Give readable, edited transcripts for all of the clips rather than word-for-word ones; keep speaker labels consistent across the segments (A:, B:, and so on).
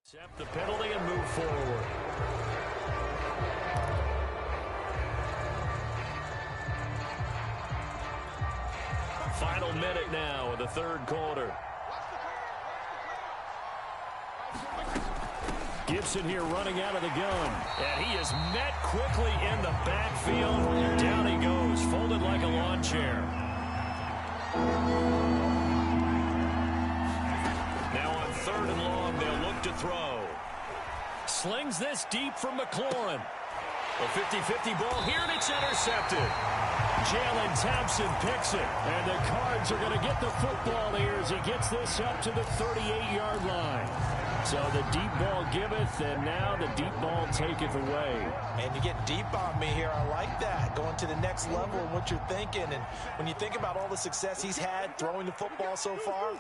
A: Accept the penalty and move forward. Final minute now of the third quarter. Gibson here running out of the gun. And he is met quickly in the backfield. Down he goes, folded like a lawn chair. Now on third and long, they'll look to throw. Slings this deep from McLaurin. A 50-50 ball here, and it's intercepted. Jalen Thompson picks it, and the Cards are going to get the football here as he gets this up to the 38-yard line. So the deep ball giveth, and now the deep ball taketh away.
B: And you get deep on me here. I like that. Going to the next level and what you're thinking. And when you think about all the success he's had throwing the football so far,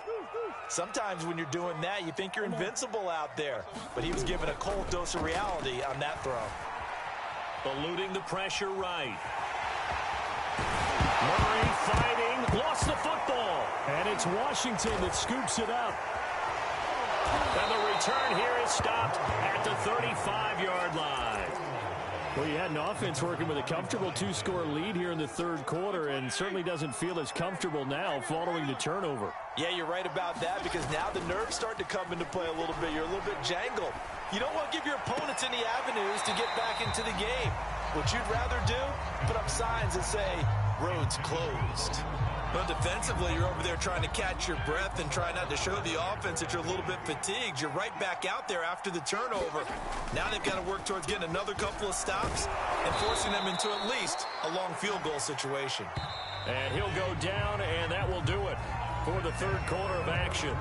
B: sometimes when you're doing that, you think you're invincible out there. But he was given a cold dose of reality on that throw.
A: Eluding the pressure right. Murray fighting, lost the football. And it's Washington that scoops it up. And the return here is stopped at the 35-yard line. Well, you had an offense working with a comfortable two-score lead here in the third quarter, and certainly doesn't feel as comfortable now following the turnover.
B: Yeah, you're right about that, because now the nerves start to come into play a little bit. You're a little bit jangled. You don't want to give your opponents any avenues to get back into the game. What you'd rather do, put up signs that say, roads closed. But defensively, you're over there trying to catch your breath and try not to show the offense that you're a little bit fatigued. You're right back out there after the turnover. Now they've got to work towards getting another couple of stops and forcing them into at least a long field goal situation.
A: And he'll go down, and that will do it for the third quarter of action.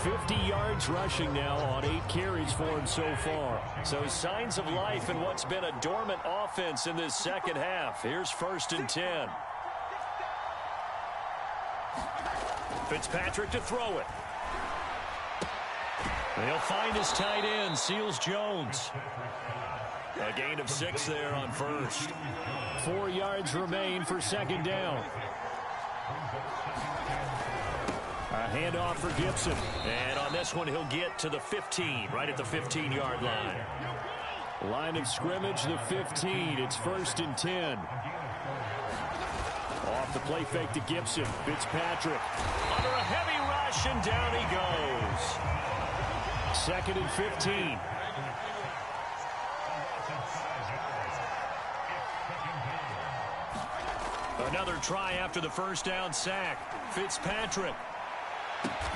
A: 50 yards rushing now on 8 carries for him so far. So signs of life in what's been a dormant offense in this second half. Here's 1st and 10. Fitzpatrick to throw it. He'll find his tight end, Seals Jones. A gain of 6 there on first. 4 yards remain for second down. A handoff for Gibson. And on this one, he'll get to the 15, right at the 15-yard line. Line of scrimmage, the 15. It's 1st and 10. Off the play fake to Gibson. Fitzpatrick under a heavy rush, and down he goes. 2nd and 15. Another try after the first down sack. Fitzpatrick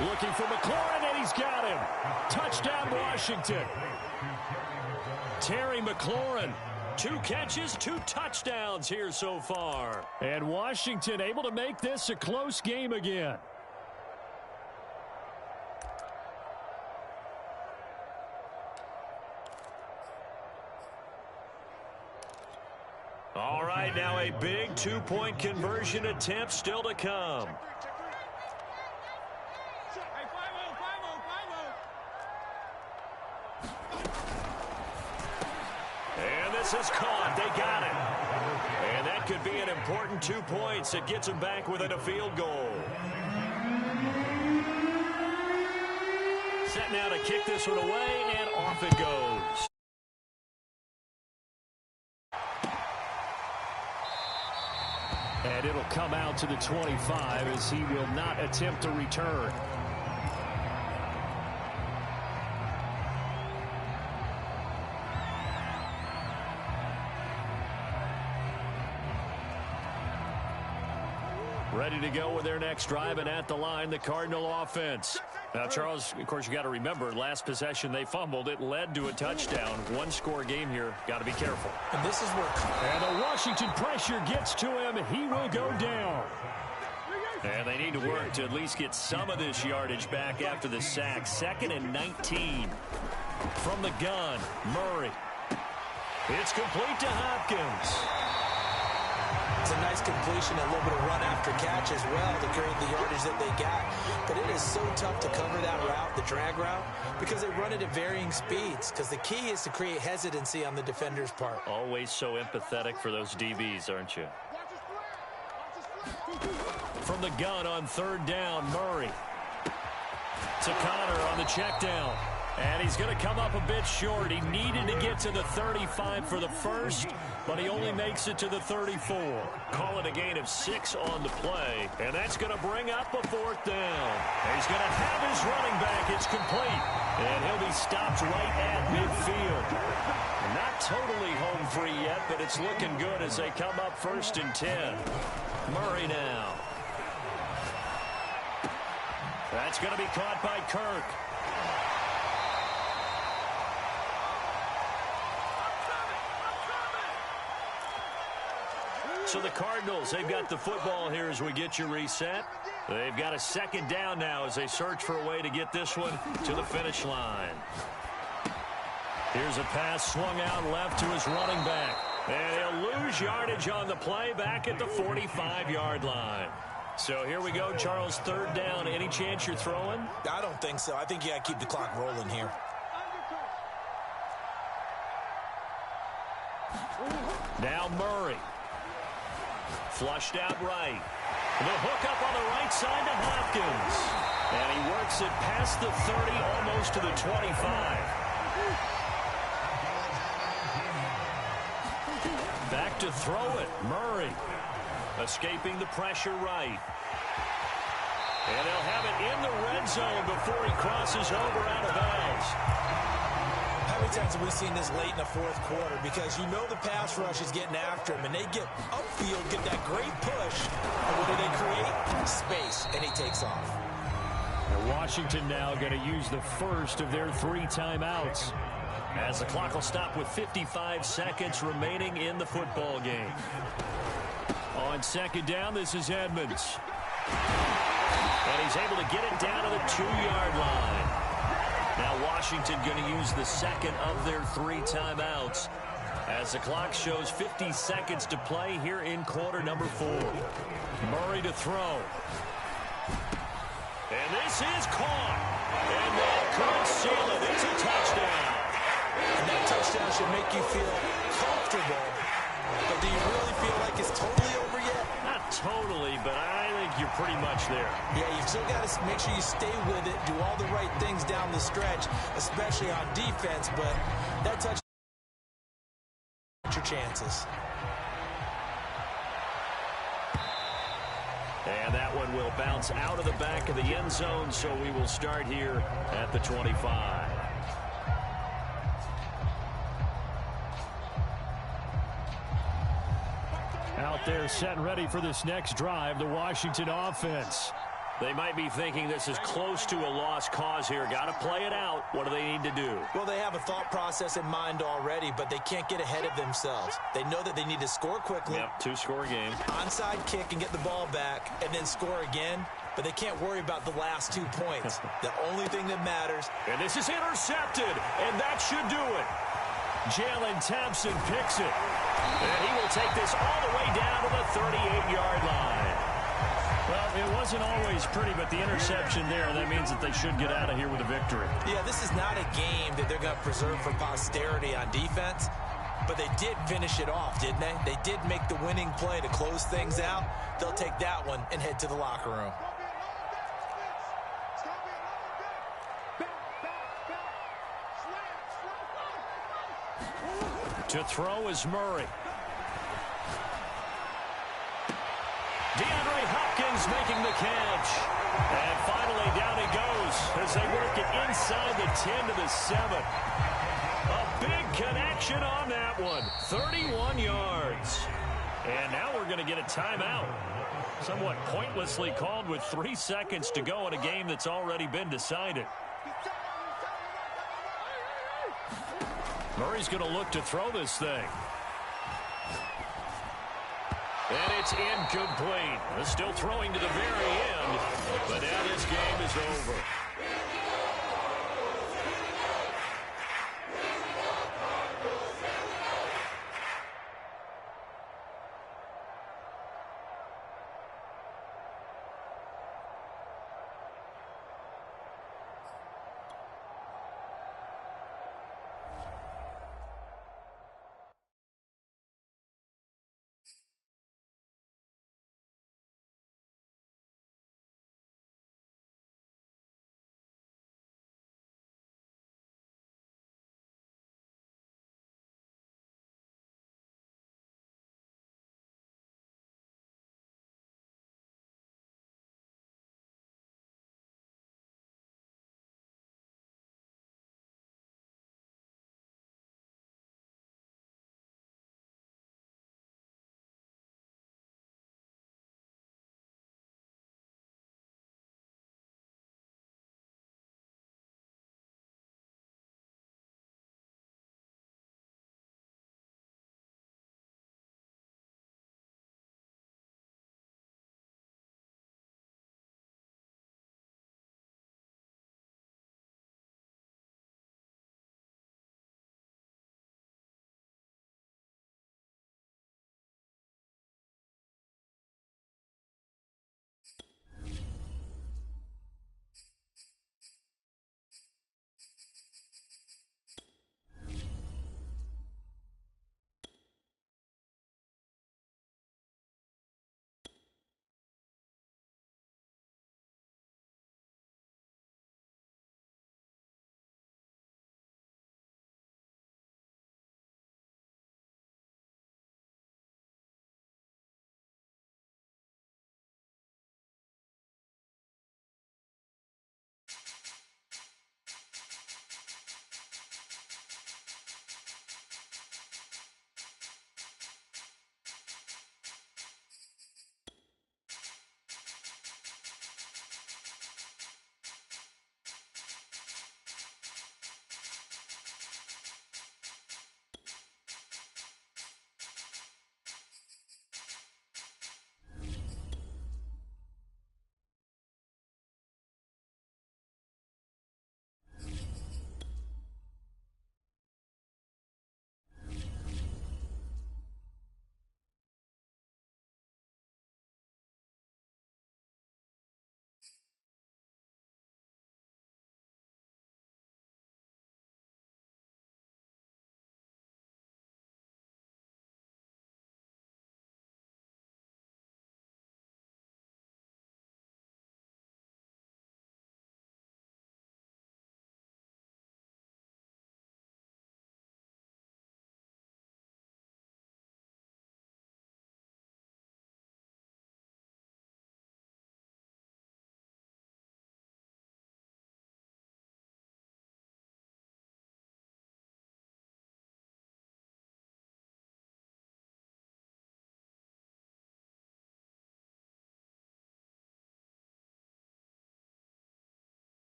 A: looking for McLaurin, and he's got him. Touchdown, Washington. Terry McLaurin. 2 catches, 2 touchdowns here so far. And Washington able to make this a close game again. All right, now a big 2-point conversion attempt still to come. This is caught. They got it. And that could be an important 2 points. It gets them back within a field goal. Set now to kick this one away, and off it goes. And it'll come out to the 25 as he will not attempt to return. Ready to go with their next drive, and at the line, the Cardinal offense. Now, Charles, of course, you got to remember, last possession they fumbled. It led to a touchdown. 1-score game here. Got to be careful.
B: And this is where...
A: And the Washington pressure gets to him. He will go down. And they need to work to at least get some of this yardage back after the sack. 2nd and 19. From the gun, Murray. It's complete to Hopkins.
B: It's a nice completion, a little bit of run after catch as well to create the yardage that they got. But it is so tough to cover that route, the drag route, because they run it at varying speeds. Because the key is to create hesitancy on the defender's part.
A: Always so empathetic for those DBs, aren't you? From the gun on 3rd down, Murray. To Connor on the check down. And he's going to come up a bit short. He needed to get to the 35 for the first, but he only makes it to the 34. Call it a gain of 6 on the play, and that's going to bring up a 4th down. And he's going to have his running back. It's complete, and he'll be stopped right at midfield. Not totally home free yet, but it's looking good as they come up 1st and 10. Murray now. That's going to be caught by Kirk. So the Cardinals, they've got the football here as we get you reset. They've got a 2nd down now as they search for a way to get this one to the finish line. Here's a pass swung out left to his running back. And he'll lose yardage on the play back at the 45-yard line. So here we go, Charles, 3rd down. Any chance you're throwing?
B: I don't think so. I think you got to keep the clock rolling here.
A: Now Murray. Flushed out right. The hook up on the right side to Hopkins. And he works it past the 30, almost to the 25. Back to throw it. Murray. Escaping the pressure right. And they'll have it in the red zone before he crosses over out of bounds.
B: How many times have we seen this late in the 4th quarter? Because you know the pass rush is getting after him, and they get upfield, get that great push. And what do they create? Space, and he takes off.
A: And Washington now going to use the first of their 3 timeouts, as the clock will stop with 55 seconds remaining in the football game. On 2nd down, this is Edmonds. And he's able to get it down to the 2-yard line. Now Washington going to use the 2nd of their 3 timeouts as the clock shows 50 seconds to play here in quarter number 4. Murray to throw. And this is caught. And that could seal it. It's a touchdown.
B: And that touchdown should make you feel comfortable. But do you really feel like it's totally over yet?
A: Not totally, but I think you're pretty much there.
B: Yeah, you've still got to make sure you stay with it, do all the right things down the stretch, especially on defense, but that touch your chances.
A: And that one will bounce out of the back of the end zone, so we will start here at the 25. Out there set and ready for this next drive, the Washington offense. They might be thinking this is close to a lost cause here. Got to play it out. What do they need to do?
B: Well, they have a thought process in mind already, but they can't get ahead of themselves. They know that they need to score quickly.
A: Yep, 2-score game.
B: Onside kick and get the ball back and then score again, but they can't worry about the last 2 points. The only thing that matters.
A: And this is intercepted, and that should do it. Jalen Thompson picks it. And he will take this all the way down to the 38-yard line. Well, it wasn't always pretty, but the interception there, that means that they should get out of here with a victory.
B: Yeah, this is not a game that they're going to preserve for posterity on defense, but they did finish it off, didn't they? They did make the winning play to close things out. They'll take that one and head to the locker room.
A: To throw is Murray. DeAndre Hopkins making the catch. And finally down he goes as they work it inside the 10 to the 7. A big connection on that one. 31 yards. And now we're going to get a timeout. Somewhat pointlessly called with 3 seconds to go in a game that's already been decided. Murray's going to look to throw this thing. And it's incomplete. Still throwing to the very end. But now this game is over.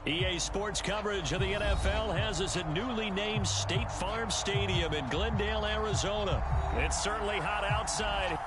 A: EA Sports coverage of the NFL has us at newly named State Farm Stadium in Glendale, Arizona. It's certainly hot outside.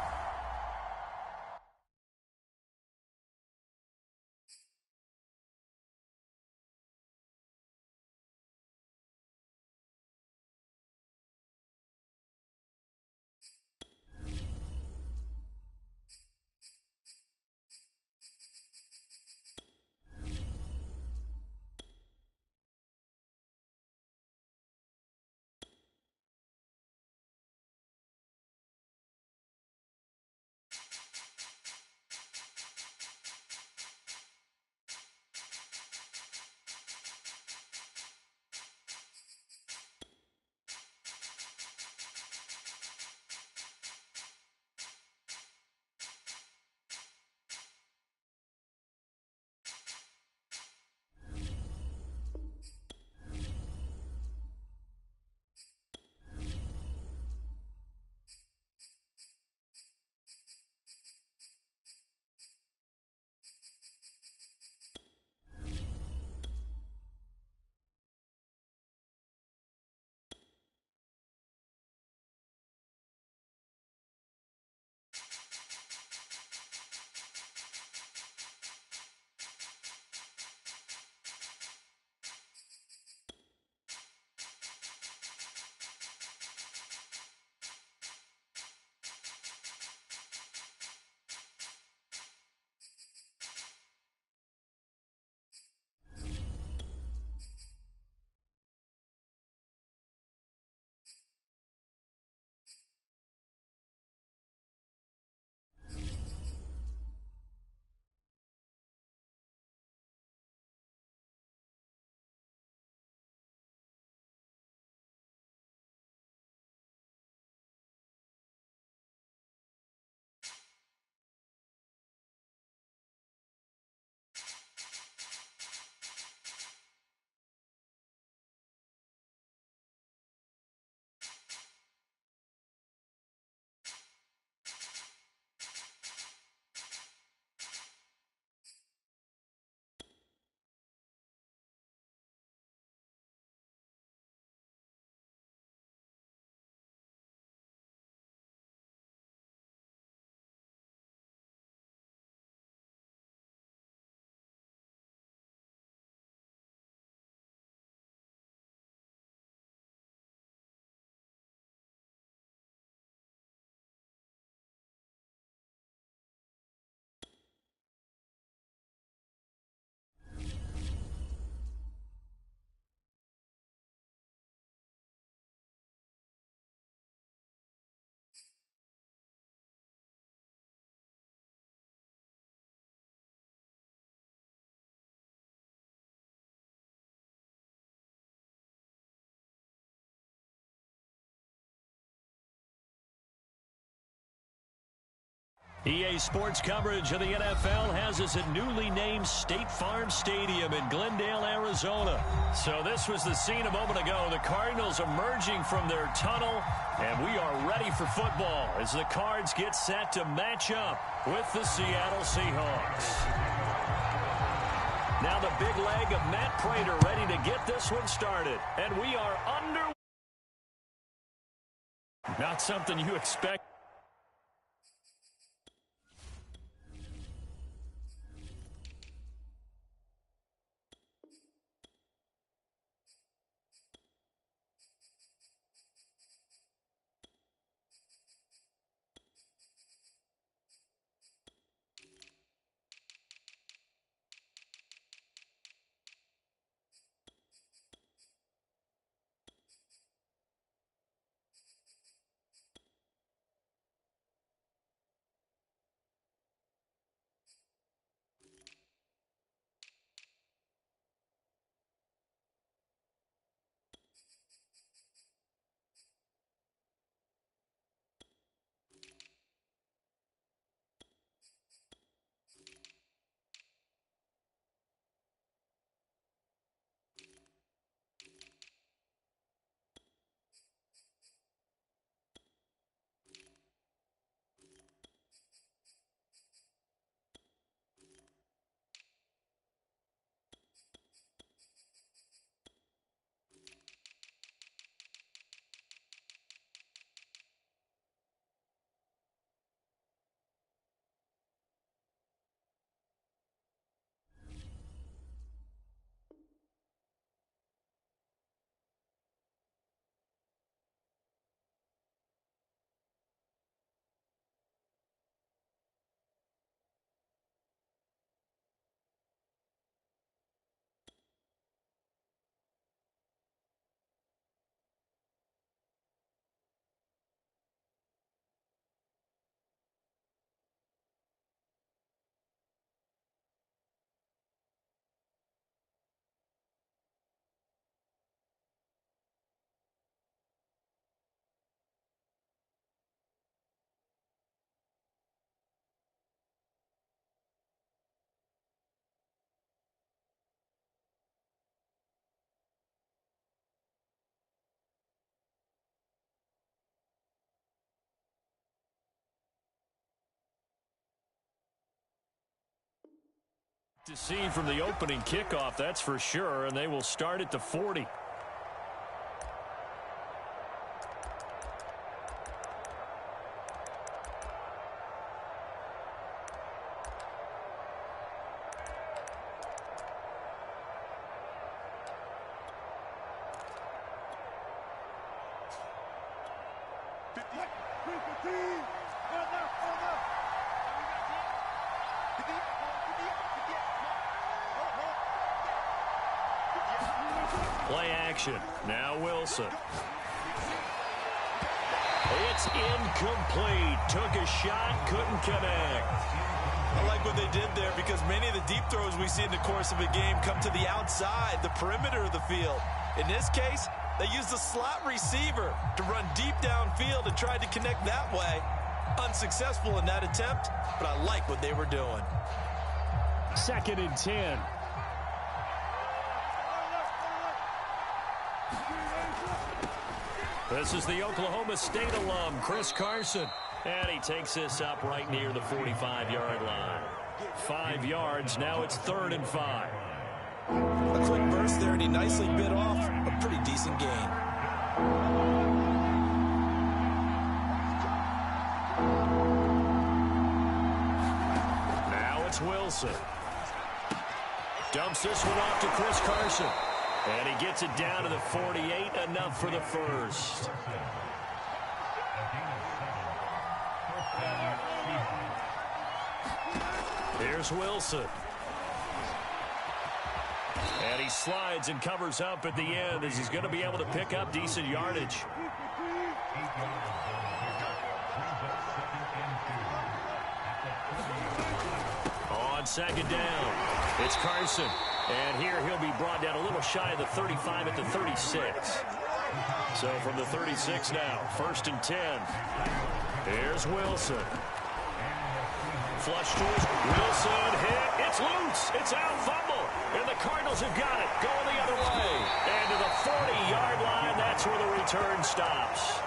A: EA Sports coverage of the NFL has us at newly named State Farm Stadium in Glendale, Arizona. So this was the scene a moment ago. The Cardinals emerging from their tunnel, and we are ready for football as the Cards get set to match up with the Seattle Seahawks. Now the big leg of Matt Prater ready to get this one started, and we are under. Not something you expect. To see from the opening kickoff, that's for sure, and they will start at the 40. Play action. Now Wilson. It's incomplete. Took a shot, couldn't connect.
B: I like what they did there because many of the deep throws we see in the course of a game come to the outside, the perimeter of the field. In this case, they used the slot receiver to run deep downfield and tried to connect that way. Unsuccessful in that attempt, but I like what they were doing.
A: 2nd and 10. This is the Oklahoma State alum, Chris Carson. And he takes this up right near the 45-yard line. 5 yards, now it's 3rd and 5.
B: A quick burst there, and he nicely bit off a pretty decent gain.
A: Now it's Wilson. Dumps this one off to Chris Carson. And he gets it down to the 48, enough for the first. Here's Wilson. And he slides and covers up at the end as he's going to be able to pick up decent yardage. On 2nd down, it's Carson. And here he'll be brought down a little shy of the 35 at the 36. So from the 36 now, 1st and 10. Here's Wilson. Flush to his Wilson hit. It's loose. It's out. Fumble. And the Cardinals have got it. Going the other way. And to the 40-yard line, that's where the return stops.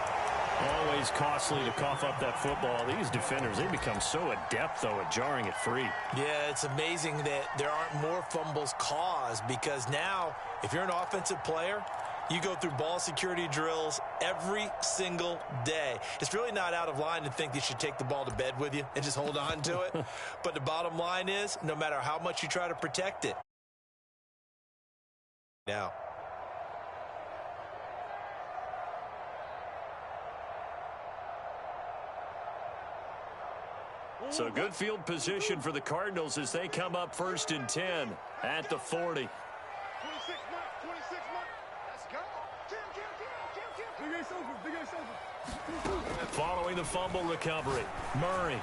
A: Always costly to cough up that football. These defenders, they become so adept, though, at jarring it free.
B: Yeah, it's amazing that there aren't more fumbles caused because now, if you're an offensive player, you go through ball security drills every single day. It's really not out of line to think you should take the ball to bed with you and just hold on to it. But the bottom line is, no matter how much you try to protect it. Now.
A: So good field position for the Cardinals as they come up 1st and 10 at the 40. Following the fumble recovery, Murray.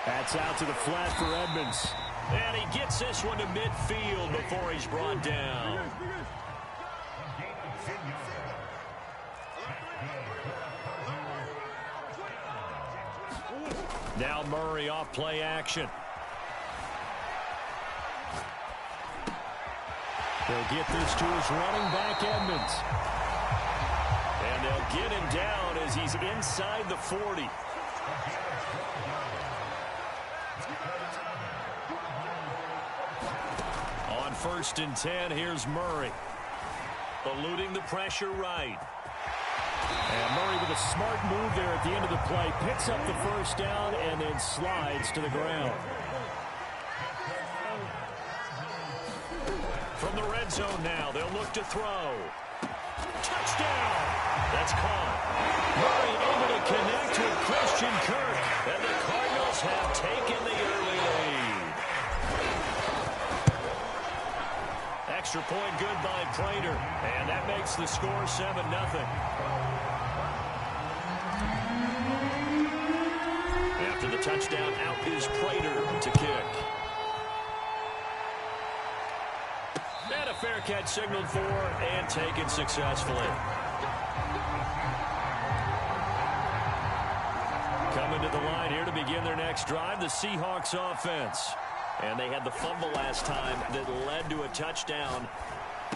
A: That's out to the flat for Edmonds. And he gets this one to midfield before he's brought down. Now Murray off play action. They'll get this to his running back, Edmonds. And they'll get him down as he's inside the 40. On 1st and 10, here's Murray. Eluding the pressure right. And Murray with a smart move there at the end of the play. Picks up the first down and then slides to the ground. From the red zone now, they'll look to throw. Touchdown! That's caught. Murray able to connect with Christian Kirk. And the Cardinals have taken the early lead. Extra point good by Prater. And that makes the score 7-0. After the touchdown, out is Prater to kick. And a fair catch signaled for and taken successfully. Coming to the line here to begin their next drive, the Seahawks offense. And they had the fumble last time that led to a touchdown.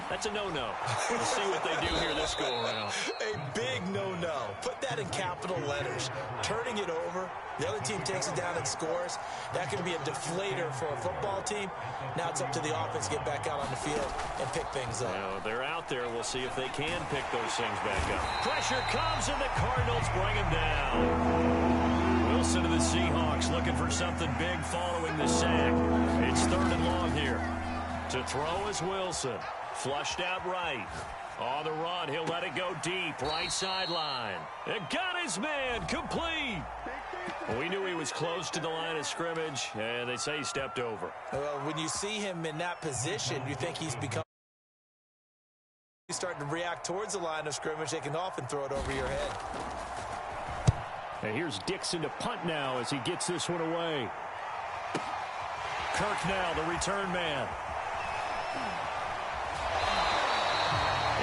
A: That's a no-no. We'll see what they do here this go-around.
B: A big no-no. Put that in capital letters. Turning it over, the other team takes it down and scores. That could be a deflator for a football team. Now it's up to the offense to get back out on the field and pick things up.
A: Now, they're out there. We'll see if they can pick those things back up. Pressure comes, and the Cardinals bring him down. Wilson to the Seahawks looking for something big following the sack. It's 3rd and long here. To throw is Wilson. Flushed out right. On the run, he'll let it go deep. Right sideline. It got his man. Complete. We knew he was close to the line of scrimmage, and they say he stepped over.
B: Well, when you see him in that position, you think he's starting to react towards the line of scrimmage. They can often throw it over your head.
A: And here's Dixon to punt now as he gets this one away. Kirk now, the return man.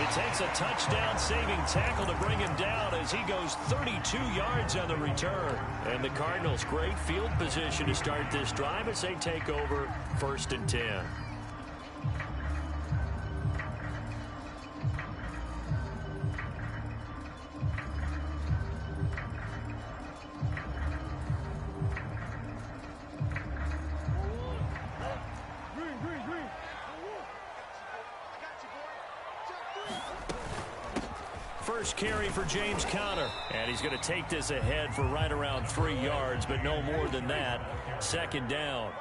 A: It takes a touchdown-saving tackle to bring him down as he goes 32 yards on the return. And the Cardinals, great field position to start this drive as they take over 1st and 10. First carry for James Conner. And he's going to take this ahead for right around 3 yards, but no more than that. 2nd down.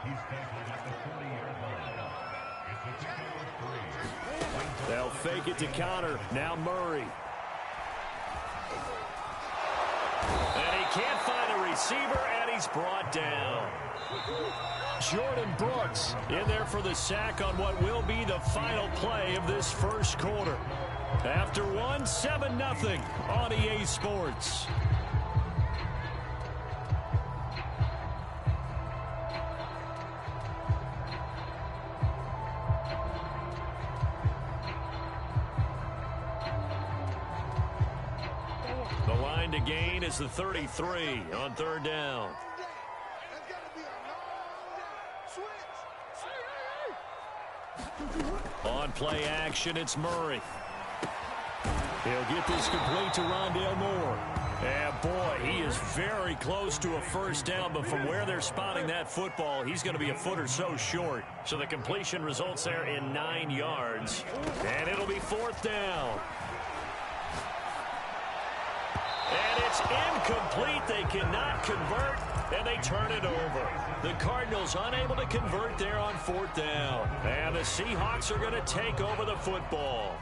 A: They'll fake it to Conner. Now Murray. And he can't find a receiver, and he's brought down. Jordan Brooks in there for the sack on what will be the final play of this first quarter. After 7-0 on EA Sports. The line to gain is the 33 on 3rd down. On play action, it's Murray. He'll get this complete to Rondale Moore. And boy, he is very close to a 1st down, but from where they're spotting that football, he's going to be a foot or so short. So the completion results there in 9 yards. And it'll be 4th down. And it's incomplete. They cannot convert, and they turn it over. The Cardinals unable to convert there on 4th down. And the Seahawks are going to take over the football.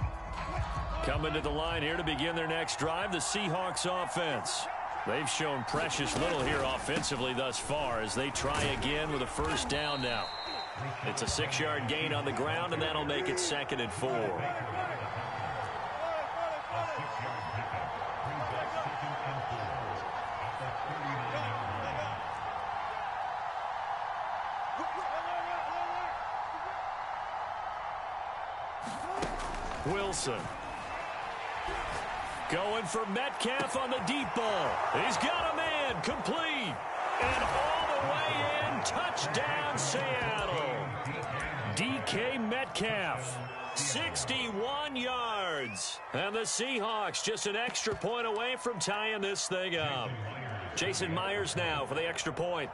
A: Coming to the line here to begin their next drive, the Seahawks offense. They've shown precious little here offensively thus far as they try again with a 1st down now. It's a 6-yard gain on the ground, and that'll make it 2nd and 4. Wilson. Going for Metcalf on the deep ball. He's got a man. Complete. And all the way in. Touchdown, Seattle. DK Metcalf. 61 yards. And the Seahawks just an extra point away from tying this thing up. Jason Myers now for the extra point.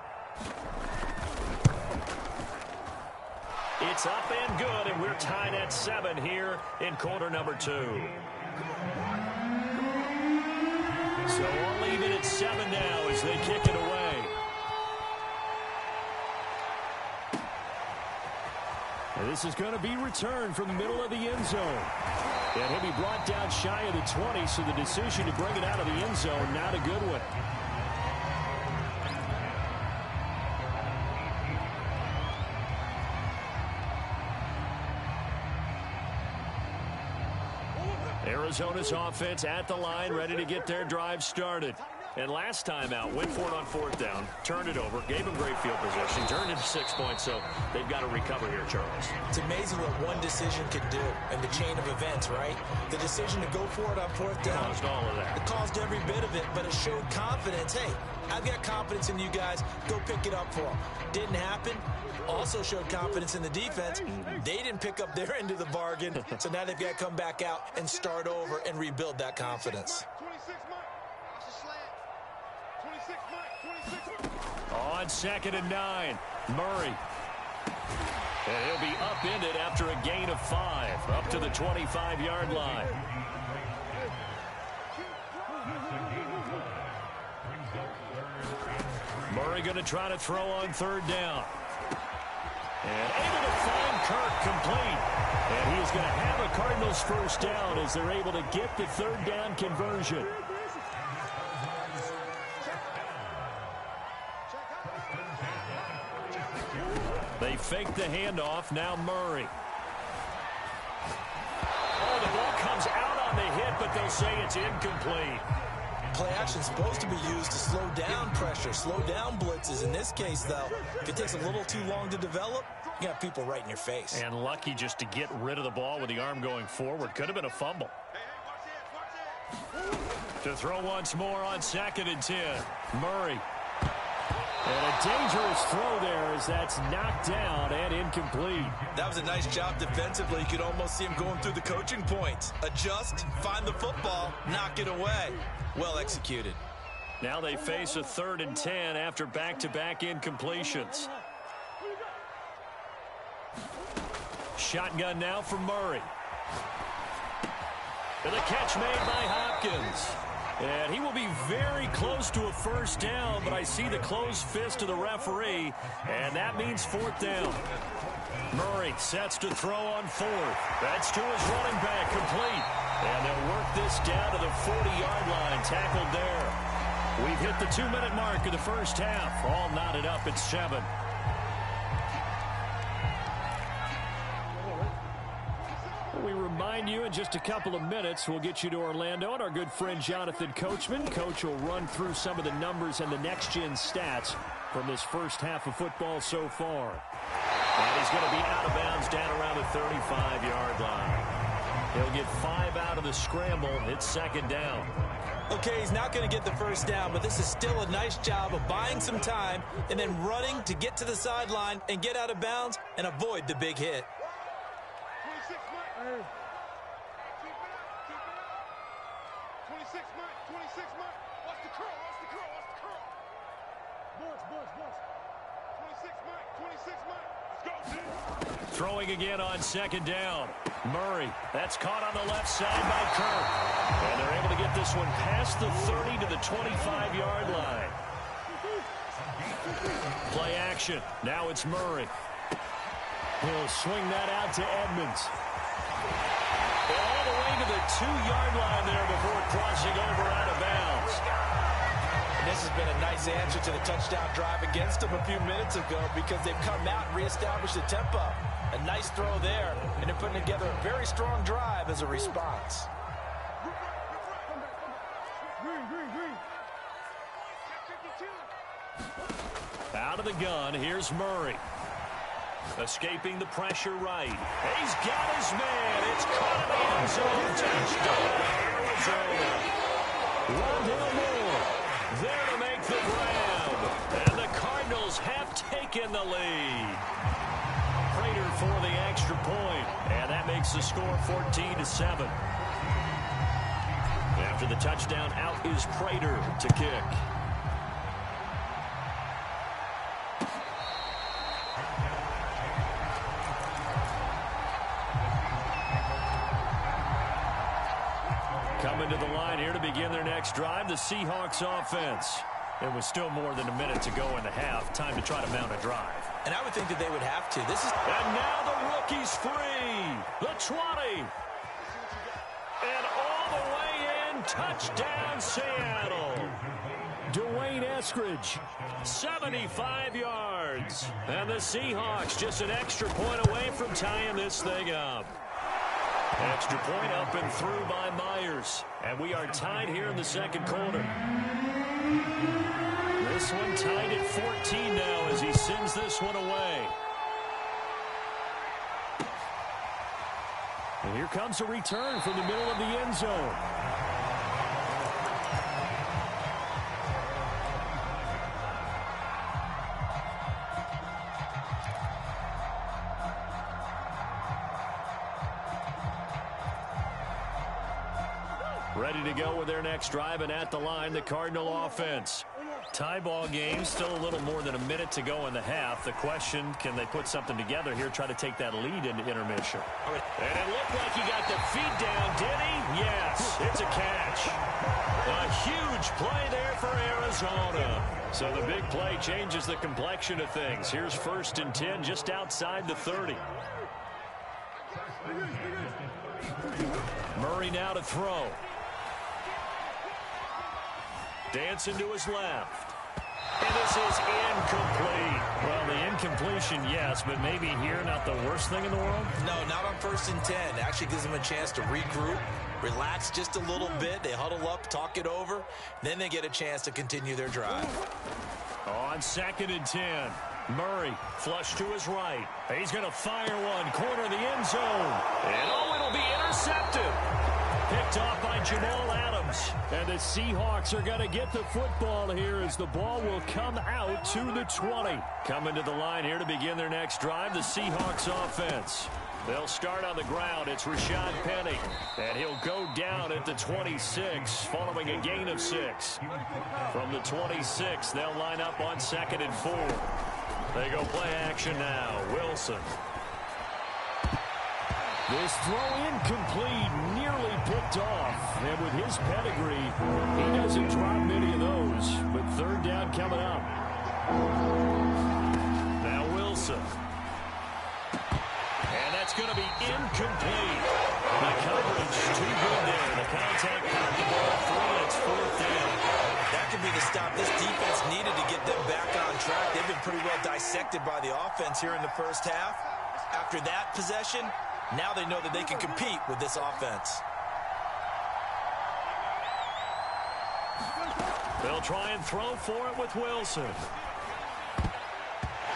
A: It's up and good, and we're tied at 7 here in quarter number 2. So we're leaving at 7 now as they kick it away. And this is going to be returned from the middle of the end zone. And he'll be brought down shy of the 20, so the decision to bring it out of the end zone, not a good one. Arizona's offense at the line, ready to get their drive started. And last time out, went for it on fourth down, turned it over, gave him great field position, turned it to 6 points, so they've got to recover here, Charles.
B: It's amazing what one decision can do in the chain of events, right? The decision to go for it on fourth down.
A: Caused all of that.
B: It caused every bit of it, but it showed confidence. Hey, I've got confidence in you guys. Go pick it up for them. Didn't happen. Also showed confidence in the defense. They didn't pick up their end of the bargain, so now they've got to come back out and start over and rebuild that confidence.
A: On 2nd and 9, Murray. And he'll be upended after a gain of 5, up to the 25-yard line. Murray going to try to throw on 3rd down. And able to find Kirk complete. And he is going to have a Cardinals first down as they're able to get the 3rd down conversion. They fake the handoff. Now Murray. Oh, the ball comes out on the hit, but they'll say it's incomplete.
B: Play action supposed to be used to slow down pressure, slow down blitzes. In this case, though, if it takes a little too long to develop, you got people right in your face.
A: And lucky just to get rid of the ball with the arm going forward. Could have been a fumble. To throw once more on 2nd and 10. Murray. And a dangerous throw there as that's knocked down and incomplete.
B: That was a nice job defensively. You could almost see him going through the coaching points. Adjust, find the football, knock it away. Well executed.
A: Now they face a 3rd and 10 after back-to-back incompletions. Shotgun now for Murray. And the catch made by Hopkins. And he will be very close to a first down, but I see the closed fist of the referee, and that means 4th down. Murray sets to throw on 4th. That's to his running back, complete. And they'll work this down to the 40-yard line, tackled there. We've hit the 2-minute mark of the first half. All knotted up at 7. We remind you in just a couple of minutes we'll get you to Orlando and our good friend Jonathan Coachman. Coach will run through some of the numbers and the next-gen stats from this first half of football so far. And he's going to be out of bounds down around the 35-yard line. He'll get 5 out of the scramble. It's 2nd down.
B: Okay, he's not going to get the first down, but this is still a nice job of buying some time and then running to get to the sideline and get out of bounds and avoid the big hit.
C: 26, Mike. Watch the curl. Boys. 26, Mike. Let's go.
A: Throwing again on 2nd down. Murray. That's caught on the left side by Kirk. And they're able to get this one past the 30 to the 25-yard line. Play action. Now it's Murray. He'll swing that out to Edmonds. All the way to the 2-yard line there before crossing over out of bounds.
B: And this has been a nice answer to the touchdown drive against them a few minutes ago because they've come out and reestablished the tempo. A nice throw there, and they're putting together a very strong drive as a response.
A: Out of the gun, here's Murray. Escaping the pressure right. He's got his man. It's caught in the end zone. Touchdown, Arizona. Rondale Moore there to make the grab. And the Cardinals have taken the lead. Prater for the extra point. And that makes the score 14-7. After the touchdown, out is Prater to kick. Coming to the line here to begin their next drive, the Seahawks offense. It was still more than a minute to go in the half. Time to try to mount a drive.
B: And I would think that they would have to.
A: And now the rookie's free. The 20. And all the way in. Touchdown, Seattle. Dwayne Eskridge, 75 yards. And the Seahawks just an extra point away from tying this thing up. Extra point up and through by Myers. And we are tied here in the second quarter. This one tied at 14 now as he sends this one away. And here comes a return from the middle of the end zone. Ready to go with their next drive, and at the line, the Cardinal offense. Tie ball game, still a little more than a minute to go in the half. The question, can they put something together here, try to take that lead into intermission? And it looked like he got the feet down, did he? Yes, it's a catch. A huge play there for Arizona. So the big play changes the complexion of things. Here's 1st and 10 just outside the 30. Murray now to throw. Dancing to his left. And this is incomplete. Well, the incompletion, yes, but maybe here not the worst thing in the world?
B: No, not on 1st and 10. Actually gives them a chance to regroup, relax just a little bit. They huddle up, talk it over. Then they get a chance to continue their drive.
A: On 2nd and 10. Murray flush to his right. He's going to fire one. Corner of the end zone. And oh, it'll be intercepted. Picked off by Jamal Adams. And the Seahawks are going to get the football here as the ball will come out to the 20. Coming to the line here to begin their next drive, the Seahawks offense. They'll start on the ground. It's Rashad Penny. And he'll go down at the 26 following a gain of 6. From the 26, they'll line up on 2nd and 4. They go play action now. Wilson. This throw incomplete, nearly picked off. And with his pedigree, he doesn't drop many of those. But 3rd down coming up. Now Wilson. And that's going to be incomplete. The coverage too good there. The contact caught the ball free. It's 4th down.
B: That could be the stop this defense needed to get them back on track. They've been pretty well dissected by the offense here in the first half. After that possession, now they know that they can compete with this offense.
A: They'll try and throw for it with Wilson.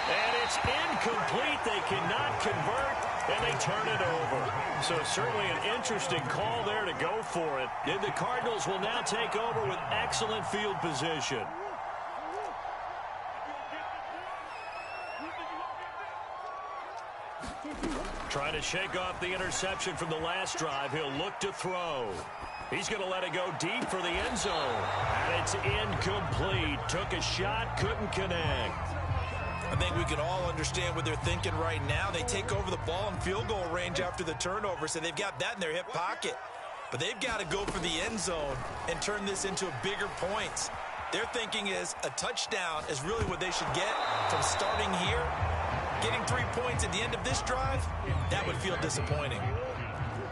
A: And it's incomplete. They cannot convert, and they turn it over. So certainly an interesting call there to go for it. And the Cardinals will now take over with excellent field position. Trying to shake off the interception from the last drive. He'll look to throw. He's going to let it go deep for the end zone. And it's incomplete. Took a shot, couldn't connect.
B: I think we can all understand what they're thinking right now. They take over the ball in field goal range after the turnover, so they've got that in their hip pocket. But they've got to go for the end zone and turn this into bigger points. Their thinking is a touchdown is really what they should get from starting here. Getting 3 points at the end of this drive, that would feel disappointing.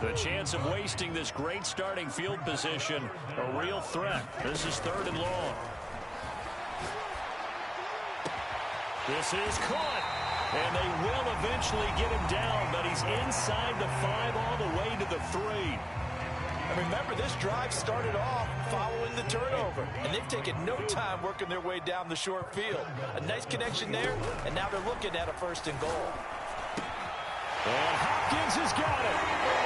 A: The chance of wasting this great starting field position, a real threat. This is 3rd and long. This is caught. And they will eventually get him down, but he's inside the 5 all the way to the 3.
B: And remember, this drive started off following the turnover, and they've taken no time working their way down the short field. A nice connection there, and now they're looking at a 1st and goal.
A: And Hopkins has got it.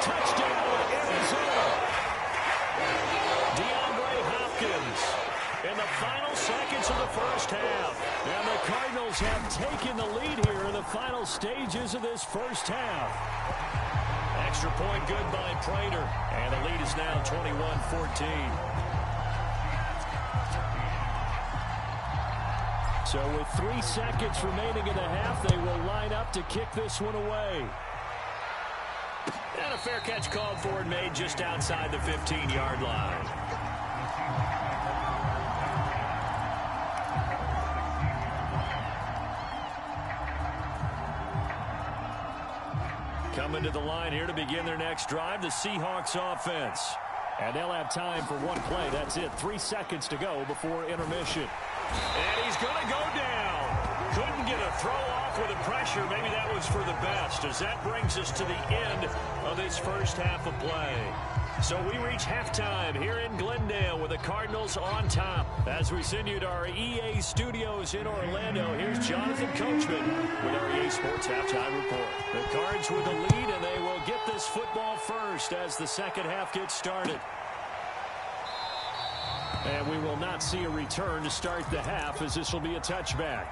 A: Touchdown, Arizona. DeAndre Hopkins in the final seconds of the first half. And the Cardinals have taken the lead here in the final stages of this first half. Extra point good by Prater. And the lead is now 21-14. So with 3 seconds remaining in the half, they will line up to kick this one away. And a fair catch called for and made just outside the 15-yard line. Coming to the line here to begin their next drive, the Seahawks offense. And they'll have time for one play. That's it. 3 seconds to go before intermission. And he's going to go down. Couldn't get a throw off with the pressure. Maybe that was for the best, as that brings us to the end of this first half of play. So we reach halftime here in Glendale with the Cardinals on top. As we send you to our EA studios in Orlando, here's Jonathan Coachman with our EA Sports Halftime Report. The Cards with the lead, and they will get this football first as the second half gets started. And we will not see a return to start the half, as this will be a touchback.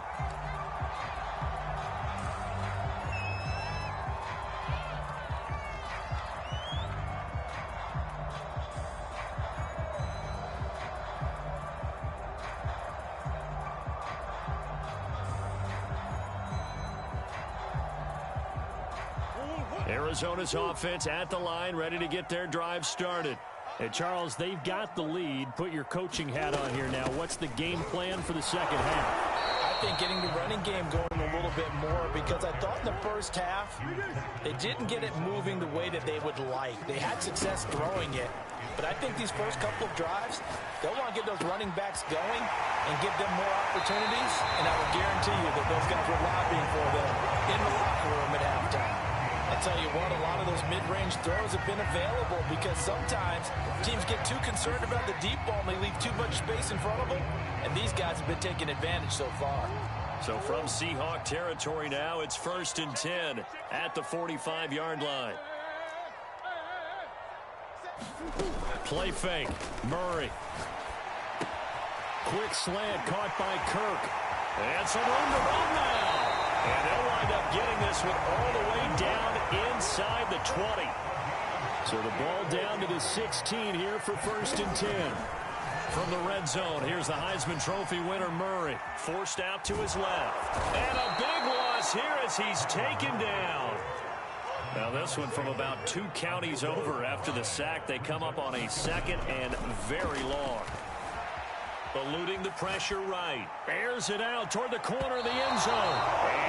A: Arizona's offense at the line, ready to get their drive started. And Charles, they've got the lead. Put your coaching hat on here now. What's the game plan for the second half?
B: I think getting the running game going a little bit more, because I thought in the first half they didn't get it moving the way that they would like. They had success throwing it, but I think these first couple of drives, they'll want to get those running backs going and give them more opportunities, and I will guarantee you that those guys were lobbying for them in the locker room at halftime. I'll tell you what, a lot of those mid-range throws have been available because sometimes teams get too concerned about the deep ball and they leave too much space in front of them, and these guys have been taking advantage so far.
A: So from Seahawk territory now, it's 1st and 10 at the 45-yard line. Play fake. Murray. Quick slant caught by Kirk. And some room to run now. And they'll wind up getting this one all the way down inside the 20. So the ball down to the 16 here for 1st and 10. From the red zone, here's the Heisman Trophy winner Murray. Forced out to his left. And a big loss here as he's taken down. Now this one from about 2 counties over after the sack. They come up on a 2nd and very long. Eluding the pressure right. Airs it out toward the corner of the end zone.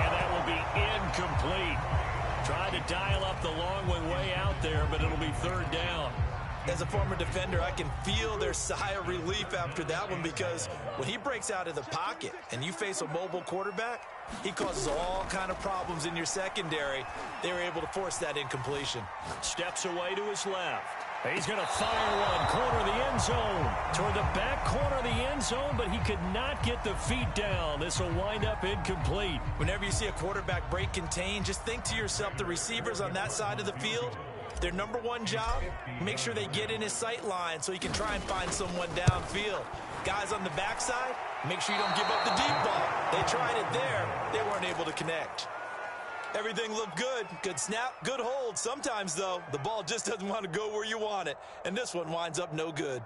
A: And that will be incomplete. Tried to dial up the long one way out there, but it'll be 3rd down.
B: As a former defender, I can feel their sigh of relief after that one, because when he breaks out of the pocket and you face a mobile quarterback, he causes all kind of problems in your secondary. They were able to force that incompletion.
A: Steps away to his left. He's going to fire one, corner of the end zone, toward the back corner of the end zone, but he could not get the feet down. This will wind up incomplete.
B: Whenever you see a quarterback break contain, just think to yourself, the receivers on that side of the field, their number one job, make sure they get in his sight line so he can try and find someone downfield. Guys on the backside, make sure you don't give up the deep ball. They tried it there. They weren't able to connect. Everything looked good. Good snap, good hold. Sometimes, though, the ball just doesn't want to go where you want it. And this one winds up no good.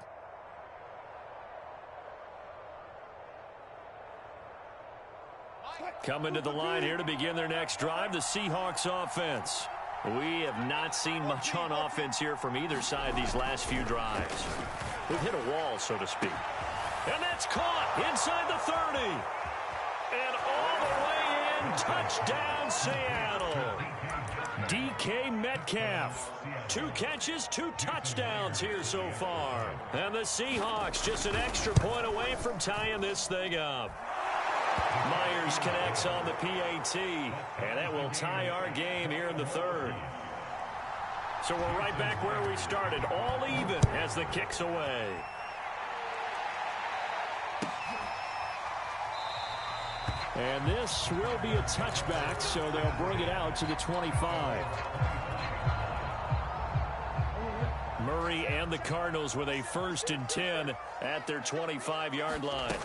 A: Coming to the line here to begin their next drive, the Seahawks offense. We have not seen much on offense here from either side these last few drives. We've hit a wall, so to speak. And that's caught inside the 30. And all the way in, touchdown Seattle. DK Metcalf. 2 catches, 2 touchdowns here so far. And the Seahawks just an extra point away from tying this thing up. Myers connects on the PAT, and that will tie our game here in the 3rd. So we're right back where we started, all even as the kick's away. And this will be a touchback, so they'll bring it out to the 25. Murray and the Cardinals with a 1st and 10 at their 25-yard line.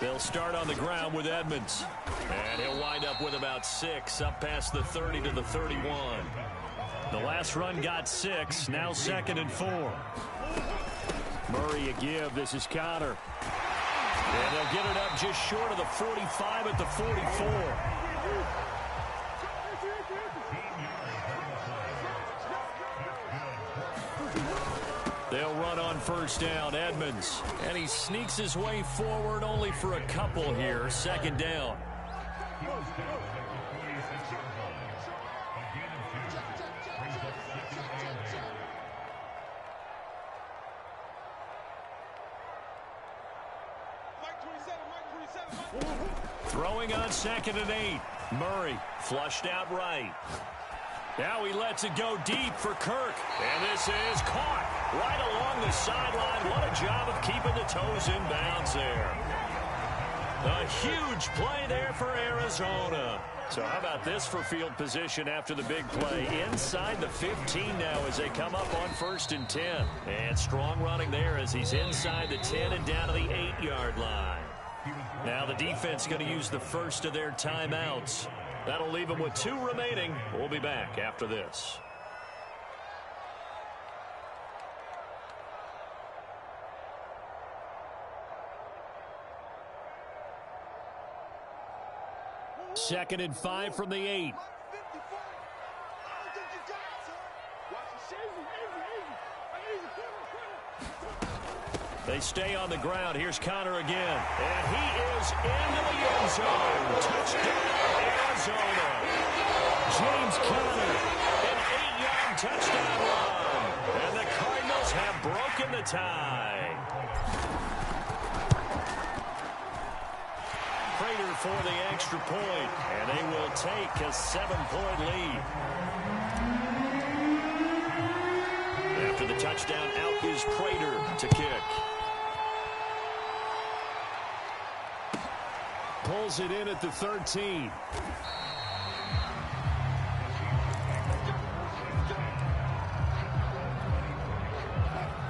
A: They'll start on the ground with Edmonds. And he'll wind up with about 6, up past the 30 to the 31. The last run got 6, now 2nd and 4. Murray a give, this is Connor. And they'll get it up just short of the 45 at the 44. They'll run on 1st down, Edmonds. And he sneaks his way forward only for a couple here, 2nd down. Throwing on 2nd and 8. Murray flushed out right. Now he lets it go deep for Kirk. And this is caught right along the sideline. What a job of keeping the toes in bounds there. A huge play there for Arizona. So how about this for field position after the big play? Inside the 15 now as they come up on 1st and 10. And strong running there as he's inside the 10 and down to the 8-yard line. Now the defense going to use the first of their timeouts. That'll leave them with 2 remaining. We'll be back after this. Second and 5 from the 8. They stay on the ground. Here's Conner again. And he is into the end zone. Touchdown, Arizona. James Conner, an 8-yard touchdown run. And the Cardinals have broken the tie. Prater for the extra point. And they will take a 7-point lead. After the touchdown, out is Prater to kick. Pulls it in at the 13.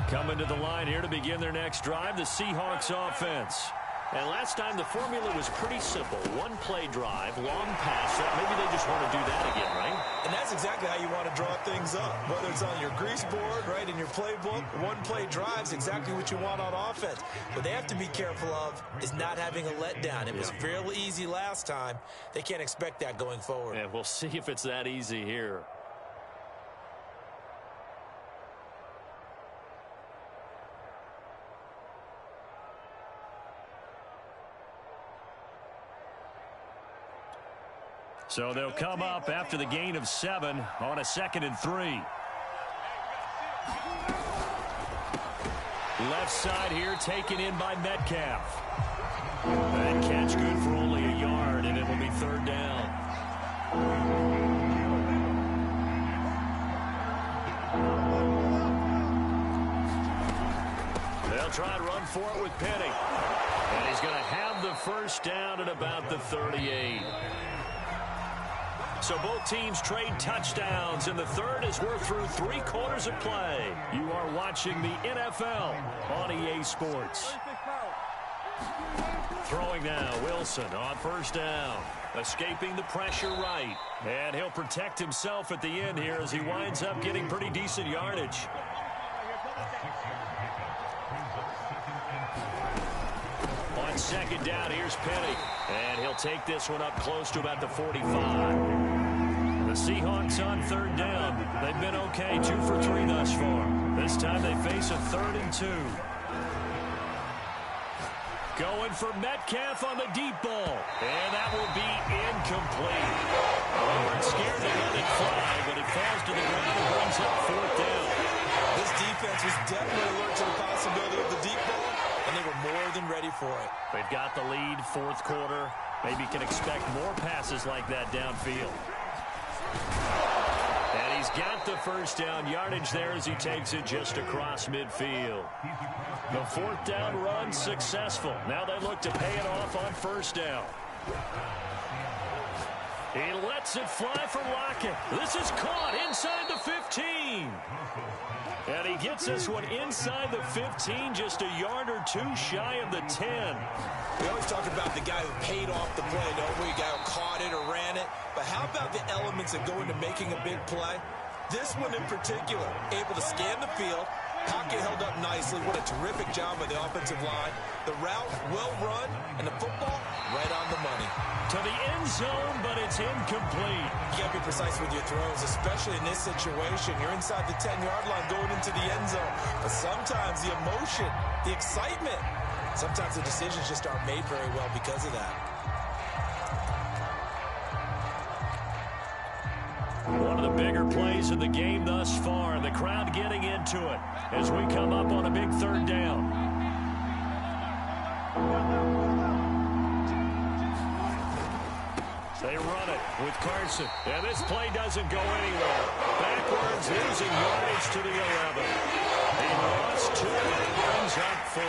A: Coming to the line here to begin their next drive, the Seahawks offense. And last time the formula was pretty simple. One play drive, long pass. Maybe they just want to do that again, right?
B: And that's exactly how you want to draw things up. Whether it's on your grease board, right, in your playbook, one play drive's exactly what you want on offense. What they have to be careful of is not having a letdown. It was fairly easy last time. They can't expect that going forward.
A: And we'll see if it's that easy here. So they'll come up after the gain of 7 on a 2nd and 3. Left side here taken in by Metcalf. That catch good for only a yard, and it will be 3rd down. They'll try and run for it with Penny. And he's going to have the 1st down at about the 38. So both teams trade touchdowns, and the 3rd as we're through 3 quarters of play. You are watching the NFL on EA Sports. Throwing now, Wilson on 1st down. Escaping the pressure right. And he'll protect himself at the end here as he winds up getting pretty decent yardage. On 2nd down, here's Penny. And he'll take this one up close to about the 45. The Seahawks on 3rd down. They've been okay, 2 for 3 thus far. This time they face a 3rd and 2. Going for Metcalf on the deep ball. And that will be incomplete. They weren't scared to let it fly, but it falls to the ground and brings up 4th down.
B: This defense was definitely alert to the possibility of the deep ball, and they were more than ready for it.
A: They've got the lead, 4th quarter. Maybe can expect more passes like that downfield. And he's got the 1st down yardage there as he takes it just across midfield. The 4th down run successful. Now they look to pay it off on 1st down. He lets it fly for Lockett. This is caught inside the 15. And he gets this one inside the 15, just a yard or 2 shy of the 10.
B: We always talk about the guy who paid off the play, don't we? The guy who caught it or ran it. But how about the elements that go into making a big play? This one in particular, able to scan the field, pocket held up nicely. What a terrific job by the offensive line. The route well run, and the football right on the money.
A: To the end zone, but it's incomplete.
B: You got to be precise with your throws, especially in this situation. You're inside the 10-yard line going into the end zone. But sometimes the emotion, the excitement, sometimes the decisions just aren't made very well because of that.
A: One of the bigger plays of the game thus far. The crowd getting into it as we come up on a big 3rd down. They run it with Carson. And this play doesn't go anywhere. Backwards, losing yardage to the 11. He lost 2 and brings up 4.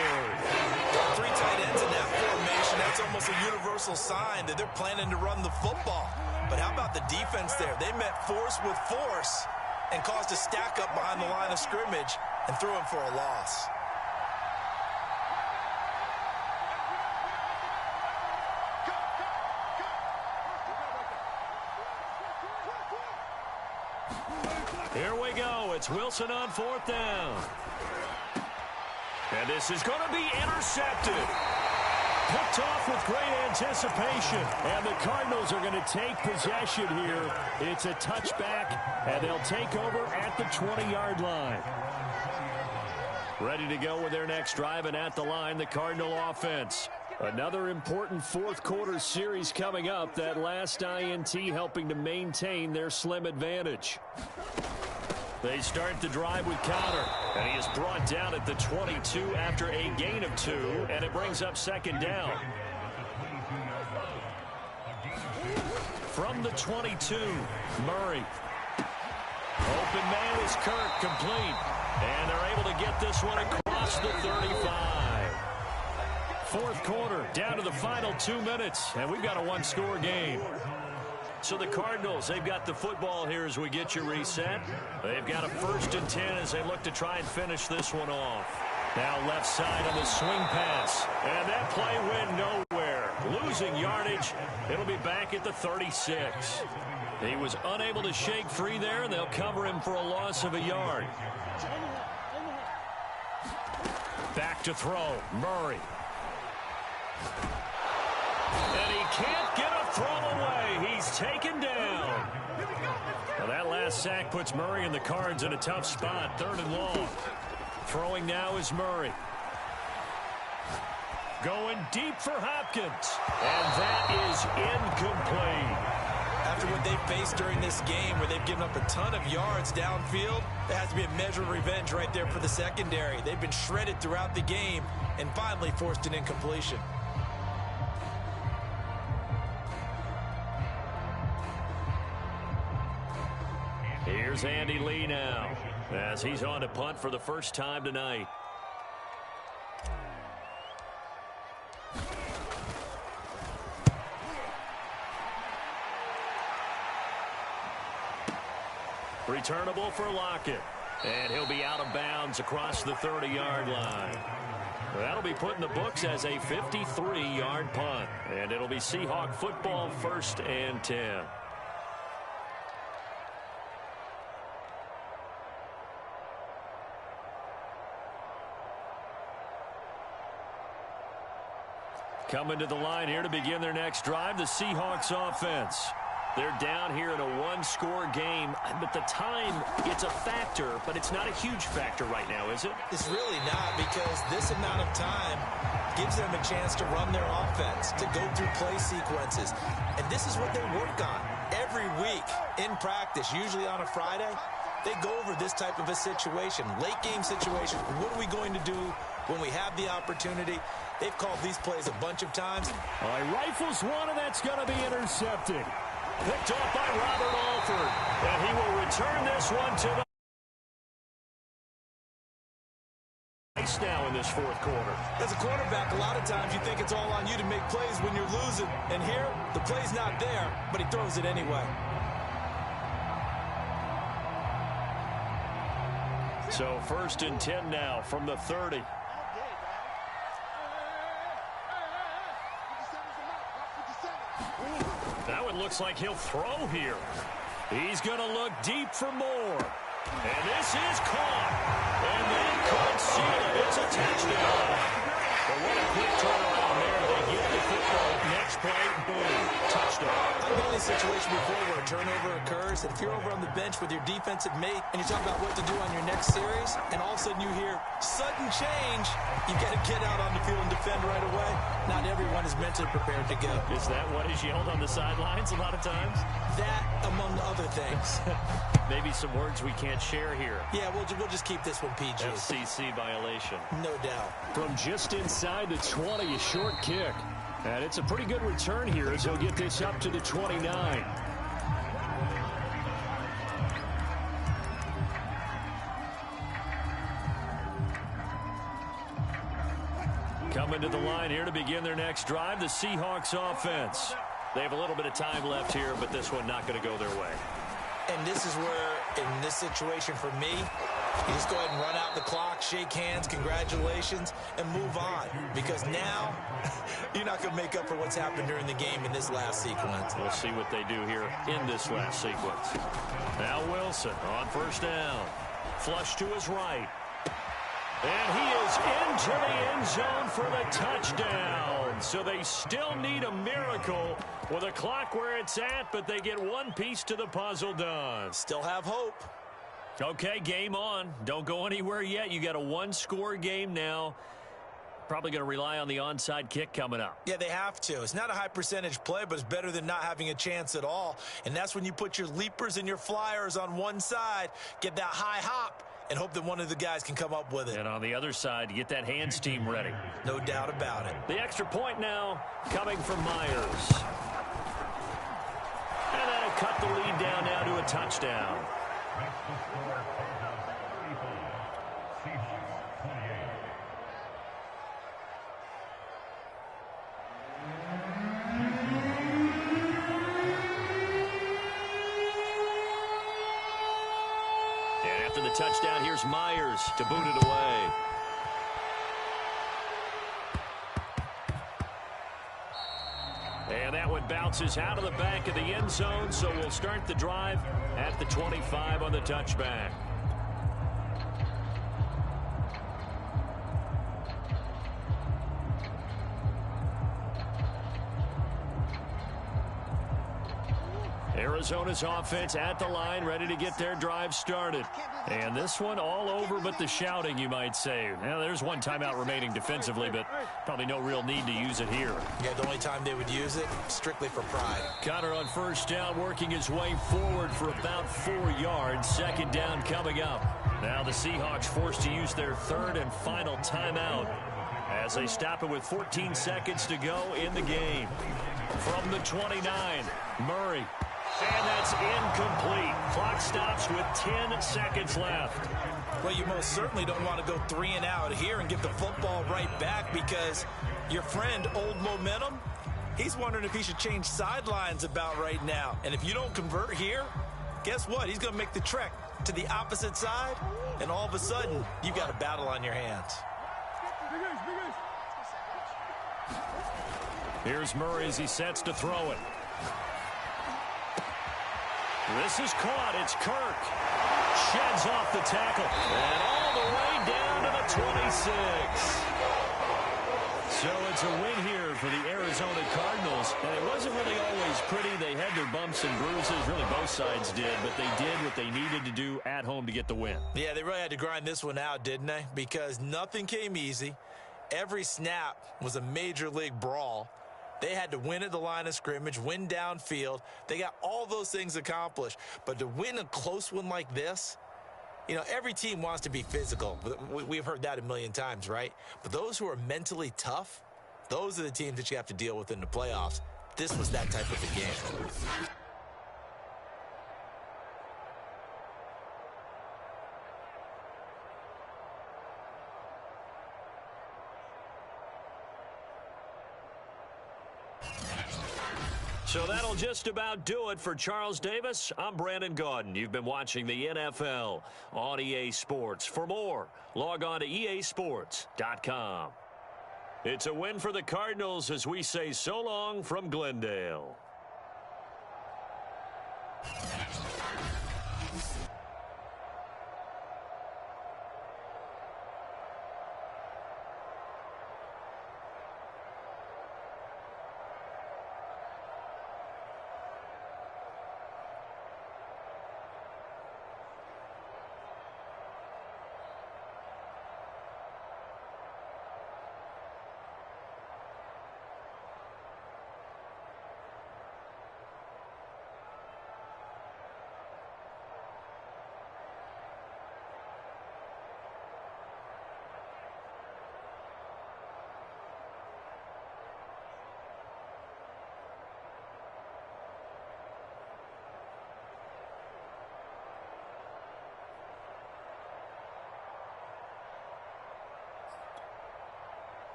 B: 3 tight ends in that formation. That's almost a universal sign that they're planning to run the football. But how about the defense there? They met force with force and caused a stack up behind the line of scrimmage and threw him for a loss.
A: Here we go. It's Wilson on 4th down. And this is going to be intercepted. Picked off with great anticipation. And the Cardinals are going to take possession here. It's a touchback, and they'll take over at the 20-yard line. Ready to go with their next drive, and at the line, the Cardinal offense. Another important fourth-quarter series coming up. That last INT helping to maintain their slim advantage. They start the drive with Conner, and he is brought down at the 22 after a gain of 2, and it brings up 2nd down. From the 22, Murray. Open man is Kirk, complete. And they're able to get this one across the 35. Fourth quarter, down to the final 2 minutes, and we've got a 1-score game. So the Cardinals, they've got the football here as we get you reset. They've got a 1st and 10 as they look to try and finish this one off. Now left side on the swing pass. And that play went nowhere. Losing yardage. It'll be back at the 36. He was unable to shake free there, and they'll cover him for a loss of a yard. Back to throw. Murray. And he can't get a throw away. He's taken down. Well, that last sack puts Murray and the Cards in a tough spot. 3rd and long. Throwing now is Murray. Going deep for Hopkins. And that is incomplete.
B: After what they faced during this game where they've given up a ton of yards downfield, there has to be a measure of revenge right there for the secondary. They've been shredded throughout the game and finally forced an incompletion.
A: Here's Andy Lee now as he's on to punt for the first time tonight. Returnable for Lockett. And he'll be out of bounds across the 30-yard line. That'll be put in the books as a 53-yard punt. And it'll be Seahawk football, 1st and 10. Coming to the line here to begin their next drive, the Seahawks offense. They're down here in a 1-score game, but the time, it's a factor, but it's not a huge factor right now, is it?
B: It's really not, because this amount of time gives them a chance to run their offense, to go through play sequences. And this is what they work on every week in practice, usually on a Friday. They go over this type of a situation, late game situation. What are we going to do when we have the opportunity? They've called these plays a bunch of times.
A: Rifles one, and that's going to be intercepted. Picked off by Robert Alford. And he will return this one to the ice now in this fourth quarter.
B: As a quarterback, a lot of times you think it's all on you to make plays when you're losing. And here, the play's not there, but he throws it anyway.
A: So 1st and 10 now from the 30. Now it looks like he'll throw here. He's going to look deep for more. And this is caught. And they could seal it. It's a touchdown. But what a quick turnaround there. They get the football. Next play, boom, touchdown.
B: I've been in this situation before where a turnover occurs, and if you're over on the bench with your defensive mate and you talk about what to do on your next series, and all of a sudden you hear sudden change, you got to get out on the field and defend right away. Not everyone is mentally prepared to go.
A: Is that what is yelled on the sidelines a lot of times?
B: That, among other things.
A: Maybe some words we can't share here.
B: Yeah, we'll just keep this one PG.
A: FCC violation.
B: No doubt.
A: From just inside the 20, a short kick. And it's a pretty good return here as he'll get this up to the 29. Coming to the line here to begin their next drive, the Seahawks offense. They have a little bit of time left here, but this one not going to go their way.
B: And this is where, in this situation for me, you just go ahead and run out the clock, shake hands, congratulations, and move on. Because now, you're not going to make up for what's happened during the game in this last sequence.
A: We'll see what they do here in this last sequence. Now Wilson on first down. Flush to his right. And he is into the end zone for the touchdown. So they still need a miracle with a clock where it's at, but they get one piece to the puzzle done.
B: Still have hope.
A: Okay, game on. Don't go anywhere yet. You got a one-score game now. Probably going to rely on the onside kick coming up.
B: Yeah, they have to. It's not a high percentage play, but it's better than not having a chance at all. And that's when you put your leapers and your flyers on one side, get that high hop, and hope that one of the guys can come up with it.
A: And on the other side, get that hands team ready.
B: No doubt about it.
A: The extra point now coming from Myers. And that'll cut the lead down now to a touchdown. And after the touchdown, here's Myers to boot it away. And that one bounces out of the back of the end zone, so we'll start the drive at the 25 on the touchback. Arizona's offense at the line, ready to get their drive started. And this one all over but the shouting, you might say. Now, there's one timeout remaining defensively, but probably no real need to use it here.
B: Yeah, the only time they would use it, strictly for pride.
A: Connor on first down, working his way forward for about 4 yards. Second down coming up. Now the Seahawks forced to use their third and final timeout as they stop it with 14 seconds to go in the game. From the 29, Murray. And that's incomplete. Clock stops with 10 seconds left.
B: Well, you most certainly don't want to go 3 and out here and give the football right back, because your friend, Old Momentum, he's wondering if he should change sidelines about right now. And if you don't convert here, guess what? He's going to make the trek to the opposite side, and all of a sudden, you've got a battle on your hands.
A: Here's Murray as he sets to throw it. This is caught. It's Kirk. Sheds off the tackle. And all the way down to the 26. So it's a win here for the Arizona Cardinals. And it wasn't really always pretty. They had their bumps and bruises. Really, both sides did. But they did what they needed to do at home to get the win.
B: Yeah, they really had to grind this one out, didn't they? Because nothing came easy. Every snap was a major league brawl. They had to win at the line of scrimmage, win downfield. They got all those things accomplished. But to win a close one like this, you know, every team wants to be physical. We've heard that a million times, right? But those who are mentally tough, those are the teams that you have to deal with in the playoffs. This was that type of a game.
A: So that'll just about do it for Charles Davis. I'm Brandon Gaudin. You've been watching the NFL on EA Sports. For more, log on to easports.com. It's a win for the Cardinals as we say so long from Glendale.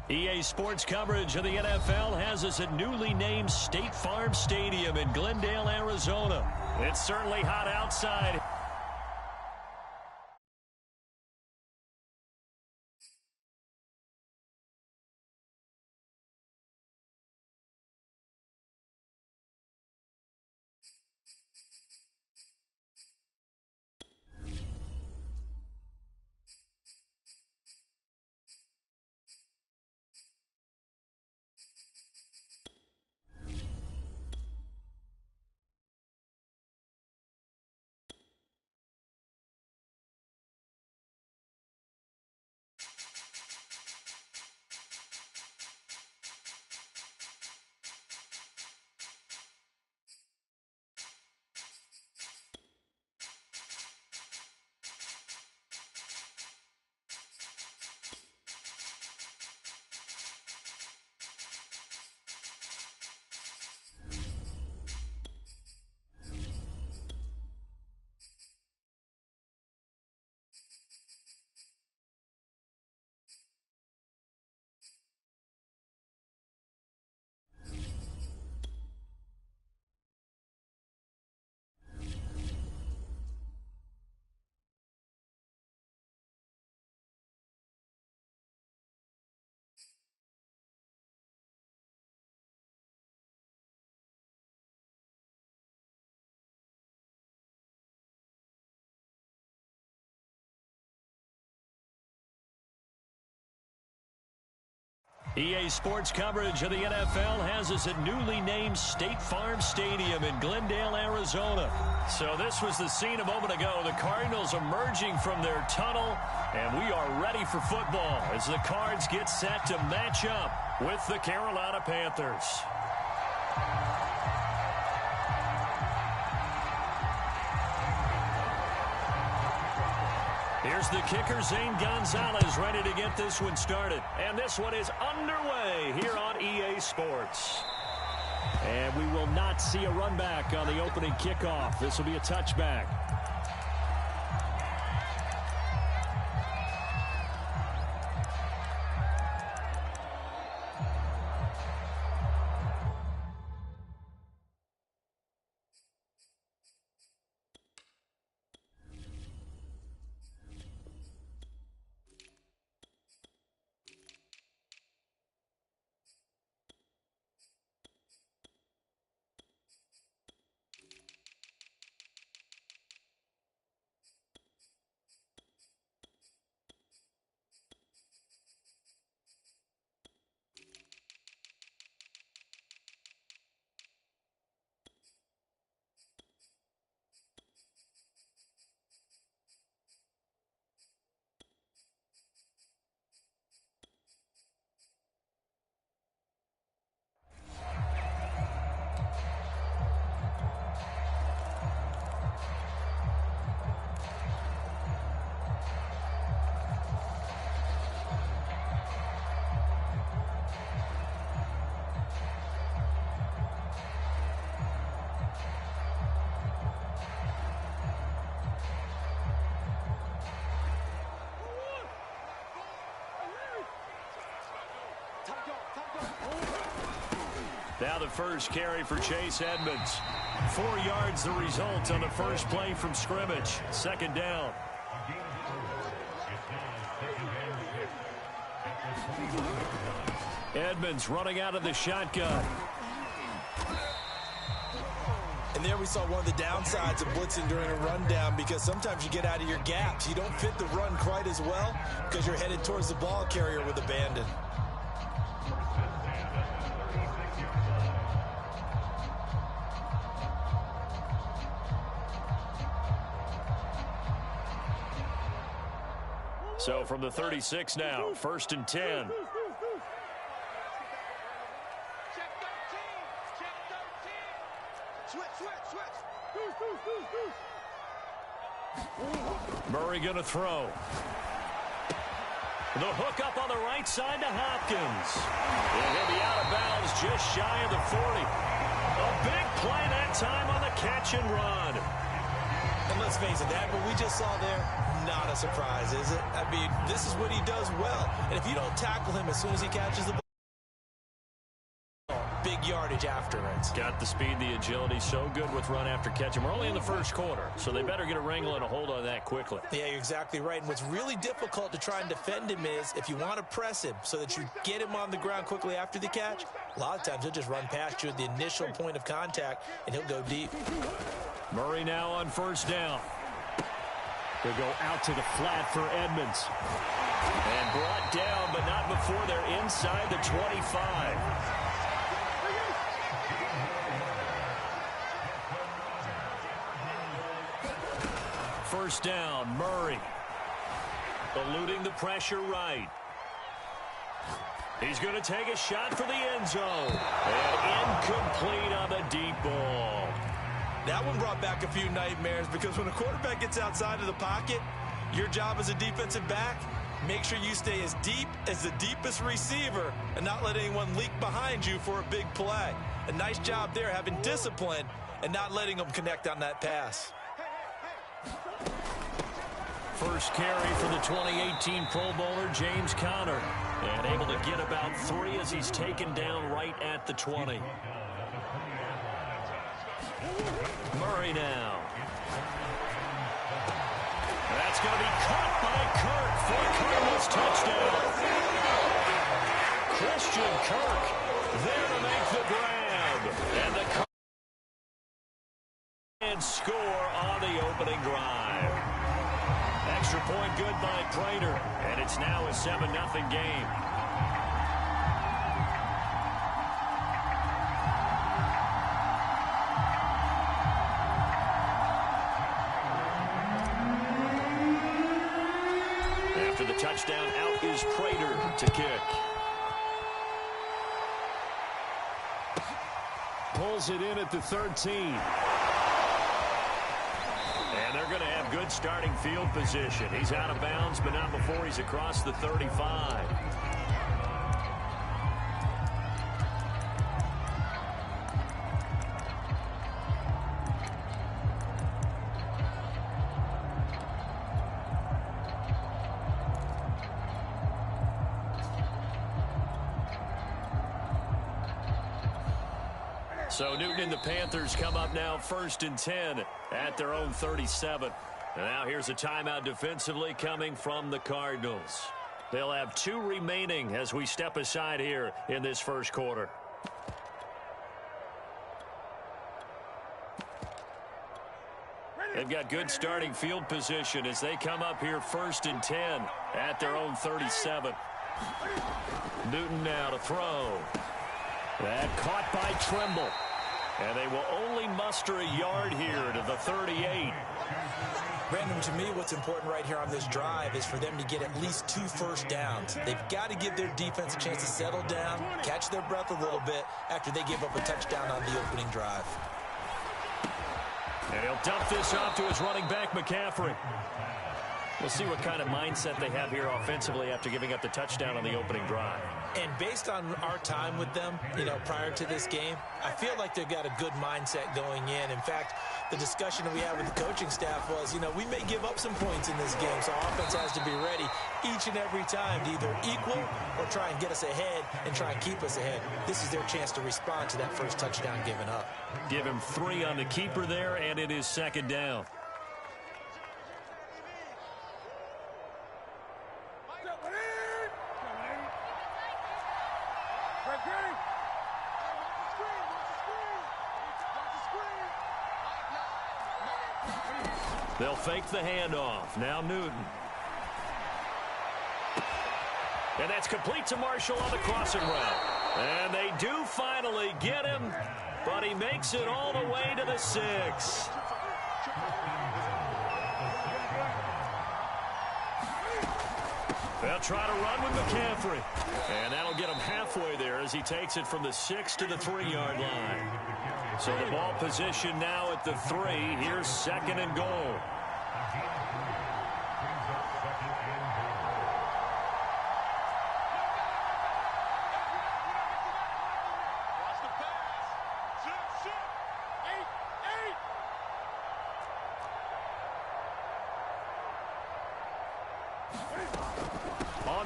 A: EA Sports coverage of the NFL has us at newly named State Farm Stadium in Glendale, Arizona. It's certainly hot outside. EA Sports coverage of the NFL has us at newly named State Farm Stadium in Glendale, Arizona. So this was the scene a moment ago. The Cardinals emerging from their tunnel, and we are ready for football as the Cards get set to match up with the Carolina Panthers. Here's the kicker, Zane Gonzalez, ready to get this one started. And this one is underway here on EA Sports. And we will not see a run back on the opening kickoff. This will be a touchback. Now the first carry for Chase Edmonds. 4 yards the result on the first play from scrimmage. Second down. Edmonds running out of the shotgun.
B: And there we saw one of the downsides of blitzing during a rundown, because sometimes you get out of your gaps. You don't fit the run quite as well because you're headed towards the ball carrier with abandon.
A: So from the 36 now, 1st and 10.
C: Check 13. Check 13. Switch. Deuce.
A: Murray going to throw. The hook up on the right side to Hopkins. He'll be out of bounds just shy of the 40. A big play that time on the catch and run.
B: And let's face it, that what we just saw there, not a surprise, is it? I mean, this is what he does well. And if you don't tackle him as soon as he catches the ball, big yardage afterwards.
A: Got the speed, the agility, so good with run after catch. And we're only in the first quarter, so they better get a wrangle and a hold on that quickly.
B: Yeah, you're exactly right. And what's really difficult to try and defend him is if you want to press him so that you get him on the ground quickly after the catch, a lot of times he'll just run past you at the initial point of contact, and he'll go deep.
A: Murray now on first down. They'll go out to the flat for Edmonds. And brought down, but not before they're inside the 25. First down, Murray. Eluding the pressure right. He's going to take a shot for the end zone. And incomplete on the deep ball.
B: That one brought back a few nightmares because when a quarterback gets outside of the pocket, your job as a defensive back, make sure you stay as deep as the deepest receiver and not let anyone leak behind you for a big play. A nice job there having discipline and not letting them connect on that pass.
A: First carry for the 2018 Pro Bowler, James Conner. And able to get about 3 as he's taken down right at the 20. Murray now. That's going to be caught by Kirk for a Cardinals touchdown. Christian Kirk there to make the grab. And the Cardinals score on the opening drive. Extra point good by Prater. And it's now a 7-0 game. After the touchdown, out is Prater to kick. Pulls it in at the 13. And they're going to have good starting field position. He's out of bounds, but not before he's across the 35. So Newton and the Panthers come up now 1st and 10 at their own 37. And now here's a timeout defensively coming from the Cardinals. They'll have 2 remaining as we step aside here in this first quarter. They've got good starting field position as they come up here 1st and 10 at their own 37. Newton now to throw. That caught by Trimble. And they will only muster a yard here to the 38.
B: Brandon, to me, what's important right here on this drive is for them to get at least 2 first downs. They've got to give their defense a chance to settle down, catch their breath a little bit after they give up a touchdown on the opening drive.
A: And he'll dump this off to his running back, McCaffrey. We'll see what kind of mindset they have here offensively after giving up the touchdown on the opening drive.
B: And based on our time with them, prior to this game, I feel like they've got a good mindset going in. In fact, the discussion that we had with the coaching staff was, we may give up some points in this game, so offense has to be ready each and every time to either equal or try and get us ahead and try and keep us ahead. This is their chance to respond to that first touchdown given up.
A: Give him 3 on the keeper there, and it is 2nd down. They'll fake the handoff. Now Newton. And that's complete to Marshall on the crossing route. And they do finally get him, but he makes it all the way to the 6. They'll try to run with McCaffrey. And that'll get him halfway there as he takes it from the 6 to the 3-yard line. So the ball position now at the 3. Here's 2nd and goal.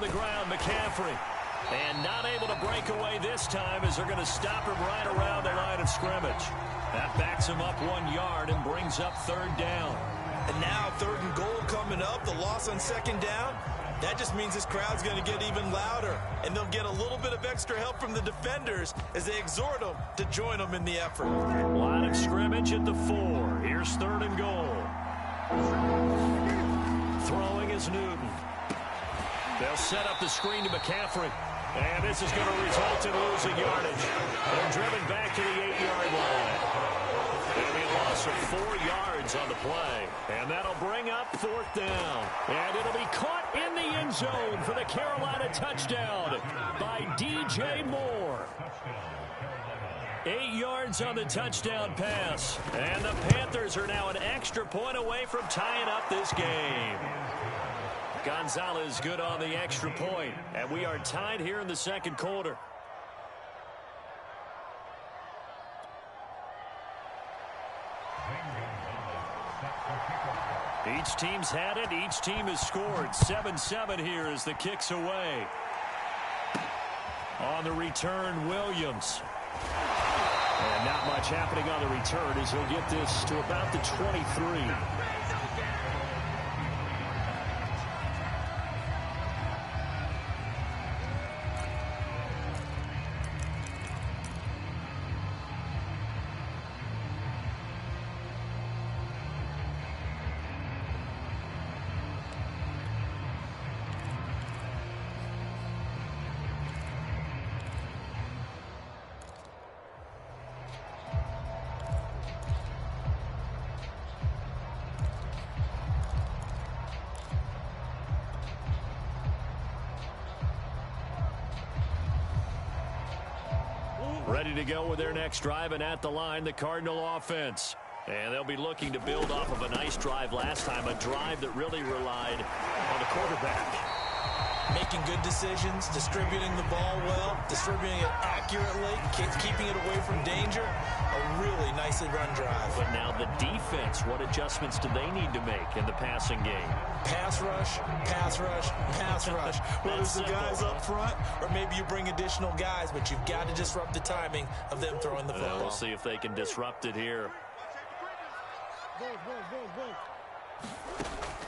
A: the ground, McCaffrey. And not able to break away this time as they're going to stop him right around the line of scrimmage. That backs him up 1 yard and brings up 3rd down.
B: And now 3rd and goal coming up, the loss on 2nd down. That just means this crowd's going to get even louder. And they'll get a little bit of extra help from the defenders as they exhort them to join them in the effort.
A: Line of scrimmage at the 4. Here's 3rd and goal. Throwing is Newton. They'll set up the screen to McCaffrey. And this is going to result in losing yardage. They're driven back to the 8-yard line. There'll be a loss of 4 yards on the play. And that'll bring up 4th down. And it'll be caught in the end zone for the Carolina touchdown by DJ Moore. 8 yards on the touchdown pass. And the Panthers are now an extra point away from tying up this game. Gonzalez good on the extra point. And we are tied here in the 2nd quarter. Each team's had it. Each team has scored. 7-7 here as the kick's away. On the return, Williams. And not much happening on the return as he'll get this to about the 23. Ready to go with their next drive, and at the line, the Cardinal offense. And they'll be looking to build off of a nice drive last time, a drive that really relied on the quarterback.
B: Making good decisions, distributing the ball well, distributing it accurately, keeping it away from danger. A really nicely run drive.
A: But now the defense, what adjustments do they need to make in the passing game?
B: Pass rush, pass rush, pass rush. Whether it's the guys up front or maybe you bring additional guys, but you've got to disrupt the timing of them throwing the football.
A: We'll see if they can disrupt it here.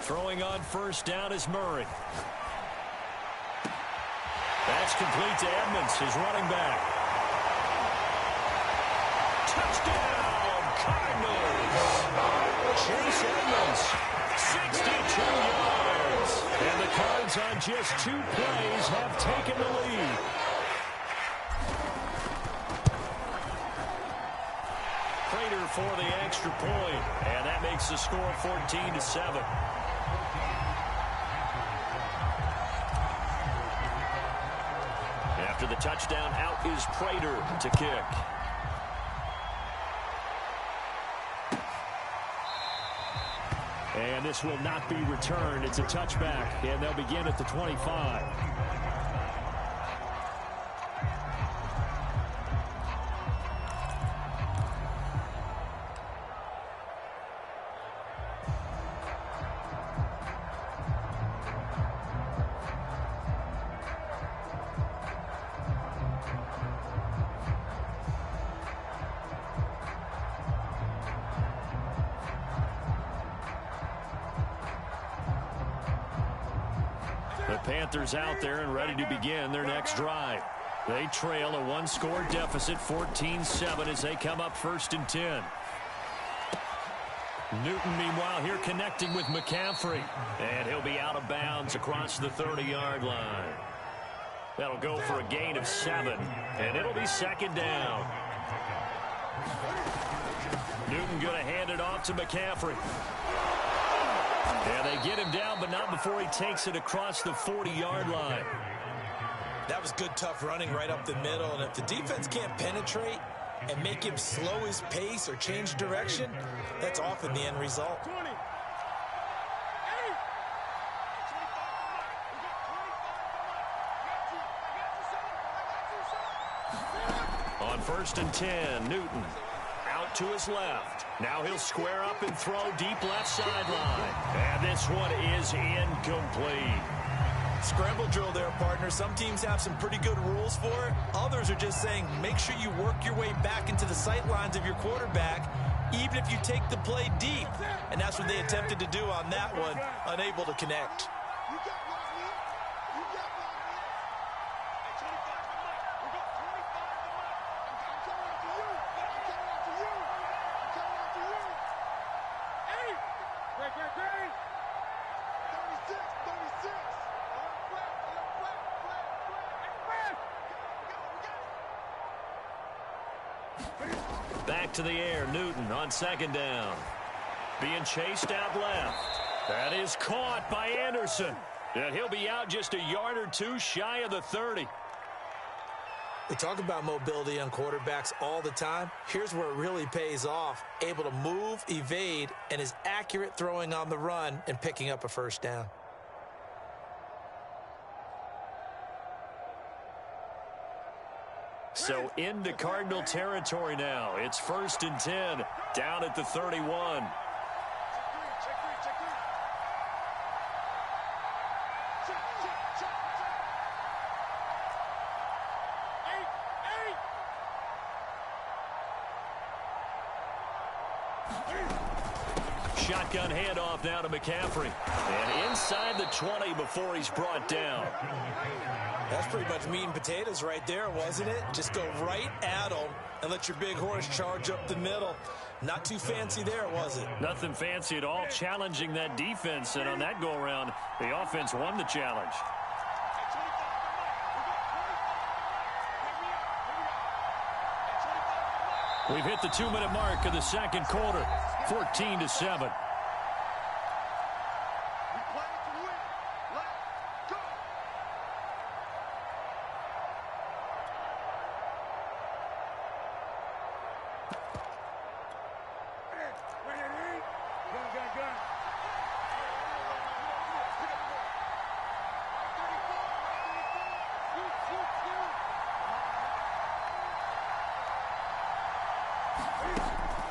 A: Throwing on 1st down is Murray. That's complete to Edmonds, his running back. Touchdown, Cardinals! Chase Edmonds, 62 yards. And the Cards on just 2 plays have taken the lead. Prater for the extra point, and that makes the score 14-7. After the touchdown, out is Prater to kick. And this will not be returned. It's a touchback, and they'll begin at the 25. Panthers out there and ready to begin their next drive. They trail a 1-score deficit, 14-7, as they come up 1st and 10. Newton, meanwhile, here connecting with McCaffrey. And he'll be out of bounds across the 30-yard line. That'll go for a gain of 7, and it'll be 2nd down. Newton going to hand it off to McCaffrey. Yeah, they get him down, but not before he takes it across the 40-yard line.
B: That was good, tough running right up the middle. And if the defense can't penetrate and make him slow his pace or change direction, that's often the end result.
A: On 1st and 10, Newton out to his left. Now he'll square up and throw deep left sideline. And this one is incomplete.
B: Scramble drill there, partner. Some teams have some pretty good rules for it. Others are just saying make sure you work your way back into the sight lines of your quarterback, even if you take the play deep. And that's what they attempted to do on that one, unable to connect.
A: Back to the air, Newton on second down. Being chased out left. That is caught by Anderson. And he'll be out just a yard or two shy of the 30.
B: We talk about mobility on quarterbacks all the time. Here's where it really pays off. Able to move, evade, and is accurate throwing on the run and picking up a first down.
A: So into Cardinal territory now. It's 1st and 10, down at the 31. Shotgun handoff now to McCaffrey. And inside the 20 before he's brought down.
B: That's pretty much meat and potatoes right there, wasn't it? Just go right at them and let your big horse charge up the middle. Not too fancy there, was it?
A: Nothing fancy at all, challenging that defense. And on that go-around, the offense won the challenge. We've hit the 2-minute mark of the second quarter, 14-7.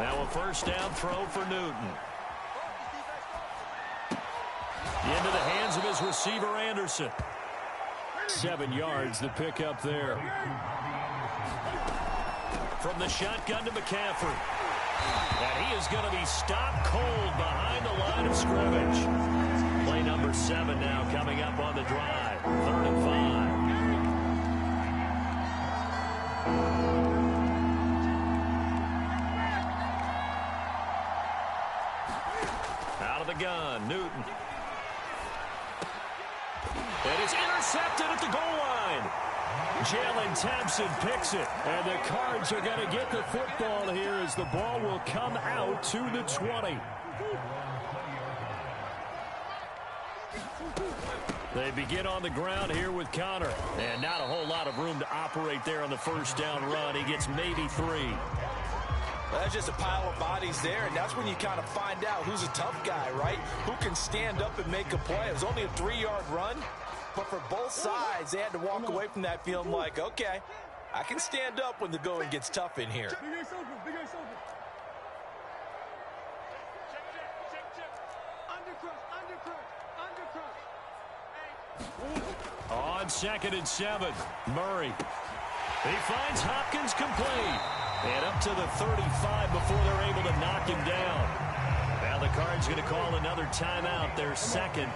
A: Now a first down throw for Newton. Into the hands of his receiver, Anderson. 7 yards, the pickup there. From the shotgun to McCaffrey. And he is going to be stopped cold behind the line of scrimmage. Play number 7 now coming up on the drive. 3rd and 5. Gun, Newton. And it's intercepted at the goal line. Jalen Thompson picks it. And the Cards are going to get the football here as the ball will come out to the 20. They begin on the ground here with Conner. And not a whole lot of room to operate there on the first down run. He gets maybe 3.
B: That's just a pile of bodies there, and that's when you kind of find out who's a tough guy, right? Who can stand up and make a play. It was only a 3-yard run, but for both sides, they had to walk away from that feeling like, okay, I can stand up when the going gets tough in here.
A: On 2nd and 7, Murray. He finds Hopkins complete. And up to the 35 before they're able to knock him down. Now the Cards going to call another timeout, their second,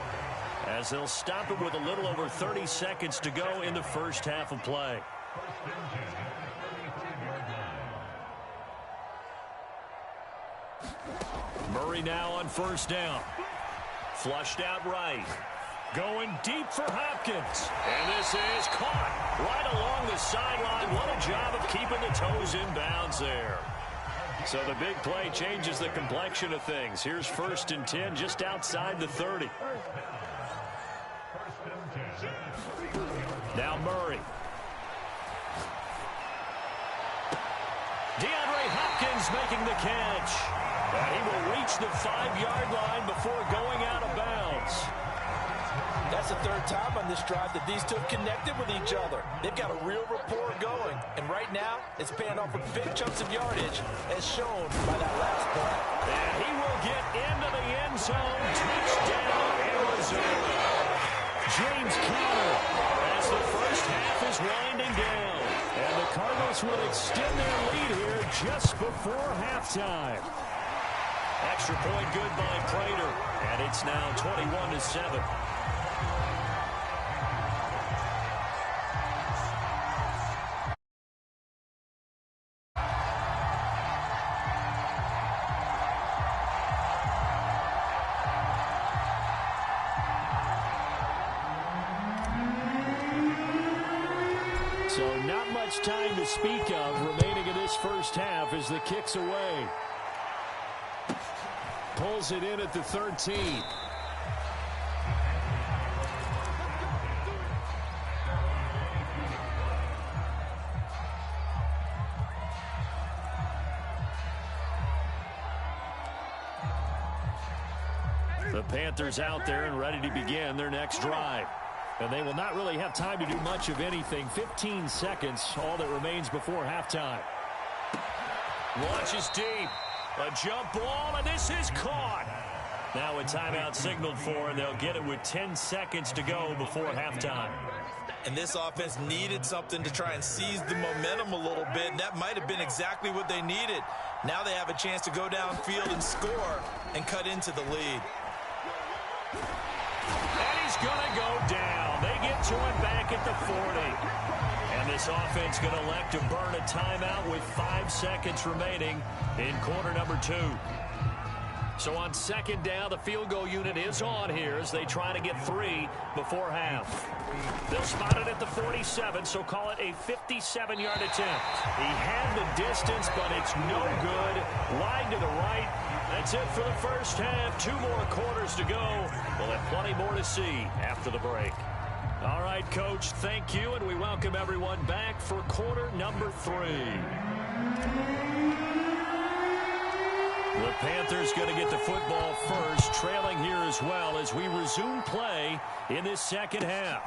A: as they'll stop it with a little over 30 seconds to go in the first half of play. Murray now on first down. Flushed out right. Going deep for Hopkins. And this is caught right along the sideline. What a job of keeping the toes in bounds there. So the big play changes the complexion of things. Here's 1st and 10 just outside the 30. Now Murray. DeAndre Hopkins making the catch. And he will reach the 5-yard line before going out of bounds.
B: That's the 3rd time on this drive that these two have connected with each other. They've got a real rapport going. And right now, it's paying off with big chunks of yardage, as shown by that last play.
A: And he will get into the end zone. Touchdown, Arizona. James Conner as the first half is winding down. And the Cardinals will extend their lead here just before halftime. Extra point good by Prater. And it's now 21-7. So not much time to speak of remaining in this first half as the kick's away. Pulls it in at the 13. The Panthers out there and ready to begin their next drive. And they will not really have time to do much of anything. 15 seconds, all that remains before halftime. Launches deep. A jump ball, and this is caught. Now a timeout signaled for, and they'll get it with 10 seconds to go before halftime.
B: And this offense needed something to try and seize the momentum a little bit, and that might have been exactly what they needed. Now they have a chance to go downfield and score and cut into the lead.
A: And he's going to go down. They get to him back at the 40. And this offense going to elect to burn a timeout with 5 seconds remaining in quarter number 2. So on second down, the field goal unit is on here as they try to get 3 before half. They'll spot it at the 47, so call it a 57-yard attempt. He had the distance, but it's no good. Wide to the right. That's it for the first half. 2 more quarters to go. We'll have plenty more to see after the break. All right, Coach, thank you, and we welcome everyone back for quarter number 3. The Panthers going to get the football first, trailing here as well as we resume play in this second half.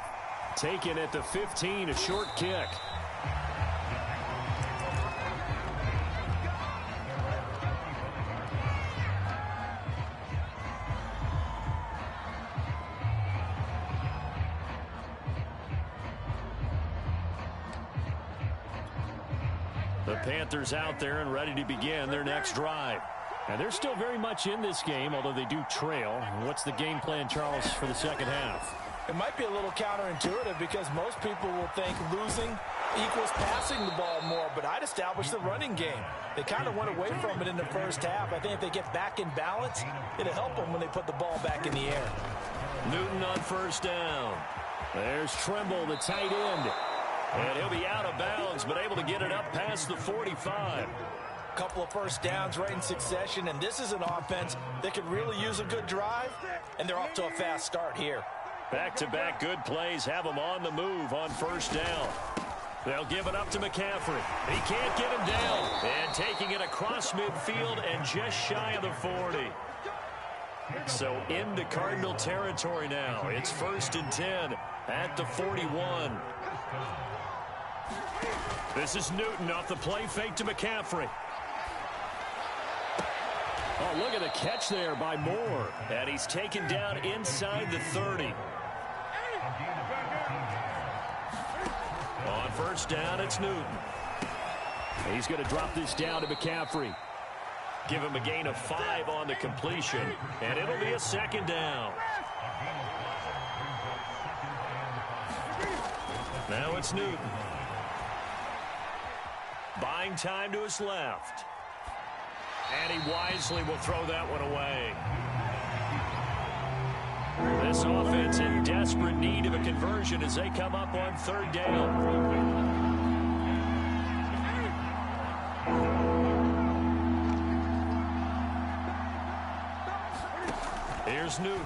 A: Taken at the 15, a short kick. The Panthers out there and ready to begin their next drive. And they're still very much in this game, although they do trail. What's the game plan, Charles, for the second half?
B: It might be a little counterintuitive because most people will think losing equals passing the ball more, but I'd establish the running game. They kind of went away from it in the first half. I think if they get back in balance, it'll help them when they put the ball back in the air.
A: Newton on first down. There's Tremble, the tight end. And he'll be out of bounds, but able to get it up past the 45.
B: Couple of first downs right in succession, and this is an offense that could really use a good drive, and they're off to a fast start here.
A: Back-to-back good plays have them on the move on first down. They'll give it up to McCaffrey. He can't get him down. And taking it across midfield and just shy of the 40. So into Cardinal territory now. It's 1st and 10 at the 41. This is Newton off the play fake to McCaffrey. Oh, look at the catch there by Moore. And he's taken down inside the 30. On first down, it's Newton. He's going to drop this down to McCaffrey. Give him a gain of 5 on the completion. And it'll be a second down. Now it's Newton. Buying time to his left. And he wisely will throw that one away. This offense in desperate need of a conversion as they come up on 3rd down. Here's Newton.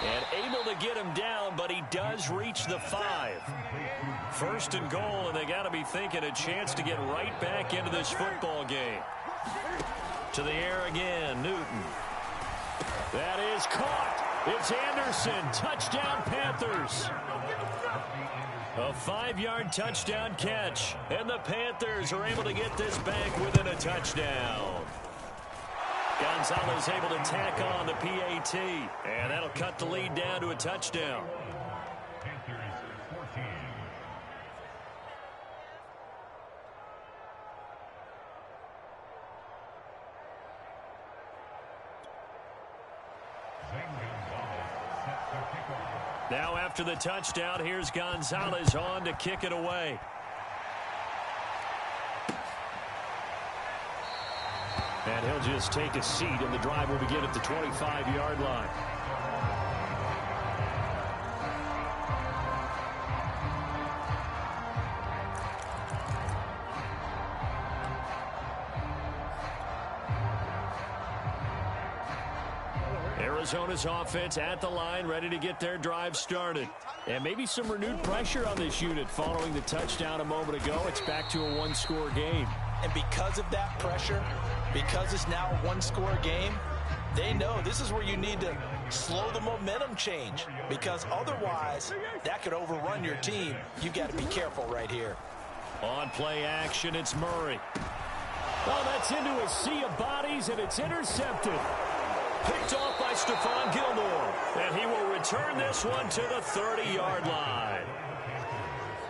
A: And able to get him down, but he does reach the 5. 1st and goal, and they got to be thinking a chance to get right back into this football game. To the air again, Newton. That is caught. It's Anderson. Touchdown, Panthers. A 5-yard touchdown catch, and the Panthers are able to get this back within a touchdown. Gonzalez able to tack on the PAT, and that'll cut the lead down to a touchdown. Now after the touchdown, here's Gonzalez on to kick it away. And he'll just take a seat, and the drive will begin at the 25-yard line. Arizona's offense at the line, ready to get their drive started. And maybe some renewed pressure on this unit following the touchdown a moment ago. It's back to a one-score game.
B: And because of that pressure, because it's now a one-score game, they know this is where you need to slow the momentum change, because otherwise that could overrun your team. You've got to be careful right here.
A: On play action, it's Murray. Oh, that's into a sea of bodies, and it's intercepted. Picked off by Stephon Gilmore. And he will return this one to the 30-yard line.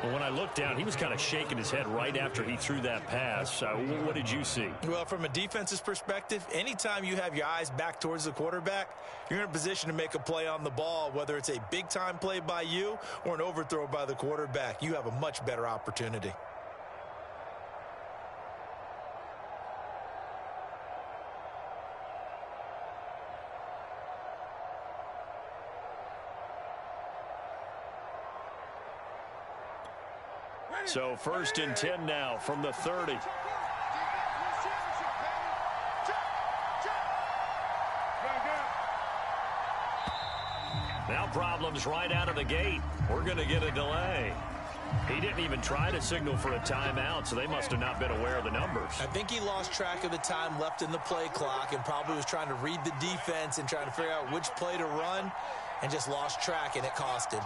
A: Well, when I looked down, he was kind of shaking his head right after he threw that pass. What did you see?
B: Well, from a defense's perspective, anytime you have your eyes back towards the quarterback, you're in a position to make a play on the ball, whether it's a big-time play by you or an overthrow by the quarterback. You have a much better opportunity.
A: So 1st and 10 now from the 30. Now problems right out of the gate. We're going to get a delay. He didn't even try to signal for a timeout, so they must have not been aware of the numbers.
B: I think he lost track of the time left in the play clock and probably was trying to read the defense and trying to figure out which play to run and just lost track, and it cost him.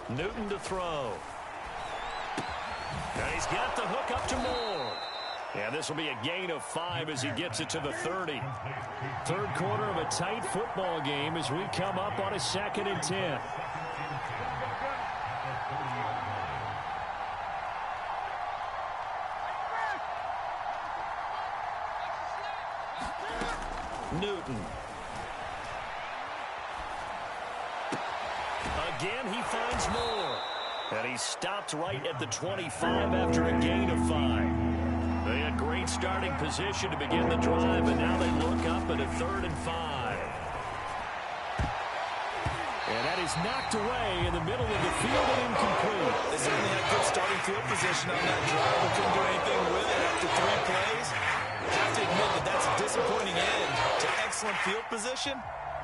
A: Newton to throw. And he's got the hook up to Moore. And this will be a gain of 5 as he gets it to the 30. Third quarter of a tight football game as we come up on a 2nd and 10. Newton. Again, he finds Moore. And he stopped right at the 25 after a gain of 5. They had great starting position to begin the drive, and now they look up at a 3rd and 5. And that is knocked away in the middle of the field and incomplete.
B: They certainly had good starting field position on that drive, but couldn't do anything with it after 3 plays. I have to admit that that's a disappointing end to excellent field position.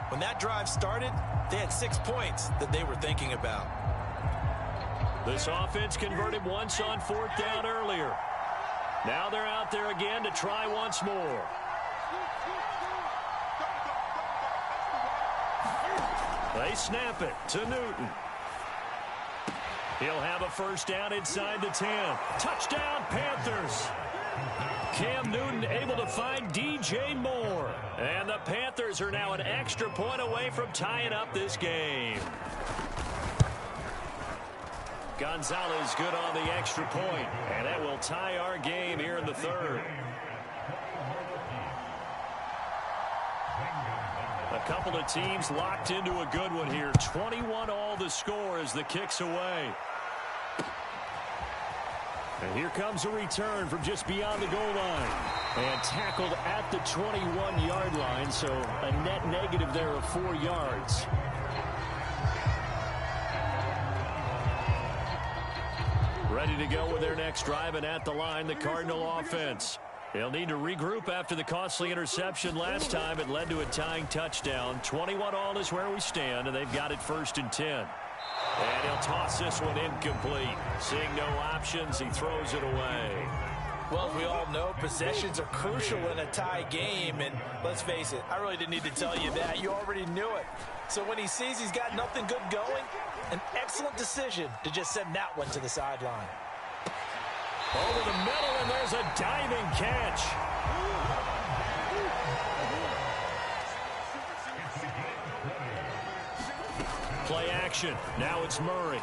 B: When that drive started, they had 6 points that they were thinking about.
A: This offense converted once on 4th down earlier. Now they're out there again to try once more. They snap it to Newton. He'll have a 1st down inside the 10. Touchdown, Panthers. Cam Newton able to find DJ Moore. And the Panthers are now an extra point away from tying up this game. Gonzalez good on the extra point. And that will tie our game here in the 3rd. A couple of teams locked into a good one here. 21 all the score as the kick's away. And here comes a return from just beyond the goal line. And tackled at the 21-yard line, so a net negative there of 4 yards. Ready to go with their next drive, and at the line, the Cardinal offense. They'll need to regroup after the costly interception last time. It led to a tying touchdown. 21 all is where we stand, and they've got it 1st and 10. And he'll toss this one incomplete. Seeing no options, he throws it away.
B: Well, as we all know, possessions are crucial in a tie game, and let's face it, I really didn't need to tell you that. You already knew it. So when he sees he's got nothing good going, an excellent decision to just send that one to the sideline.
A: Over the middle, and there's a diving catch. Play action. Now it's Murray.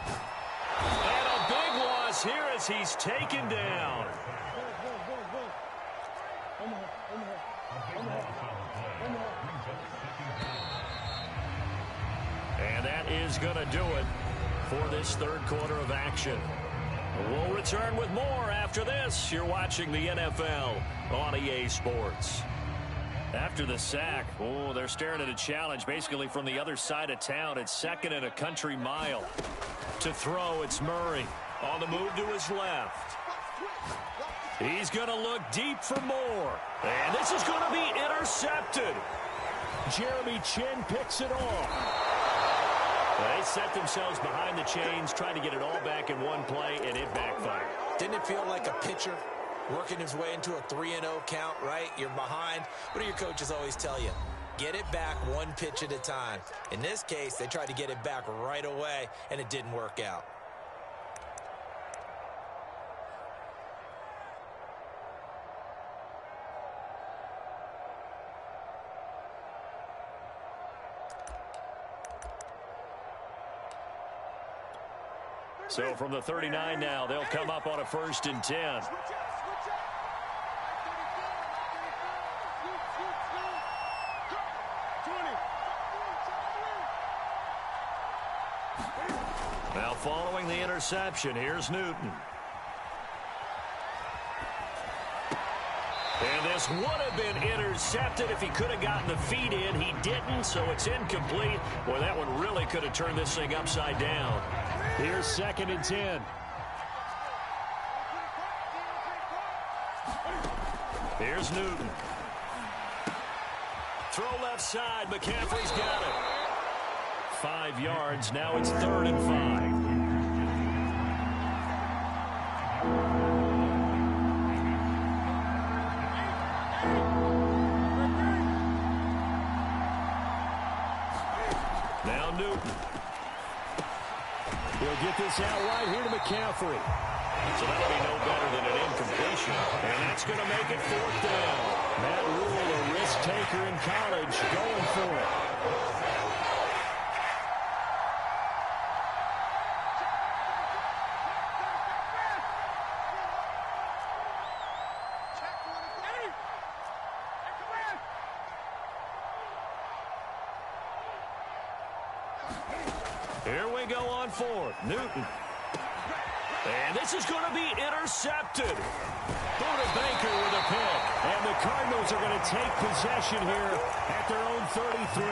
A: And a big loss here as he's taken down. And that is going to do it for this third quarter of action. We'll return with more after this. You're watching the NFL on EA Sports. After the sack, they're staring at a challenge basically from the other side of town. It's second and a country mile. To throw, it's Murray. On the move to his left. He's going to look deep for more. And this is going to be intercepted. Jeremy Chinn picks it off. They set themselves behind the chains, trying to get it all back in one play, and it backfired.
B: Didn't it feel like a pitcher working his way into a 3-0 count, right? You're behind. What do your coaches always tell you? Get it back one pitch at a time. In this case, they tried to get it back right away, and it didn't work out.
A: So from the 39 now, they'll come up on a 1st and 10. Now following the interception, here's Newton. And this would have been intercepted if he could have gotten the feet in. He didn't, so it's incomplete. Boy, that one really could have turned this thing upside down. Here's 2nd and 10. Here's Newton. Throw left side. McCaffrey's got it. 5 yards. Now it's 3rd and 5. Now Newton. He'll get this out right here to McCaffrey. So that'll be no better than an incompletion. And that's going to make it 4th down. Matt Rule, a risk taker in college, going for it. Here we go on 4th. Newton. And this is going to be intercepted. Buda Baker with a pick. And the Cardinals are going to take possession here at their own 33.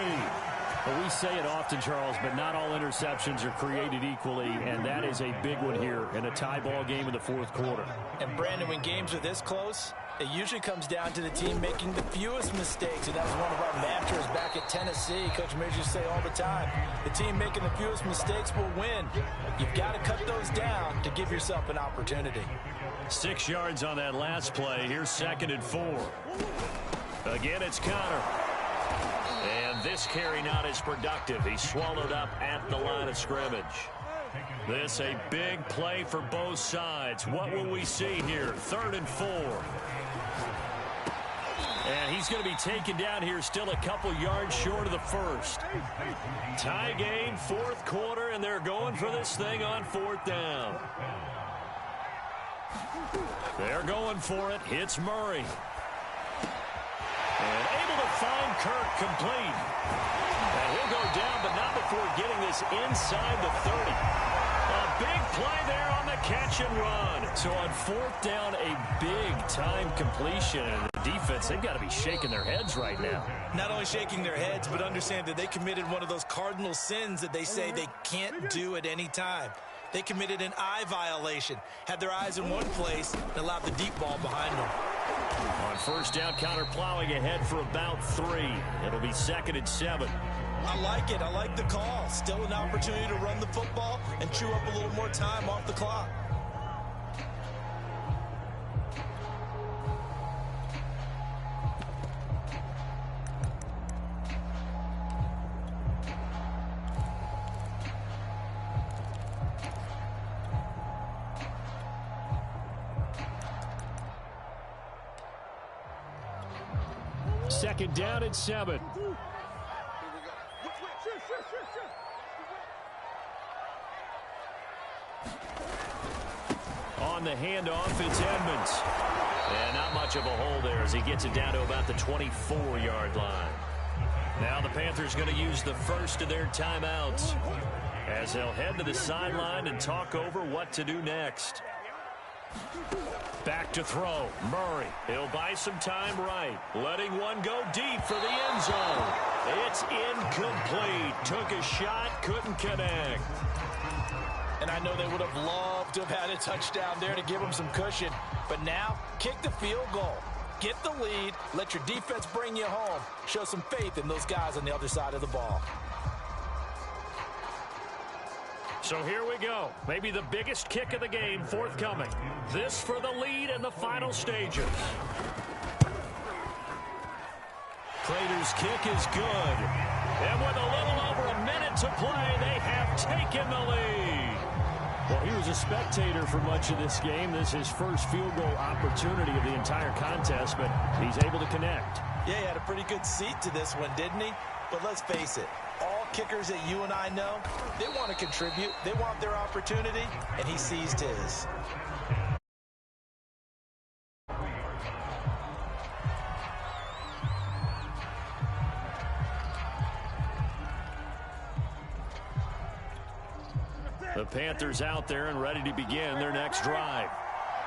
A: Well, we say it often, Charles, but not all interceptions are created equally, and that is a big one here in a tie ball game in the 4th quarter.
B: And, Brandon, when games are this close, it usually comes down to the team making the fewest mistakes, and that was one of our mantras back at Tennessee. Coach Mears used to say all the time, the team making the fewest mistakes will win. You've got to cut those down to give yourself an opportunity.
A: 6 yards on that last play. Here's 2nd and 4. Again, it's Connor. And this carry not as productive. He's swallowed up at the line of scrimmage. This a big play for both sides. What will we see here? 3rd and 4. And he's going to be taken down here still a couple yards short of the 1st. Tie game, 4th quarter, and they're going for this thing on 4th down. They're going for it. Hits Murray. And able to find Kirk complete. And he'll go down, but not before getting this inside the 30. A big play there on the catch and run. So on 4th down, a big-time completion. And the defense, they've got to be shaking their heads right now.
B: Not only shaking their heads, but understand that they committed one of those cardinal sins that they say they can't do at any time. They committed an eye violation, had their eyes in one place, and allowed the deep ball behind them.
A: On 1st down, Connor plowing ahead for about 3. It'll be 2nd and 7.
B: I like it. I like the call. Still an opportunity to run the football and chew up a little more time off the clock.
A: Second down and 7. On the handoff, it's Edmonds. And not much of a hole there as he gets it down to about the 24-yard line. Now the Panthers going to use the first of their timeouts as they'll head to the sideline and talk over what to do next. Back to throw. Murray. He'll buy some time right. Letting one go deep for the end zone. It's incomplete. Took a shot, couldn't connect.
B: And I know they would have loved to have had a touchdown there to give them some cushion. But now, kick the field goal. Get the lead. Let your defense bring you home. Show some faith in those guys on the other side of the ball.
A: So here we go. Maybe the biggest kick of the game forthcoming. This for the lead in the final stages. Prater's kick is good. And with a little over a minute to play, they have taken the lead. Well, he was a spectator for much of this game. This is his first field goal opportunity of the entire contest, but he's able to connect.
B: Yeah, he had a pretty good seat to this one, didn't he? But let's face it, all kickers that you and I know, they want to contribute. They want their opportunity, and he seized his.
A: The Panthers out there and ready to begin their next drive.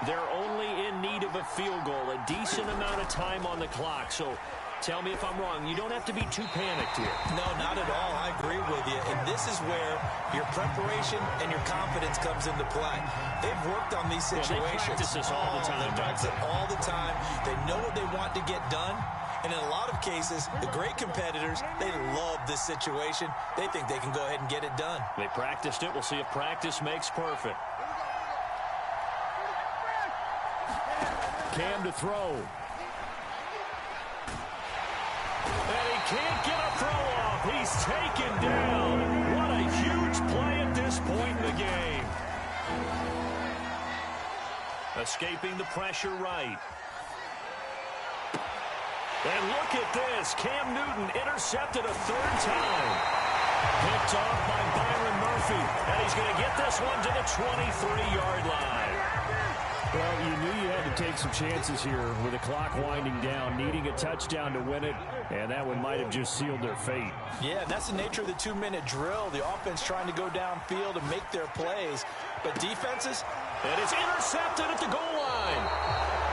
A: They're only in need of a field goal, a decent amount of time on the clock. So tell me if I'm wrong. You don't have to be too panicked here.
B: No, not at all. I agree with you. And this is where your preparation and your confidence comes into play. They've worked on these situations.
A: They practice this all the time.
B: They practice it all the time. They know what they want to get done. And in a lot of cases, the great competitors, they love this situation. They think they can go ahead and get it done.
A: They practiced it. We'll see if practice makes perfect. Cam to throw. And he can't get a throw off. He's taken down. What a huge play at this point in the game. Escaping the pressure right. And look at this. Cam Newton intercepted a third time. Picked off by Byron Murphy. And he's going to get this one to the 23-yard line. Well, you knew you had to take some chances here with the clock winding down, needing a touchdown to win it, and that one might have just sealed their fate.
B: Yeah, that's the nature of the 2-minute drill. The offense trying to go downfield and make their plays, but defenses...
A: And it's intercepted at the goal line.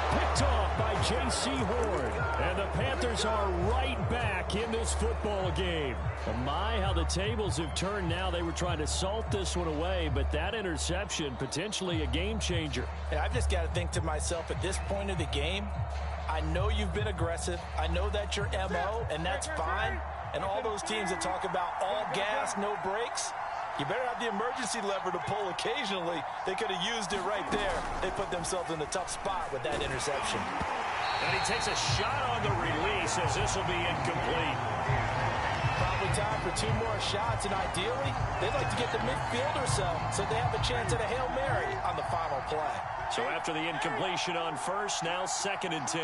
A: Picked off by J.C. Horn. And the Panthers are right back in this football game. My, how the tables have turned now. They were trying to salt this one away, but that interception, potentially a game changer.
B: And I've just got to think to myself, at this point of the game, I know you've been aggressive. I know that's your MO, and that's fine. And all those teams that talk about all gas, no brakes, you better have the emergency lever to pull occasionally. They could have used it right there. They put themselves in a tough spot with that interception.
A: And he takes a shot on the release as this will be incomplete.
B: Probably time for 2 more shots, and ideally, they'd like to get the midfield or so they have a chance at a Hail Mary on the final play.
A: So after the incompletion on first, now 2nd and 10.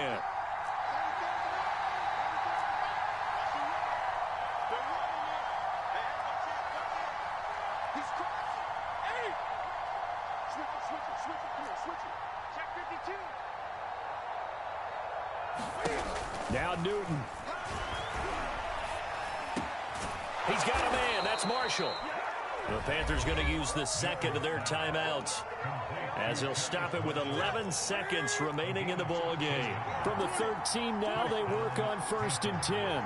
A: Now Newton. He's got a man. That's Marshall. The Panthers going to use the second of their timeouts as he'll stop it with 11 seconds remaining in the ball game. From the 13 now, they work on 1st and 10.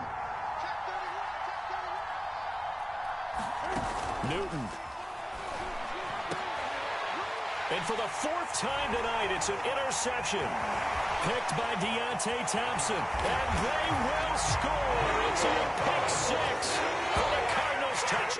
A: Newton. And for the fourth time tonight, it's an interception. Picked by Deontay Thompson. And they will score. It's a pick six for the Cardinals touch.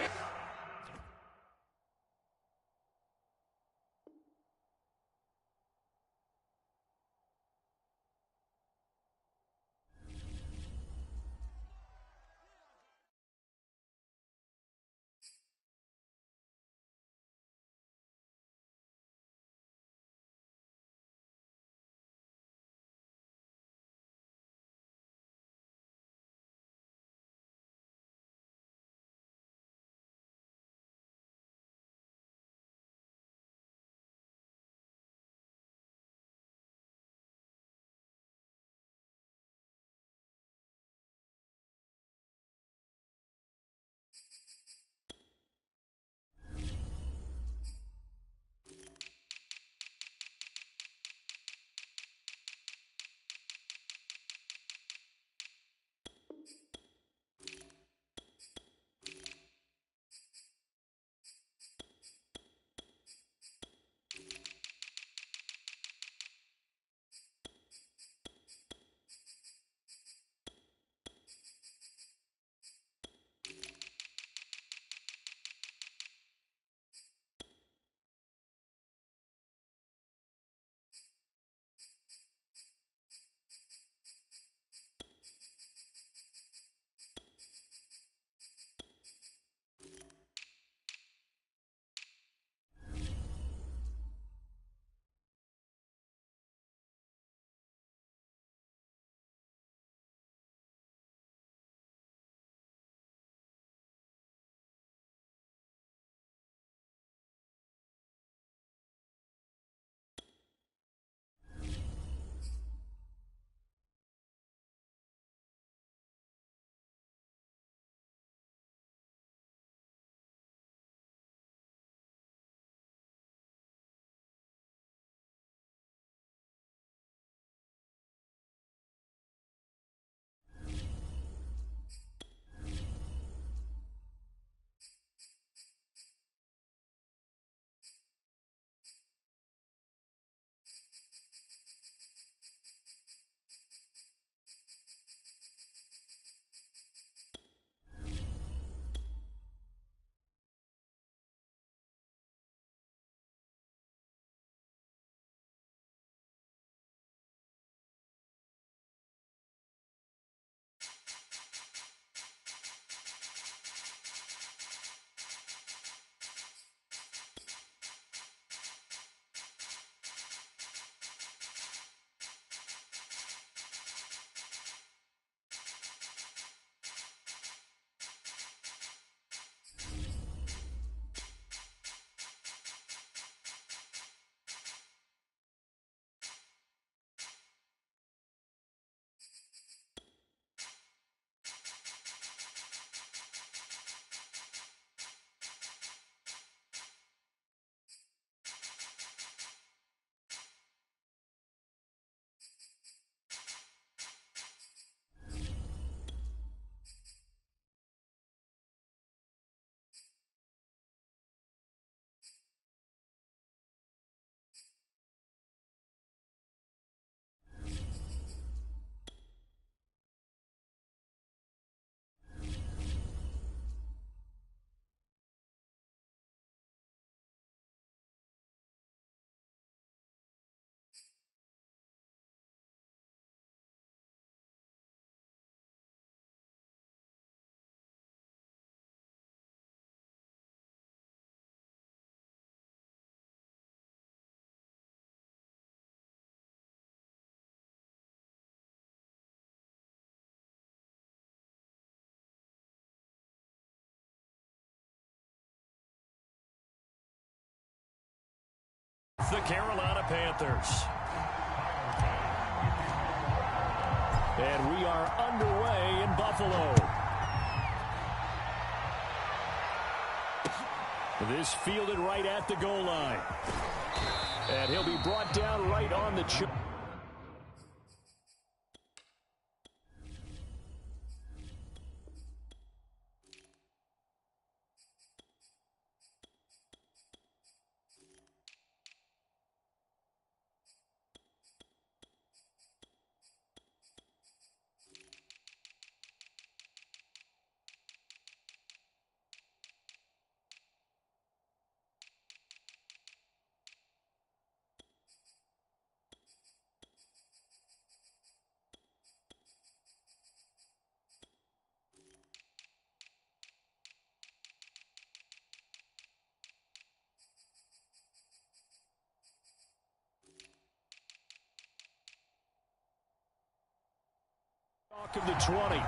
A: The Carolina Panthers. And we are underway in Buffalo. This fielded right at the goal line. And he'll be brought down right on the choke. of the 20.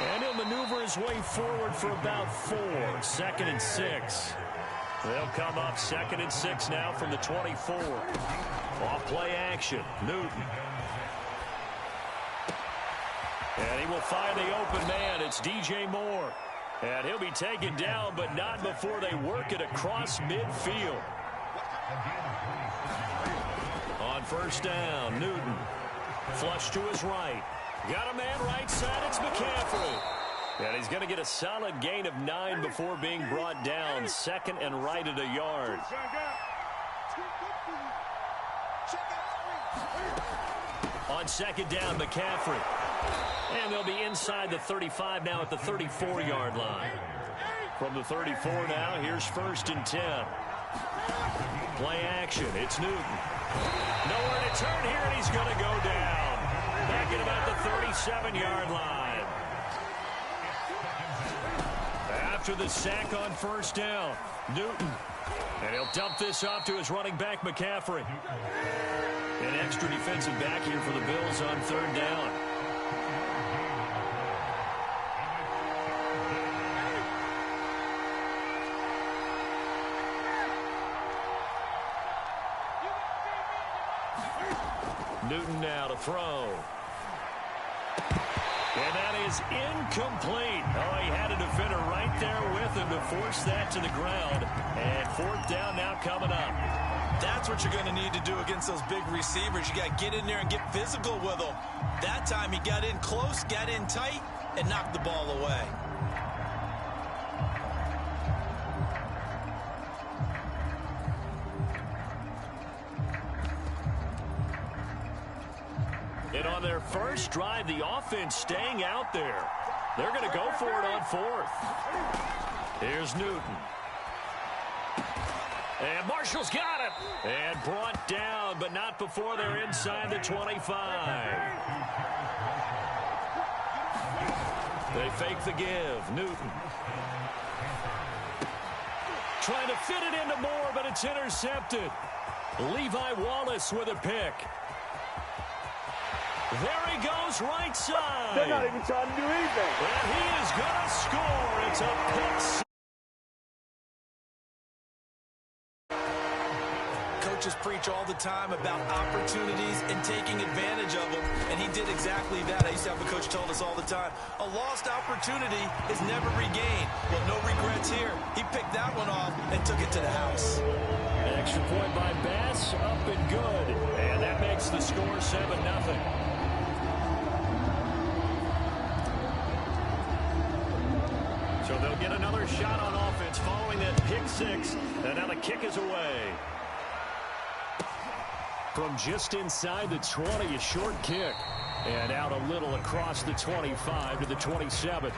A: And he'll maneuver his way forward for about 4. 2nd and 6. They'll come up 2nd and 6 now from the 24. Off play action. Newton. And he will find the open man. It's DJ Moore. And he'll be taken down, but not before they work it across midfield. On 1st down, Newton. Flush to his right. Got a man right side. It's McCaffrey. And he's going to get a solid gain of 9 before being brought down. 2nd and right at a yard. On 2nd down, McCaffrey. And they'll be inside the 35 now at the 34-yard line. From the 34 now, here's 1st and 10. Play action. It's Newton. Nowhere to turn here, and he's going to go down. Back at about the 37-yard line. After the sack on 1st down, Newton. And he'll dump this off to his running back, McCaffrey. An extra defensive back here for the Bills on 3rd down. Newton now to throw. And that is incomplete. Oh, he had a defender right there with him to force that to the ground. And 4th down now coming up.
B: That's what you're going to need to do against those big receivers. You got to get in there and get physical with them. That time he got in close, got in tight, and knocked the ball away.
A: And on their first drive, the offense staying out there. They're going to go for it on 4th. Here's Newton. And Marshall's got it. And brought down, but not before they're inside the 25. They fake the give. Newton. Trying to fit it into Moore, but it's intercepted. Levi Wallace with a pick. There he goes, right side.
C: They're not even trying to do anything.
A: And he is going to score. It's a pick.
B: Coaches preach all the time about opportunities and taking advantage of them, and he did exactly that. I used to have a coach told us all the time, a lost opportunity is never regained. Well, no regrets here. He picked that one off and took it to the house.
A: An extra point by Bass, up and good. And that makes the score 7-0. So they'll get another shot on offense following that pick 6. And now the kick is away. From just inside the 20, a short kick. And out a little across the 25 to the 27.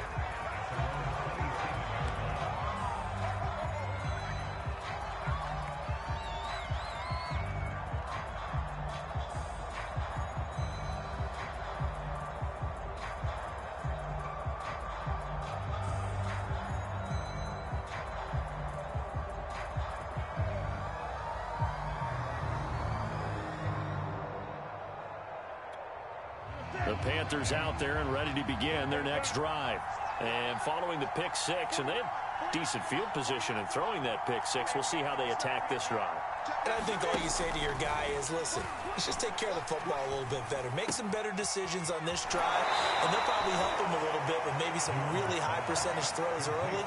A: The Panthers out there and ready to begin their next drive. And following the pick 6, and they have decent field position in throwing that pick 6. We'll see how they attack this drive.
B: And I think all you say to your guy is, listen, let's just take care of the football a little bit better. Make some better decisions on this drive, and they'll probably help him a little bit with maybe some really high percentage throws early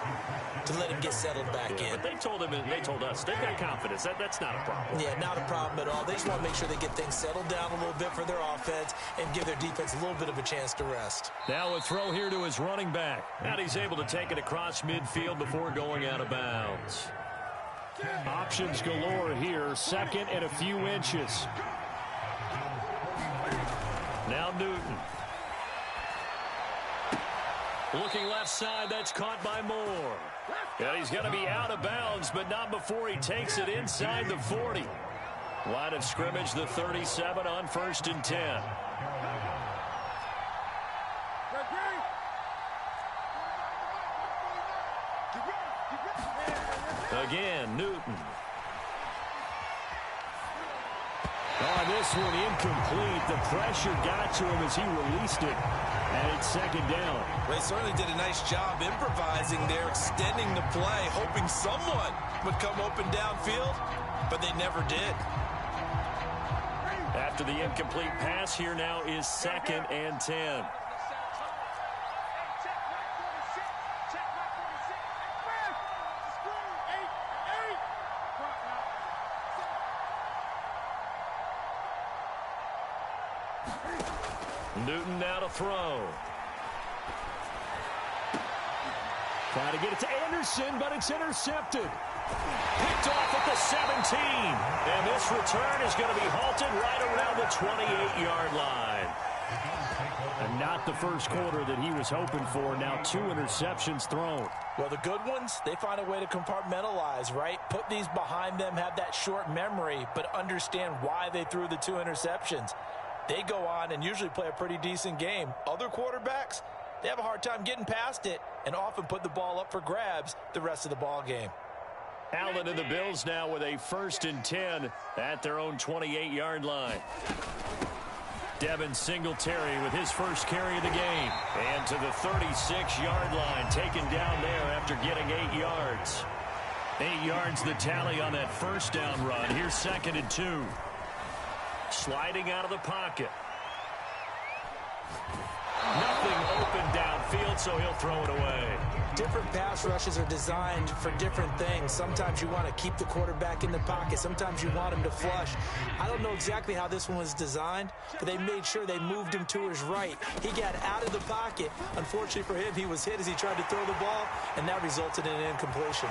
B: to let him get settled back in.
A: But they told us, they've got confidence. That's not a problem.
B: Yeah, not a problem at all. They just want to make sure they get things settled down a little bit for their offense and give their defense a little bit of a chance to rest.
A: Now a throw here to his running back. And he's able to take it across midfield before going out of bounds. Options galore here. Second and a few inches. Now Newton. Looking left side, that's caught by Moore. And he's going to be out of bounds, but not before he takes it inside the 40. Line of scrimmage, the 37 on 1st and 10. Again, Newton. On this one, incomplete. The pressure got to him as he released it. And it's 2nd down.
B: They certainly did a nice job improvising there, extending the play, hoping someone would come open downfield, but they never did.
A: After the incomplete pass, here now is 2nd and 10. Newton now to throw. Trying to get it to Anderson, but it's intercepted. Picked off at the 17. And this return is going to be halted right around the 28-yard line. And not the first quarter that he was hoping for. Now 2 interceptions thrown.
B: Well, the good ones, they find a way to compartmentalize, right? Put these behind them, have that short memory, but understand why they threw the 2 interceptions. They go on and usually play a pretty decent game. Other quarterbacks, they have a hard time getting past it and often put the ball up for grabs the rest of the ball game.
A: Allen and the Bills now with a 1st and 10 at their own 28-yard line. Devin Singletary with his first carry of the game. And to the 36-yard line, taken down there after getting 8 yards. 8 yards the tally on that first down run. Here's 2nd and 2. Sliding out of the pocket. Nothing open downfield, so he'll throw it away.
B: Different pass rushes are designed for different things. Sometimes you want to keep the quarterback in the pocket. Sometimes you want him to flush. I don't know exactly how this one was designed, but they made sure they moved him to his right. He got out of the pocket. Unfortunately for him, he was hit as he tried to throw the ball, and that resulted in an incompletion.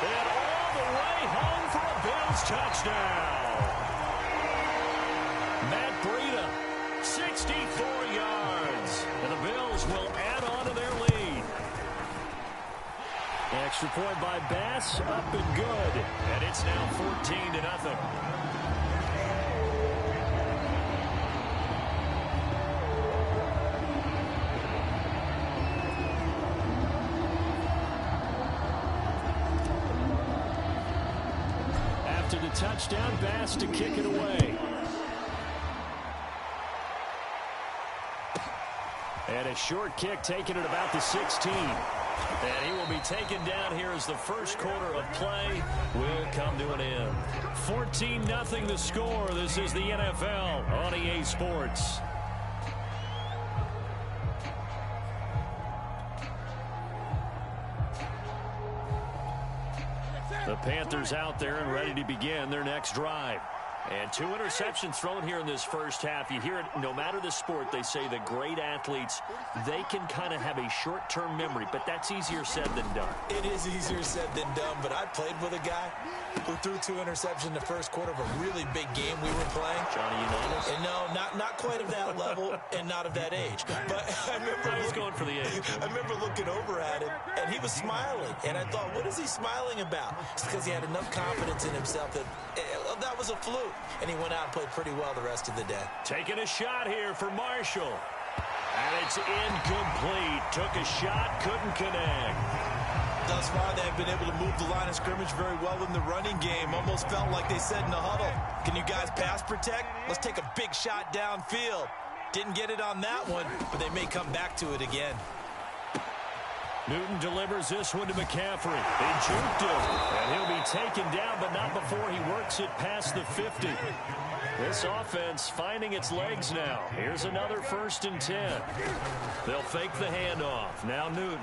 A: And all the way home for a Bills touchdown. Matt Breida, 64 yards. And the Bills will add on to their lead. Extra point by Bass, up and good. And it's now 14-0. After the touchdown, Bass to kick it away. And a short kick taken at about the 16. And he will be taken down here as the first quarter of play will come to an end. 14-0 the score. This is the NFL on EA Sports. The Panthers out there and ready to begin their next drive. And 2 interceptions thrown here in this first half. You hear it, no matter the sport, they say the great athletes, they can kind of have a short-term memory, but that's easier said than done.
B: It is easier said than done, but I played with a guy who threw 2 interceptions in the first quarter of a really big game we were playing.
A: Johnny Unitas?
B: And no, not quite of that level and not of that age. But I
A: was going for the age.
B: I remember looking over at him, and he was smiling. And I thought, what is he smiling about? It's because he had enough confidence in himself that that was a fluke. And he went out and played pretty well the rest of the day.
A: Taking a shot here for Marshall. And it's incomplete. Took a shot, couldn't connect.
B: Thus far, they've been able to move the line of scrimmage very well in the running game. Almost felt like they said in the huddle, can you guys pass protect? Let's take a big shot downfield. Didn't get it on that one, but they may come back to it again.
A: Newton delivers this one to McCaffrey. They juked him, and he'll be taken down, but not before he works it past the 50. This offense finding its legs now. Here's another 1st and 10. They'll fake the handoff. Now Newton.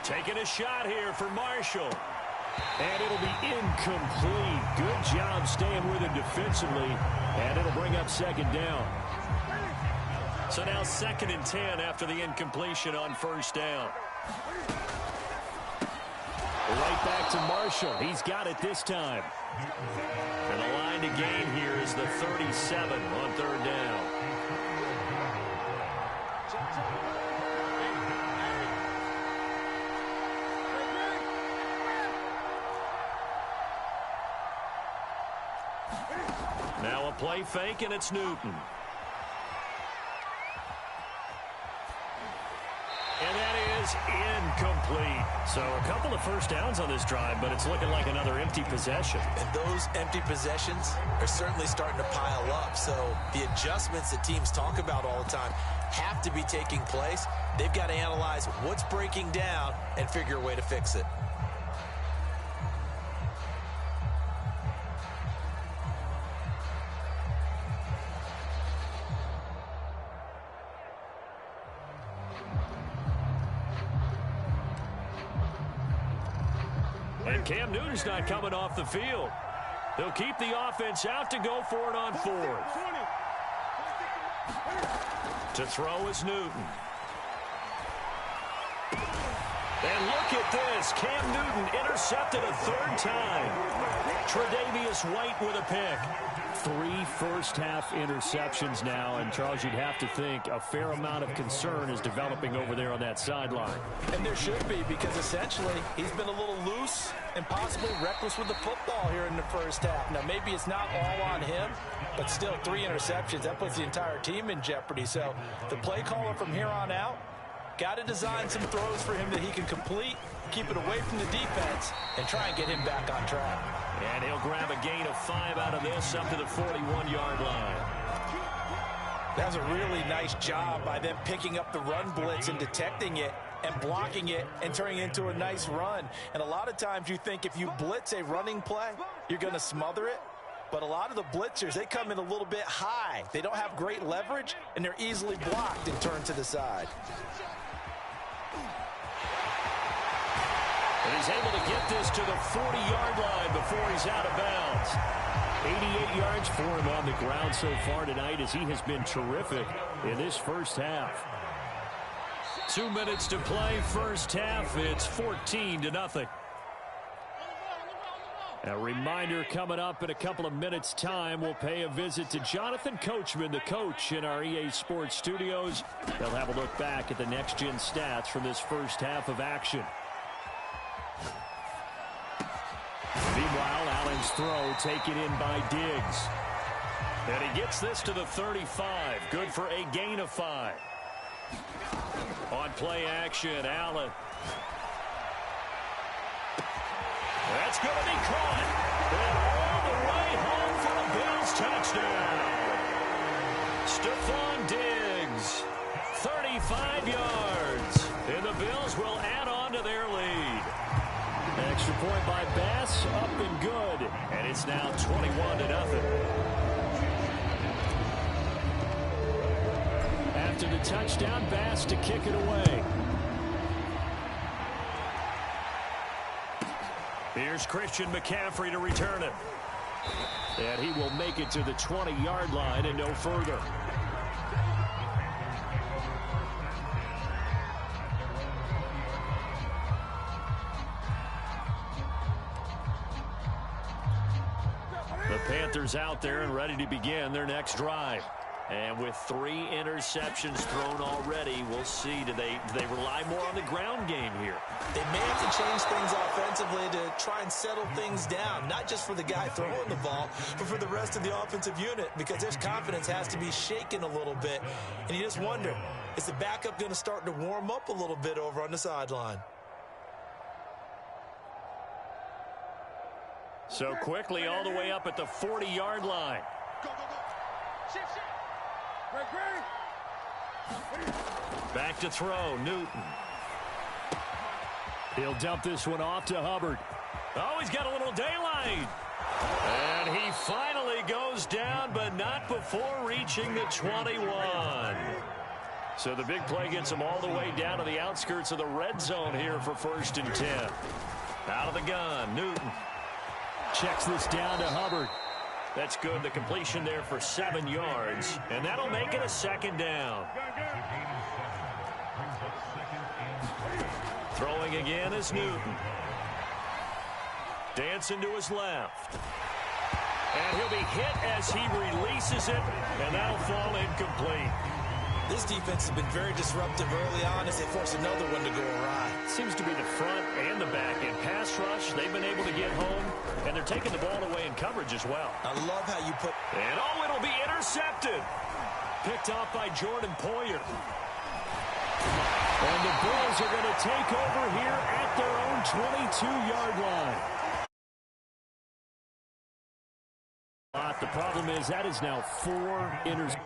A: Taking a shot here for Marshall. And it'll be incomplete. Good job staying with him defensively, and it'll bring up 2nd down. So now 2nd and 10 after the incompletion on 1st down. Right back to Marshall. He's got it this time. And the line to gain here is the 37 on 3rd down. Now a play fake, and it's Newton. And that is incomplete. So a couple of 1st downs on this drive, but it's looking like another empty possession.
B: And those empty possessions are certainly starting to pile up. So the adjustments that teams talk about all the time have to be taking place. They've got to analyze what's breaking down and figure a way to fix it.
A: And Cam Newton's not coming off the field. They'll keep the offense out to go for it on 4th. To throw is Newton. And look at this. Cam Newton intercepted a 3rd time. Tre'Davious White with a pick. 3 first-half interceptions now, and Charles, you'd have to think a fair amount of concern is developing over there on that sideline.
B: And there should be, because essentially he's been a little loose and possibly reckless with the football here in the 1st half. Now, maybe it's not all on him, but still 3 interceptions. That puts the entire team in jeopardy. So the play caller from here on out got to design some throws for him that he can complete, keep it away from the defense, and try and get him back on track.
A: And he'll grab a gain of 5 out of this up to the 41-yard line.
B: That was a really nice job by them picking up the run blitz and detecting it and blocking it and turning it into a nice run. And a lot of times you think if you blitz a running play, you're going to smother it. But a lot of the blitzers, they come in a little bit high. They don't have great leverage, and they're easily blocked and turned to the side.
A: And he's able to get this to the 40-yard line before he's out of bounds. 88 yards for him on the ground so far tonight as he has been terrific in this 1st half. 2 minutes to play 1st half. It's 14-0. A reminder coming up in a couple of minutes' time. We'll pay a visit to Jonathan Coachman, the coach in our EA Sports studios. They'll have a look back at the next-gen stats from this 1st half of action. Meanwhile, Allen's throw taken in by Diggs. And he gets this to the 35. Good for a gain of 5. On play action, Allen. That's going to be caught. And all the way home for a Bills touchdown. Stephon Diggs, 35 yards. And the Bills will add on to their lead. Extra point by Bass, up and good. And it's now 21-0. After the touchdown, Bass to kick it away. Here's Christian McCaffrey to return it. And he will make it to the 20-yard line and no further. The Panthers out there and ready to begin their next drive. And with 3 interceptions thrown already, we'll see. Do they rely more on the ground game here?
B: They may have to change things offensively to try and settle things down, not just for the guy throwing the ball, but for the rest of the offensive unit, because their confidence has to be shaken a little bit. And you just wonder, is the backup going to start to warm up a little bit over on the sideline?
A: So quickly all the way up at the 40-yard line.
C: Go, go, go. Shit, shit. Great.
A: Back to throw, Newton. He'll dump this one off to Hubbard. Oh, he's got a little daylight. And he finally goes down, but not before reaching the 21. So the big play gets him all the way down to the outskirts of the red zone here for 1st and 10. Out of the gun, Newton checks this down to Hubbard. That's good. The completion there for 7 yards, and that'll make it a 2nd down. Throwing again is Newton. Dancing to his left. And he'll be hit as he releases it, and that'll fall incomplete.
B: This defense has been very disruptive early on as they force another one to go awry.
A: Seems to be the front and the back. In pass rush, they've been able to get home, and they're taking the ball away in coverage as well.
B: I love how you put...
A: And oh, it'll be intercepted. Picked off by Jordan Poyer. And the Bills are going to take over here at their own 22-yard line. The problem is that is now 4 interceptions.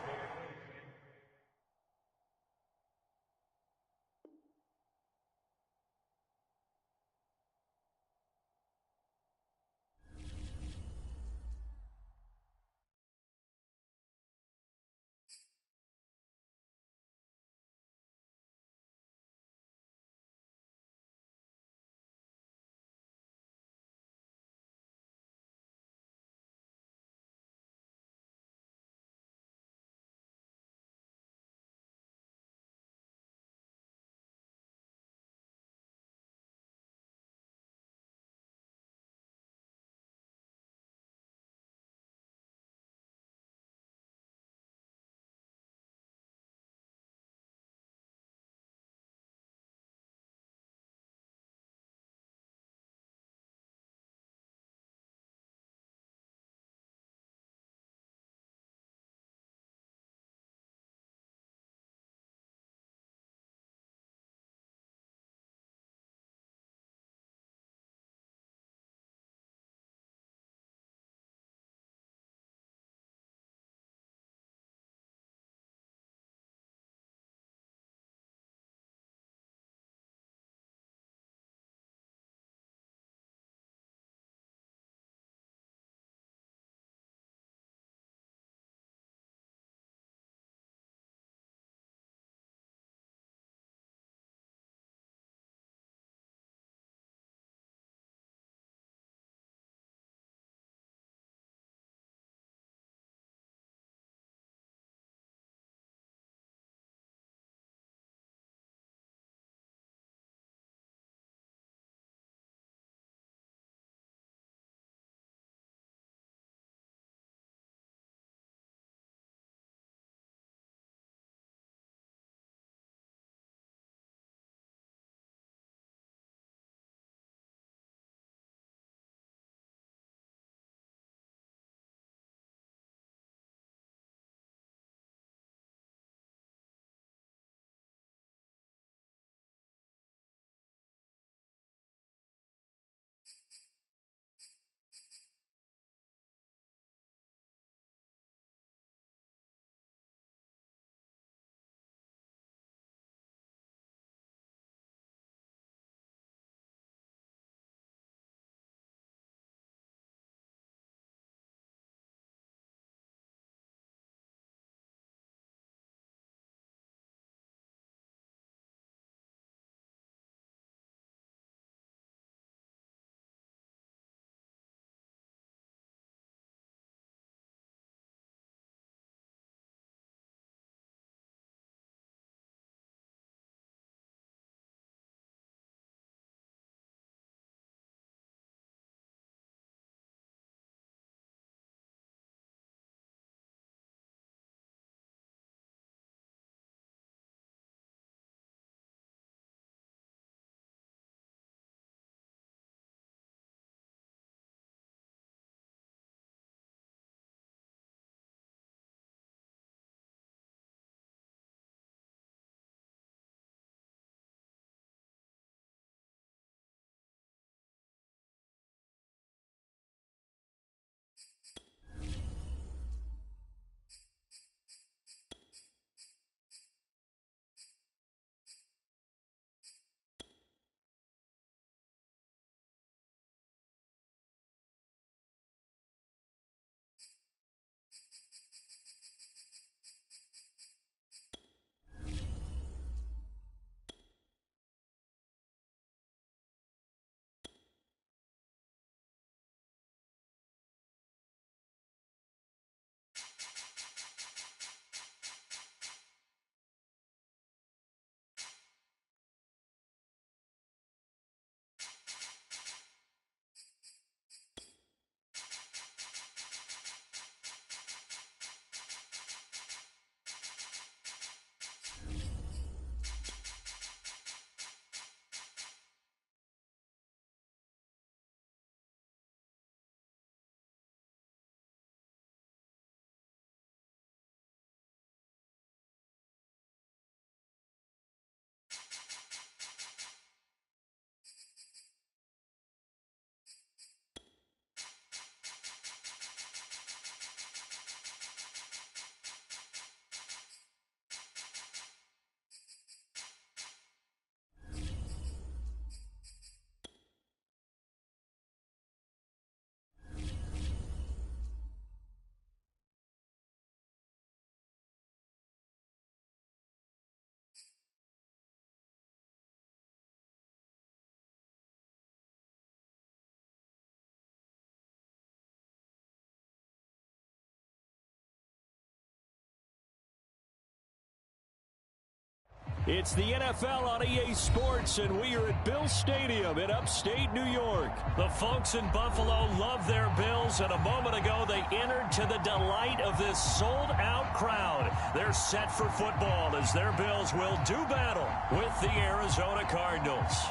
A: It's the NFL on EA Sports, and we are at Bill Stadium in upstate New York. The folks in Buffalo love their Bills, and a moment ago they entered to the delight of this sold-out crowd. They're set for football as their Bills will do battle with the Arizona Cardinals.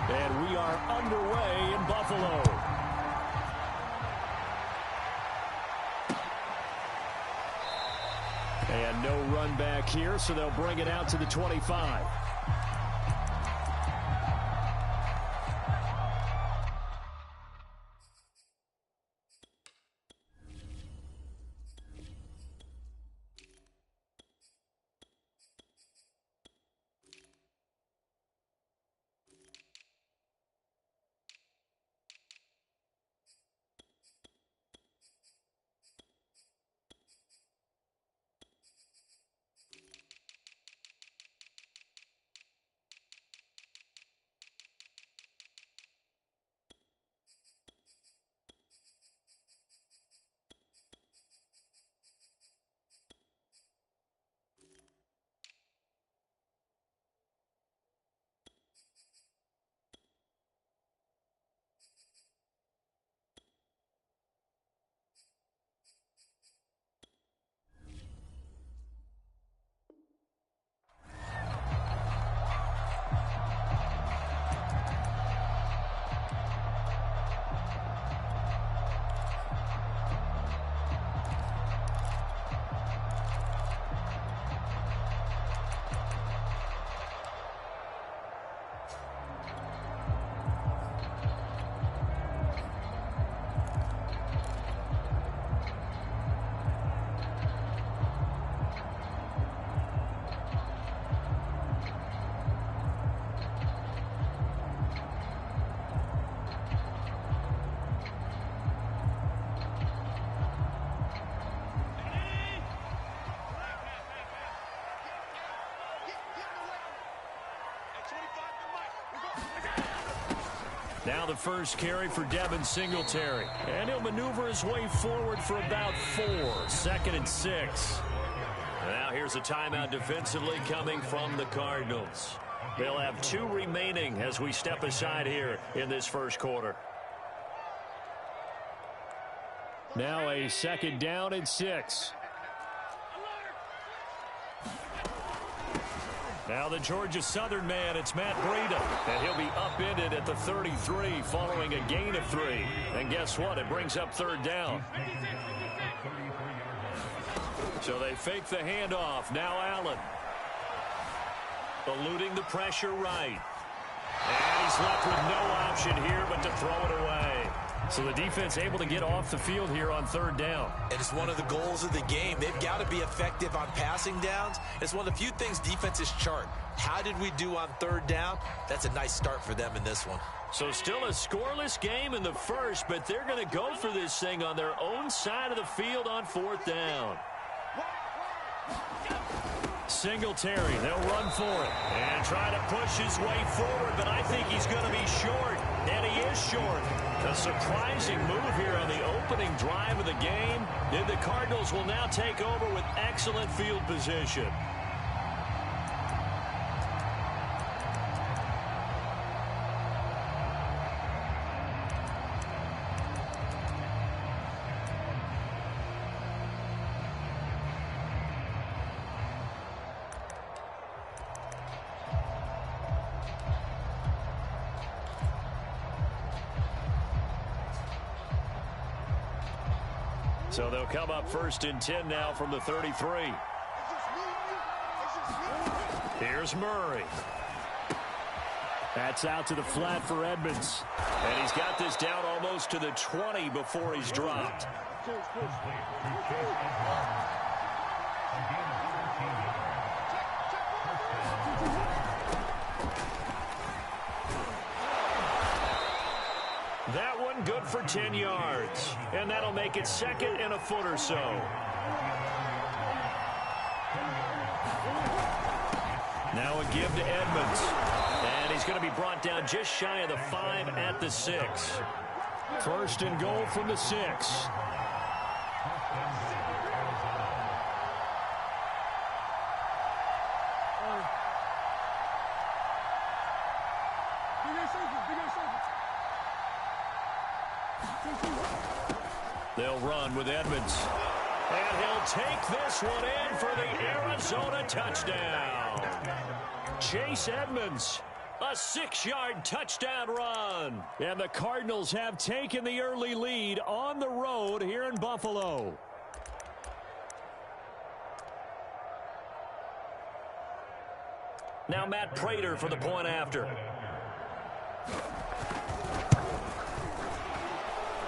A: And we are underway in Buffalo. And no run back here, so they'll bring it out to the 25. Now the first carry for Devin Singletary. And he'll maneuver his way forward for about 4. 2nd and 6. Now here's a timeout defensively coming from the Cardinals. They'll have 2 remaining as we step aside here in this first quarter. Now a 2nd down and 6. Now the Georgia Southern man, it's Matt Breida. And he'll be upended at the 33 following a gain of 3. And guess what? It brings up 3rd down. So they fake the handoff. Now Allen. Eluding the pressure right. And he's left with no option here but to throw it away. So the defense able to get off the field here on 3rd down.
B: And it's one of the goals of the game. They've got to be effective on passing downs. It's one of the few things defenses chart. How did we do on 3rd down? That's a nice start for them in this one.
A: So still a scoreless game in the first, but they're going to go for this thing on their own side of the field on 4th down. Singletary, they'll run for it and try to push his way forward, but I think he's going to be short, and he is short. A surprising move here on the opening drive of the game, and the Cardinals will now take over with excellent field position. So they'll come up 1st and 10 now from the 33. Here's Murray. That's out to the flat for Edmonds. And he's got this down almost to the 20 before he's dropped. That one good for 10 yards. And that'll make it 2nd and a foot or so. Now a give to Edmonds. And he's going to be brought down just shy of the 5 at the 6. First and goal from the 6. They'll run with Edmonds. And he'll take this one in for the Arizona touchdown. Chase Edmonds, a 6-yard touchdown run. And the Cardinals have taken the early lead on the road here in Buffalo. Now Matt Prater for the point after.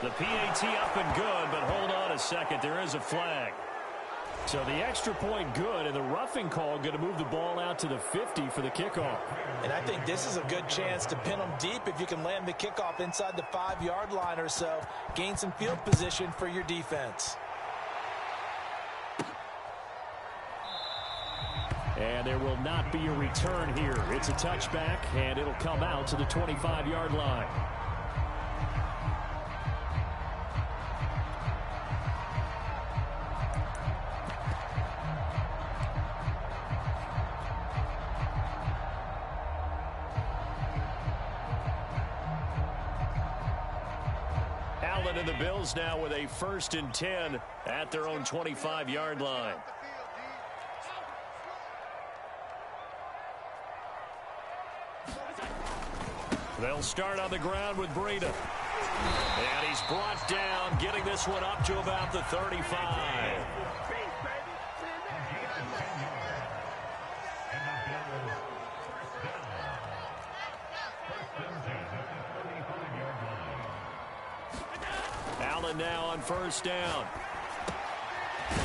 A: The PAT up and good, but hold on a second. There is a flag. So the extra point good, and the roughing call going to move the ball out to the 50 for the kickoff.
B: And I think this is a good chance to pin them deep if you can land the kickoff inside the 5-yard line or so. Gain some field position for your defense.
A: And there will not be a return here. It's a touchback, and it'll come out to the 25-yard line. Allen and the Bills now with a 1st and 10 at their own 25-yard line. They'll start on the ground with Breida. And he's brought down, getting this one up to about the 35. Allen now on 1st down.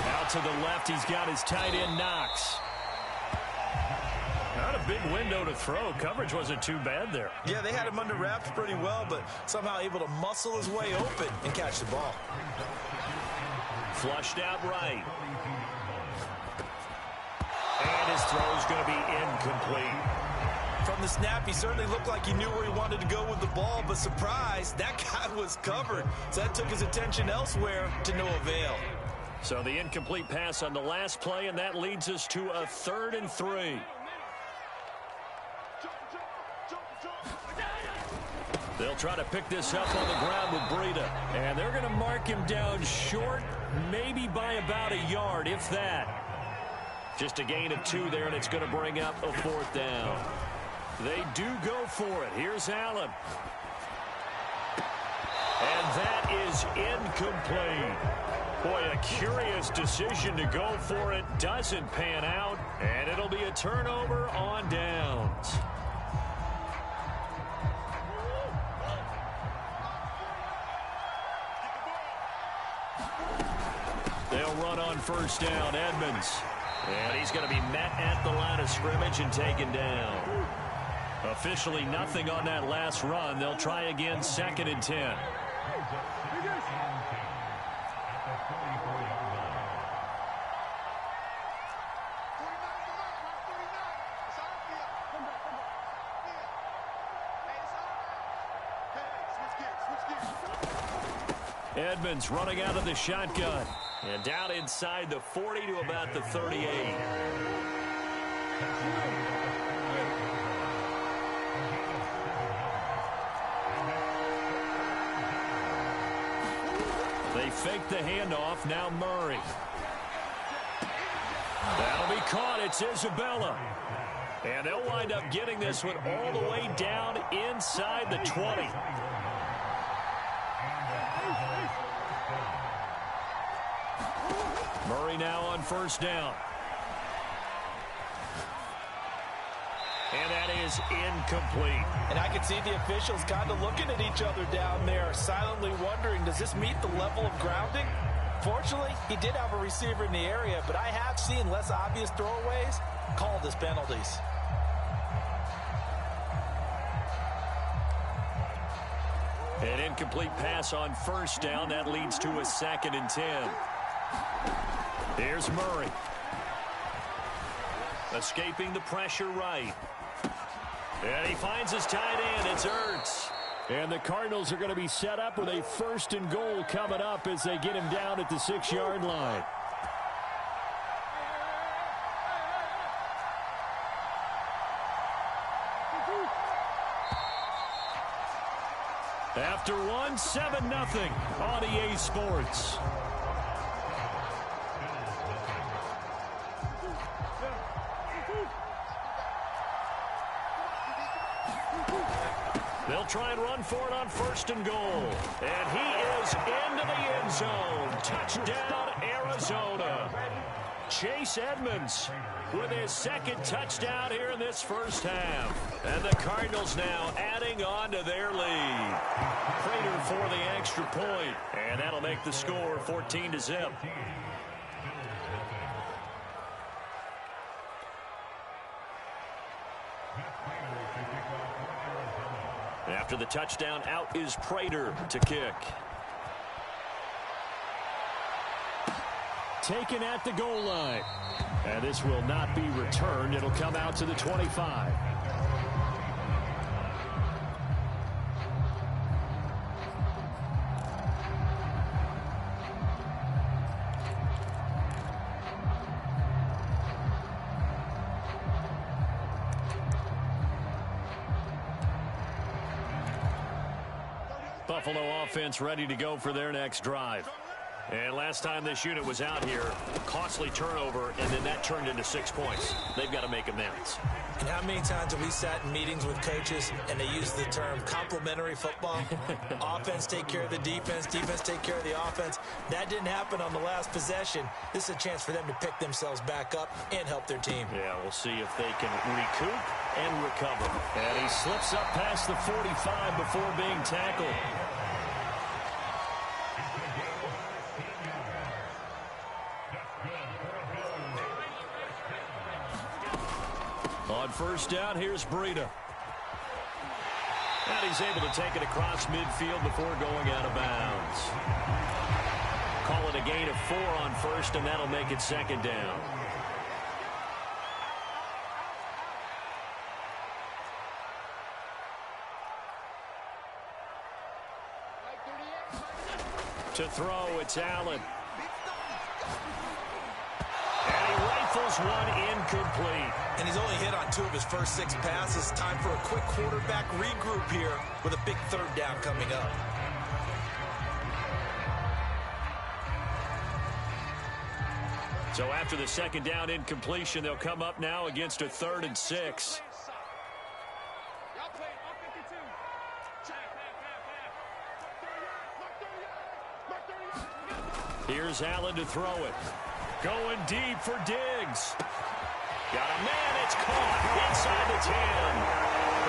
A: Out to the left, he's got his tight end Knox. Not a big window to throw. Coverage wasn't too bad there.
B: Yeah, they had him under wraps pretty well, but somehow able to muscle his way open and catch the ball.
A: Flushed out right. And his throw is going to be incomplete.
B: From the snap, he certainly looked like he knew where he wanted to go with the ball, but surprise, that guy was covered. So that took his attention elsewhere to no avail.
A: So the incomplete pass on the last play, and that leads us to a 3rd and 3. They'll try to pick this up on the ground with Breida. And they're going to mark him down short, maybe by about a yard, if that. Just a gain of 2 there, and it's going to bring up a 4th down. They do go for it. Here's Allen. And that is incomplete. Boy, a curious decision to go for it. Doesn't pan out, and it'll be a turnover on downs. They'll run on 1st down, Edmonds. And he's going to be met at the line of scrimmage and taken down. Officially nothing on that last run. They'll try again, 2nd and 10. Edmonds running out of the shotgun. And down inside the 40 to about the 38. They fake the handoff. Now Murray. That'll be caught. It's Isabella. And they'll wind up getting this one all the way down inside the 20. Murray now on 1st down. And that is incomplete.
B: And I can see the officials kind of looking at each other down there, silently wondering, does this meet the level of grounding? Fortunately, he did have a receiver in the area, but I have seen less obvious throwaways called as penalties.
A: An incomplete pass on 1st down. That leads to a 2nd and 10. Here's Murray. Escaping the pressure right. And he finds his tight end. It's Ertz. And the Cardinals are going to be set up with a 1st and goal coming up as they get him down at the 6-yard line. After one, 7-0 on EA Sports. They'll try and run for it on 1st and goal. And he is into the end zone. Touchdown, Arizona. Chase Edmonds with his 2nd touchdown here in this first half. And the Cardinals now adding on to their lead. Prater for the extra point. And that'll make the score 14-0. After the touchdown, out is Prater to kick. Taken at the goal line. And this will not be returned. It'll come out to the 25. Buffalo offense ready to go for their next drive. And last time this unit was out here, costly turnover, and then that turned into 6 points. They've got to make amends.
B: And how many times have we sat in meetings with coaches and they use the term complementary football? Offense take care of the defense, defense take care of the offense. That didn't happen on the last possession. This is a chance for them to pick themselves back up and help their team.
A: Yeah, we'll see if they can recoup and recover. And he slips up past the 45 before being tackled. On 1st down, here's Breida. And he's able to take it across midfield before going out of bounds. Call it a gain of 4 on 1st, and that'll make it 2nd down. To throw, it's Allen. And he rifles one incomplete.
B: And he's only hit on 2 of his first 6 passes. Time for a quick quarterback regroup here with a big 3rd down coming up.
A: So after the 2nd down incompletion, they'll come up now against a 3rd and 6. Here's Allen to throw it. Going deep for Diggs. Got a man, it's caught inside the 10.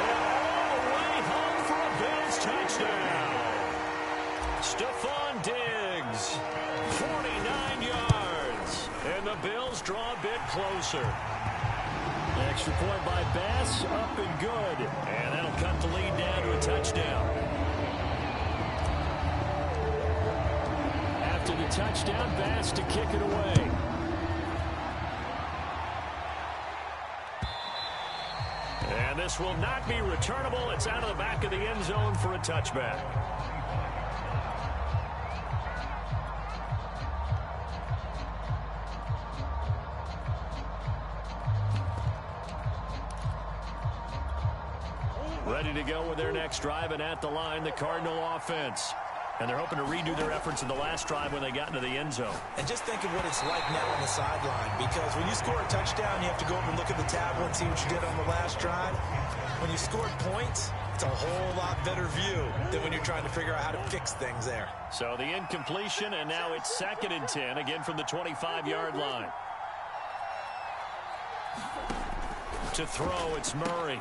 A: And all the way home for a Bills touchdown. Stephon Diggs, 49 yards. And the Bills draw a bit closer. Extra point by Bass, up and good. And that'll cut the lead down to a touchdown. After the touchdown, Bass to kick it away. And this will not be returnable. It's out of the back of the end zone for a touchback. Ready to go with their next drive, and at the line, the Cardinal offense. And they're hoping to redo their efforts in the last drive when they got into the end zone.
B: And just think of what it's like now on the sideline, because when you score a touchdown, you have to go over and look at the tablet and see what you did on the last drive. When you scored points, it's a whole lot better view than when you're trying to figure out how to fix things there.
A: So the incompletion, and now it's 2nd and 10, again from the 25-yard line. To throw, it's Murray.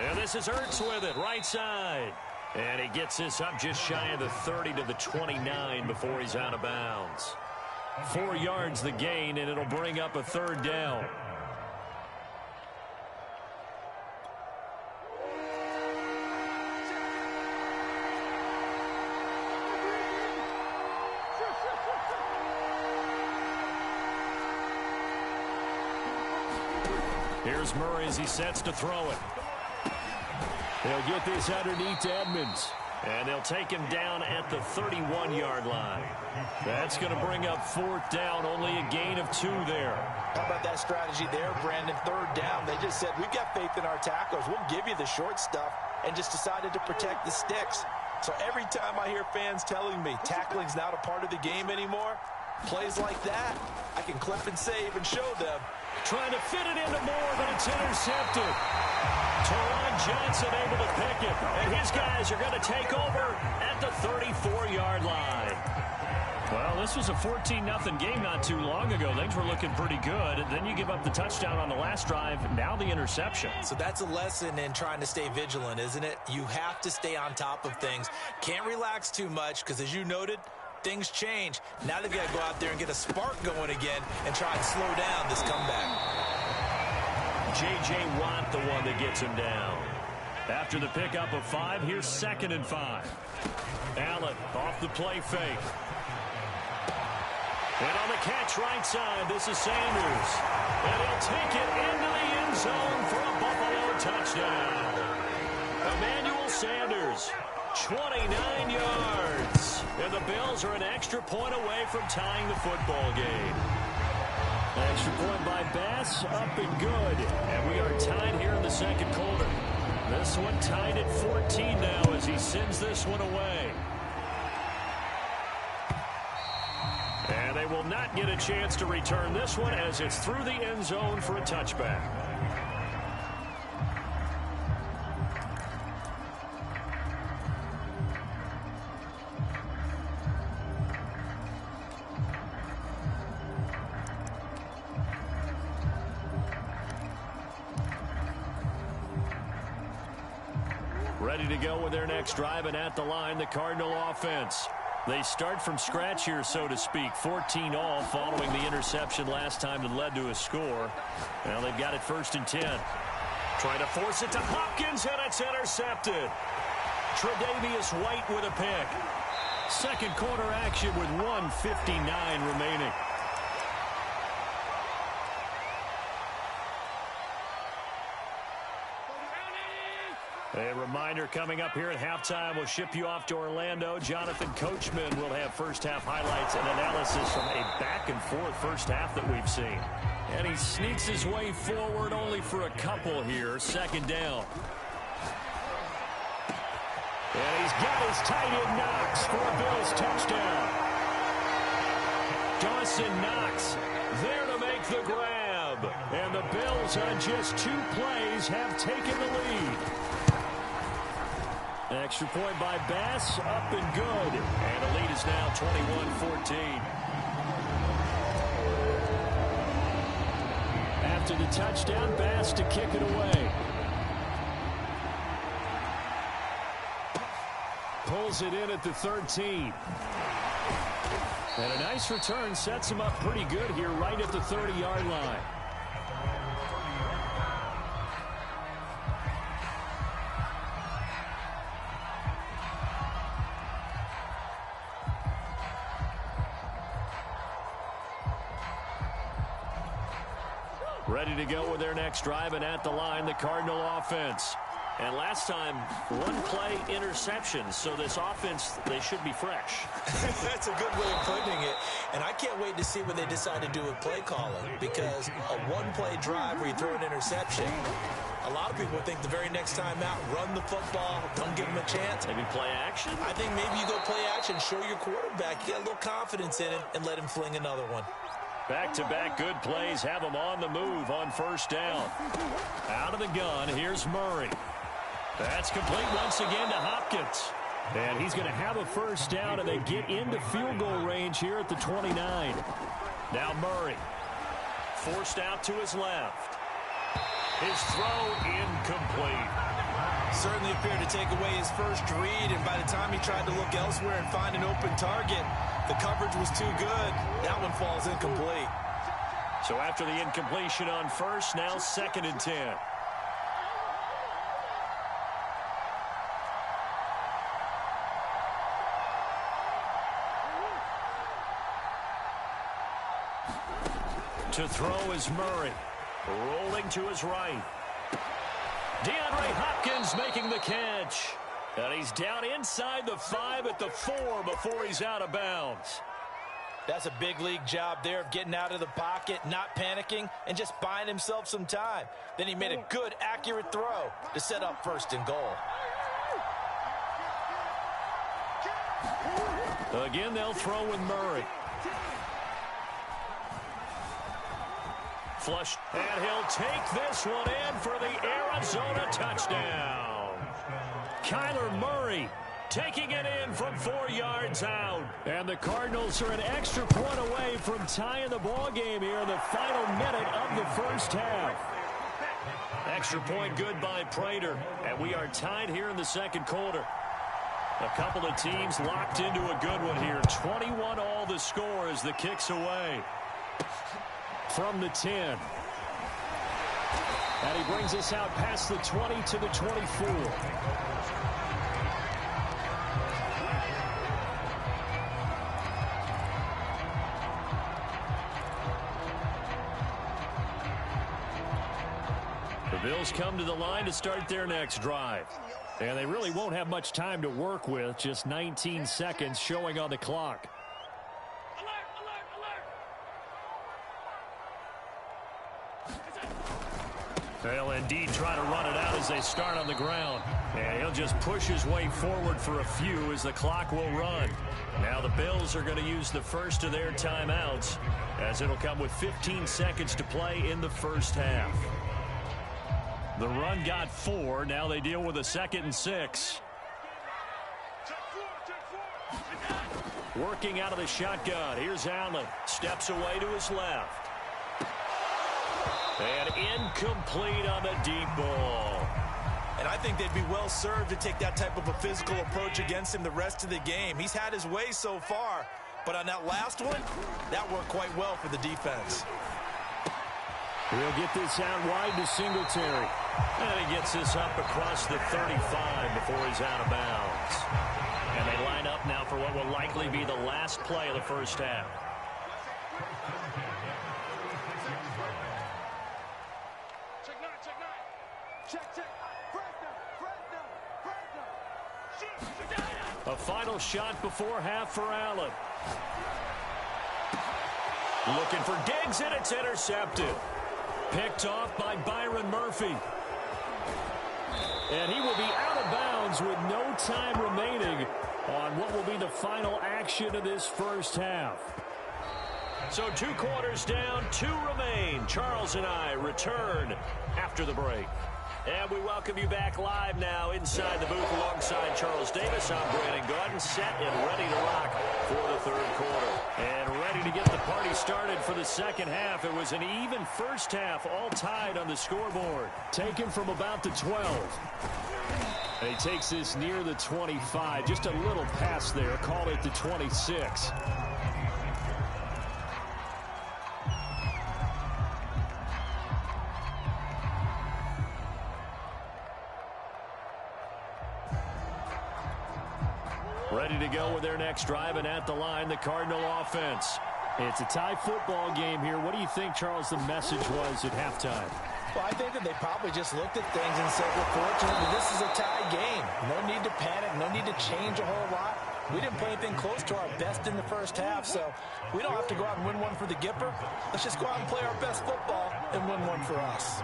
A: And this is Ertz with it, right side. And he gets this up just shy of the 30 to the 29 before he's out of bounds. 4 yards the gain, and it'll bring up a 3rd down. Here's Murray as he sets to throw it. They'll get this underneath to Edmonds. And they'll take him down at the 31-yard line. That's going to bring up 4th down, only a gain of 2 there.
B: How about that strategy there, Brandon? 3rd down. They just said, we've got faith in our tacklers. We'll give you the short stuff, and just decided to protect the sticks. So every time I hear fans telling me tackling's not a part of the game anymore, plays like that, I can clip and save and show them.
A: Trying to fit it into Moore, but it's intercepted. Teron Johnson able to pick it, and his guys are going to take over at the 34-yard line. Well, this was a 14-0 game not too long ago. Things were looking pretty good. Then you give up the touchdown on the last drive, now the interception.
B: So that's a lesson in trying to stay vigilant, isn't it? You have to stay on top of things. Can't relax too much because, as you noted, things change. Now they've got to go out there and get a spark going again and try and slow down this comeback.
A: J.J. Watt, the one that gets him down. After the pickup of 5, here's 2nd and 5. Allen off the play fake. And on the catch right side, this is Sanders. And he'll take it into the end zone for a Buffalo touchdown. Emmanuel Sanders, 29 yards. And the Bills are an extra point away from tying the football game. Extra point by Bass, up and good. And we are tied here in the 2nd quarter. This one tied at 14 now as he sends this one away. And they will not get a chance to return this one as it's through the end zone for a touchback. Ready to go with their next drive, and at the line, the Cardinal offense. They start from scratch here, so to speak. 14 all following the interception last time that led to a score. Now they've got it 1st and 10. Trying to force it to Hopkins, and it's intercepted. Tre'Davious White with a pick. 2nd quarter action with 1:59 remaining. A reminder coming up here at halftime. We'll ship you off to Orlando. Jonathan Coachman will have first-half highlights and analysis from a back-and-forth first half that we've seen. And he sneaks his way forward only for a couple here. 2nd down. And he's got his tight end Knox for a Bills touchdown. Dawson Knox there to make the grab. And the Bills on just 2 plays have taken the lead. Extra point by Bass, up and good. And the lead is now 21-14. After the touchdown, Bass to kick it away. Pulls it in at the 13. And a nice return sets him up pretty good here right at the 30-yard line. Ready to go with their next drive, and at the line, the Cardinal offense. And last time, 1 play interception, so this offense, they should be fresh.
B: That's a good way of putting it. And I can't wait to see what they decide to do with play calling, because a 1-play drive where you throw an interception, a lot of people think the very next time out, run the football, don't give them a chance.
A: Maybe play action?
B: I think maybe you go play action, show your quarterback, get a little confidence in him, and let him fling another one.
A: Back-to-back good plays have them on the move on 1st down. Out of the gun, here's Murray. That's complete once again to Hopkins. And he's going to have a 1st down, and they get into field goal range here at the 29. Now Murray. Forced out to his left. His throw incomplete.
B: Certainly appeared to take away his first read, and by the time he tried to look elsewhere and find an open target, the coverage was too good. That one falls incomplete.
A: So after the incompletion on 1st, now 2nd and 10. To throw is Murray. Rolling to his right. DeAndre Hopkins making the catch. And he's down inside the 5 at the 4 before he's out of bounds.
B: That's a big league job there of getting out of the pocket, not panicking, and just buying himself some time. Then he made a good, accurate throw to set up 1st and goal.
A: Again, they'll throw with Murray. Flush, and he'll take this one in for the Arizona touchdown. Kyler Murray taking it in from 4 yards out. And the Cardinals are an extra point away from tying the ball game here in the final minute of the first half. Extra point good by Prater, and we are tied here in the second quarter. A couple of teams locked into a good one here. 21 all the score as the kick's away. From the 10. And he brings us out past the 20 to the 24. The Bills come to the line to start their next drive. And they really won't have much time to work with. Just 19 seconds showing on the clock. They'll indeed try to run it out as they start on the ground. And he'll just push his way forward for a few as the clock will run. Now the Bills are going to use the first of their timeouts as it'll come with 15 seconds to play in the first half. The run got 4. Now they deal with a 2nd and 6. Working out of the shotgun. Here's Allen. Steps away to his left. And incomplete on the deep ball.
B: And I think they'd be well served to take that type of a physical approach against him the rest of the game. He's had his way so far, but on that last one, that worked quite well for the defense.
A: He'll get this out wide to Singletary. And he gets this up across the 35 before he's out of bounds. And they line up now for what will likely be the last play of the first half. A final shot before half for Allen. Looking for Diggs, and it's intercepted. Picked off by Byron Murphy. And he will be out of bounds with no time remaining on what will be the final action of this first half. So 2 quarters down, 2 remain. Charles and I return after the break. And we welcome you back live now inside the booth alongside Charles Davis. I'm Brandon Gaudin, set and ready to rock for the third quarter. And ready to get the party started for the second half. It was an even first half, all tied on the scoreboard. Taken from about the 12. And he takes this near the 25. Just a little pass there. Call it the 26. Ready to go with their next drive, and at the line, the Cardinal offense. It's a tie football game here. What do you think, Charles, the message was at halftime?
B: Well, I think that they probably just looked at things and said, we're fortunate that this is a tie game. No need to panic, no need to change a whole lot. We didn't play anything close to our best in the first half, so we don't have to go out and win one for the Gipper. Let's just go out and play our best football and win one for us.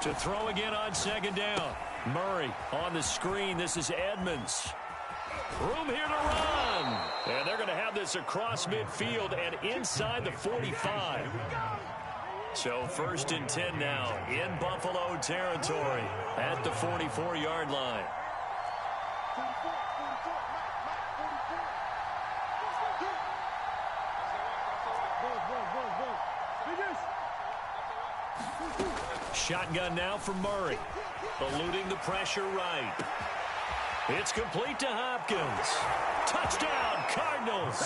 A: To throw again on second down. Murray on the screen. This is Edmonds. Room here to run. And they're going to have this across midfield and inside the 45. So 1st and 10 now in Buffalo territory at the 44-yard line. Shotgun now for Murray. Eluding the pressure right. It's complete to Hopkins. Touchdown, Cardinals.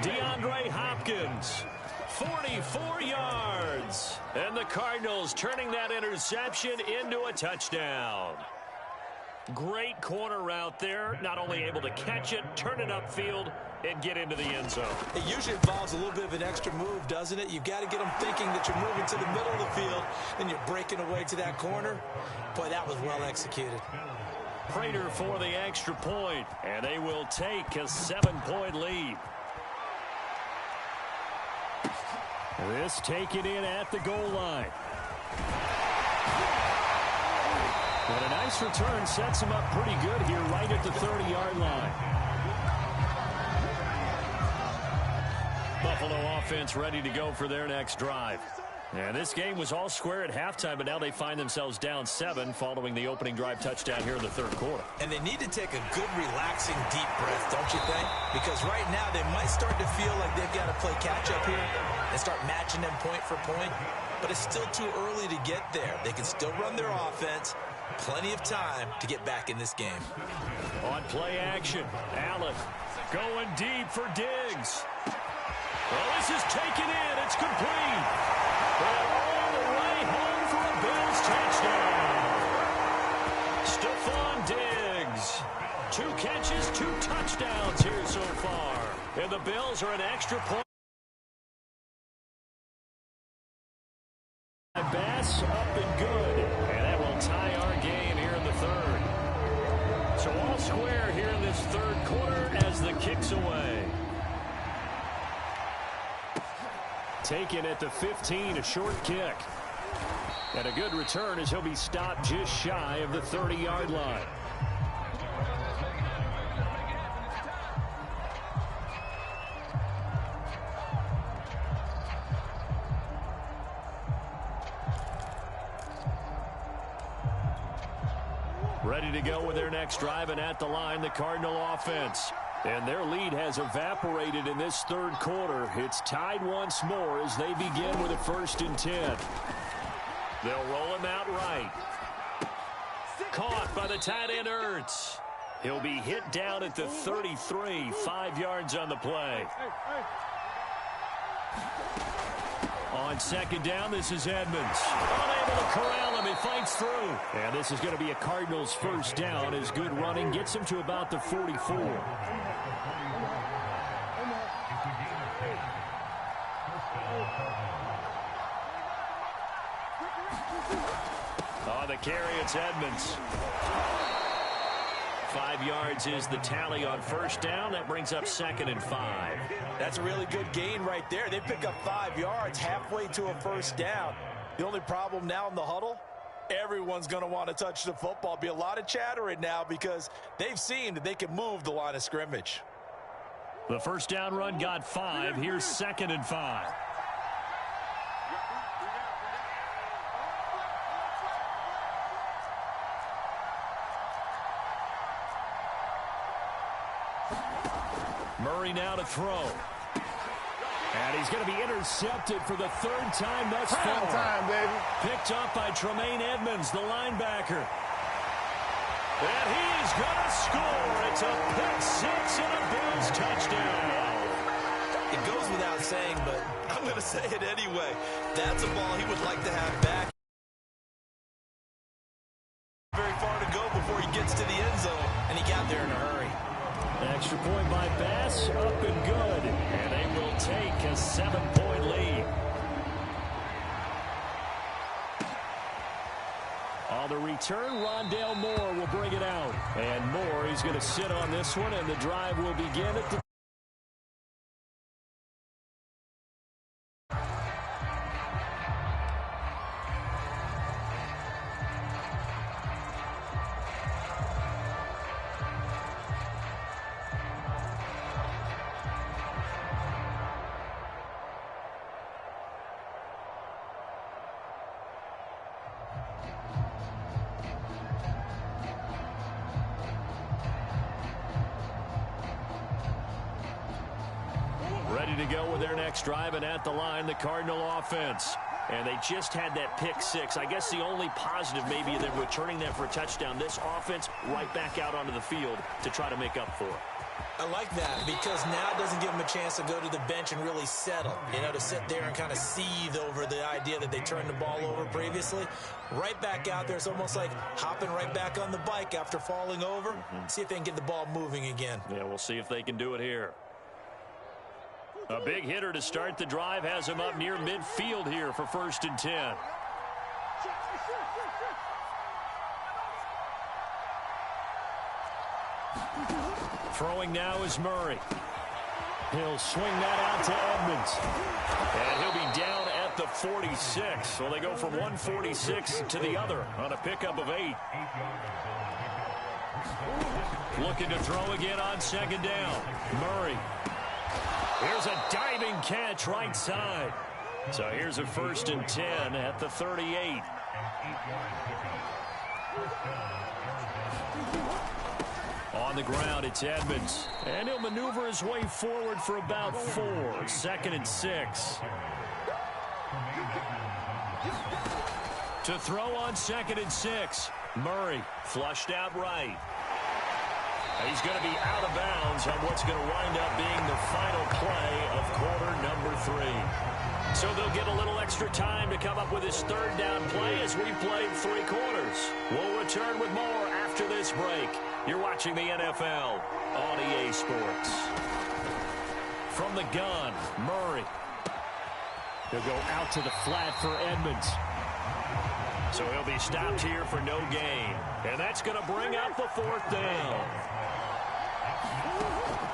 A: DeAndre Hopkins, 44 yards. And the Cardinals turning that interception into a touchdown. Great corner route there. Not only able to catch it, turn it upfield, and get into the end zone.
B: It usually involves a little bit of an extra move, doesn't it? You've got to get them thinking that you're moving to the middle of the field, then you're breaking away to that corner. Boy, that was well executed.
A: Prater for the extra point, and they will take a 7-point lead. This taken in at the goal line. But a nice return sets him up pretty good here right at the 30-yard line. Buffalo offense ready to go for their next drive. And this game was all square at halftime, but now they find themselves down 7 following the opening drive touchdown here in the third quarter.
B: And they need to take a good, relaxing, deep breath, don't you think? Because right now they might start to feel like they've got to play catch-up here and start matching them point for point. But it's still too early to get there. They can still run their offense. Plenty of time to get back in this game.
A: On play action, Allen going deep for Diggs. Well, this is taken in. It's complete. All the way home for a Bills touchdown. Stephon Diggs. 2 catches, 2 touchdowns here so far. And the Bills are an extra point. Bass up and good. And that will tie our game here in the third. So all square here in this third quarter as the kick's away. Taken at the 15, a short kick. And a good return as he'll be stopped just shy of the 30-yard line. Ready to go with their next drive, and at the line, the Cardinal offense. And their lead has evaporated in this third quarter. It's tied once more as they begin with a 1st and 10. They'll roll him out right. Caught by the tight end Ertz. He'll be hit down at the 33, 5 yards on the play. On 2nd down, this is Edmonds. Unable to corral him. He fights through. And this is going to be a Cardinals 1st down as good running gets him to about the 44. On the carry, it's Edmonds. 5 yards is the tally on 1st down. That brings up 2nd and 5.
B: That's a really good gain right there. They pick up 5 yards halfway to a 1st down. The only problem now in the huddle, everyone's going to want to touch the football. Be a lot of chattering now because they've seen that they can move the line of scrimmage.
A: The 1st down run got 5. Here's 2nd and 5. Murray now to throw. And he's going to be intercepted for the 3rd time thus far.
D: Time, baby.
A: Picked up by Tremaine Edmonds, the linebacker. And he's going to score. It's a pick-6 and a Bills touchdown.
B: It goes without saying, but I'm going to say it anyway. That's a ball he would like to have back. Very far to go before he gets to the end zone, and he got there in a hurry.
A: Extra point by Bass, up and good. And they will take a 7-point lead. On the return, Rondale Moore will bring it out. And Moore, he's going to sit on this one, and the drive will begin at the ready to go with their next drive, and at the line, the Cardinal offense. And they just had that pick six. I guess the only positive maybe they're returning that for a touchdown. This offense right back out onto the field to try to make up for it.
B: I like that because now it doesn't give them a chance to go to the bench and really settle, to sit there and kind of seethe over the idea that they turned the ball over previously. Right back out there, it's almost like hopping right back on the bike after falling over. See if they can get the ball moving again.
A: Yeah, we'll see if they can do it here. A big hitter to start the drive has him up near midfield here for 1st and 10. Throwing now is Murray. He'll swing that out to Edmonds. And he'll be down at the 46. So they go from 146 to the other on a pickup of 8. Looking to throw again on 2nd down. Murray. Here's a diving catch right side. So here's a 1st and 10 at the 38. On the ground, it's Edmonds. And he'll maneuver his way forward for about 4. 2nd and 6. To throw on 2nd and 6. Murray flushed out right. He's going to be out of bounds on what's going to wind up being the final play of quarter number 3. So they'll get a little extra time to come up with his 3rd down play as we've played 3 quarters. We'll return with more after this break. You're watching the NFL on EA Sports. From the gun, Murray. He'll go out to the flat for Edmonds. So he'll be stopped here for no gain. And that's going to bring up the 4th down.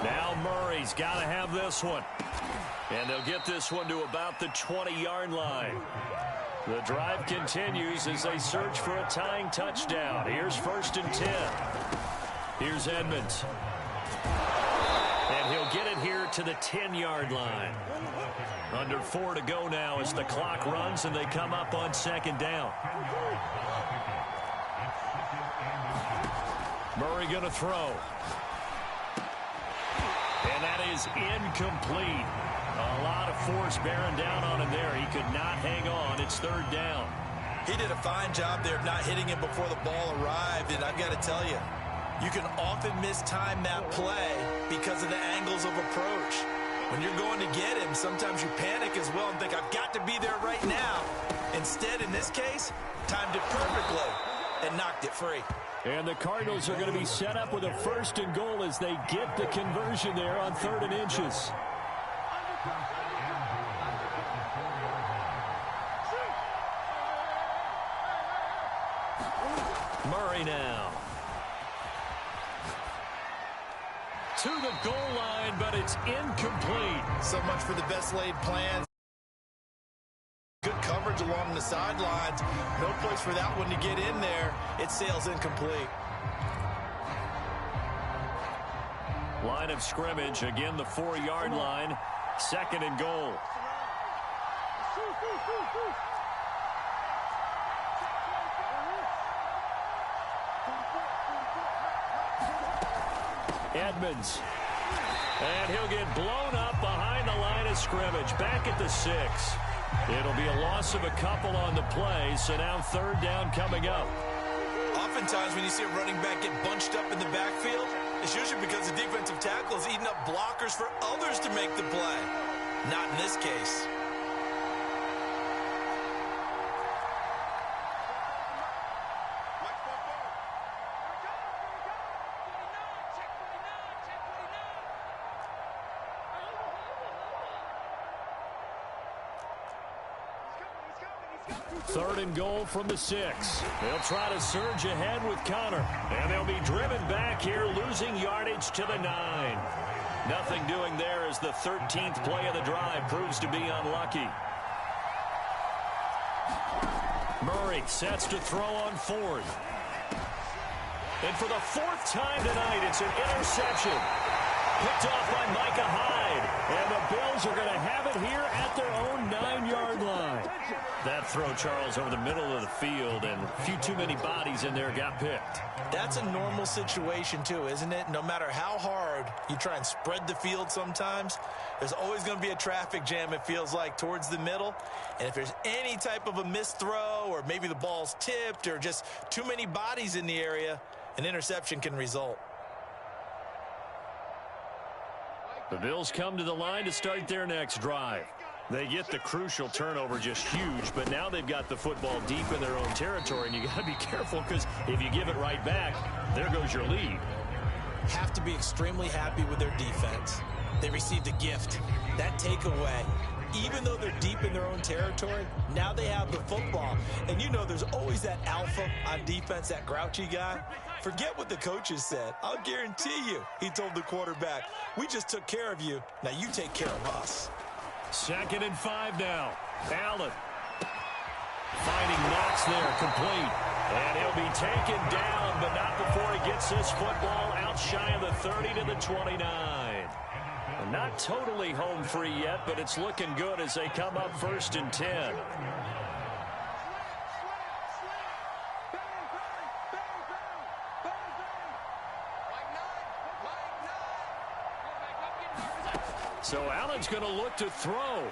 A: Now Murray's got to have this one. And they'll get this one to about the 20-yard line. The drive continues as they search for a tying touchdown. Here's 1st and 10. Here's Edmonds. And he'll get it here to the 10-yard line. Under 4 to go now as the clock runs and they come up on 2nd down. Murray going to throw. And that is incomplete. A lot of force bearing down on him there. He could not hang on. It's 3rd down.
B: He did a fine job there of not hitting him before the ball arrived. And I've got to tell you, you can often mistime that play because of the angles of approach. When you're going to get him, sometimes you panic as well and think, I've got to be there right now. Instead, in this case, timed it perfectly and knocked it free.
A: And the Cardinals are going to be set up with a 1st and goal as they get the conversion there on 3rd and inches. Murray now. To the goal line, but it's incomplete.
B: So much for the best laid plans. Good coverage along the sidelines. No place for that one to get in there. It sails incomplete.
A: Line of scrimmage, again the 4-yard line. 2nd and goal. Edmonds. And he'll get blown up behind the line of scrimmage. Back at the 6. It'll be a loss of a couple on the play, so now 3rd down coming up.
B: Oftentimes when you see a running back get bunched up in the backfield, it's usually because the defensive tackle is eating up blockers for others to make the play. Not in this case.
A: Third and goal from the 6. They'll try to surge ahead with Connor. And they'll be driven back here, losing yardage to the 9. Nothing doing there as the 13th play of the drive proves to be unlucky. Murray sets to throw on 4th. And for the 4th time tonight, it's an interception. Picked off by Micah Hyde. And the Bills are going to have it here at their own 9-yard line. That throw, Charles, over the middle of the field, and a few too many bodies in there got picked.
B: That's a normal situation, too, isn't it? No matter how hard you try and spread the field sometimes, there's always going to be a traffic jam, it feels like, towards the middle. And if there's any type of a missed throw or maybe the ball's tipped or just too many bodies in the area, an interception can result.
A: The Bills come to the line to start their next drive. They get the crucial turnover, just huge, but now they've got the football deep in their own territory, and you got to be careful because if you give it right back, there goes your lead.
B: Have to be extremely happy with their defense. They received a gift. That takeaway, even though they're deep in their own territory, now they have the football. And you know there's always that alpha on defense, that grouchy guy. Forget what the coaches said. I'll guarantee you, he told the quarterback, we just took care of you. Now you take care of us.
A: 2nd and 5 now. Allen finding Knox there, complete. And he'll be taken down, but not before he gets this football out shy of the 30 to the 29. Not totally home free yet, but it's looking good as they come up 1st and 10. So Allen's going to look to throw.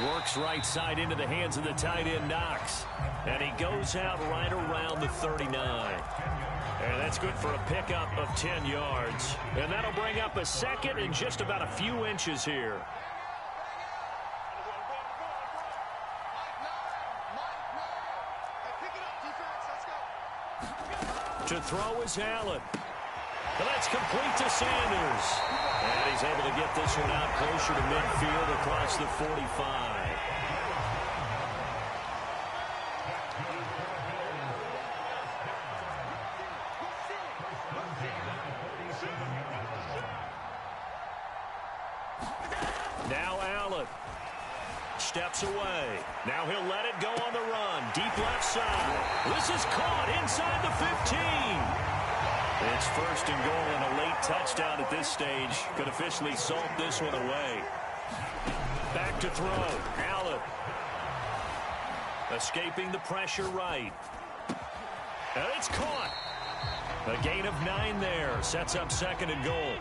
A: Works right side into the hands of the tight end, Knox. And he goes out right around the 39. And that's good for a pickup of 10 yards. And that'll bring up a 2nd and just about a few inches here. To throw is Allen. But that's complete to Sanders. And he's able to get this one out closer to midfield across the 45. Now Allen steps away. Now he'll let it go on the run. Deep left side. This is caught inside the 15. It's 1st and goal and a late touchdown at this stage. Could officially salt this one away. Back to throw. Allen. Escaping the pressure right. And it's caught. A gain of 9 there. Sets up 2nd and goal.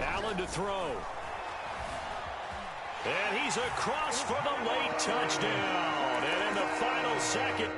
A: Allen to throw. And he's across for the late touchdown. And in the final second,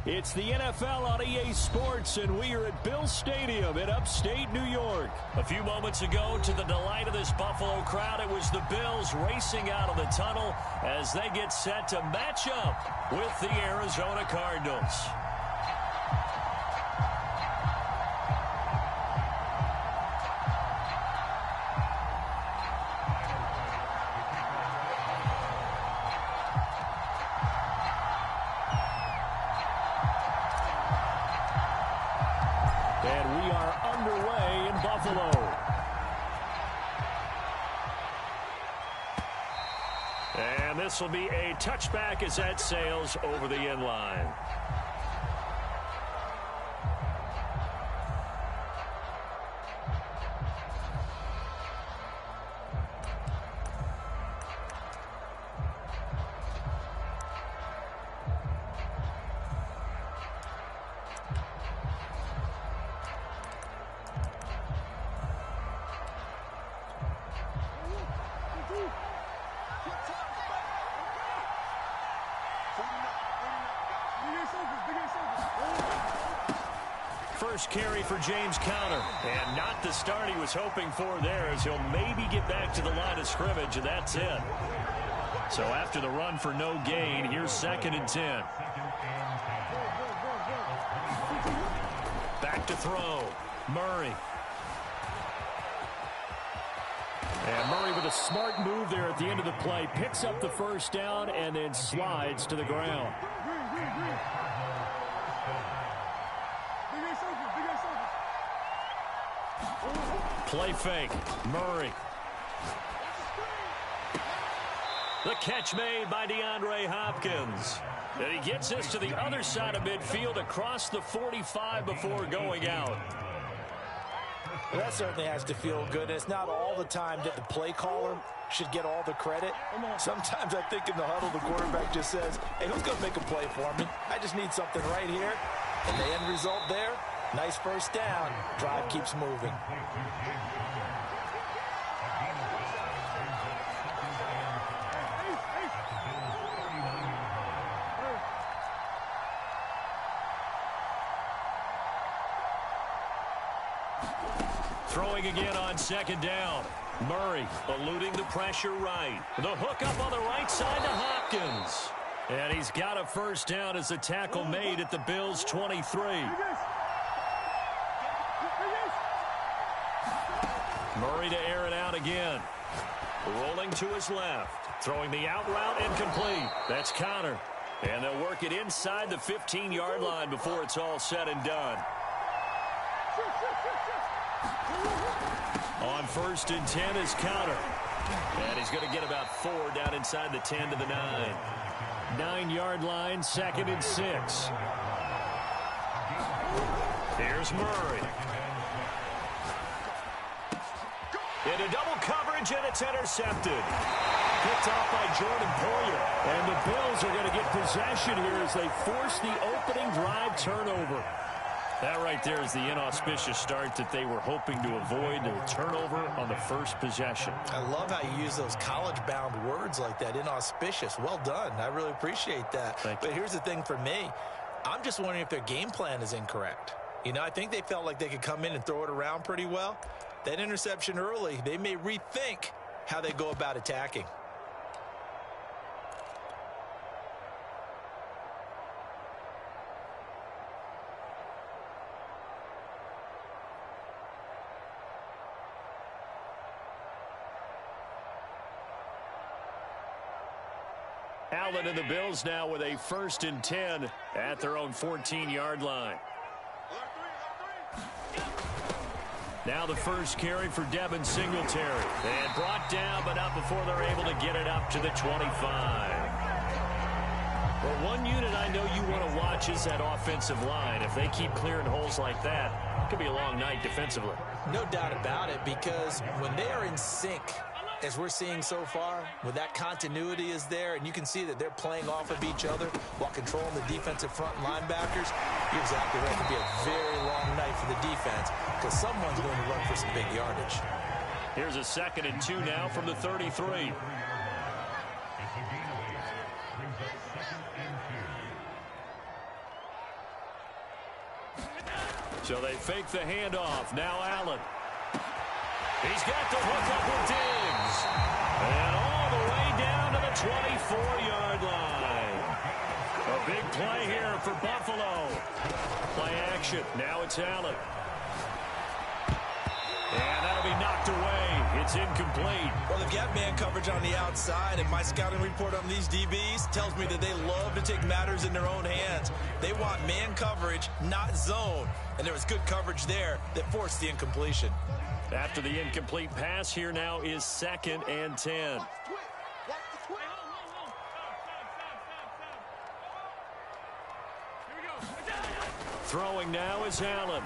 A: It's the NFL on EA Sports, and we are at Bill Stadium in upstate New York. A few moments ago, to the delight of this Buffalo crowd, it was the Bills racing out of the tunnel as they get set to match up with the Arizona Cardinals. And we are underway in Buffalo. And this will be a touchback as that sails over the end line. First carry for James Conner, and not the start he was hoping for there, as he'll maybe get back to the line of scrimmage, and that's it. So after the run for no gain, here's 2nd and 10. Back to throw. Murray. And Murray with a smart move there at the end of the play. Picks up the first down and then slides to the ground. Play fake. Murray. The catch made by DeAndre Hopkins. And he gets us to the other side of midfield across the 45 before going out.
B: Well, that certainly has to feel good. It's not all the time that the play caller should get all the credit. Sometimes I think in the huddle, the quarterback just says, hey, who's going to make a play for me? I just need something right here. And the end result there, nice first down. Drive keeps moving.
A: Throwing again on 2nd down. Murray eluding the pressure right. The hook up on the right side to Hopkins. And he's got a first down as the tackle made at the Bills' 23. Murray to air it out again. Rolling to his left. Throwing the out route incomplete. That's Conner. And they'll work it inside the 15-yard line before it's all said and done. On 1st and 10 is Conner. And he's going to get about 4 down inside the 10 to the 9. 9-yard line, 2nd and 6. Here's Murray. Into double coverage, and it's intercepted. Picked off by Jordan Poyer. And the Bills are going to get possession here as they force the opening drive turnover. That right there is the inauspicious start that they were hoping to avoid, the turnover on the first possession.
B: I love how you use those college-bound words like that, inauspicious. Well done. I really appreciate that. But here's the thing for me. I'm just wondering if their game plan is incorrect. You know, I think they felt like they could come in and throw it around pretty well. That interception early, they may rethink how they go about attacking.
A: Allen and the Bills now with a 1st and 10 at their own 14-yard line. Now the first carry for Devin Singletary. And brought down, but not before they're able to get it up to the 25. Well, one unit I know you want to watch is that offensive line. If they keep clearing holes like that, it could be a long night defensively.
B: No doubt about it, because when they are in sync, as we're seeing so far, when that continuity is there and you can see that they're playing off of each other while controlling the defensive front linebackers, you're exactly right. It could be a very long night for the defense because someone's going to run for some big yardage.
A: Here's a 2nd and 2 now from the 33. So they fake the handoff. Now Allen. He's got the hook up with Diggs. And all the way down to the 24-yard line. A big play here for Buffalo. Play action. Now it's Allen. And that'll be knocked away. It's incomplete.
B: Well, they've got man coverage on the outside, and my scouting report on these DBs tells me that they love to take matters in their own hands. They want man coverage, not zone. And there was good coverage there that forced the incompletion.
A: After the incomplete pass, here now is 2nd and 10. Throwing now is Allen.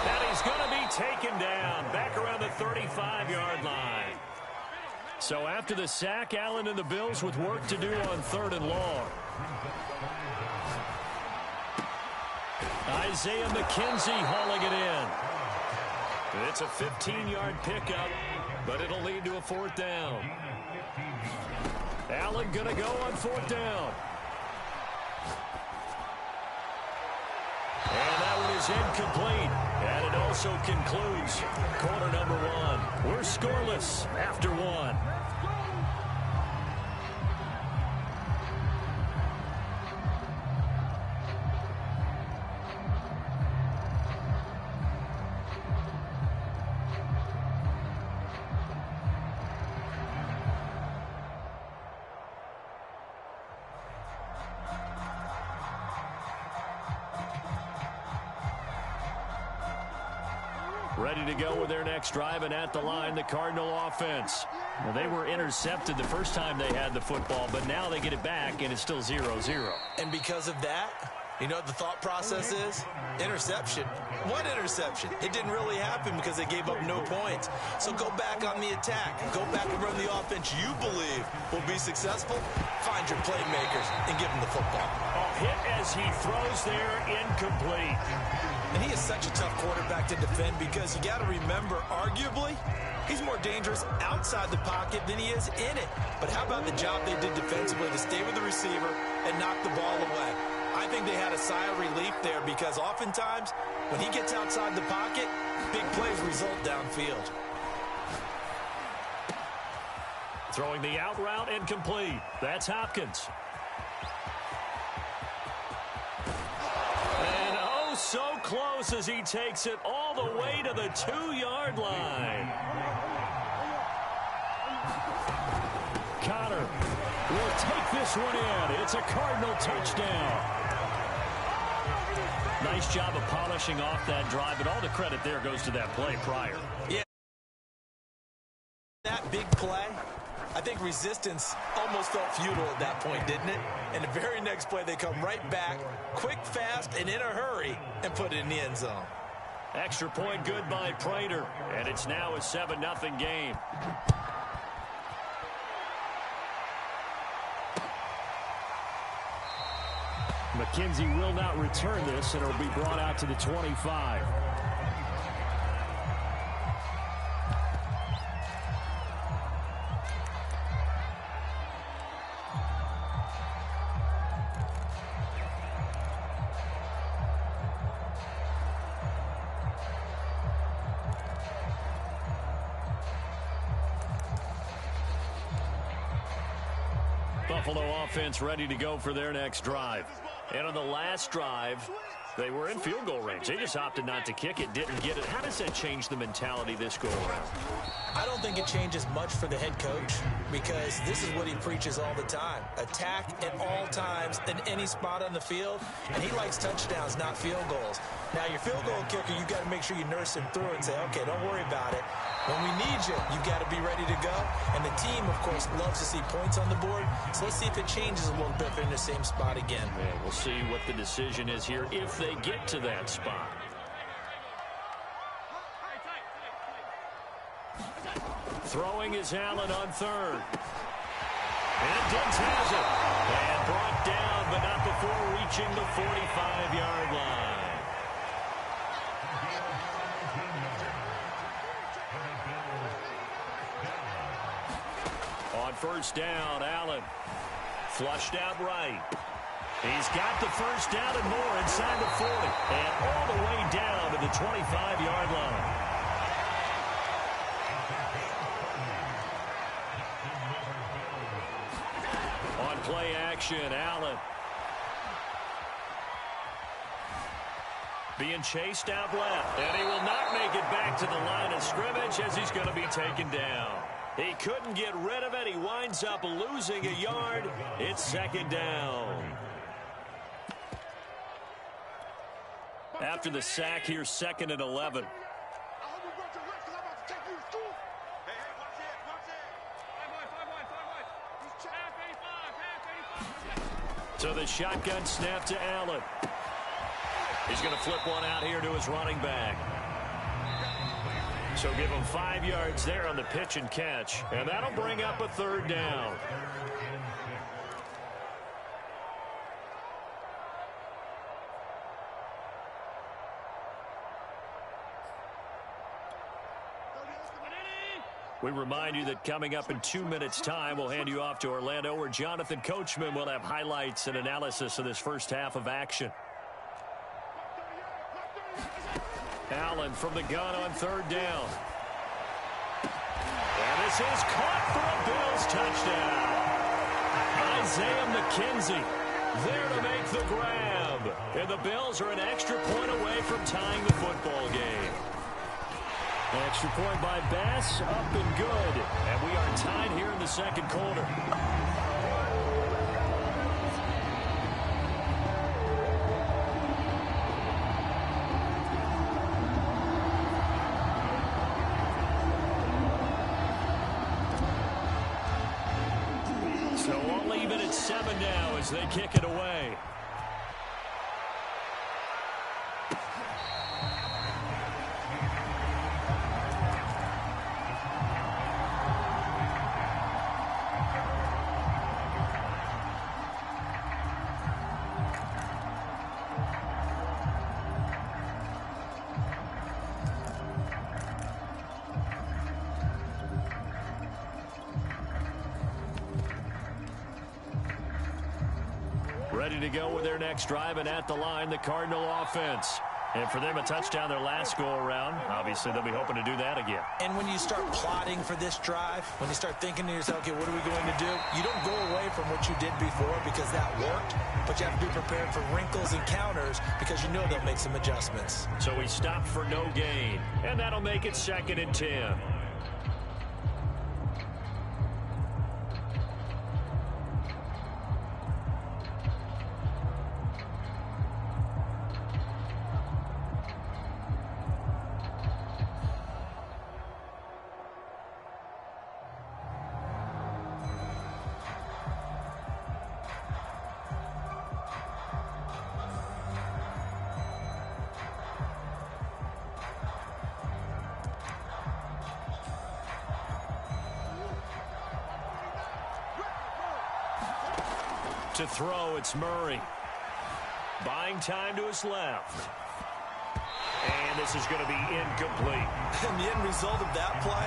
A: And he's going to be taken down back around the 35-yard line. So after the sack, Allen and the Bills with work to do on 3rd and long. Isaiah McKenzie hauling it in. It's a 15-yard pickup, but it'll lead to a 4th down. Allen going to go on 4th down. And that one is incomplete. And it also concludes quarter number 1. We're scoreless after 1. Ready to go with their next drive, and at the line, the Cardinal offense. Well, they were intercepted the first time they had the football, but now they get it back, and it's still 0-0.
B: And because of that, you know what the thought process is? Interception. What interception? It didn't really happen because they gave up no points. So go back on the attack. Go back and run the offense you believe will be successful. Find your playmakers and give them the football.
A: A hit as he throws there, incomplete.
B: And he is such a tough quarterback to defend because you got to remember, arguably, he's more dangerous outside the pocket than he is in it. But how about the job they did defensively to stay with the receiver and knock the ball away? I think they had a sigh of relief there because oftentimes when he gets outside the pocket, big plays result downfield.
A: Throwing the out route incomplete. That's Hopkins. And oh, so close as he takes it all the way to the 2-yard line. Connor will take this one in. It's a Cardinal touchdown. Nice job of polishing off that drive, but all the credit there goes to that play prior.
B: Yeah. That big play, I think resistance almost felt futile at that point, didn't it? And the very next play, they come right back, quick, fast, and in a hurry, and put it in the end zone.
A: Extra point good by Prater, and it's now a 7-0 game. McKenzie will not return this, and it'll be brought out to the 25. Buffalo offense ready to go for their next drive. And on the last drive, they were in field goal range. They just opted not to kick it, didn't get it. How does that change the mentality this go around?
B: I don't think it changes much for the head coach because this is what he preaches all the time. Attack at all times in any spot on the field, and he likes touchdowns, not field goals. Now, your field goal kicker, you got to make sure you nurse him through and say, okay, don't worry about it. When we need you, you got to be ready to go. And the team, of course, loves to see points on the board. So let's see if it changes a little bit if they're in the same spot again.
A: Yeah, we'll see what the decision is here if they get to that spot. Throwing is Allen on third. And Diggs has it. And brought down, but not before reaching the 45-yard line. On first down, Allen flushed out right. He's got the first down and more inside the 40 and all the way down to the 25-yard line. On play action, Allen. Being chased out left, and he will not make it back to the line of scrimmage as he's going to be taken down. He couldn't get rid of it. He winds up losing a yard. It's second down. After the sack here, 2nd and 11. So the shotgun snap to Allen. He's going to flip one out here to his running back. So give him 5 yards there on the pitch and catch. And that'll bring up a 3rd down. We remind you that coming up in 2 minutes' time, we'll hand you off to Orlando, where Jonathan Coachman will have highlights and analysis of this first half of action. Allen from the gun on 3rd down. And this is caught for a Bills touchdown. Isaiah McKenzie there to make the grab. And the Bills are an extra point away from tying the football game. Extra point by Bass, up and good. And we are tied here in the 2nd quarter. So all even at 7 now as they kick it away. Ready to go with their next drive, and at the line, the Cardinal offense. And for them, a touchdown their last go-around. Obviously, they'll be hoping to do that again.
B: And when you start plotting for this drive, when you start thinking to yourself, okay, what are we going to do? You don't go away from what you did before because that worked, but you have to be prepared for wrinkles and counters because you know they'll make some adjustments.
A: So he stopped for no gain, and that'll make it 2nd and 10. To throw, it's Murray. Buying time to his left. And this is going to be incomplete.
B: And the end result of that play,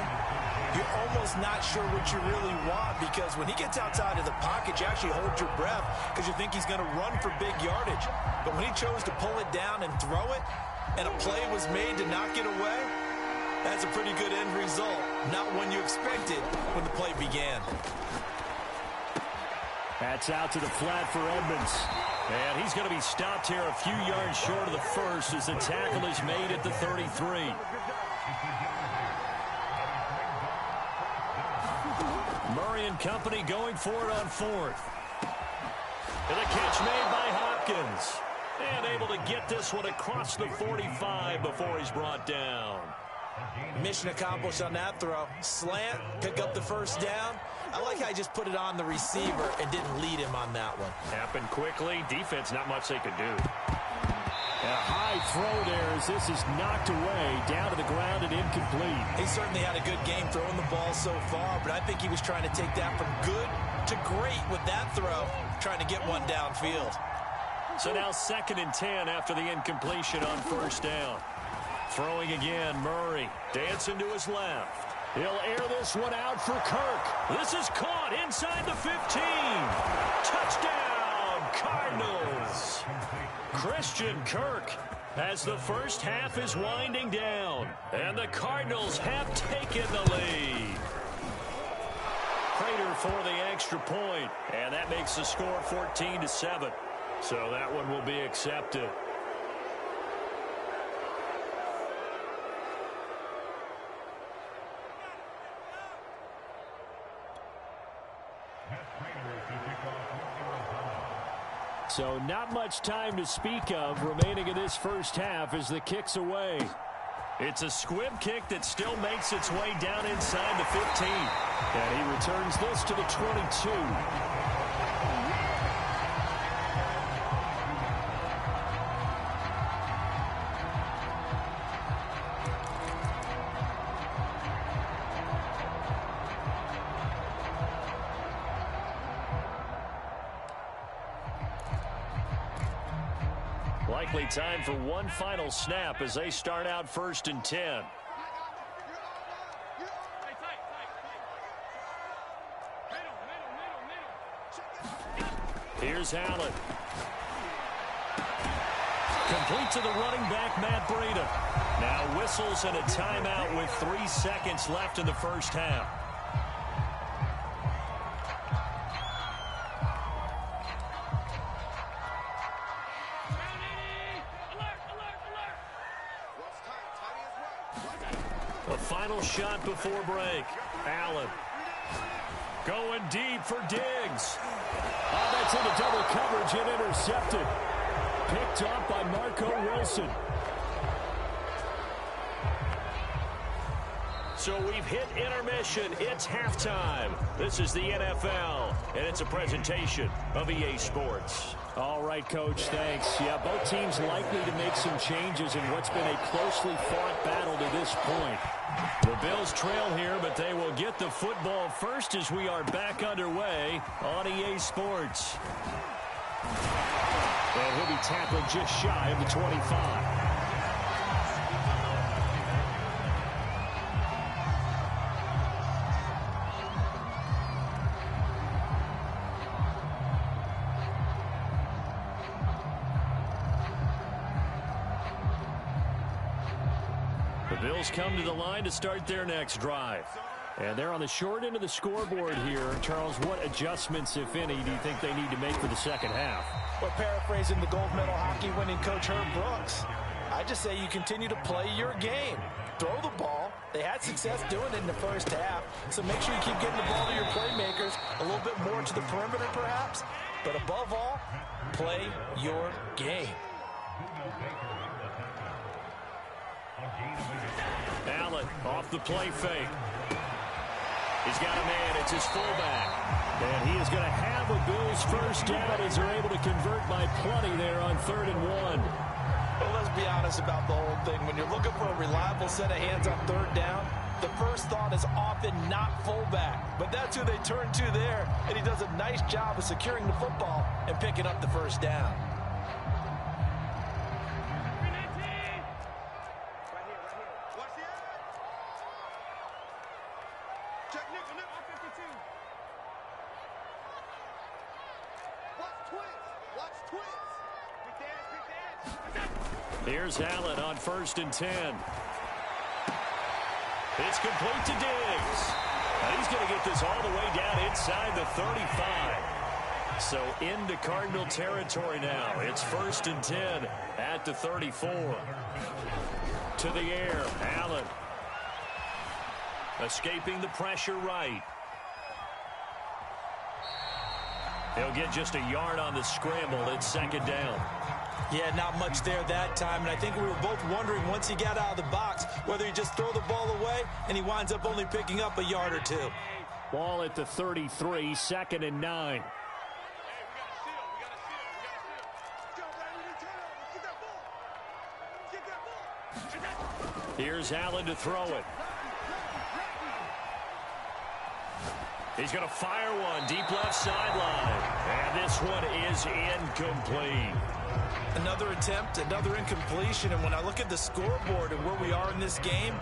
B: you're almost not sure what you really want, because when he gets outside of the pocket, you actually hold your breath because you think he's going to run for big yardage. But when he chose to pull it down and throw it, and a play was made to knock it away, that's a pretty good end result. Not one you expected when the play began.
A: That's out to the flat for Edmonds. And he's going to be stopped here a few yards short of the first as the tackle is made at the 33. Murray and company going for it on 4th. And the catch made by Hopkins. And able to get this one across the 45 before he's brought down.
B: Mission accomplished on that throw. Slant, pick up the first down. I like how he just put it on the receiver and didn't lead him on that one.
A: Happened quickly. Defense, not much they could do. A high throw there as this is knocked away, down to the ground and incomplete.
B: He certainly had a good game throwing the ball so far, but I think he was trying to take that from good to great with that throw, trying to get one downfield.
A: So now 2nd and 10 after the incompletion on 1st down. Throwing again, Murray dancing to his left. He'll air this one out for Kirk. This is caught inside the 15. Touchdown, Cardinals. Christian Kirk as the first half is winding down. And the Cardinals have taken the lead. Prater for the extra point. And that makes the score 14-7. So that one will be accepted. So not much time to speak of remaining in this first half as the kick's away. It's a squib kick that still makes its way down inside the 15. And he returns this to the 22. Likely time for one final snap as they start out 1st and 10. Here's Allen. Complete to the running back, Matt Breida. Now whistles and a timeout with 3 seconds left in the first half. A final shot before break. Allen going deep for Diggs. Oh, that's into double coverage and intercepted. Picked up by Marco Wilson. So we've hit intermission. It's halftime. This is the NFL, and it's a presentation of EA Sports. All right, Coach, thanks. Yeah, both teams likely to make some changes in what's been a closely fought battle to this point. The Bills trail here, but they will get the football first as we are back underway on EA Sports. And he'll be tackled just shy of the 25. The Bills come to the line to start their next drive. And they're on the short end of the scoreboard here. Charles, what adjustments, if any, do you think they need to make for the second half?
B: Well, paraphrasing the gold medal hockey winning coach Herb Brooks, I just say you continue to play your game. Throw the ball. They had success doing it in the first half. So make sure you keep getting the ball to your playmakers, a little bit more to the perimeter perhaps. But above all, play your game.
A: Allen off the play fake. He's got a man. It's his fullback. And he is going to have a Bills first down as they're able to convert by plenty there on 3rd and 1.
B: Well, let's be honest about the whole thing. When you're looking for a reliable set of hands on 3rd down, the first thought is often not fullback. But that's who they turn to there, and he does a nice job of securing the football and picking up the first down.
A: Here's Allen on 1st and 10. It's complete to Diggs. And he's going to get this all the way down inside the 35. So into Cardinal territory now. It's 1st and 10 at the 34. To the air, Allen. Escaping the pressure right. He'll get just a yard on the scramble. It's 2nd down.
B: Yeah, not much there that time, and I think we were both wondering once he got out of the box whether he just throw the ball away, and he winds up only picking up a yard or two.
A: Ball at the 33, 2nd and 9. Here's Allen to throw it. He's going to fire one deep left sideline, and this one is incomplete.
B: Another attempt, another incompletion, and when I look at the scoreboard and where we are in this game,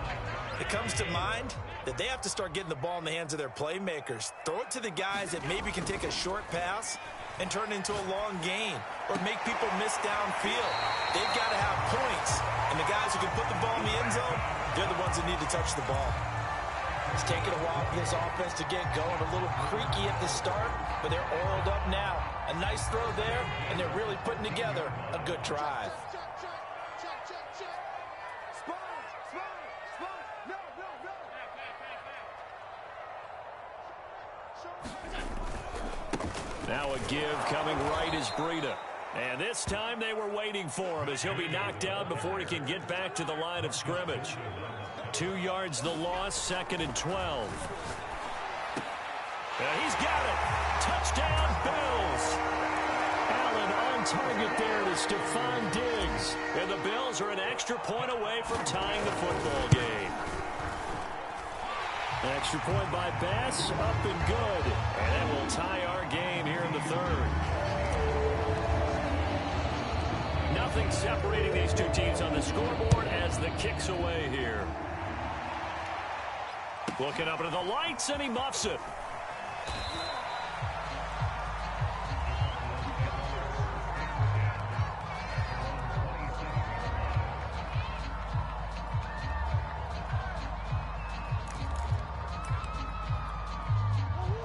B: it comes to mind that they have to start getting the ball in the hands of their playmakers. Throw it to the guys that maybe can take a short pass and turn it into a long gain or make people miss downfield. They've got to have points, and the guys who can put the ball in the end zone, they're the ones that need to touch the ball. It's taken a while for this offense to get going. A little creaky at the start, but they're oiled up now. A nice throw there, and they're really putting together a good drive.
A: Now a give coming right is Breida. And this time they were waiting for him as he'll be knocked down before he can get back to the line of scrimmage. 2 yards the loss, 2nd and 12. And he's got it. Touchdown, Bills. Allen on target there to Stephon Diggs. And the Bills are an extra point away from tying the football game. Extra point by Bass, up and good. And that will tie our game here in the 3rd. Nothing separating these two teams on the scoreboard as the kick's away here. Looking up into the lights, and he muffs it.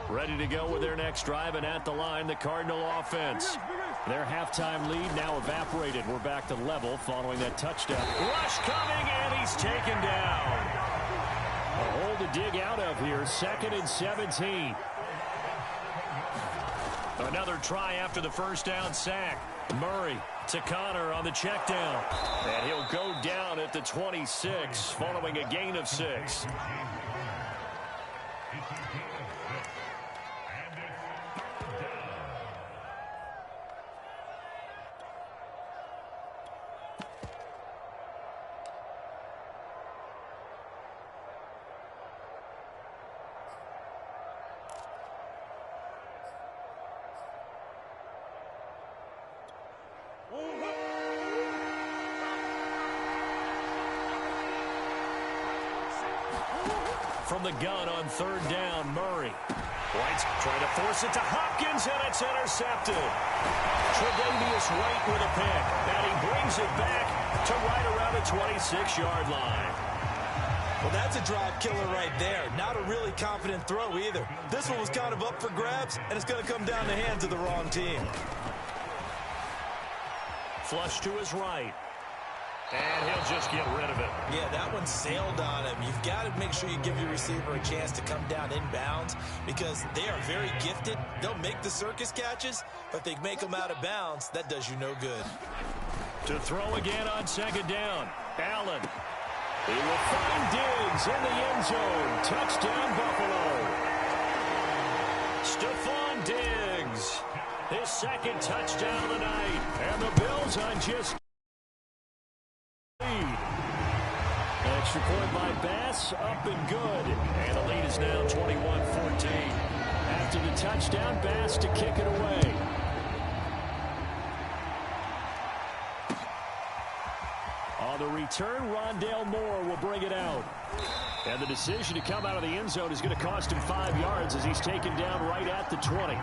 A: Ready to go with their next drive, and at the line, the Cardinal offense. Their halftime lead now evaporated. We're back to level following that touchdown. Rush coming, and he's taken down. A hole to dig out of here, 2nd and 17. Another try after the first down sack. Murray to Connor on the check down. And he'll go down at the 26 following a gain of 6. From the gun on 3rd down, Murray. White's trying to force it to Hopkins, and it's intercepted. Tre'Davious White with a pick, and he brings it back to right around the 26-yard line.
B: Well, that's a drive killer right there. Not a really confident throw either. This one was kind of up for grabs, and it's going to come down the hands of the wrong team.
A: Flush to his right. And he'll just get rid of it.
B: Yeah, that one sailed on him. You've got to make sure you give your receiver a chance to come down inbounds because they are very gifted. They'll make the circus catches, but if they make them out of bounds, that does you no good.
A: To throw again on 2nd down. Allen. He will find Diggs in the end zone. Touchdown, Buffalo. Stephon Diggs. His 2nd touchdown of the night. And the Bills on just lead. Extra point by Bass, up and good. And the lead is now 21-14. After the touchdown, Bass to kick it away. On the return, Rondale Moore will bring it out. And the decision to come out of the end zone is going to cost him 5 yards as he's taken down right at the 20.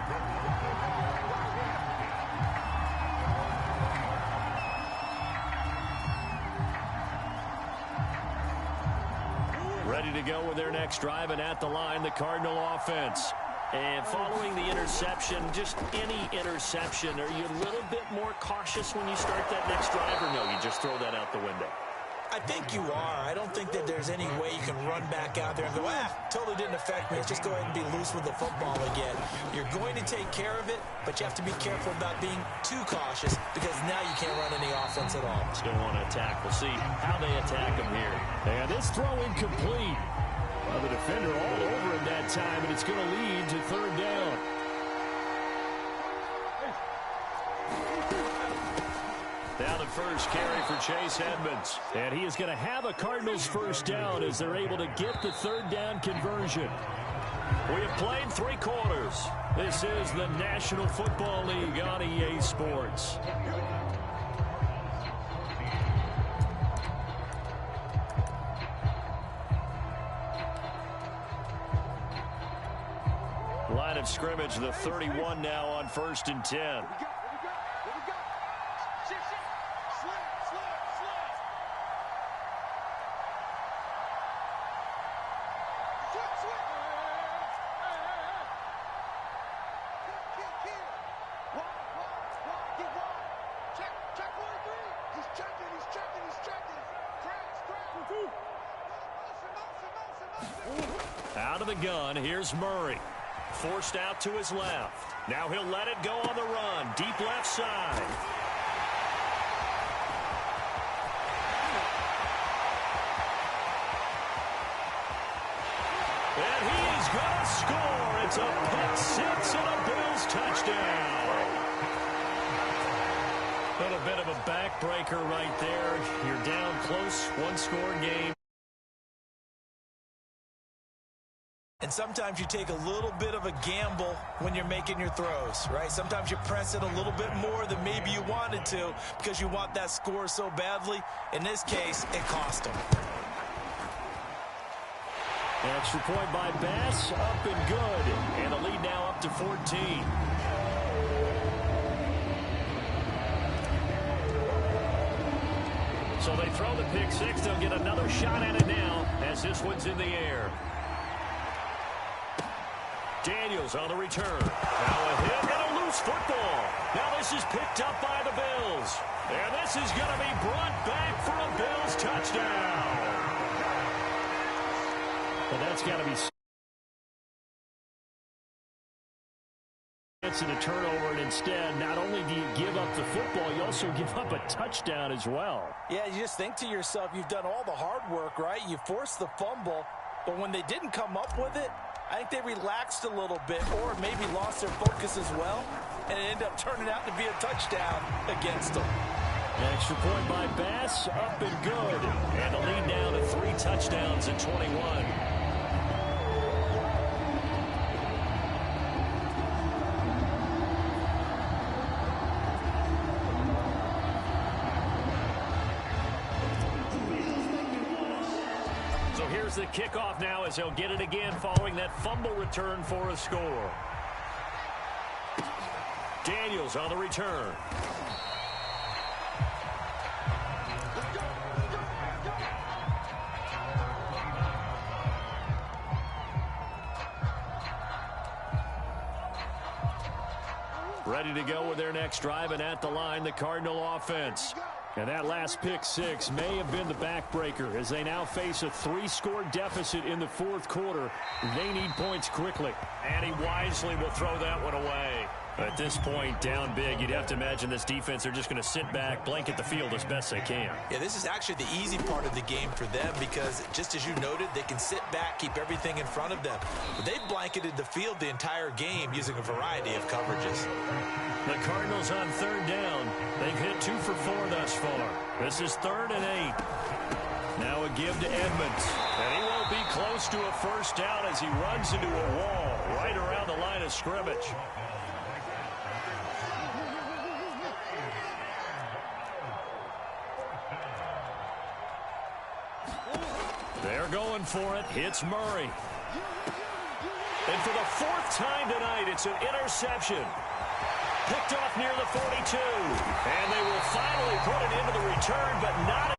A: Ready to go with their next drive, and at the line, the Cardinal offense. And following the interception, just any interception, are you a little bit more cautious when you start that next drive, or no, you just throw that out the window?
B: I think you are. I don't think that there's any way you can run back out there and go, totally didn't affect me. Let's just go ahead and be loose with the football again. You're going to take care of it, but you have to be careful about being too cautious because now you can't run any offense at all.
A: Still want to attack. We'll see how they attack him here. And this throw incomplete. Well, the defender all over him that time, and it's going to lead to 3rd down. Now the first carry for Chase Edmonds. And he is going to have a Cardinals first down as they're able to get the 3rd down conversion. We have played 3 quarters. This is the National Football League on EA Sports. Line of of scrimmage, the 31 now on 1st and 10. Out of the gun, here's Murray. Forced out to his left. Now he'll let it go on the run. Deep left side. And he is going to score. It's a pick six and a Bills touchdown. A little bit of a backbreaker right there. You're down close, one-score game.
B: And sometimes you take a little bit of a gamble when you're making your throws, right? Sometimes you press it a little bit more than maybe you wanted to because you want that score so badly. In this case, it cost him.
A: Extra point by Bass, up and good. And the lead now up to 14. So they throw the pick six. They'll get another shot at it now as this one's in the air. Daniels on the return. Now a hit and a loose football. Now this is picked up by the Bills. And this is going to be brought back for a Bills touchdown. But that's got to be in a turnover, and instead, not only do you give up the football, you also give up a touchdown as well.
B: Yeah, you just think to yourself, you've done all the hard work, right? You forced the fumble, but when they didn't come up with it, I think they relaxed a little bit or maybe lost their focus as well, and it ended up turning out to be a touchdown against them.
A: Extra point by Bass, up and good. And the lead down to 3 touchdowns at 21. The kickoff now as he'll get it again following that fumble return for a score. Daniels on the return. Ready to go with their next drive, and at the line, the Cardinal offense. And that last pick six may have been the backbreaker as they now face a 3-score deficit in the fourth quarter. They need points quickly. And he wisely will throw that one away. At this point, down big, you'd have to imagine this defense are just going to sit back, blanket the field as best they can.
B: Yeah, this is actually the easy part of the game for them because, just as you noted, they can sit back, keep everything in front of them. But they've blanketed the field the entire game using a variety of coverages.
A: The Cardinals on third down. They've hit 2 for 4 thus far. This is 3rd and 8. Now a give to Edmonds. And he won't be close to a first down as he runs into a wall right around the line of scrimmage. They're going for it. Hits Murray. And for the 4th time tonight, it's an interception. Picked off near the 42. And they will finally put it into the return, but not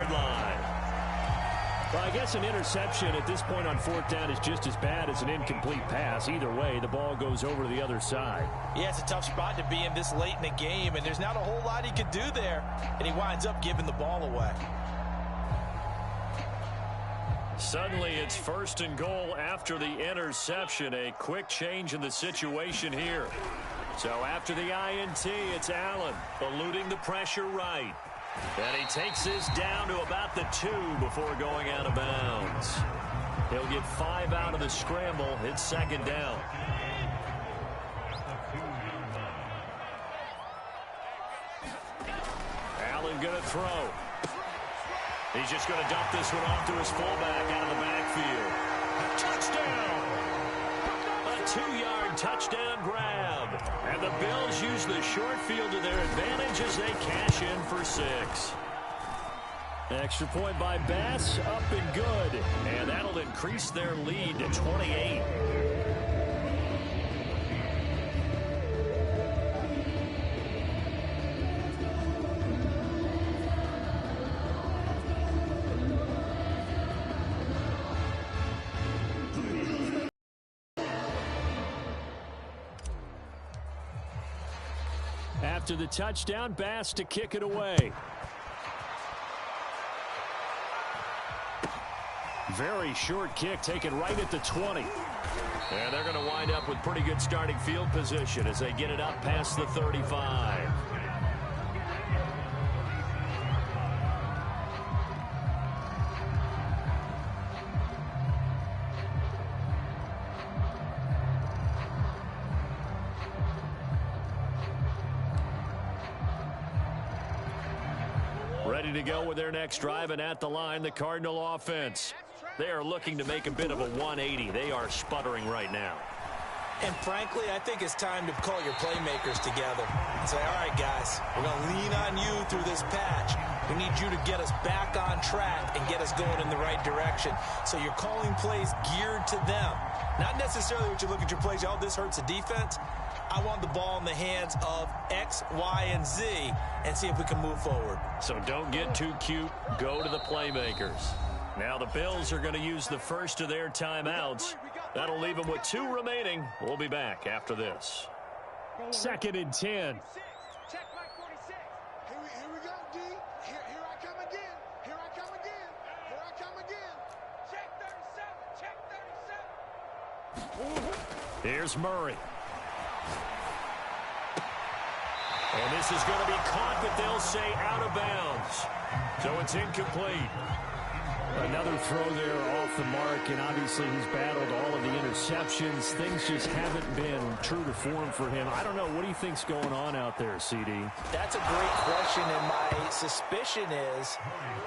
A: at the line. Well, I guess an interception at this point on 4th down is just as bad as an incomplete pass. Either way, the ball goes over to the other side. Yeah, it's a tough spot to be in this late in the game, and there's not a whole lot he could do there. And he winds up giving the ball away. Suddenly, it's 1st and goal after the interception. A quick change in the situation here. So after the INT, it's Allen eluding the pressure right. And he takes this down to about the 2 before going out of bounds. He'll get 5 out of the scramble. It's 2nd down. Allen going to throw. He's just going to dump this one off to his fullback out of the backfield. Touchdown! A 2-yard touchdown grab. And the Bills use the short field to their advantage as they cash in for 6. Extra point by Bass, up and good. And that'll increase their lead to 28. After the touchdown, Bass to kick it away. Very short kick taken right at the 20. And they're going to wind up with pretty good starting field position as they get it up past the 35. Ready to go with their next drive, and at the line, the Cardinal offense. They are looking to make a bit of a 180. They are sputtering right now.
B: And frankly, I think it's time to call your playmakers together and say, all right, guys, we're going to lean on you through this patch. We need you to get us back on track and get us going in the right direction. So you're calling plays geared to them. Not necessarily what you look at your plays, oh, this hurts the defense. I want the ball in the hands of X, Y, and Z and see if we can move forward.
A: So don't get too cute. Go to the playmakers. Now the Bills are going to use the first of their timeouts. That'll leave them with 2 remaining. We'll be back after this. 2nd and 10.
C: Check my 46. Here we go, D. Here I come again. Here I come again. Here I come again. Check 37. Check 37.
A: Here's Murray. And this is going to be caught, but they'll say out of bounds. So it's incomplete. Another throw there off the mark, and obviously he's battled all of the interceptions. Things just haven't been true to form for him. I don't know. What do you think's going on out there, CD?
B: That's a great question, and my suspicion is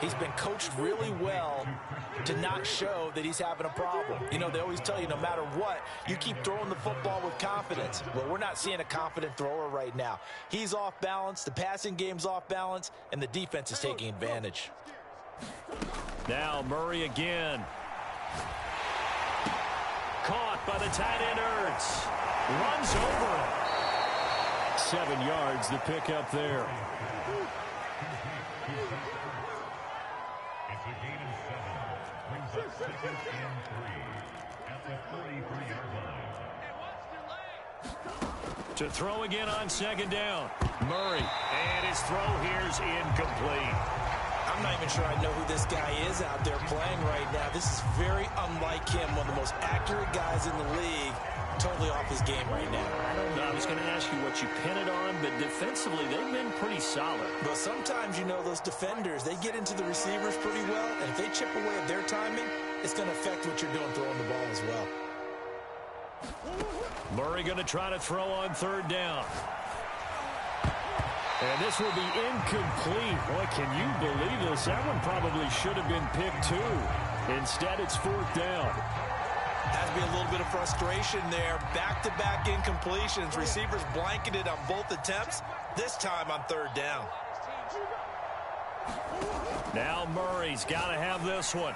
B: he's been coached really well to not show that he's having a problem. You know, they always tell you no matter what, you keep throwing the football with confidence. Well, we're not seeing a confident thrower right now. He's off balance, the passing game's off balance, and the defense is taking advantage.
A: Now Murray again. Caught by the tight end Ertz. Runs over it. 7 yards, the pickup there.
D: It's a gain of 7. Brings up 2nd and 3 at the 33-yard line.
A: To throw again on 2nd down. Murray. And his throw here's incomplete.
B: I'm not even sure I know who this guy is out there playing right now. This is very unlike him, one of the most accurate guys in the league. Totally off his game right now.
A: I don't know. I was going to ask you what you pin it on, but defensively they've been pretty solid.
B: But sometimes, you know, those defenders, they get into the receivers pretty well, and if they chip away at their timing, it's going to affect what you're doing throwing the ball as well.
A: Murray going to try to throw on 3rd down. And this will be incomplete. Boy, can you believe this? That one probably should have been picked too. Instead, it's 4th down.
B: Has to be a little bit of frustration there. Back-to-back incompletions. Receivers blanketed on both attempts. This time on 3rd down.
A: Now Murray's got to have this one.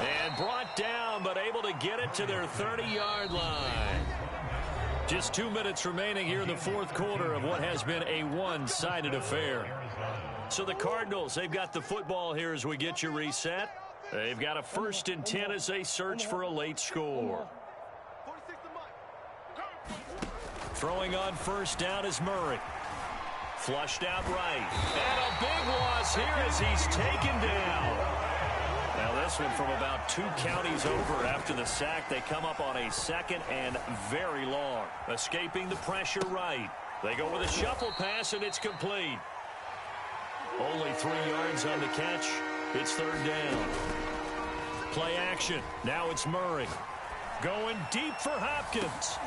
A: And brought down, but able to get it to their 30-yard line. Just 2 minutes remaining here in the 4th quarter of what has been a one-sided affair. So the Cardinals, they've got the football here as we get you reset. They've got a 1st and 10 as they search for a late score. Throwing on 1st down is Murray. Flushed out right. And a big loss here as he's taken down. Now this one from about 2 counties over after the sack. They come up on a 2nd and very long. Escaping the pressure right. They go with a shuffle pass and it's complete. Only 3 yards on the catch. It's 3rd down. Play action. Now it's Murray. Going deep for Hopkins.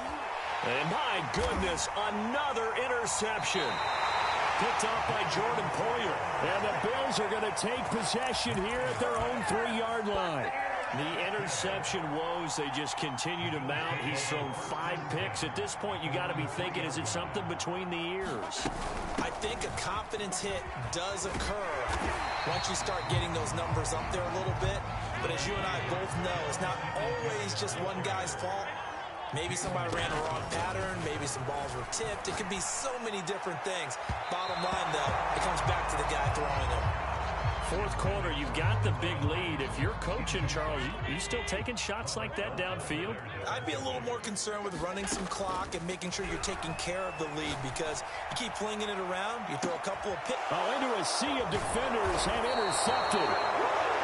A: And my goodness, another interception. Picked off by Jordan Poyer. And the Bills are going to take possession here at their own 3-yard line. The interception woes, they just continue to mount. He's thrown 5 picks. At this point, you got to be thinking, is it something between the ears?
B: I think a confidence hit does occur once you start getting those numbers up there a little bit. But as you and I both know, it's not always just one guy's fault. Maybe somebody ran a wrong pattern. Maybe some balls were tipped. It could be so many different things. Bottom line, though, it comes back to the guy throwing them.
A: Fourth quarter, you've got the big lead. If you're coaching, Charles, you still taking shots like that downfield?
B: I'd be a little more concerned with running some clock and making sure you're taking care of the lead, because you keep flinging it around, you throw a couple of picks.
A: Into a sea of defenders and intercepted.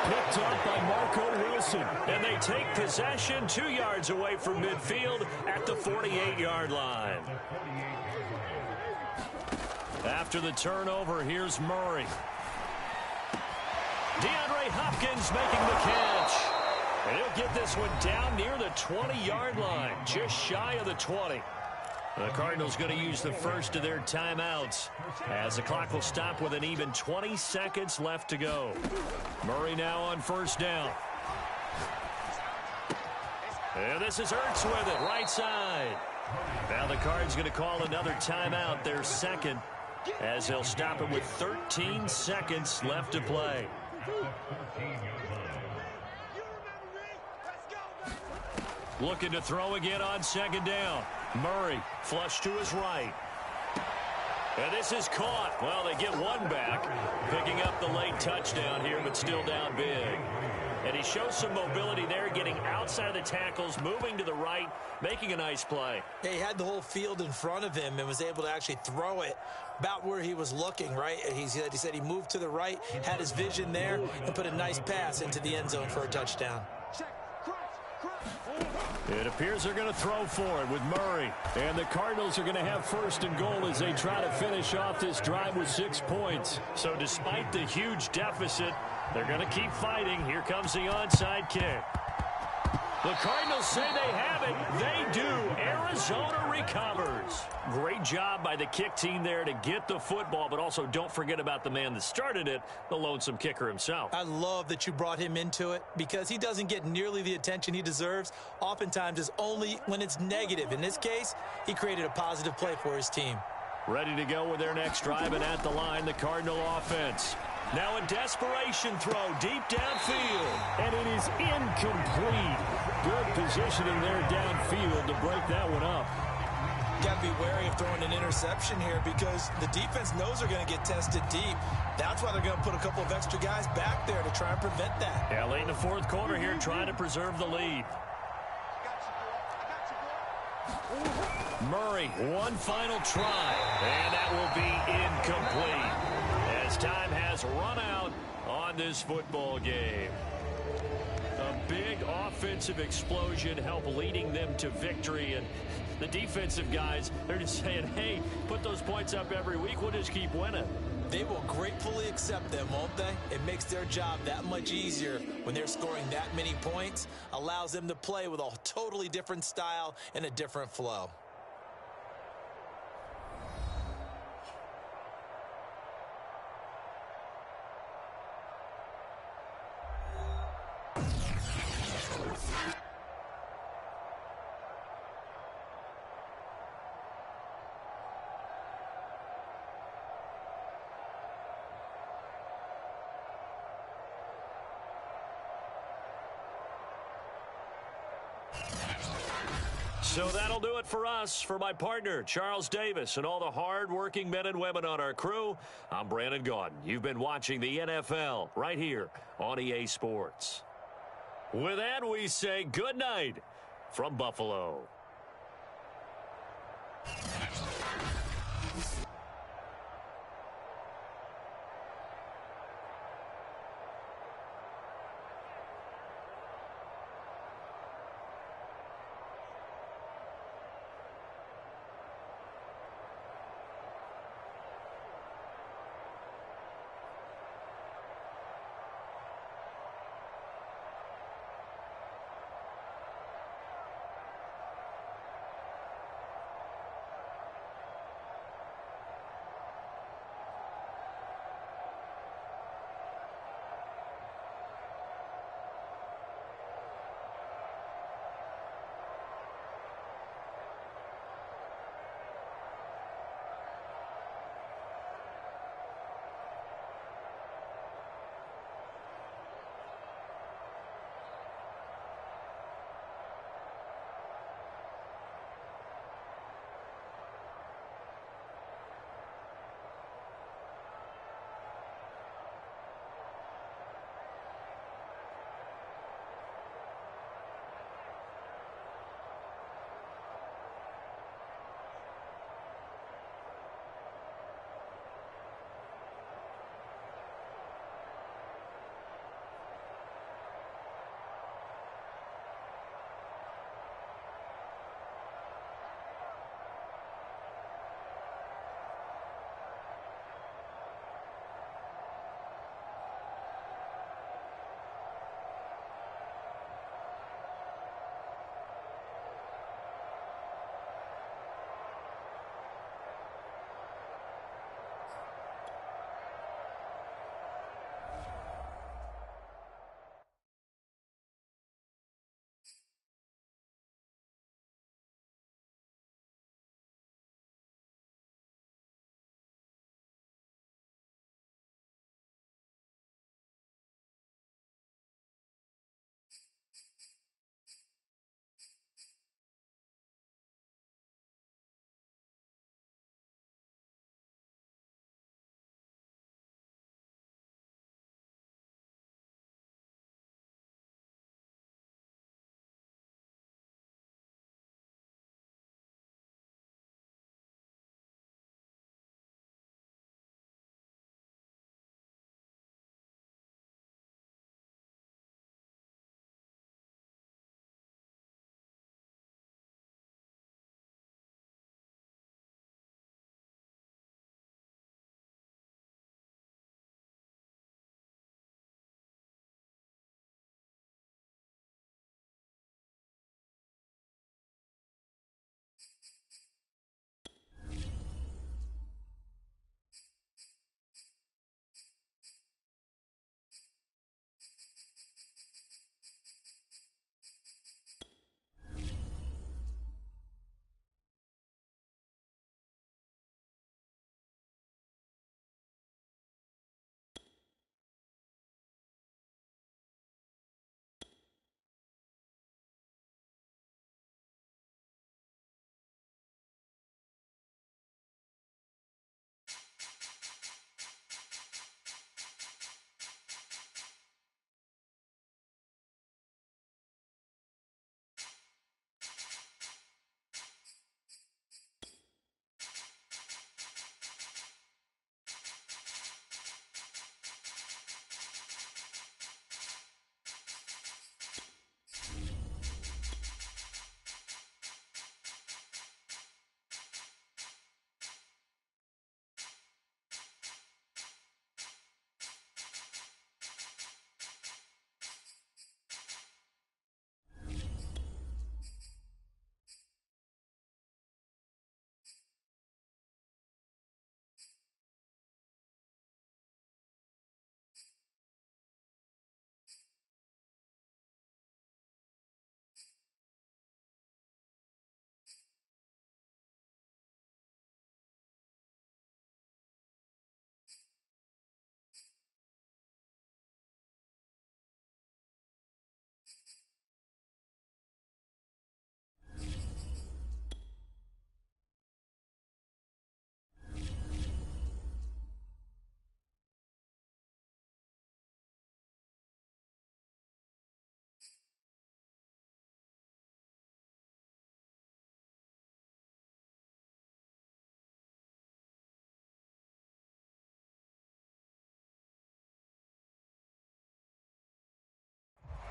A: Picked up by Marco Wilson. And they take possession 2 yards away from midfield at the 48-yard line. After the turnover, here's Murray. DeAndre Hopkins making the catch. And he'll get this one down near the 20-yard line, just shy of the 20. The Cardinals going to use the first of their timeouts as the clock will stop with an even 20 seconds left to go. Murray now on first down. And this is Ertz with it, right side. Now the Cards going to call another timeout, their second, as they'll stop it with 13 seconds left to play. Looking to throw again on second down. Murray flush to his right. And this is caught. Well, they get one back, picking up the late touchdown here, but still down big. And he shows some mobility there, getting outside of the tackles, moving to the right, making a nice play.
B: Yeah, he had the whole field in front of him and was able to actually throw it about where he was looking, right? He said he moved to the right, had his vision there, and put a nice pass into the end zone for a touchdown.
A: It appears they're going to throw for it with Murray. And the Cardinals are going to have first and goal as they try to finish off this drive with 6 points. So despite the huge deficit, they're going to keep fighting. Here comes the onside kick. The Cardinals say they have it. They do. Arizona recovers. Great job by the kick team there to get the football, but also don't forget about the man that started it, the lonesome kicker himself.
B: I love that you brought him into it, because he doesn't get nearly the attention he deserves. Oftentimes it's only when it's negative. In this case, he created a positive play for his team.
A: Ready to go with their next drive, and at the line, the Cardinal offense. Now a desperation throw deep downfield, and it is incomplete. Good positioning there downfield to break that one up.
B: Got to be wary of throwing an interception here, because the defense knows they're going to get tested deep. That's why they're going to put a couple of extra guys back there to try and prevent that.
A: Yeah, late in the fourth quarter here, trying to preserve the lead. Murray, one final try, and that will be incomplete as time has run out on this football game. A big offensive explosion helped leading them to victory, and the defensive guys, they're just saying, hey, put those points up every week, we'll just keep winning.
B: They will gratefully accept them, won't they? It makes their job that much easier when they're scoring that many points, allows them to play with a totally different style and a different flow.
A: So that'll do it for us. For my partner, Charles Davis, and all the hard-working men and women on our crew, I'm Brandon Gaudin. You've been watching the NFL right here on EA Sports. With that, we say good night from Buffalo.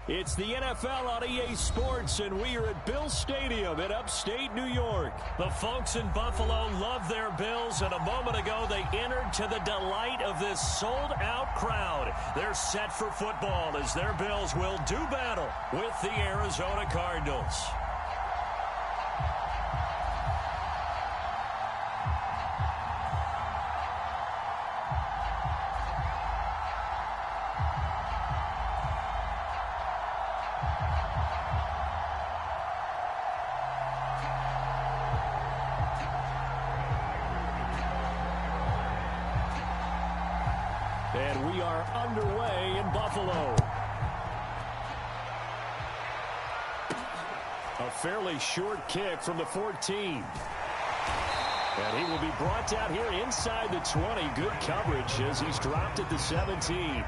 A: It's the NFL on EA Sports, and we are at Bill Stadium in upstate New York. The folks in Buffalo love their Bills, and a moment ago they entered to the delight of this sold-out crowd. They're set for football as their Bills will do battle with the Arizona Cardinals. And we are underway in Buffalo. A fairly short kick from the 14. And he will be brought down here inside the 20. Good coverage as he's dropped at the 17.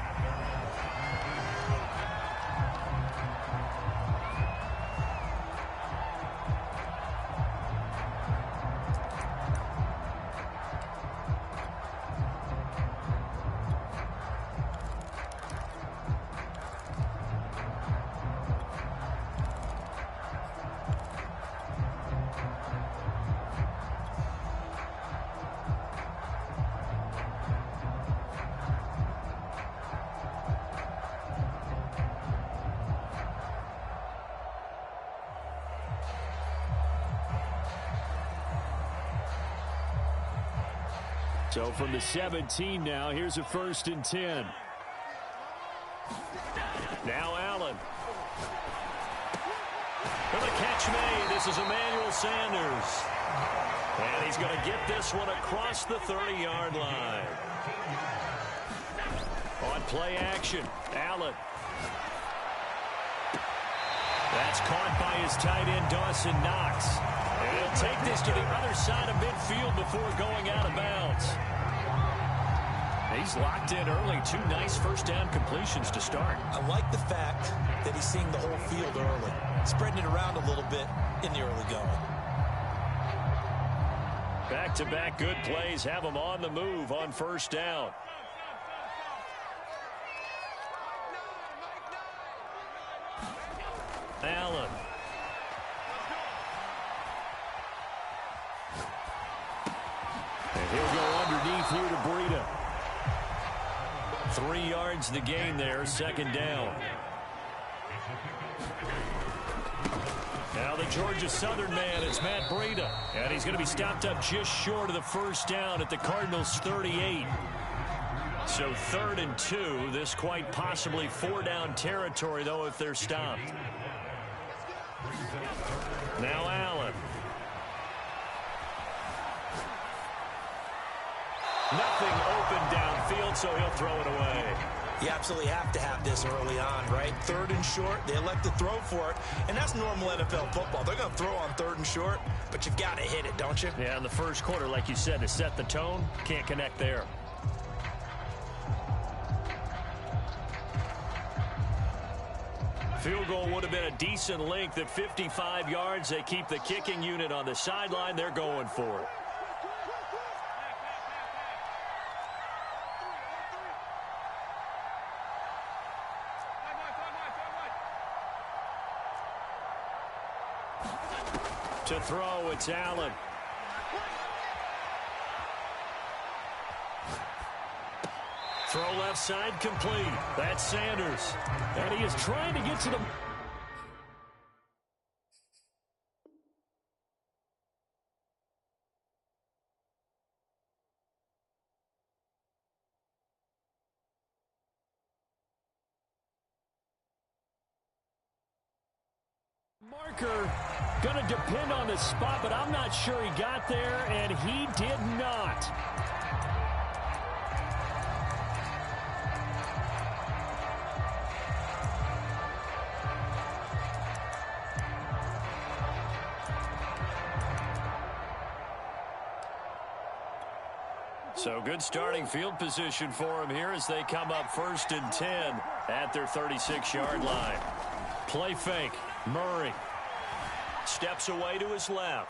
A: So from the 17 now, here's a 1st and 10. Now Allen. For the catch made, this is Emmanuel Sanders. And he's going to get this one across the 30-yard line. On play action, Allen. That's caught by his tight end, Dawson Knox. And he'll take this to the other side of midfield before going out of bounds. He's locked in early. 2 nice first down completions to start.
B: I like the fact that he's seeing the whole field early, spreading it around a little bit in the early going.
A: Back-to-back good plays have him on the move on first down. Allen. And he'll go underneath here to Breida. 3 yards the gain there, 2nd down. Now the Georgia Southern man, it's Matt Breida. And he's going to be stopped up just short of the first down at the Cardinals' 38. So 3rd and 2, this quite possibly 4-down territory, though, if they're stopped. Now Allen. Nothing open downfield, so he'll throw it away.
B: You absolutely have to have this early on, right? 3rd and short, they elect to throw for it, and that's normal NFL football. They're going to throw on 3rd and short, but you've got to hit it, don't you?
A: Yeah, in the first quarter, like you said, to set the tone, can't connect there. Field goal would have been a decent length at 55 yards. They keep the kicking unit on the sideline. They're going for it. To throw, it's Allen. Throw left side complete. That's Sanders. And he is trying to get to the... Marker going to depend on the spot, but I'm not sure he got there, and he did not. So good starting field position for him here as they come up 1st and 10 at their 36-yard line. Play fake. Murray steps away to his left.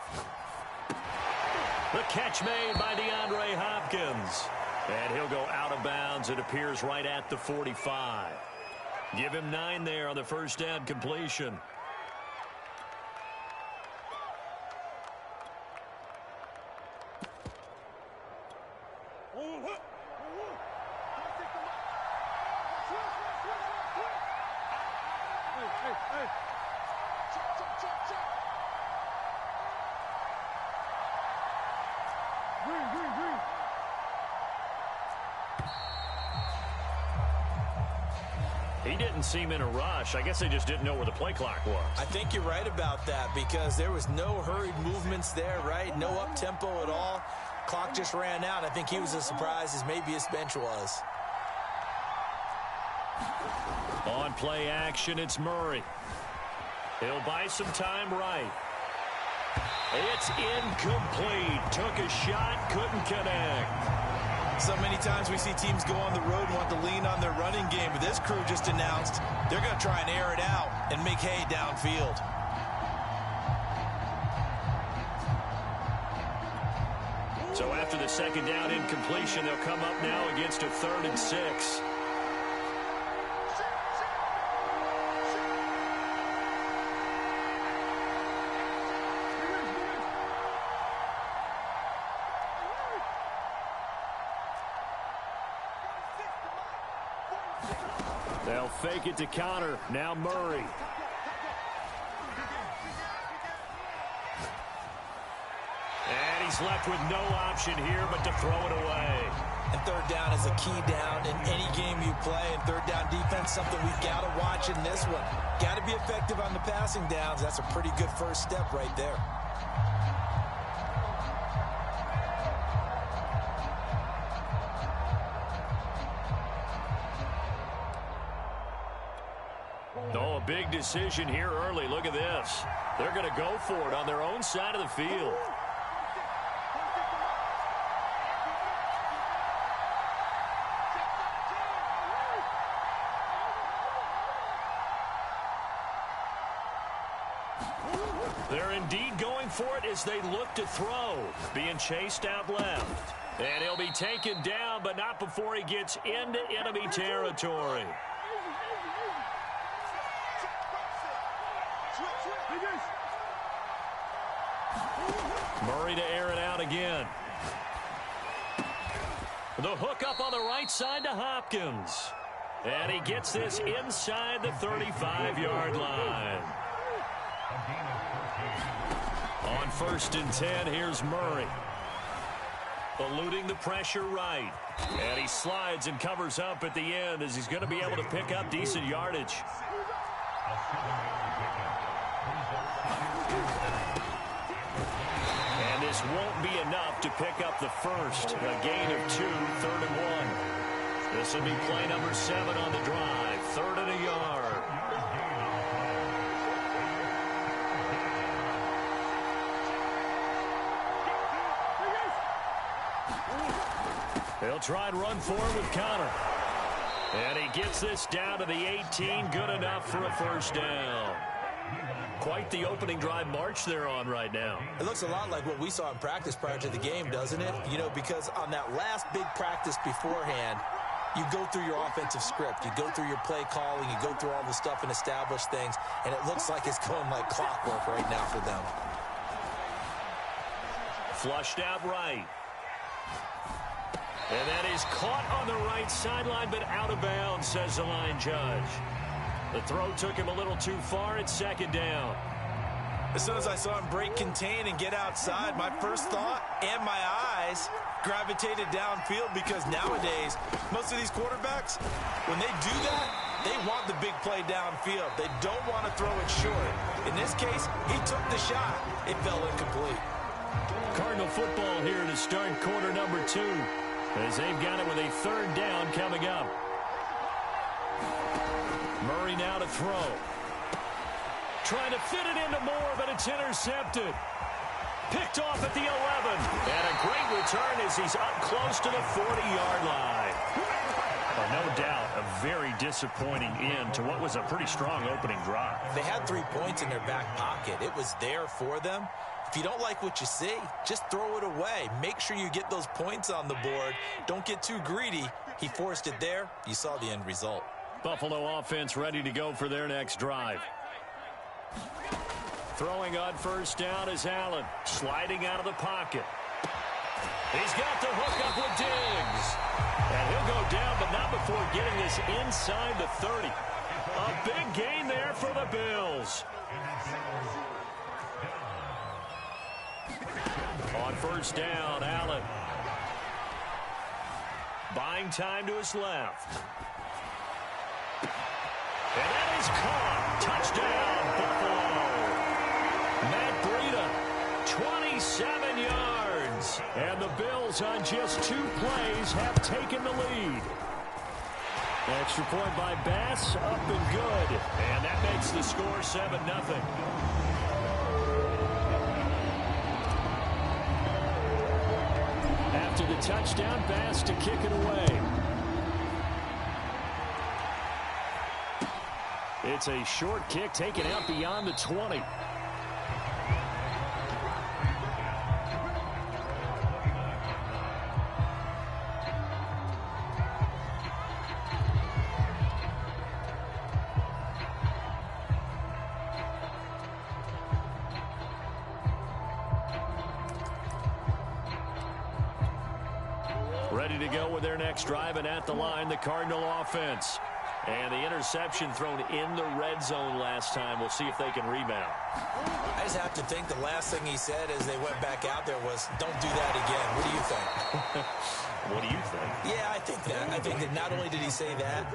A: The catch made by DeAndre Hopkins. And he'll go out of bounds. It appears right at the 45. Give him 9 there on the first down completion. He didn't seem in a rush. I guess they just didn't know where the play clock was.
B: I think you're right about that because there was no hurried movements there, right? No up-tempo at all. Clock just ran out. I think he was as surprised as maybe his bench was.
A: On play action, it's Murray. He'll buy some time right. It's incomplete. Took a shot, couldn't connect.
B: So many times we see teams go on the road and want to lean on their running game, but this crew just announced they're going to try and air it out and make hay downfield.
A: So after the second down incompletion, they'll come up now against a 3rd and 6. They'll fake it to Connor. Now Murray. And he's left with no option here but to throw it away.
B: And 3rd down is a key down in any game you play. And 3rd down defense, something we've got to watch in this one. Got to be effective on the passing downs. That's a pretty good first step right there.
A: Oh, a big decision here early. Look at this. They're going to go for it on their own side of the field. They're indeed going for it as they look to throw. Being chased out left. And he'll be taken down, but not before he gets into enemy territory. Murray to air it out again. The hook up on the right side to Hopkins. And he gets this inside the 35-yard line. On 1st and 10, here's Murray. Eluding the pressure right. And he slides and covers up at the end as he's going to be able to pick up decent yardage. And this won't be enough to pick up the first. A gain of 2, 3rd and 1. This will be play number 7 on the drive. 3rd and a yard. They'll try and run for it with Connor. And he gets this down to the 18. Good enough for a 1st down. Quite the opening drive march they're on right now.
B: It looks a lot like what we saw in practice prior to the game, doesn't it? You know, because on that last big practice beforehand, you go through your offensive script. You go through your play calling. You go through all the stuff and establish things. And it looks like it's going like clockwork right now for them.
A: Flushed out right. And that is caught on the right sideline, but out of bounds, says the line judge. The throw took him a little too far. It's 2nd down.
B: As soon as I saw him break contain and get outside, my first thought and my eyes gravitated downfield because nowadays, most of these quarterbacks, when they do that, they want the big play downfield. They don't want to throw it short. In this case, he took the shot. It fell incomplete.
A: Cardinal football here to start quarter number 2. As they've got it with a 3rd down coming up. Murray now to throw. Trying to fit it into Moore, but it's intercepted. Picked off at the 11. And a great return as he's up close to the 40-yard line. No doubt a very disappointing end to what was a pretty strong opening drive.
B: They had 3 points in their back pocket. It was there for them. If you don't like what you see, just throw it away. Make sure you get those points on the board. Don't get too greedy. He forced it there. You saw the end result.
A: Buffalo offense ready to go for their next drive. Throwing on first down is Allen. Sliding out of the pocket. He's got the hook up with Diggs. And he'll go down, but not before getting this inside the 30. A big gain there for the Bills. On first down, Allen. Buying time to his left. And that is caught. Touchdown, Buffalo. Matt Breida, 27 yards. And the Bills on just 2 plays have taken the lead. Extra point by Bass, up and good. And that makes the score 7-0. After the touchdown, Bass to kick it away. It's a short kick taken out beyond the 20. Ready to go with their next drive, and at the line, the Cardinal offense. And the interception thrown in the red zone last time. We'll see if they can rebound.
B: I just have to think the last thing he said as they went back out there was, don't do that again. What do you think?
A: What do you think?
B: Yeah, I think that. I think that not only did he say that,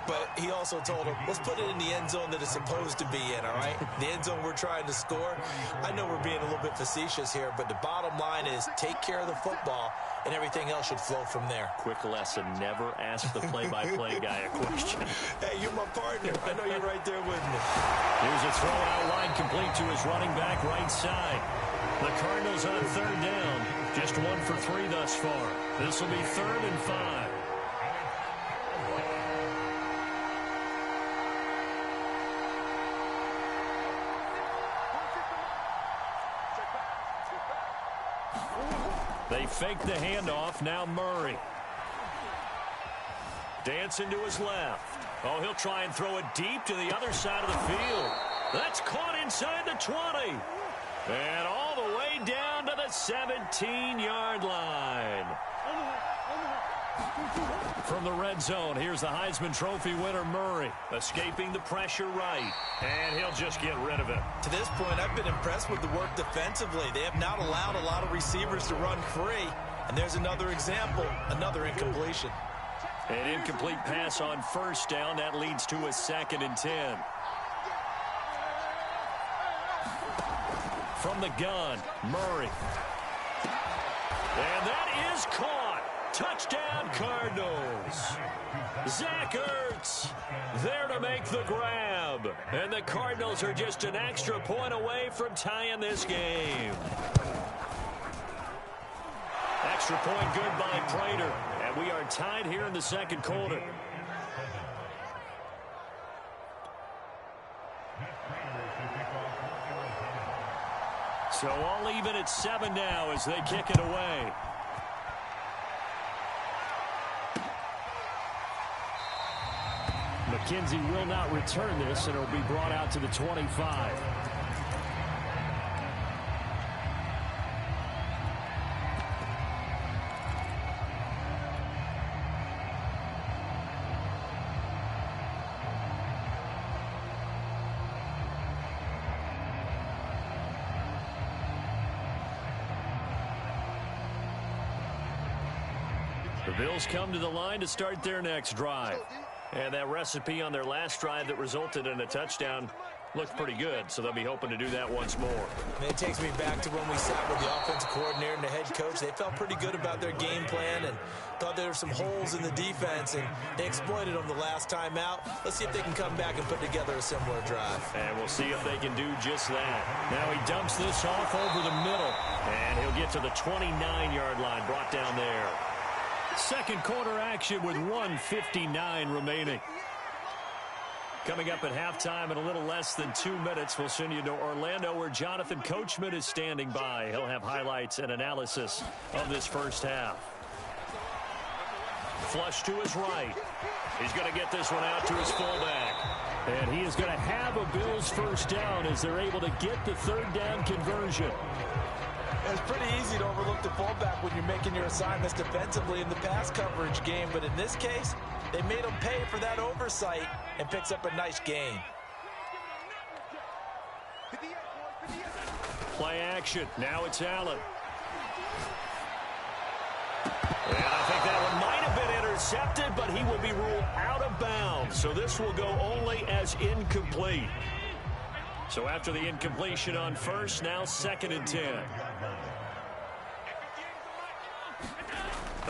B: but he also told him, let's put it in the end zone that it's supposed to be in, all right? The end zone we're trying to score. I know we're being a little bit facetious here, but the bottom line is take care of the football, and everything else should flow from there.
A: Quick lesson, never ask the play-by-play guy a question.
B: Hey, you're my partner. I know you're right there with me.
A: Here's a throw out wide complete to his running back right side. The Cardinals on third down. Just 1 for 3 thus far. This will be 3rd and 5. They fake the handoff. Now Murray. Dancing to his left. Oh, he'll try and throw it deep to the other side of the field. That's caught inside the 20. And all the way down to the 17-yard line. From the red zone, here's the Heisman Trophy winner, Murray, escaping the pressure right. And he'll just get rid of it.
B: To this point, I've been impressed with the work defensively. They have not allowed a lot of receivers to run free. And there's another example, another incompletion.
A: An incomplete pass on first down. That leads to a 2nd and 10. From the gun, Murray. And that is caught. Touchdown, Cardinals. Zach Ertz there to make the grab. And the Cardinals are just an extra point away from tying this game. Extra point good by Prater. And we are tied here in the 2nd quarter. So all even at 7 now as they kick it away. McKenzie will not return this, and it'll be brought out to the 25. The Bills come to the line to start their next drive. And that recipe on their last drive that resulted in a touchdown looked pretty good, so they'll be hoping to do that once more.
B: And it takes me back to when we sat with the offensive coordinator and the head coach. They felt pretty good about their game plan and thought there were some holes in the defense, and they exploited them the last time out. Let's see if they can come back and put together a similar drive.
A: And we'll see if they can do just that. Now he dumps this off over the middle, and he'll get to the 29-yard line, brought down there. 2nd quarter action with 1:59 remaining. Coming up at halftime in a little less than 2 minutes, we'll send you to Orlando where Jonathan Coachman is standing by. He'll have highlights and analysis of this first half. Flush to his right. He's going to get this one out to his fullback. And he is going to have a Bills first down as they're able to get the third down conversion.
B: It's pretty easy to overlook the fullback when you're making your assignments defensively in the pass coverage game. But in this case, they made him pay for that oversight and picks up a nice gain.
A: Play action. Now it's Allen. And I think that one might have been intercepted, but he will be ruled out of bounds. So this will go only as incomplete. So after the incompletion on first, now 2nd and 10.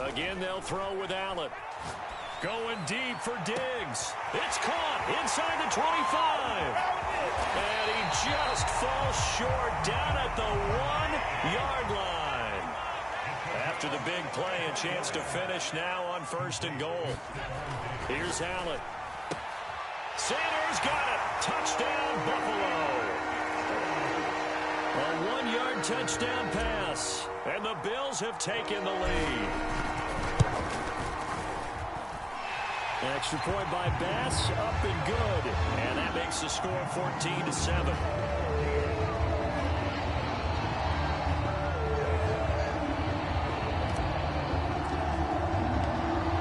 A: Again, they'll throw with Allen. Going deep for Diggs. It's caught inside the 25. And he just falls short down at the 1-yard line. After the big play, a chance to finish now on 1st and goal. Here's Allen. Sanders got it. Touchdown, Buffalo. A 1-yard touchdown pass. And the Bills have taken the lead. Extra point by Bass, up and good. And that makes the score 14-7.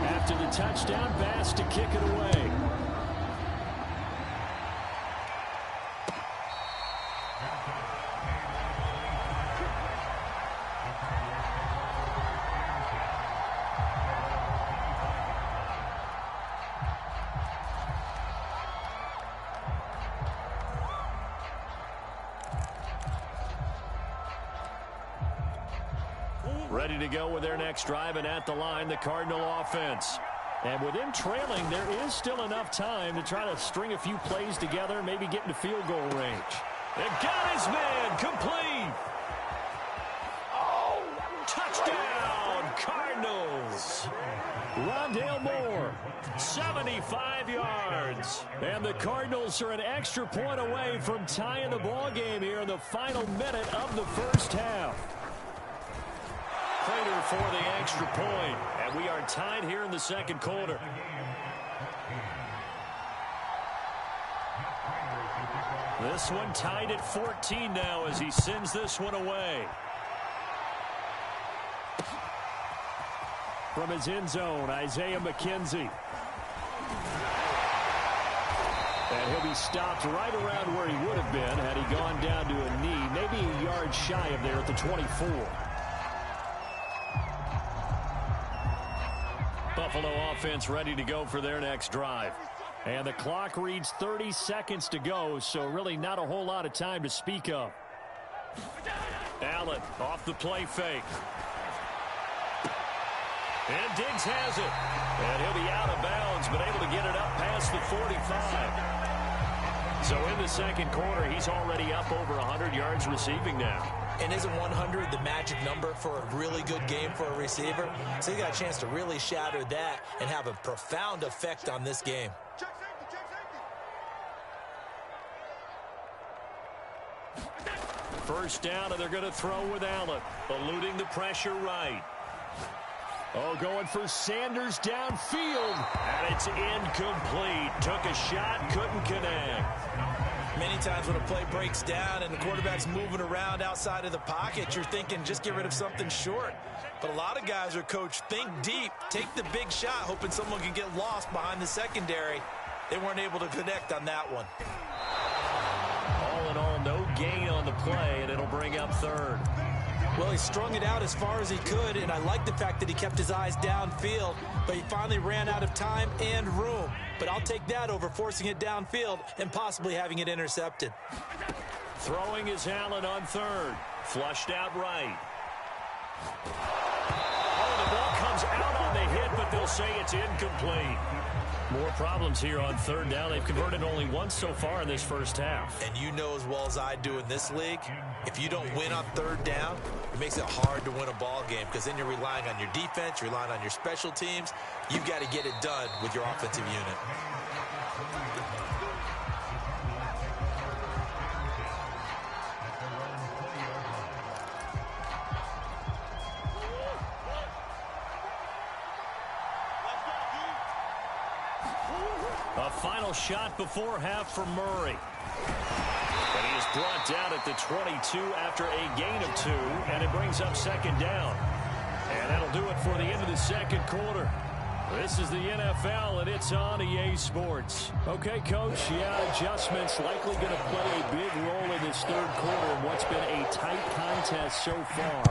A: After the touchdown, Bass to kick it away. Ready to go with their next drive, and at the line, the Cardinal offense. And with them trailing, there is still enough time to try to string a few plays together, maybe get into field goal range. And got his man, complete. Oh, touchdown, Cardinals. Rondale Moore, 75 yards. And the Cardinals are an extra point away from tying the ball game here in the final minute of the first half. Prater for the extra point, and we are tied here in the second quarter. This one tied at 14 now as he sends this one away. From his end zone, Isaiah McKenzie. And he'll be stopped right around where he would have been had he gone down to a knee, maybe a yard shy of there at the 24. Buffalo offense ready to go for their next drive. And the clock reads 30 seconds to go, so really not a whole lot of time to speak of. Allen off the play fake. And Diggs has it. And he'll be out of bounds, but able to get it up past the 45. So in the second quarter, he's already up over 100 yards receiving now.
B: And isn't 100 the magic number for a really good game for a receiver? So you got a chance to really shatter that and have a profound effect on this game.
A: First down, and they're going to throw with Allen. Eluding the pressure right. Oh, going for Sanders downfield. And it's incomplete. Took a shot, couldn't connect.
B: Many times when a play breaks down and the quarterback's moving around outside of the pocket, you're thinking just get rid of something short. But a lot of guys are coached, think deep, take the big shot, hoping someone can get lost behind the secondary. They weren't able to connect on that one.
A: All in all, no gain on the play, and it'll bring up third.
B: Well, he strung it out as far as he could, and I like the fact that he kept his eyes downfield, but he finally ran out of time and room. But I'll take that over forcing it downfield and possibly having it intercepted.
A: Throwing is Allen on third. Flushed out right. Oh, the ball comes out on the hit, but they'll say it's incomplete. More problems here on third down. They've converted only once so far in this first half.
B: And you know as well as I do in this league, if you don't win on third down, it makes it hard to win a ball game because then you're relying on your defense, you're relying on your special teams. You've got to get it done with your offensive unit.
A: A final shot before half for Murray. And he is brought down at the 22 after a gain of 2, and it brings up second down. And that'll do it for the end of the second quarter. This is the NFL, and it's on EA Sports. Okay, Coach, adjustments likely going to play a big role in this third quarter in what's been a tight contest so far.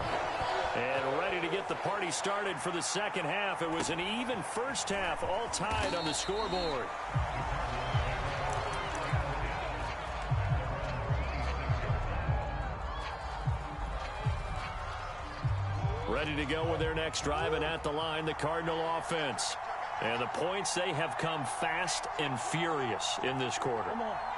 A: And ready to get the party started for the second half. It was an even first half, all tied on the scoreboard. Ready to go with their next drive, and at the line, the Cardinal offense. And the points, they have come fast and furious in this quarter.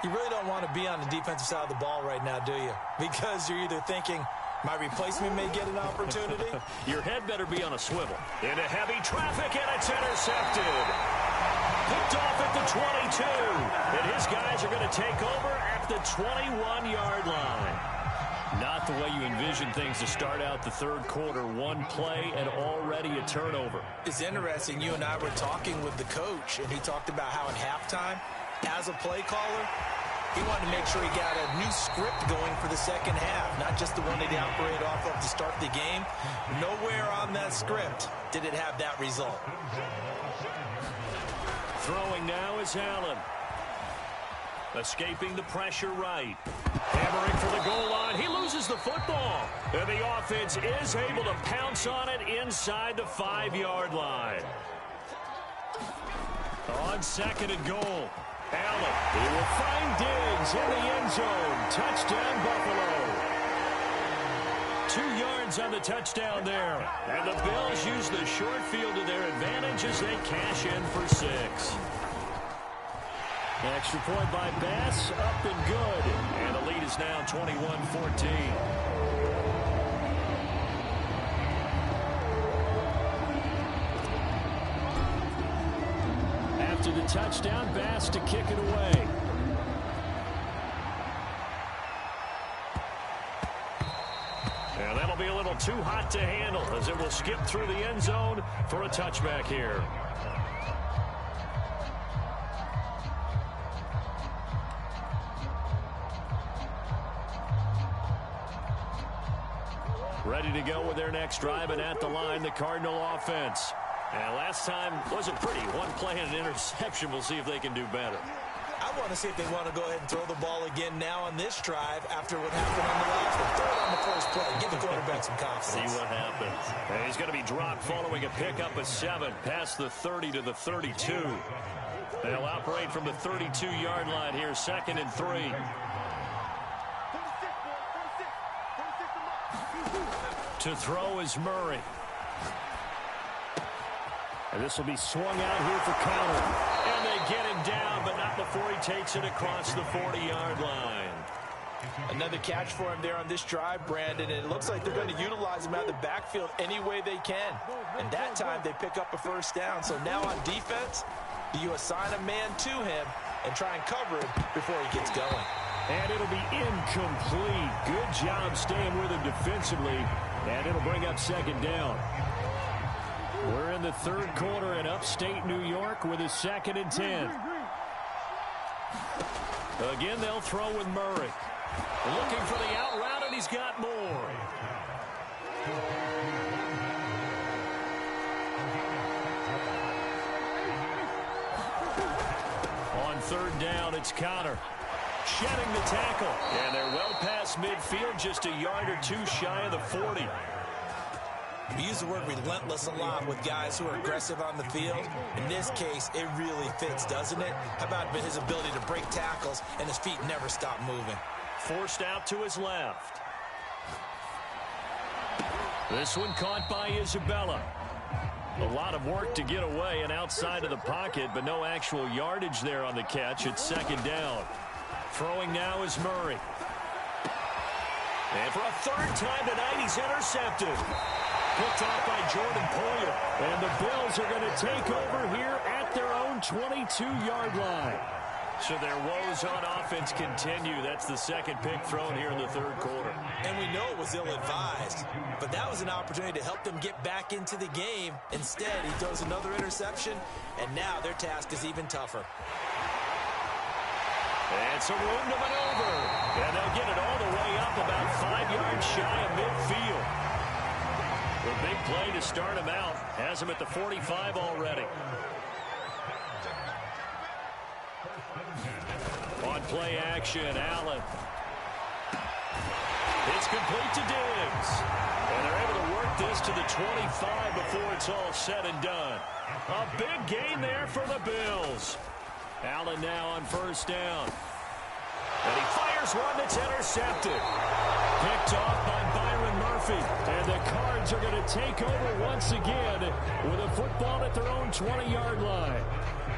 B: You really don't want to be on the defensive side of the ball right now, do you? Because you're either thinking, my replacement may get an opportunity.
A: Your head better be on a swivel. Into heavy traffic, and it's intercepted. Picked off at the 22. And his guys are going to take over at the 21-yard line. Not the way you envision things to start out the third quarter. One play and already a turnover.
B: It's interesting. You and I were talking with the coach, and he talked about how at halftime, as a play caller, he wanted to make sure he got a new script going for the second half, not just the one that he operated off of to start the game. Nowhere on that script did it have that result.
A: Throwing now is Allen. Escaping the pressure right. Hammering for the goal line. He loses the football. And the offense is able to pounce on it inside the 5-yard line. On second and goal. Allen, he will find Diggs in the end zone. Touchdown, Buffalo. 2 yards on the touchdown there. And the Bills use the short field to their advantage as they cash in for 6. Extra point by Bass, up and good. And the lead is now 21-14. After the touchdown, Bass to kick it away. And that'll be a little too hot to handle as it will skip through the end zone for a touchback here. Ready to go with their next drive, and at the line, the Cardinal offense. And last time wasn't pretty. One play and an interception. We'll see if they can do better.
B: I want to see if they want to go ahead and throw the ball again now on this drive after what happened on the last one. Throw it on the first play. Give the quarterback some confidence.
A: See what happens. And he's going to be dropped following a pickup of 7 past the 30 to the 32. They'll operate from the 32-yard line here, second and 3. To throw is Murray. And this will be swung out here for Conner. And they get him down, but not before he takes it across the 40-yard line.
B: Another catch for him there on this drive, Brandon. And it looks like they're going to utilize him out of the backfield any way they can. And that time they pick up a first down. So now on defense, you assign a man to him and try and cover him before he gets going.
A: And it'll be incomplete. Good job staying with him defensively. And it'll bring up second down. We're in the third quarter in upstate New York with a 2nd and 10. Again, they'll throw with Murray. Looking for the out route, and he's got more. On third down, it's Conner. Shedding the tackle. And they're well past midfield, just a yard or 2 shy of the 40.
B: We use the word relentless a lot with guys who are aggressive on the field. In this case, it really fits, doesn't it? How about his ability to break tackles and his feet never stop moving?
A: Forced out to his left. This one caught by Isabella. A lot of work to get away and outside of the pocket, but no actual yardage there on the catch. It's second down. Throwing now is Murray. And for a third time tonight, he's intercepted. Picked off by Jordan Poyer. And the Bills are going to take over here at their own 22-yard line. So their woes on offense continue. That's the second pick thrown here in the third quarter.
B: And we know it was ill-advised, but that was an opportunity to help them get back into the game. Instead, he throws another interception, and now their task is even tougher.
A: And some room to maneuver. And they'll get it all the way up about 5 yards shy of midfield. The big play to start him out. Has him at the 45 already. On play action, Allen. It's complete to Diggs. And they're able to work this to the 25 before it's all said and done. A big gain there for the Bills. Allen now on first down. And he fires one that's intercepted. Picked off by Byron Murphy. And the Cards are going to take over once again with a football at their own 20-yard line.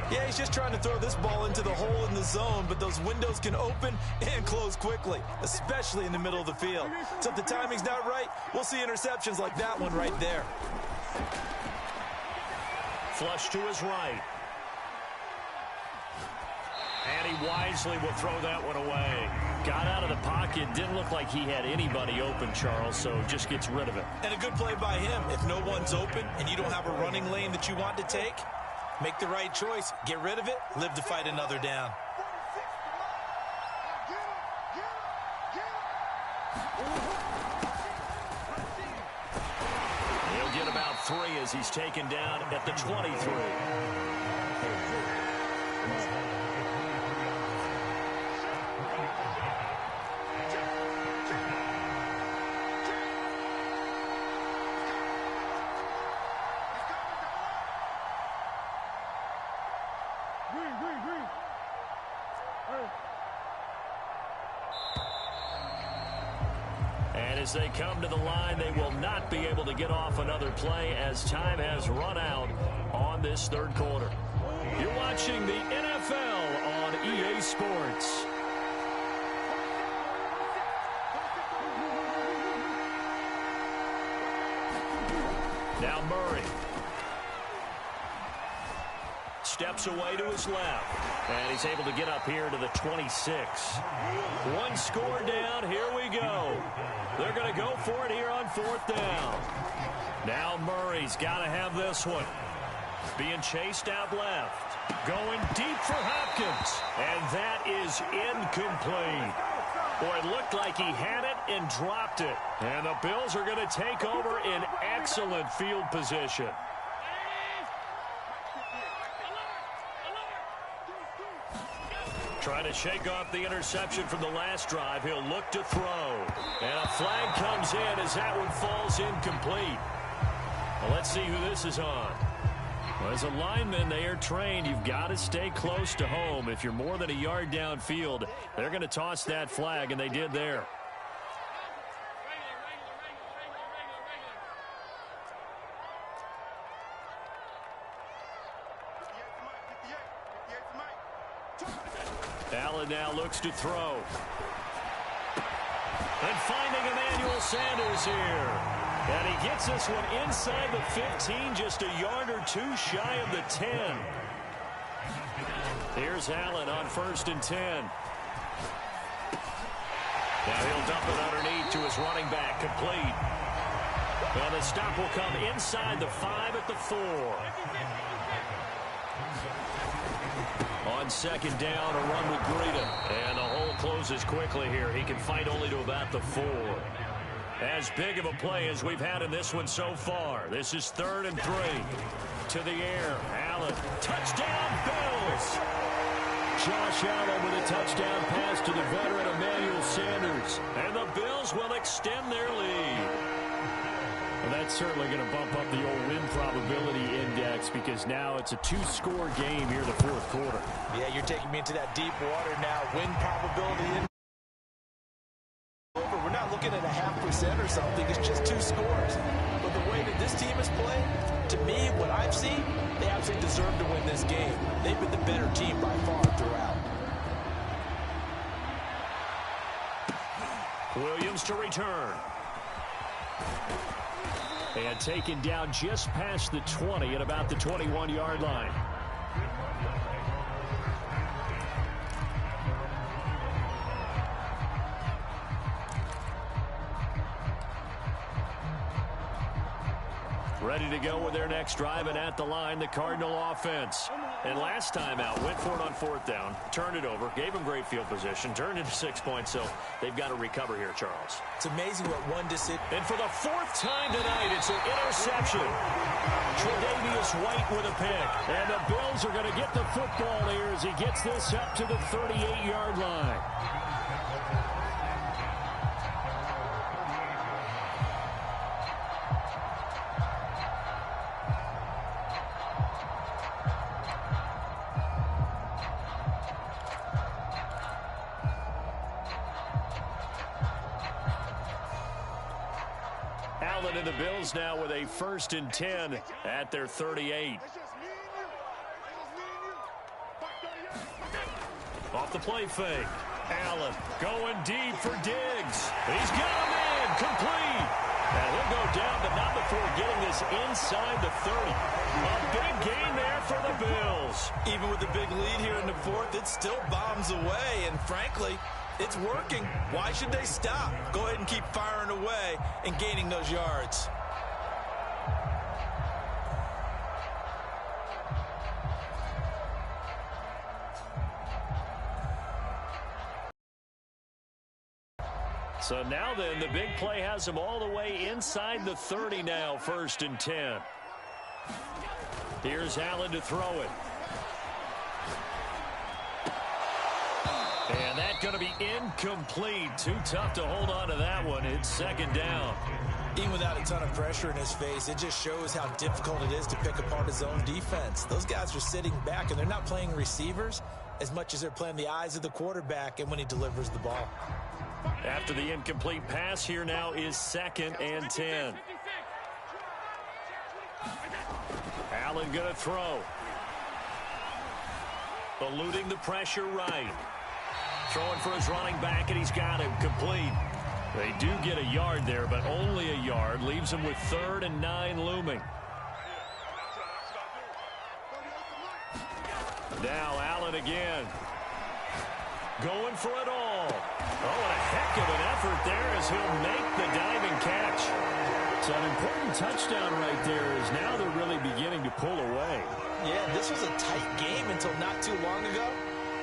B: Yeah, he's just trying to throw this ball into the hole in the zone, but those windows can open and close quickly, especially in the middle of the field. So if the timing's not right, we'll see interceptions like that one right there.
A: Flush to his right. And he wisely will throw that one away. Got out of the pocket. Didn't look like he had anybody open, Charles, so just gets rid of it.
B: And a good play by him. If no one's open and you don't have a running lane that you want to take, make the right choice. Get rid of it. Live to fight another down.
A: He'll get about 3 as he's taken down at the 23. And as they come to the line, they will not be able to get off another play as time has run out on this third quarter. You're watching the NFL on EA Sports. Now Murray. Steps away to his left. And he's able to get up here to the 26. One score down. Here we go. They're going to go for it here on fourth down. Now Murray's got to have this one. Being chased out left. Going deep for Hopkins. And that is incomplete. Boy, it looked like he had it and dropped it. And the Bills are going to take over in excellent field position. Trying to shake off the interception from the last drive. He'll look to throw. And a flag comes in as that one falls incomplete. Well, let's see who this is on. Well, as a lineman, they are trained. You've got to stay close to home. If you're more than a yard downfield, they're going to toss that flag, and they did there. Allen now looks to throw. And finding Emmanuel Sanders here. And he gets this one inside the 15, just a yard or 2 shy of the 10. Here's Allen on 1st and 10. Now he'll dump it underneath to his running back, complete. Well, the stop will come inside the 5 at the 4. On 2nd down, a run with Breida. And the hole closes quickly here. He can fight only to about the 4. As big of a play as we've had in this one so far. This is 3rd and 3. To the air. Allen. Touchdown, Bills! Josh Allen with a touchdown pass to the veteran Emmanuel Sanders. And the Bills will extend their lead. Well, that's certainly going to bump up the old win probability index because now it's a 2-score game here in the 4th quarter.
B: Yeah, you're taking me into that deep water now. Win probability index. We're not looking at a 0.5% or something. It's just 2 scores. But the way that this team has played, to me, what I've seen, they absolutely deserve to win this game. They've been the better team by far throughout.
A: Williams to return. And taken down just past the 20 at about the 21-yard line. Ready to go with their next drive, and at the line, the Cardinal offense. And last time out, went for it on fourth down, turned it over, gave them great field position, turned into 6 points, so they've got to recover here, Charles.
B: It's amazing what one decision.
A: And for the fourth time tonight, it's an interception. Tre'Davious White with a pick. And the Bills are going to get the football here as he gets this up to the 38-yard line. Allen and the Bills now with a 1st and 10 at their 38. Off the play fake. Allen going deep for Diggs. He's got him in. Complete. And he'll go down, but not before getting this inside the 30. A big gain there for the Bills.
B: Even with the big lead here in the fourth, it still bombs away. And frankly, it's working. Why should they stop? Go ahead and keep firing away and gaining those yards.
A: So now then, the big play has them all the way inside the 30 now, 1st and 10. Here's Allen to throw it. And that's going to be incomplete. Too tough to hold on to that one. It's 2nd down.
B: Even without a ton of pressure in his face, it just shows how difficult it is to pick apart his own defense. Those guys are sitting back, and they're not playing receivers as much as they're playing the eyes of the quarterback and when he delivers the ball.
A: After the incomplete pass, here now is 2nd and 10. Allen going to throw. Eluding the pressure right. Throwing for his running back, and he's got him complete. They do get a yard there, but only a yard. Leaves him with 3rd and 9 looming. Now Allen again. Going for it all. Oh, and a heck of an effort there as he'll make the diving catch. So an important touchdown right there is now they're really beginning to pull away.
B: Yeah, this was a tight game until not too long ago.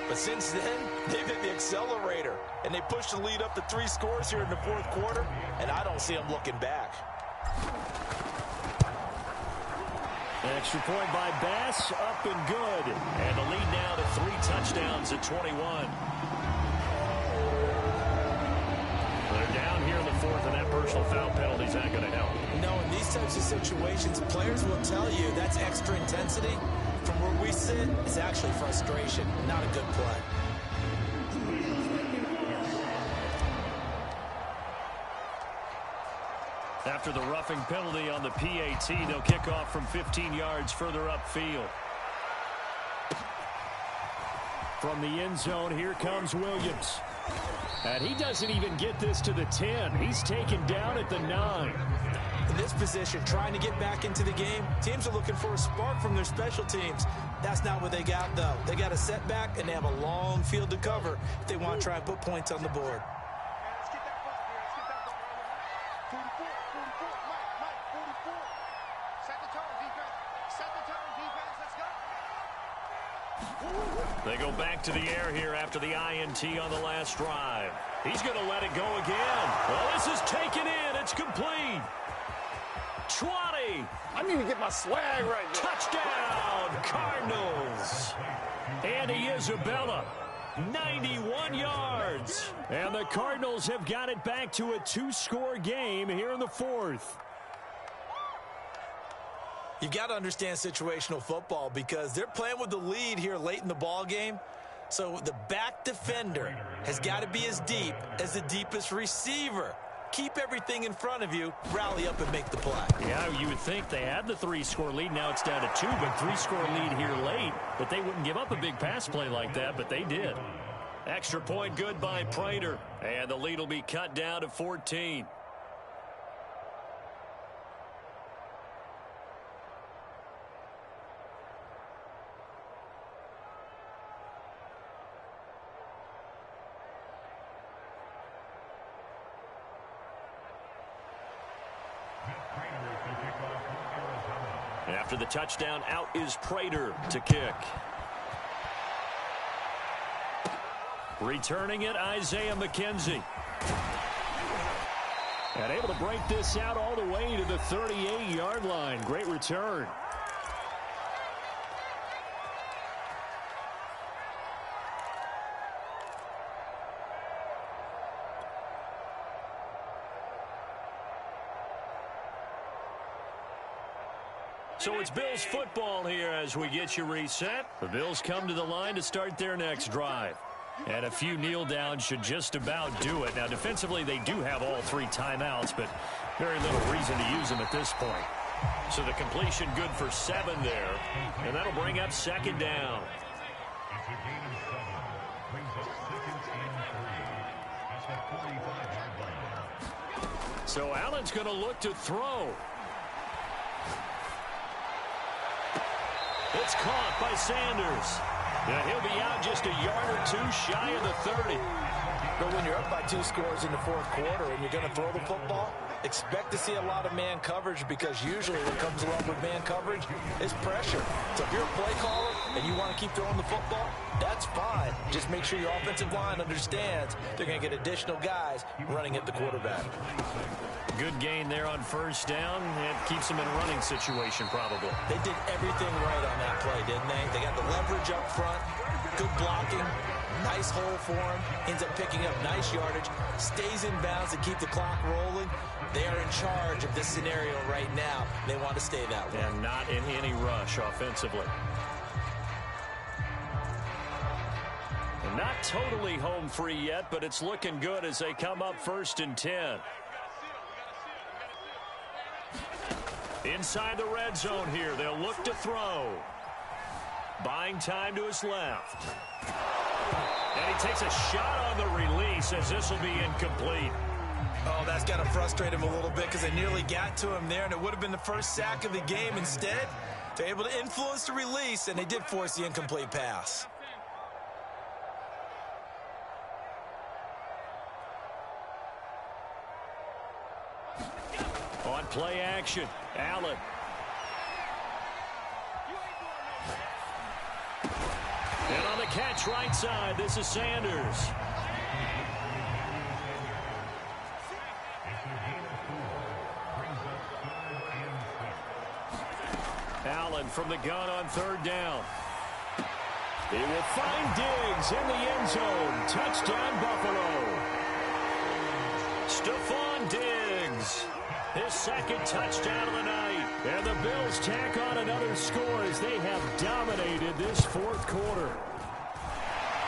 B: But since then, they've hit the accelerator. And they pushed the lead up to 3 scores here in the fourth quarter. And I don't see them looking back.
A: Extra point by Bass, up and good. And the lead now to 3 touchdowns at 21. They're down here in the fourth, and that personal foul penalty is not going to help.
B: No, in these types of situations, players will tell you that's extra intensity. From where we sit, it's actually frustration, not a good play.
A: After the roughing penalty on the PAT, they'll kick off from 15 yards further upfield. From the end zone, here comes Williams. And he doesn't even get this to the 10. He's taken down at the 9.
B: In this position, trying to get back into the game, teams are looking for a spark from their special teams. That's not what they got, though. They got a setback, and they have a long field to cover if they want to try and put points on the board.
A: They go back to the air here after the INT on the last drive. He's going to let it go again. Well, this is taken in. It's complete. 20.
E: I need to get my swag right now.
A: Touchdown, Cardinals. Andy Isabella, 91 yards. And the Cardinals have got it back to a 2-score game here in the fourth.
B: You've got to understand situational football because they're playing with the lead here late in the ball game. So the back defender has got to be as deep as the deepest receiver. Keep everything in front of you, rally up and make the play.
A: Yeah, you would think they had the 3-score lead. Now it's down to 2, but 3-score lead here late. But they wouldn't give up a big pass play like that, but they did. Extra point good by Prater. And the lead will be cut down to 14. After the touchdown, out is Prater to kick. Returning it, Isaiah McKenzie. And able to break this out all the way to the 38-yard line. Great return. So it's Bills football here as we get you reset. The Bills come to the line to start their next drive. And a few kneel downs should just about do it. Now, defensively, they do have all 3 timeouts, but very little reason to use them at this point. So the completion good for 7 there. And that'll bring up second down.
D: It's a gain of 7. Brings up second and 3 at the 45-yard line.
A: So Allen's going to look to throw. It's caught by Sanders. Yeah, he'll be out just a yard or 2 shy of the 30.
B: But when you're up by 2 scores in the 4th quarter and you're going to throw the football, expect to see a lot of man coverage, because usually what comes along with man coverage is pressure. So if you're a play caller and you want to keep throwing the football, that's fine. Just make sure your offensive line understands they're going to get additional guys running at the quarterback.
A: Good gain there on first down. It keeps them in a running situation probably.
B: They did everything right on that play, didn't they? They got the leverage up front, good blocking, nice hole for him, ends up picking up nice yardage, stays in bounds to keep the clock rolling. They are in charge of this scenario right now. They want to stay that way.
A: And not in any rush offensively. And not totally home free yet, but it's looking good as they come up 1st and 10. Inside the red zone here, they'll look to throw. Buying time to his left. And he takes a shot on the release as this will be incomplete.
B: Oh, that's got to frustrate him a little bit, because they nearly got to him there, and it would have been the first sack of the game. Instead, they're able to influence the release, and they did force the incomplete pass.
A: On play action, Allen. And on the catch right side, this is Sanders. Allen from the gun on 3rd down. He will find Diggs in the end zone. Touchdown, Buffalo. Stephon Diggs. His 2nd touchdown of the night. And the Bills tack on another score as they have dominated this 4th quarter.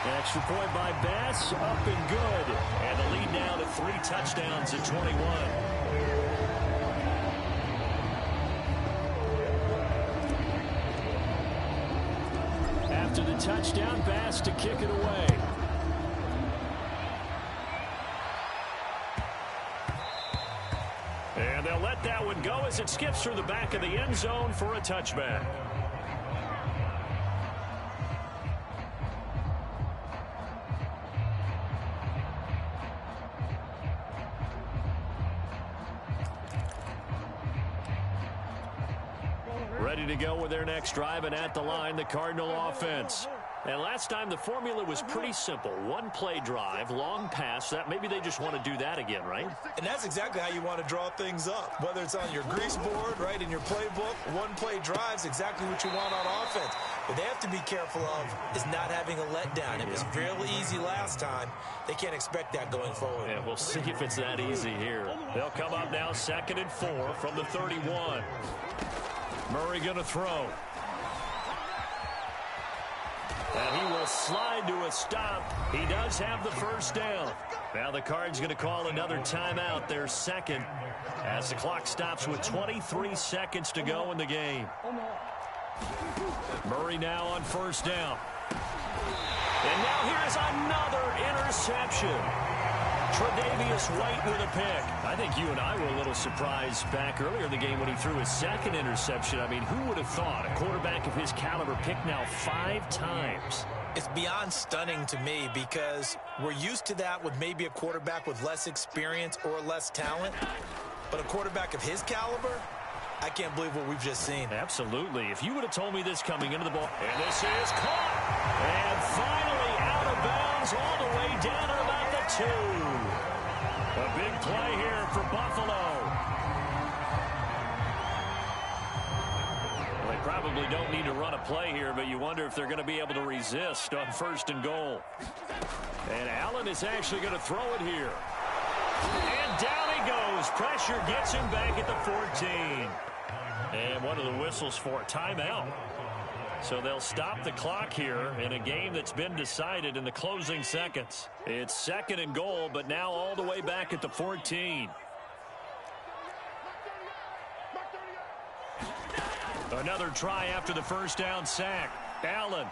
A: An extra point by Bass, up and good. And the lead now to 3 touchdowns at 21. After the touchdown, Bass to kick it away. And they'll let that one go as it skips through the back of the end zone for a touchback. Ready to go with their next drive, and at the line, the Cardinal offense. And last time, the formula was pretty simple. 1-play drive, long pass. That maybe they just want to do that again, right?
B: And that's exactly how you want to draw things up. Whether it's on your grease board, right, in your playbook, 1-play drive is exactly what you want on offense. What they have to be careful of is not having a letdown. It was fairly easy last time. They can't expect that going forward.
A: Yeah, we'll see if it's that easy here. They'll come up now 2nd and 4 from the 31. Murray going to throw. And he will slide to a stop. He does have the first down. Now the Cards going to call another timeout, their 2nd, as the clock stops with 23 seconds to go in the game. Murray now on 1st down. And now here's another interception. Tre'Davious White with a pick. I think you and I were a little surprised back earlier in the game when he threw his 2nd interception. I mean, who would have thought a quarterback of his caliber picked now 5 times?
B: It's beyond stunning to me, because we're used to that with maybe a quarterback with less experience or less talent. But a quarterback of his caliber, I can't believe what we've just seen.
A: Absolutely. If you would have told me this coming into the ball. And this is caught. And finally out of bounds all the way down at about the 2. A big play here for Buffalo. Well, they probably don't need to run a play here, but you wonder if they're going to be able to resist on 1st and goal. And Allen is actually going to throw it here. And down he goes. Pressure gets him back at the 14. And what are the whistles for? Timeout. So they'll stop the clock here in a game that's been decided in the closing seconds. It's 2nd and goal, but now all the way back at the 14. Another try after the first down sack. Allen.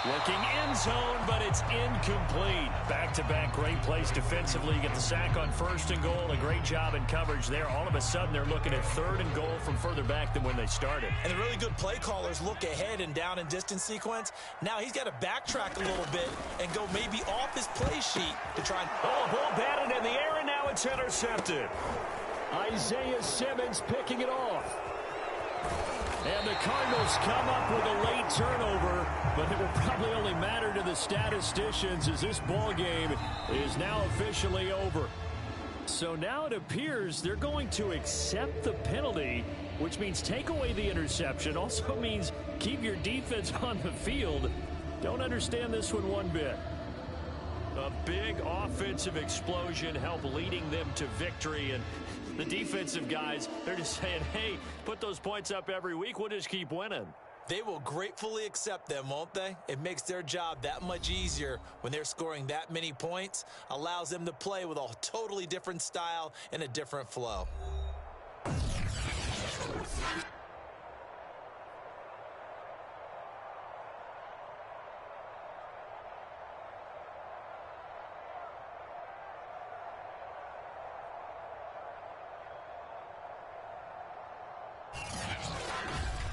A: Looking end zone, but it's incomplete. Back-to-back great plays defensively. You get the sack on 1st and goal. A great job in coverage there. All of a sudden, they're looking at 3rd and goal from further back than when they started.
B: And the really good play callers look ahead and down and distance sequence. Now he's got to backtrack a little bit and go maybe off his play sheet to try and...
A: Oh, ball batted in the air, and now it's intercepted. Isaiah Simmons picking it off. And the Cardinals come up with a late turnover, but it will probably only matter to the statisticians as this ball game is now officially over. So now it appears they're going to accept the penalty, which means take away the interception. Also means keep your defense on the field. Don't understand this one bit. A big offensive explosion helped leading them to victory, and the defensive guys, they're just saying, hey, put those points up every week. We'll just keep winning.
B: They will gratefully accept them, won't they? It makes their job that much easier when they're scoring that many points. Allows them to play with a totally different style and a different flow.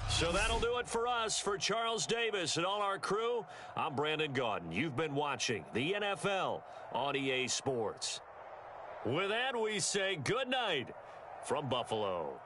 A: So that'll do it for us. For Charles Davis and all our crew, I'm Brandon Gaudin. You've been watching the NFL on EA Sports. With that, we say good night from Buffalo.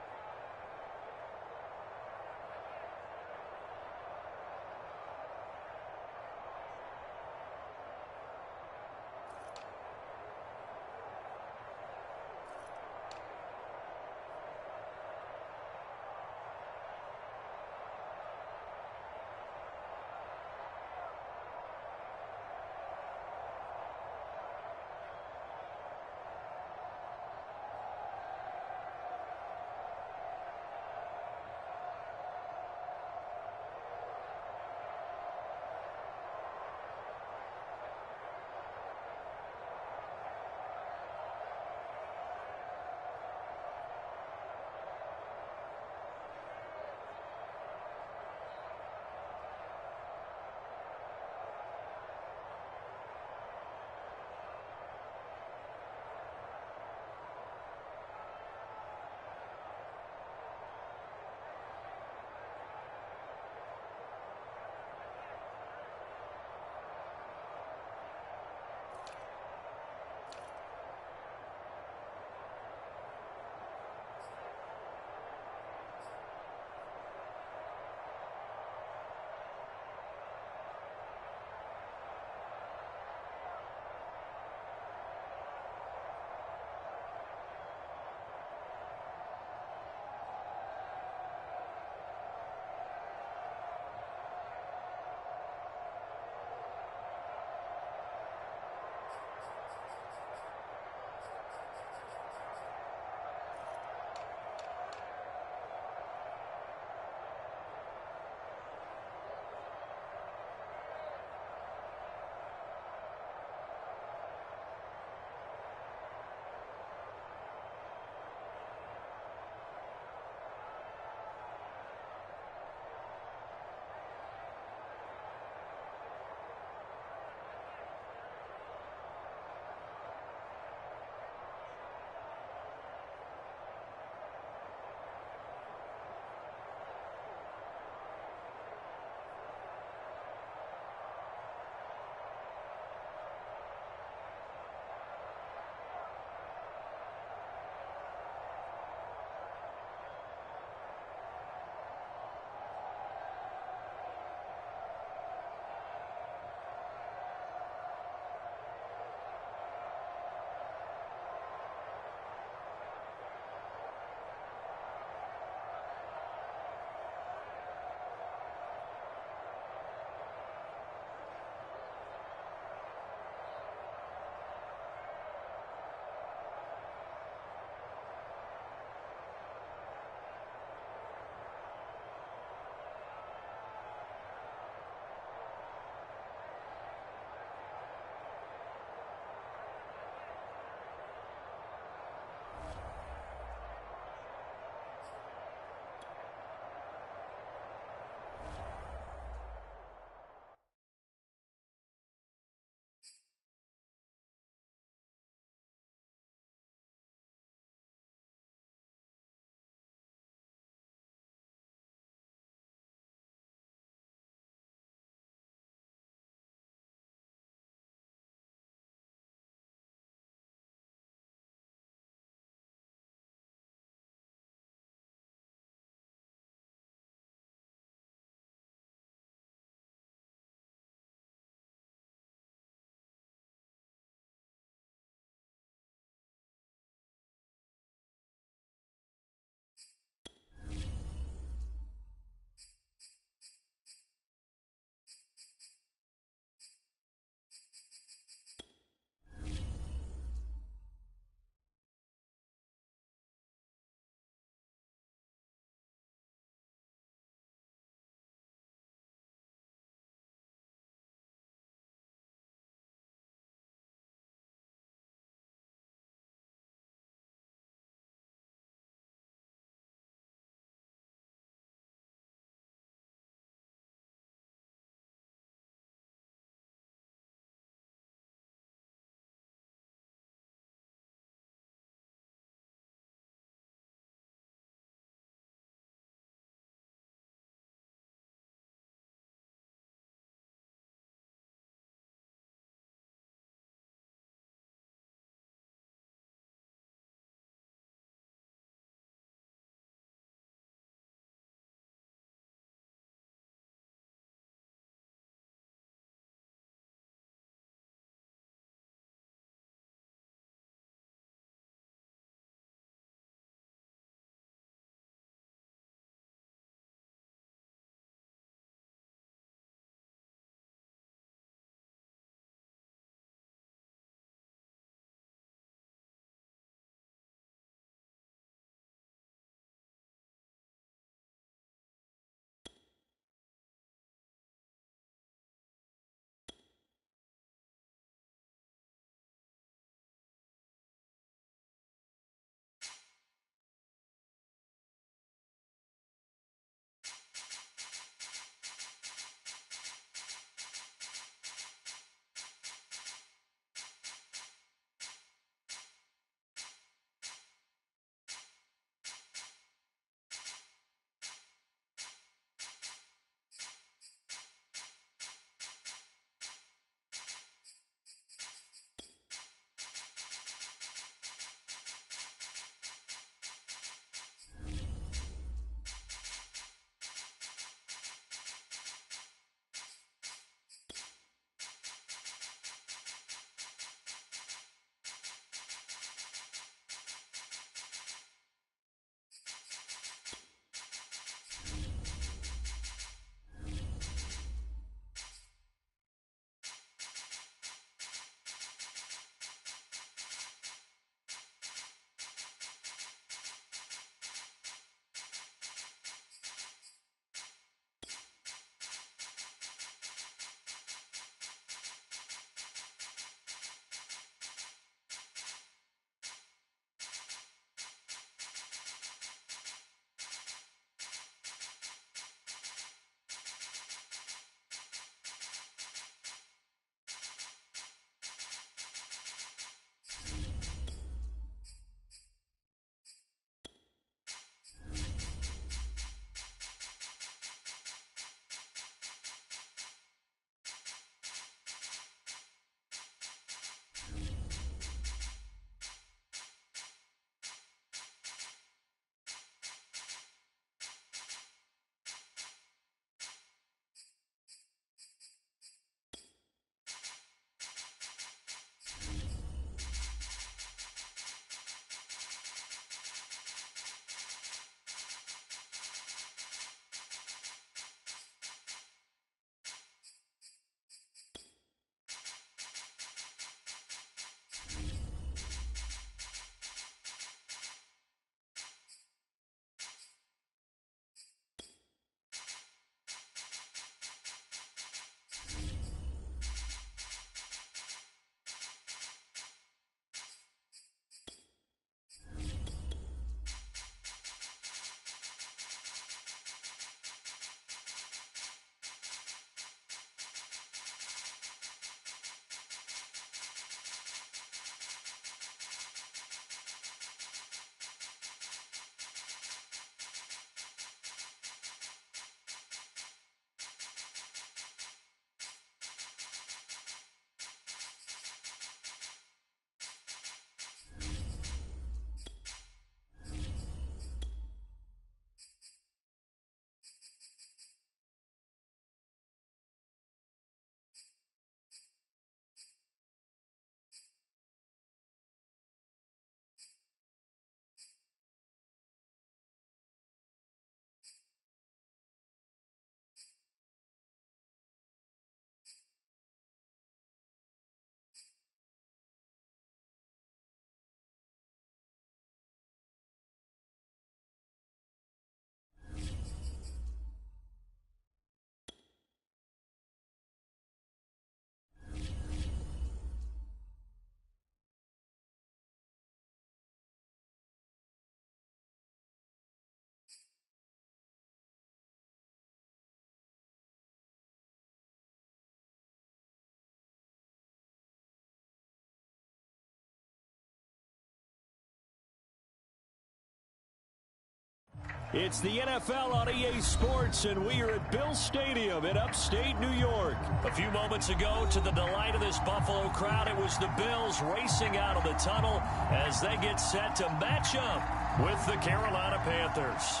A: It's the NFL on EA Sports, and we are at Bill Stadium in upstate New York. A few moments ago, to the delight of this Buffalo crowd, it was the Bills racing out of the tunnel as they get set to match up with the Carolina Panthers.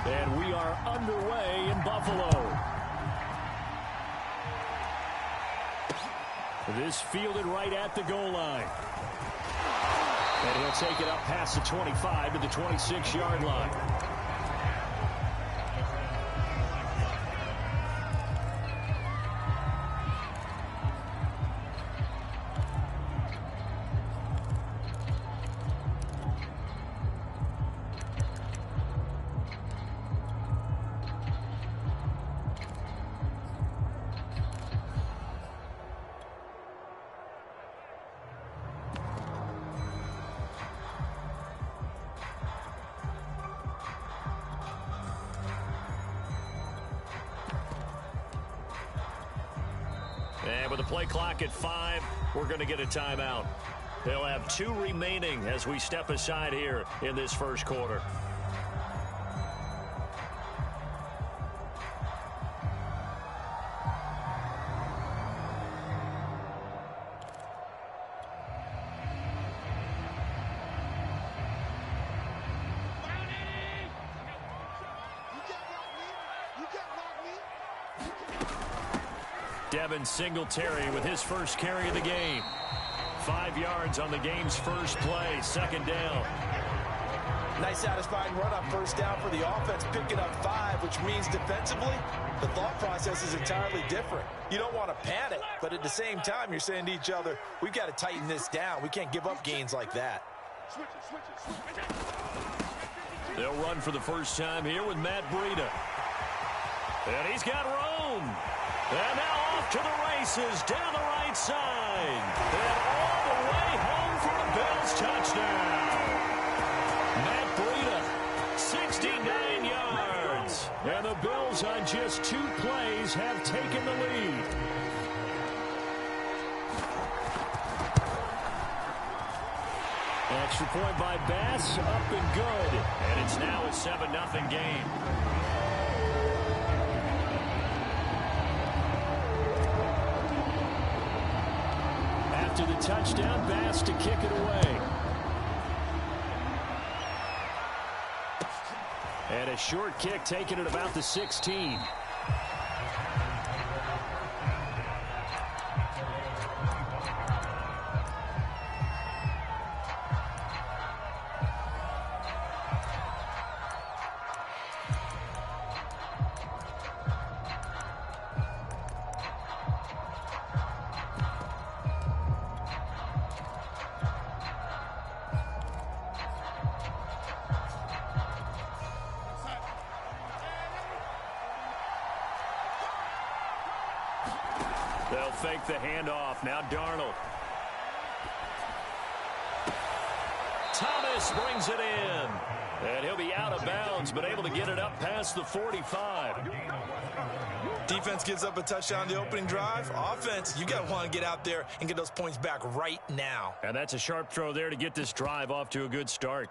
A: And we are underway in Buffalo. This fielded right at the goal line. And he'll take it up past the 25 to the 26-yard line. And with the play clock at 5, we're going to get a timeout. They'll have 2 remaining as we step aside here in this first quarter. Devin Singletary with his first carry of the game. 5 yards on the game's first play, second down.
B: Nice satisfying run on first down for the offense, picking up 5, which means defensively, the thought process is entirely different. You don't want to panic, but at the same time, you're saying to each other, we've got to tighten this down. We can't give up gains like that.
A: They'll run for the first time here with Matt Breida. And he's got room. And now off to the races down the right side. And all the way home for a Bills touchdown. Matt Breida, 69 yards. And the Bills on just 2 plays have taken the lead. Extra point by Bass, up and good. And it's now a 7-0 game. To the touchdown, Bass to kick it away. And a short kick taken at about the 16. They'll fake the handoff. Now Darnold. Thomas brings it in. And he'll be out of bounds, but able to get it up past the 45.
B: Defense gives up a touchdown the opening drive. Offense, you got to want to get out there and get those points back right now.
A: And that's a sharp throw there to get this drive off to a good start.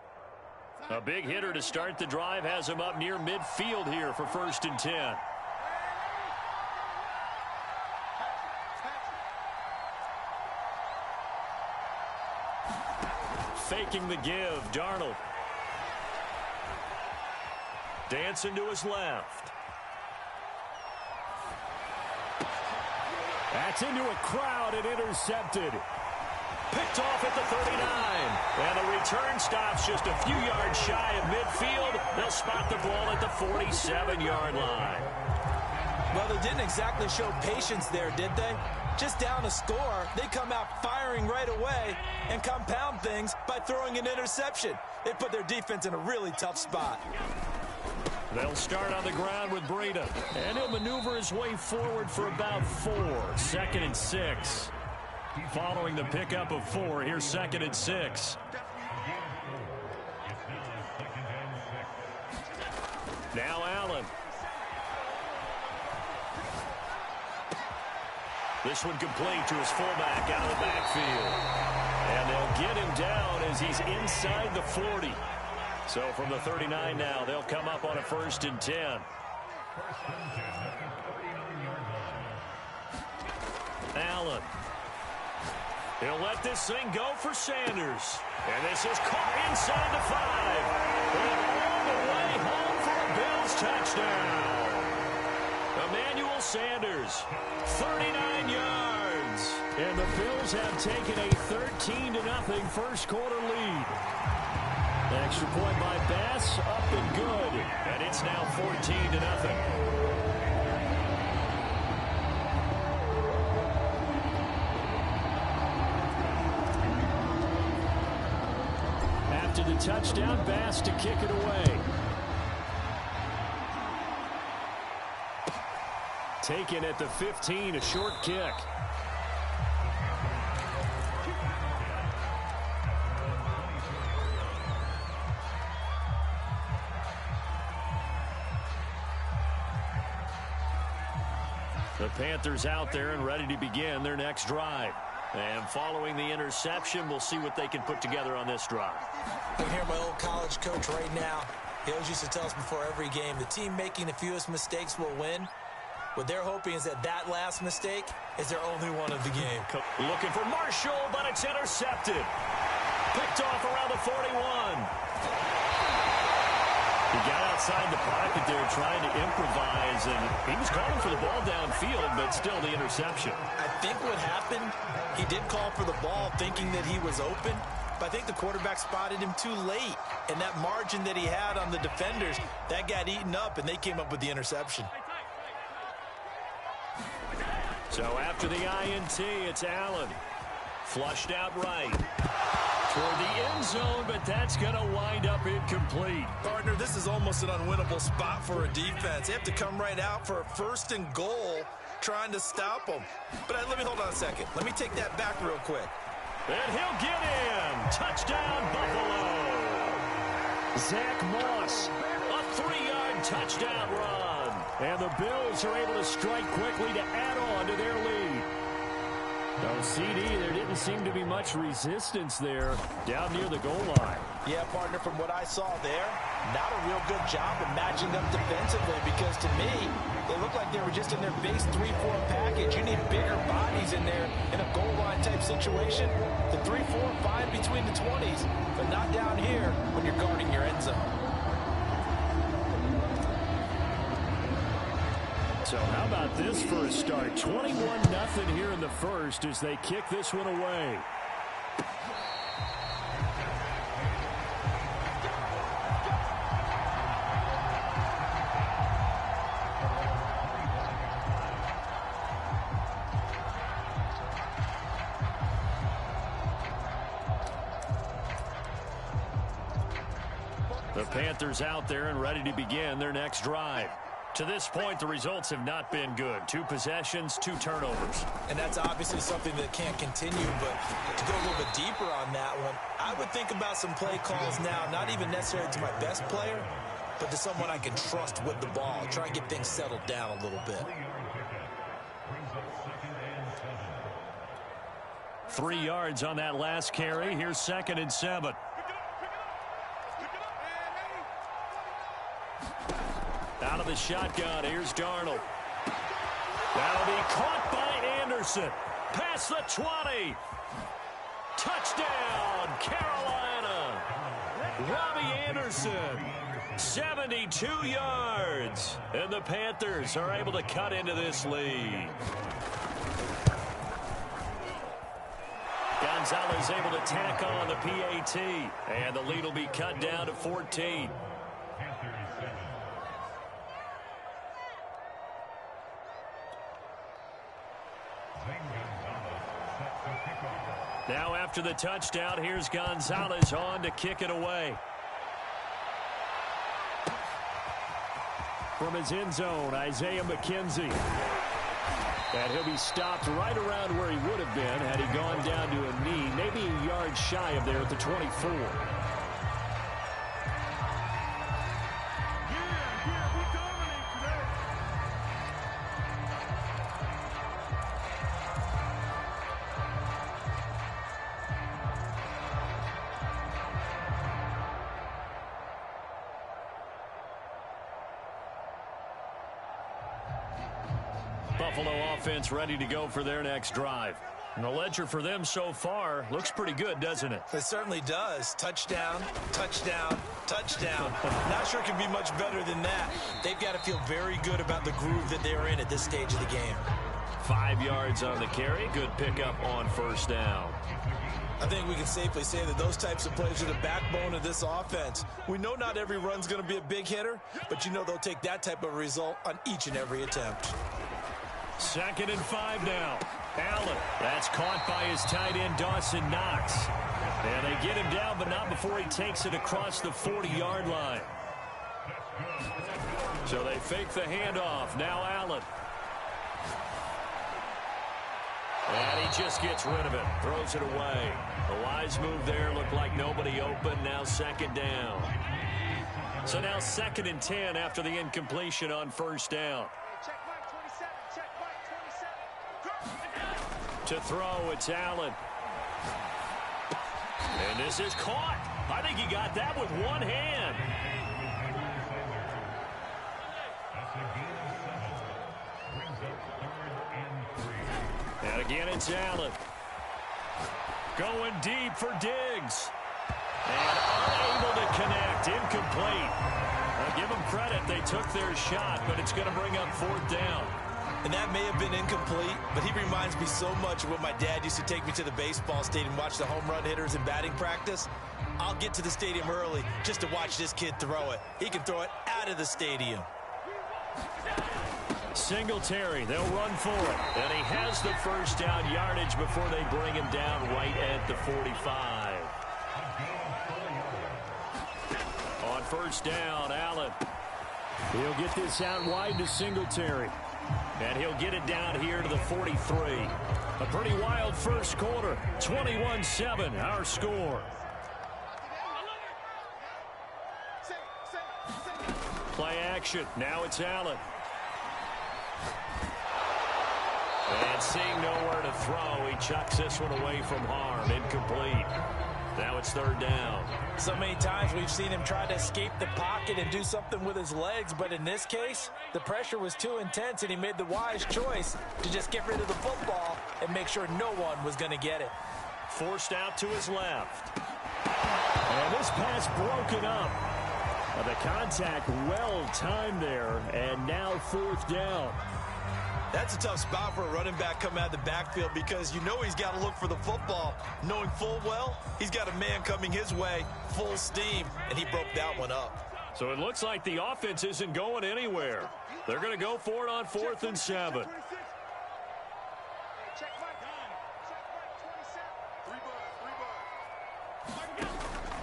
A: A big hitter to start the drive has him up near midfield here for 1st and 10. Faking the give, Darnold. Dancing to his left. That's into a crowd and intercepted. Picked off at the 39. And the return stops just a few yards shy of midfield. They'll spot the ball at the 47-yard line.
B: Well, they didn't exactly show patience there, did they? Just down a score, they come out firing right away and compound things by throwing an interception. They put their defense in a really tough spot.
A: They'll start on the ground with Breida, and he'll maneuver his way forward for about 4. 2nd and 6. Following the pickup of 4, here's 2nd and 6. Now Allen. This one complete to his fullback out of the backfield. And they'll get him down as he's inside the 40. So from the 39 now, they'll come up on a 1st and 10. Allen. He'll let this thing go for Sanders. And this is caught inside the 5. And all the way home for a Bills touchdown. Emmanuel Sanders, 39 yards. And the Bills have taken a 13-0 first quarter lead. Extra point by Bass, up and good. And it's now 14-0. After the touchdown, Bass to kick it away. Taken at the 15, a short kick. The Panthers out there and ready to begin their next drive. And following the interception, we'll see what they can put together on this drive.
B: I can hear my old college coach right now. He always used to tell us before every game, the team making the fewest mistakes will win. What they're hoping is that that last mistake is their only one of the game.
A: Looking for Marshall, but it's intercepted. Picked off around the 41. He got outside the pocket there trying to improvise, and he was calling for the ball downfield, but still the interception.
B: I think what happened, he did call for the ball thinking that he was open, but I think the quarterback spotted him too late. And that margin that he had on the defenders, that got eaten up, and they came up with the interception.
A: So after the INT, it's Allen. Flushed out right. Toward the end zone, but that's going to wind up incomplete.
B: Partner, this is almost an unwinnable spot for a defense. They have to come right out for a 1st and goal trying to stop them. But let me hold on a second. Let me take that back real quick.
A: And he'll get in. Touchdown, Buffalo. Zach Moss, a 3-yard touchdown run. And the Bills are able to strike quickly to add on to their lead. No, CD, there didn't seem to be much resistance there down near the goal line.
B: Yeah, partner, from what I saw there, not a real good job of matching up defensively because to me, they looked like they were just in their base 3-4 package. You need bigger bodies in there in a goal line type situation. The 3, 4, 5 between the 20s, but not down here when you're guarding your end zone.
A: So how about this for a start? 21-0 here in the first as they kick this one away. The Panthers out there and ready to begin their next drive. To this point, the results have not been good. 2 possessions, 2 turnovers.
B: And that's obviously something that can't continue, but to go a little bit deeper on that one, I would think about some play calls now, not even necessarily to my best player, but to someone I can trust with the ball. Try and get things settled down a little bit.
A: 3 yards on that last carry. Here's 2nd and 7. Out of the shotgun, here's Darnold. That'll be caught by Anderson. Past the 20. Touchdown, Carolina. Robbie Anderson, 72 yards. And the Panthers are able to cut into this lead. Gonzalez able to tack on the PAT. And the lead will be cut down to 14. Now after the touchdown, here's Gonzalez on to kick it away. From his end zone, Isaiah McKenzie. And he'll be stopped right around where he would have been had he gone down to a knee, maybe a yard shy of there at the 24. Buffalo offense ready to go for their next drive. And the ledger for them so far looks pretty good, doesn't it?
B: It certainly does. Touchdown, touchdown, touchdown. Not sure it can be much better than that. They've got to feel very good about the groove that they're in at this stage of the game.
A: 5 yards on the carry. Good pickup on first down.
B: I think we can safely say that those types of plays are the backbone of this offense. We know not every run's going to be a big hitter, but you know they'll take that type of result on each and every attempt.
A: 2nd and 5 now. Allen, that's caught by his tight end, Dawson Knox. And they get him down, but not before he takes it across the 40-yard line. So they fake the handoff. Now Allen. And he just gets rid of it. Throws it away. The wise move there. Looked like nobody open. Now 2nd down. So now 2nd and 10 after the incompletion on first down. To throw, it's Allen. And this is caught. I think he got that with one hand. And again, it's Allen. Going deep for Diggs. And unable to connect. Incomplete. I'll give them credit. They took their shot, but it's going to bring up 4th down.
B: And that may have been incomplete, but he reminds me so much of when my dad used to take me to the baseball stadium and watch the home run hitters in batting practice. I'll get to the stadium early just to watch this kid throw it. He can throw it out of the stadium.
A: Singletary, they'll run for it. And he has the first down yardage before they bring him down right at the 45. On first down, Allen. He'll get this out wide to Singletary. And he'll get it down here to the 43. A pretty wild first quarter. 21-7, our score. Play action. Now it's Allen. And seeing nowhere to throw, he chucks this one away from harm. Incomplete. Now it's 3rd down.
B: So many times we've seen him try to escape the pocket and do something with his legs, but in this case, the pressure was too intense and he made the wise choice to just get rid of the football and make sure no one was going to get it.
A: Forced out to his left. And this pass broken up. The contact well timed there, and now 4th down.
B: That's a tough spot for a running back coming out of the backfield because you know he's got to look for the football, knowing full well he's got a man coming his way, full steam, and he broke that one up.
A: So it looks like the offense isn't going anywhere. They're going to go for it on 4th and 7.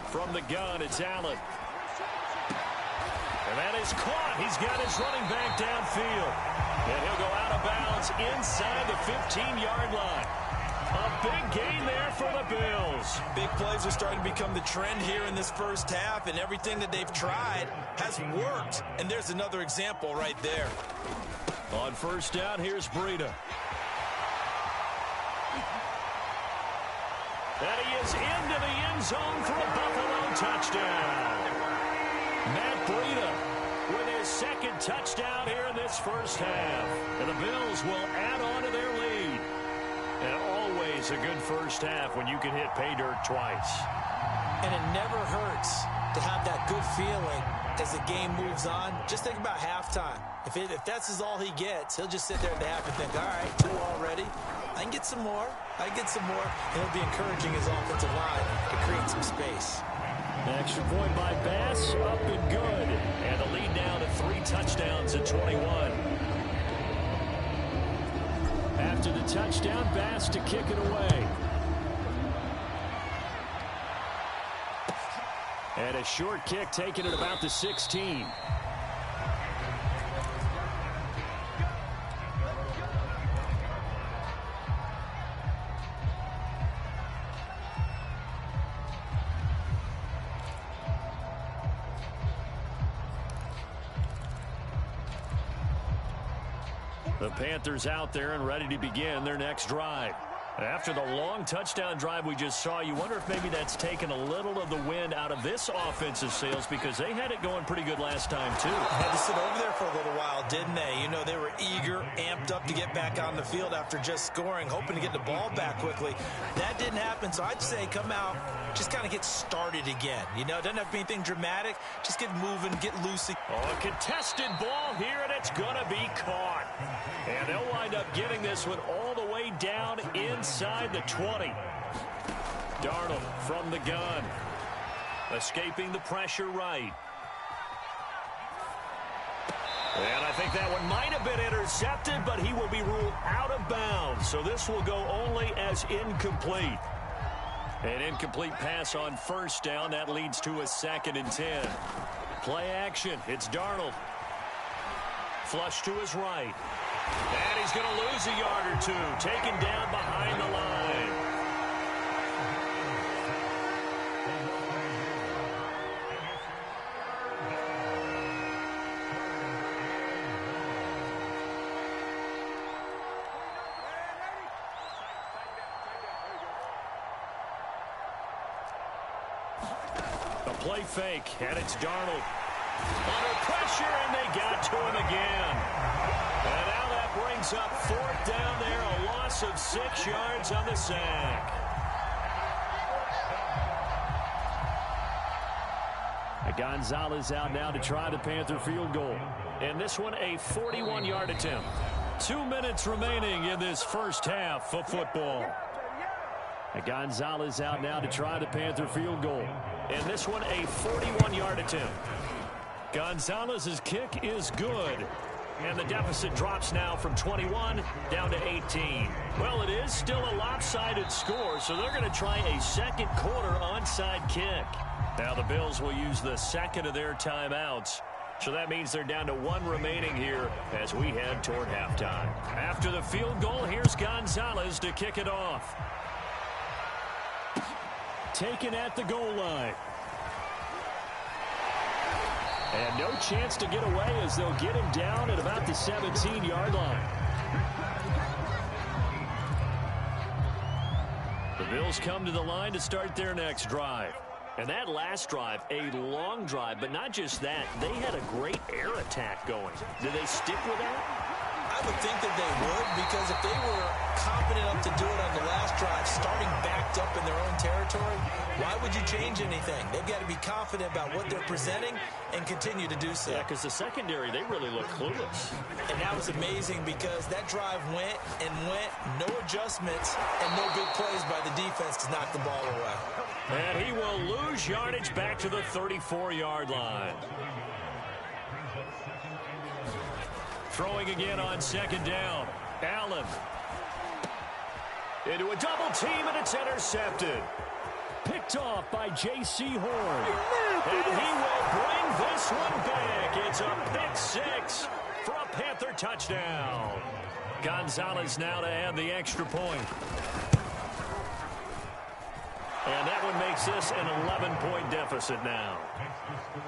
A: From the gun, it's Allen. And that is caught. He's got his running back downfield. And he'll go out of bounds inside the 15-yard line. A big gain there for the Bills.
B: Big plays are starting to become the trend here in this first half, and everything that they've tried has worked. And there's another example right there.
A: On first down, here's Breida. And he is into the end zone for a Buffalo touchdown. Matt Breida with his 2nd touchdown here in this first half. And the Bills will add on to their lead. And always a good first half when you can hit pay dirt twice.
B: And it never hurts to have that good feeling as the game moves on. Just think about halftime. If that's all he gets, he'll just sit there at the half and think, all right, 2 already. I can get some more. I can get some more. And he'll be encouraging his offensive line to create some space.
A: Extra point by Bass, up and good. And the lead now to 3 touchdowns at 21. After the touchdown, Bass to kick it away. And a short kick taken at about the 16. The Panthers out there and ready to begin their next drive. After the long touchdown drive we just saw, you wonder if maybe that's taken a little of the wind out of this offensive sails because they had it going pretty good last time, too.
B: Had to sit over there for a little while, didn't they? You know, they were eager, amped up to get back on the field after just scoring, hoping to get the ball back quickly. That didn't happen, so I'd say come out, just kind of get started again. You know, it doesn't have to be anything dramatic. Just get moving, get loose.
A: Oh, a contested ball here, and it's going to be caught. And they'll wind up getting this one all the way down inside the 20. Darnold from the gun. Escaping the pressure right. And I think that one might have been intercepted, but he will be ruled out of bounds. So this will go only as incomplete. An incomplete pass on first down. That leads to a 2nd and 10. Play action. It's Darnold. Flush to his right. And he's going to lose a yard or two. Taken down behind the line. A play fake, and it's Darnold. Under pressure, and they got to him again. And now that brings up 4th down there, a loss of 6 yards on the sack. Gonzalez out now to try the Panther field goal. And this one a 41-yard attempt. 2 minutes remaining in this first half of football. Gonzalez out now to try the Panther field goal. And this one a 41-yard attempt. Gonzalez's kick is good. And the deficit drops now from 21 down to 18. Well, it is still a lopsided score, so they're going to try a second quarter onside kick. Now the Bills will use the second of their timeouts. So that means they're down to 1 remaining here as we head toward halftime. After the field goal, here's Gonzalez to kick it off. Taken at the goal line. And no chance to get away as they'll get him down at about the 17-yard line. The Bills come to the line to start their next drive. And that last drive, a long drive, but not just that. They had a great air attack going. Did they stick with that?
B: I would think that they would, because if they were confident enough to do it on the last drive, starting backed up in their own territory, why would you change anything? They've got to be confident about what they're presenting and continue to do so.
A: Yeah, because the secondary, they really look clueless.
B: And that was amazing because that drive went and went, no adjustments, and no big plays by the defense to knock the ball away.
A: And he will lose yardage back to the 34-yard line. Throwing again on 2nd down. Allen. Into a double team, and it's intercepted. Picked off by J.C. Horn. And he will bring this one back. It's a pick 6 for a Panther touchdown. Gonzalez now to add the extra point. And that one makes this an 11-point deficit now.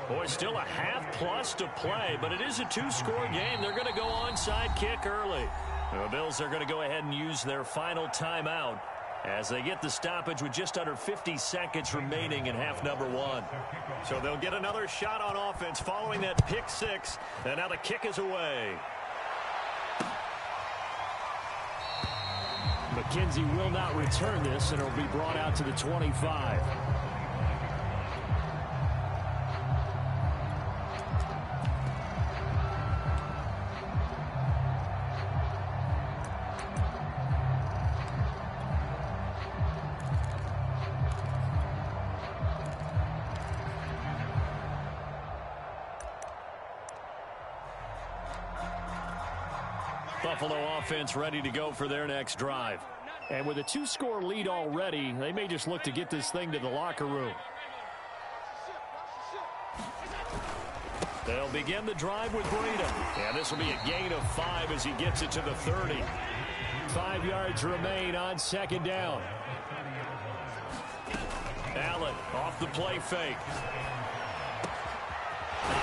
A: Boy, still a half-plus to play, but it is a 2-score game. They're going to go onside kick early. The Bills are going to go ahead and use their final timeout as they get the stoppage with just under 50 seconds remaining in half number 1. So they'll get another shot on offense following that pick 6, and now the kick is away. McKenzie will not return this, and it'll be brought out to the 25. Buffalo offense ready to go for their next drive. And with a 2-score lead already, they may just look to get this thing to the locker room. They'll begin the drive with Breida. And this will be a gain of 5 as he gets it to the 30. 5 yards remain on 2nd down. Allen off the play fake.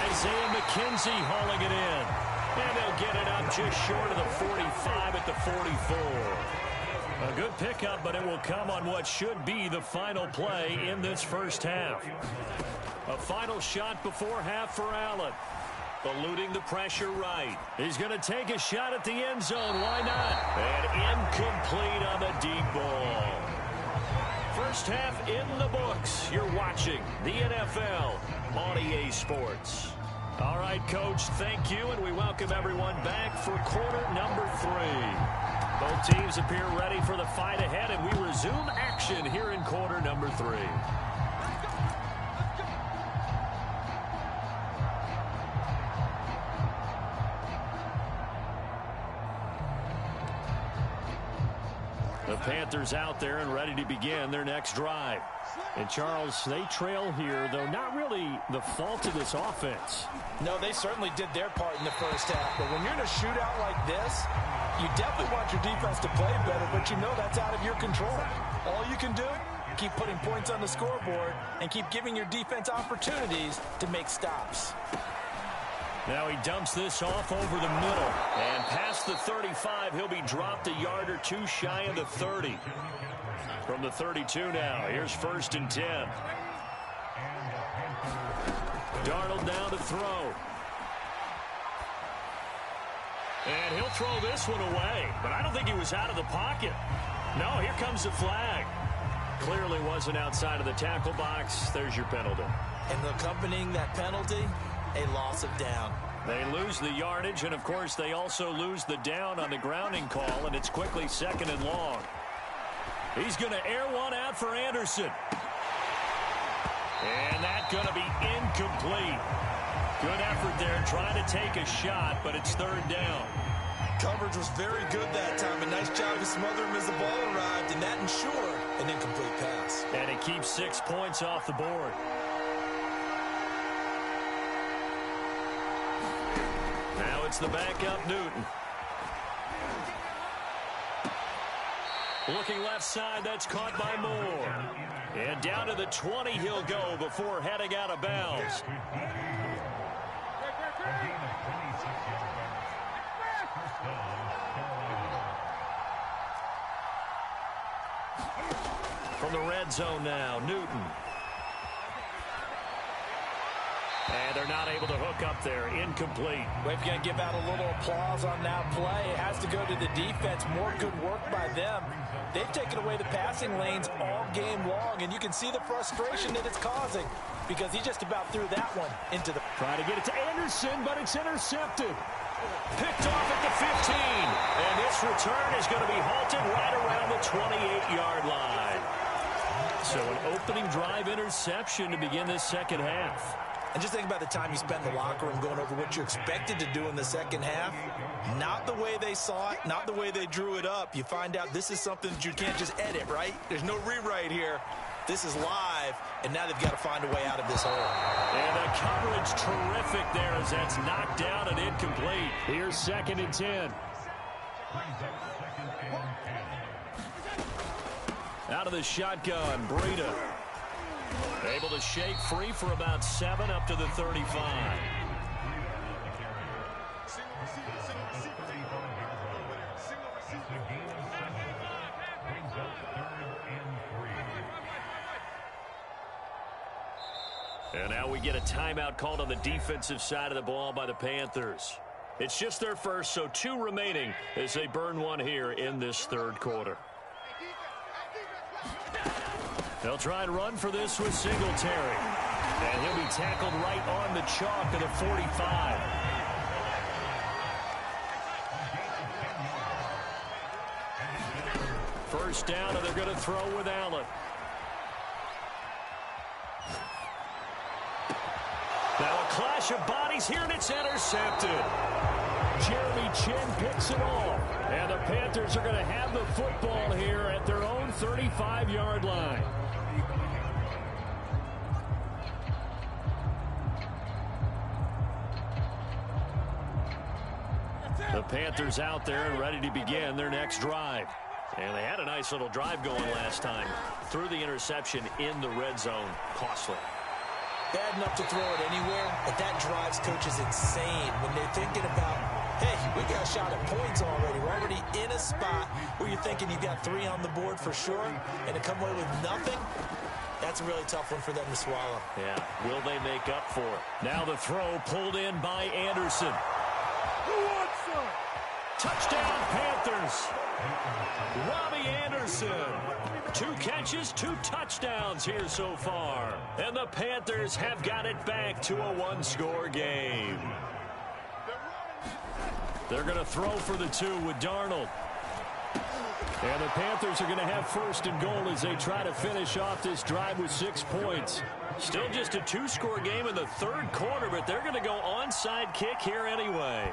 A: Isaiah McKenzie hauling it in. And they'll get it up just short of the 45 at the 44. A good pickup, but it will come on what should be the final play in this first half. A final shot before half for Allen. Eluding the pressure right. He's going to take a shot at the end zone. Why not? And incomplete on the deep ball. First half in the books. You're watching the NFL on EA Sports. All right, Coach, thank you, and we welcome everyone back for quarter number 3. Both teams appear ready for the fight ahead, and we resume action here in quarter number 3. The Panthers out there and ready to begin their next drive. And, Charles, they trail here, though not really the fault of this offense.
B: No, they certainly did their part in the first half. But when you're in a shootout like this, you definitely want your defense to play better, but you know that's out of your control. All you can do, keep putting points on the scoreboard and keep giving your defense opportunities to make stops.
A: Now he dumps this off over the middle. And past the 35, he'll be dropped a yard or two shy of the 30. From the 32 now, here's 1st and 10. Darnold now to throw. And he'll throw this one away. But I don't think he was out of the pocket. No, here comes the flag. Clearly wasn't outside of the tackle box. There's your penalty.
B: And accompanying that penalty, a loss of down.
A: They lose the yardage, and, of course, they also lose the down on the grounding call, and it's quickly 2nd and long. He's going to air one out for Anderson. And that's going to be incomplete. Good effort there trying to take a shot, but it's 3rd down.
B: Coverage was very good that time. A nice job to smother him as the ball arrived, and that ensured an incomplete pass.
A: And it keeps 6 points off the board. Now it's the backup, Newton. Looking left side, that's caught by Moore. And down to the 20 he'll go before heading out of bounds. From the red zone now, Newton. And they're not able to hook up there. Incomplete.
B: We've got to give out a little applause on that play. It has to go to the defense. More good work by them. They've taken away the passing lanes all game long, and you can see the frustration that it's causing because he just about threw that one into the...
A: Trying to get it to Anderson, but it's intercepted. Picked off at the 15. And this return is going to be halted right around the 28-yard line. So an opening drive interception to begin this second half.
B: And just think about the time you spent in the locker room going over what you expected to do in the second half. Not the way they saw it, not the way they drew it up. You find out this is something that you can't just edit, right? There's no rewrite here. This is live, and now they've got to find a way out of this hole.
A: And the coverage terrific there as that's knocked down and incomplete. Here's 2nd and 10. Out of the shotgun, Breida. Able to shake free for about 7 up to the 35. And now we get a timeout called on the defensive side of the ball by the Panthers. It's just their first, so 2 remaining as they burn one here in this 3rd quarter. They'll try and run for this with Singletary. And he'll be tackled right on the chalk of the 45. First down, and they're going to throw with Allen. Now a clash of bodies here, and it's intercepted. Jeremy Chinn picks it off. And the Panthers are going to have the football here at their own 35-yard line. The Panthers out there and ready to begin their next drive. And they had a nice little drive going last time. Threw the interception in the red zone. Costly.
B: Bad enough to throw it anywhere, but that drives coaches insane when they're thinking about hey, we got a shot at points already. We're already in a spot where you're thinking you've got 3 on the board for sure, and to come away with nothing, that's a really tough one for them to swallow.
A: Yeah, will they make up for it? Now the throw pulled in by Anderson.
C: Who wants some?
A: Touchdown, Panthers. Robbie Anderson. 2 catches, 2 touchdowns here so far. And the Panthers have got it back to a 1-score game. They're going to throw for the 2 with Darnold. And the Panthers are going to have 1st and goal as they try to finish off this drive with 6 points. Still just a 2-score game in the 3rd quarter, but they're going to go onside kick here anyway.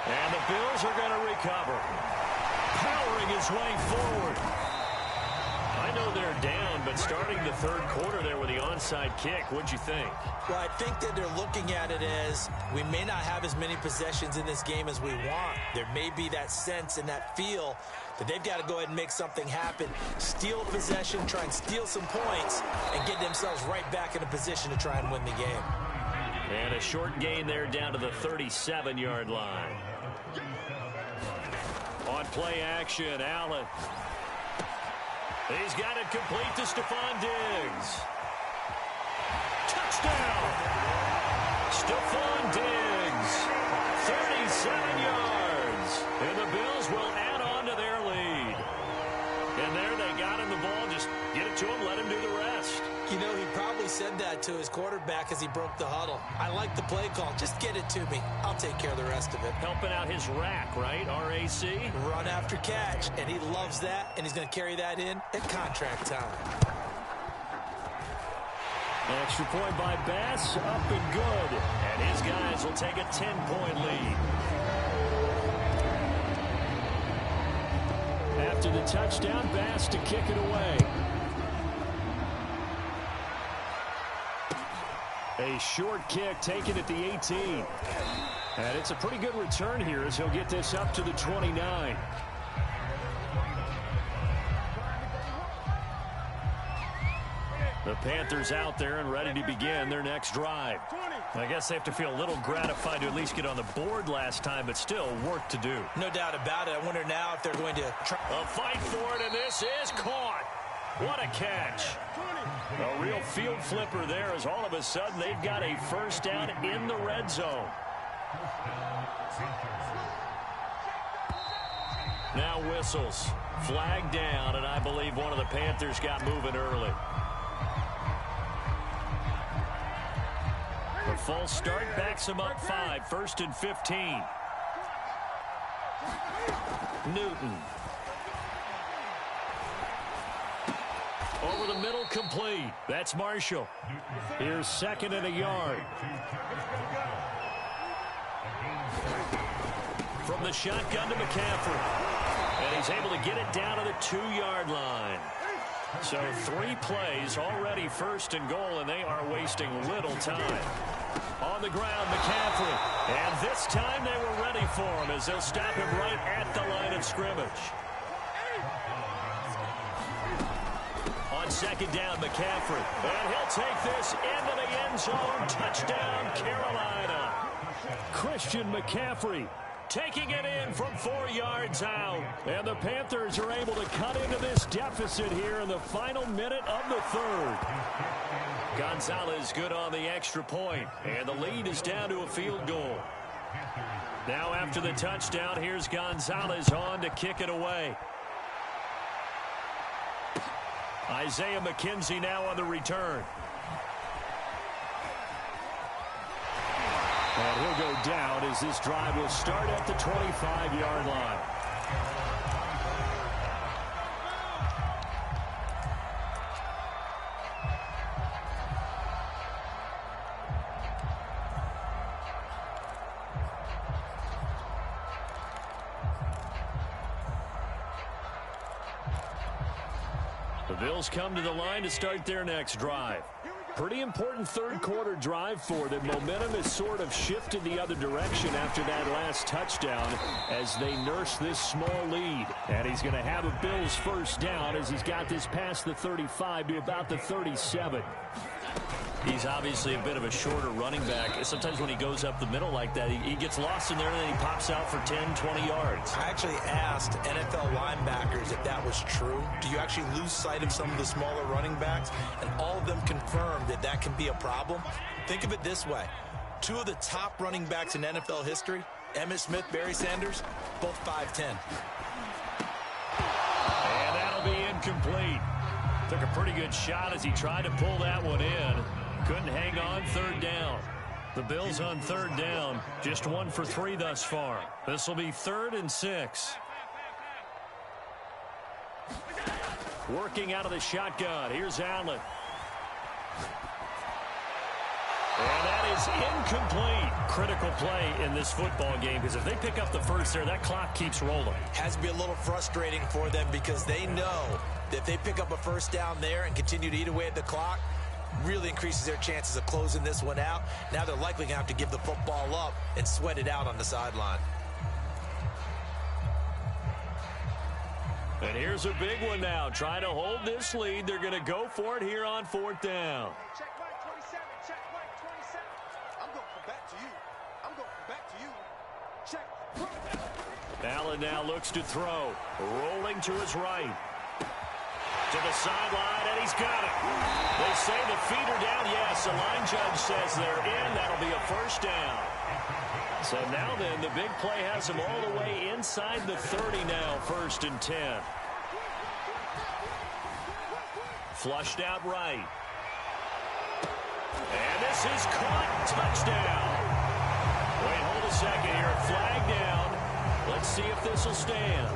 A: And the Bills are going to recover. Powering his way forward. I know they're down, but starting the 3rd quarter there with the onside kick, what'd you think?
B: Well, I think that they're looking at it as we may not have as many possessions in this game as we want. There may be that sense and that feel that they've got to go ahead and make something happen. Steal possession, try and steal some points, and get themselves right back in a position to try and win the game.
A: And a short gain there down to the 37-yard line. On play action, Allen. He's got it complete to Stephon Diggs. Touchdown! Stephon Diggs. 37 yards. And the Bills will add on to their lead. And there they got him the ball. Just get it to him, let him do the rest.
B: You know, he probably said that to his quarterback as he broke the huddle. I like the play call. Just get it to me. I'll take care of the rest of it.
A: Helping out his rack, right? RAC?
B: Run after catch. And he loves that, and he's going to carry that in at contract time.
A: Extra point by Bass, up and good. And his guys will take a 10-point lead. After the touchdown, Bass to kick it away. A short kick taken at the 18. And it's a pretty good return here as he'll get this up to the 29. The Panthers out there and ready to begin their next drive. I guess they have to feel a little gratified to at least get on the board last time, but still work to do.
B: No doubt about it. I wonder now if they're going to try.
A: A fight for it, and this is caught. What a catch. A real field flipper there as all of a sudden they've got a 1st down in the red zone. Now whistles. Flag down, and I believe one of the Panthers got moving early. The false start backs him up 5, 1st and 15. Newton. Over the middle, complete. That's Marshall. Here's 2nd and a yard. From the shotgun to McCaffrey. And he's able to get it down to the 2-yard line. So 3 plays already 1st and goal, and they are wasting little time. On the ground, McCaffrey. And this time they were ready for him as they'll stop him right at the line of scrimmage. On 2nd down, McCaffrey. And he'll take this into the end zone. Touchdown, Carolina. Christian McCaffrey taking it in from 4 yards out. And the Panthers are able to cut into this deficit here in the final minute of the 3rd. Gonzalez good on the extra point. And the lead is down to a field goal. Now after the touchdown, here's Gonzalez on to kick it away. Isaiah McKenzie now on the return. And he'll go down as this drive will start at the 25-yard line. The Bills come to the line to start their next drive. Pretty important 3rd quarter drive for them. Momentum has sort of shifted the other direction after that last touchdown as they nurse this small lead. And he's going to have a Bills 1st down as he's got this past the 35 to about the 37. He's obviously a bit of a shorter running back. Sometimes when he goes up the middle like that, he gets lost in there, and then he pops out for 10, 20 yards.
B: I actually asked NFL linebackers if that was true. Do you actually lose sight of some of the smaller running backs? And all of them confirmed that that can be a problem. Think of it this way. Two of the top running backs in NFL history, Emmitt Smith, Barry Sanders, both 5'10".
A: And that'll be incomplete. Took a pretty good shot as he tried to pull that one in. Couldn't hang on. Third down. The Bills on third down. Just 1 for 3 thus far. This will be 3rd and 6. Working out of the shotgun. Here's Allen. And that is incomplete. Critical play in this football game, because if they pick up the first there, that clock keeps rolling.
B: Has to be a little frustrating for them, because they know that if they pick up a first down there and continue to eat away at the clock, really increases their chances of closing this one out. Now they're likely going to have to give the football up and sweat it out on the sideline.
A: And here's a big one now. Trying to hold this lead. They're going to go for it here on 4th down.
C: Check Mike 27. Check Mike 27. I'm going to come back to you. I'm going to come back to you. Check.
A: Allen now looks to throw. Rolling to his right. To the sideline, and he's got it. They say the feet are down. Yes, the line judge says they're in. That'll be a first down. So now then, the big play has him all the way inside the 30 now, 1st and 10. Flushed out right. And this is caught. Touchdown. Wait, hold a second here. Flag down. Let's see if this will stand.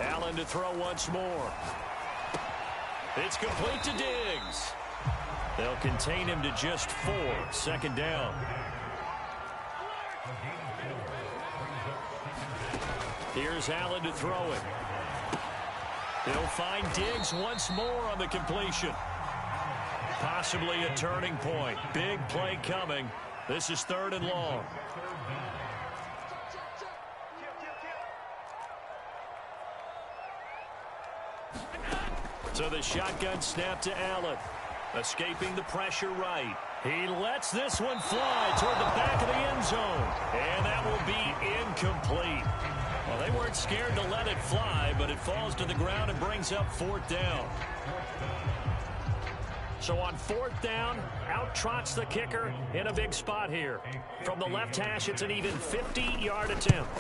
A: Allen to throw once more. It's complete to Diggs. They'll contain him to just 4. 2nd down. Here's Allen to throw it. He'll find Diggs once more on the completion. Possibly a turning point. Big play coming. This is 3rd and long. So the shotgun snap to Allen. Escaping the pressure right. He lets this one fly toward the back of the end zone. And that will be incomplete. Well, they weren't scared to let it fly, but it falls to the ground and brings up 4th down. So on 4th down, out trots the kicker in a big spot here. From the left hash, it's an even 50-yard attempt.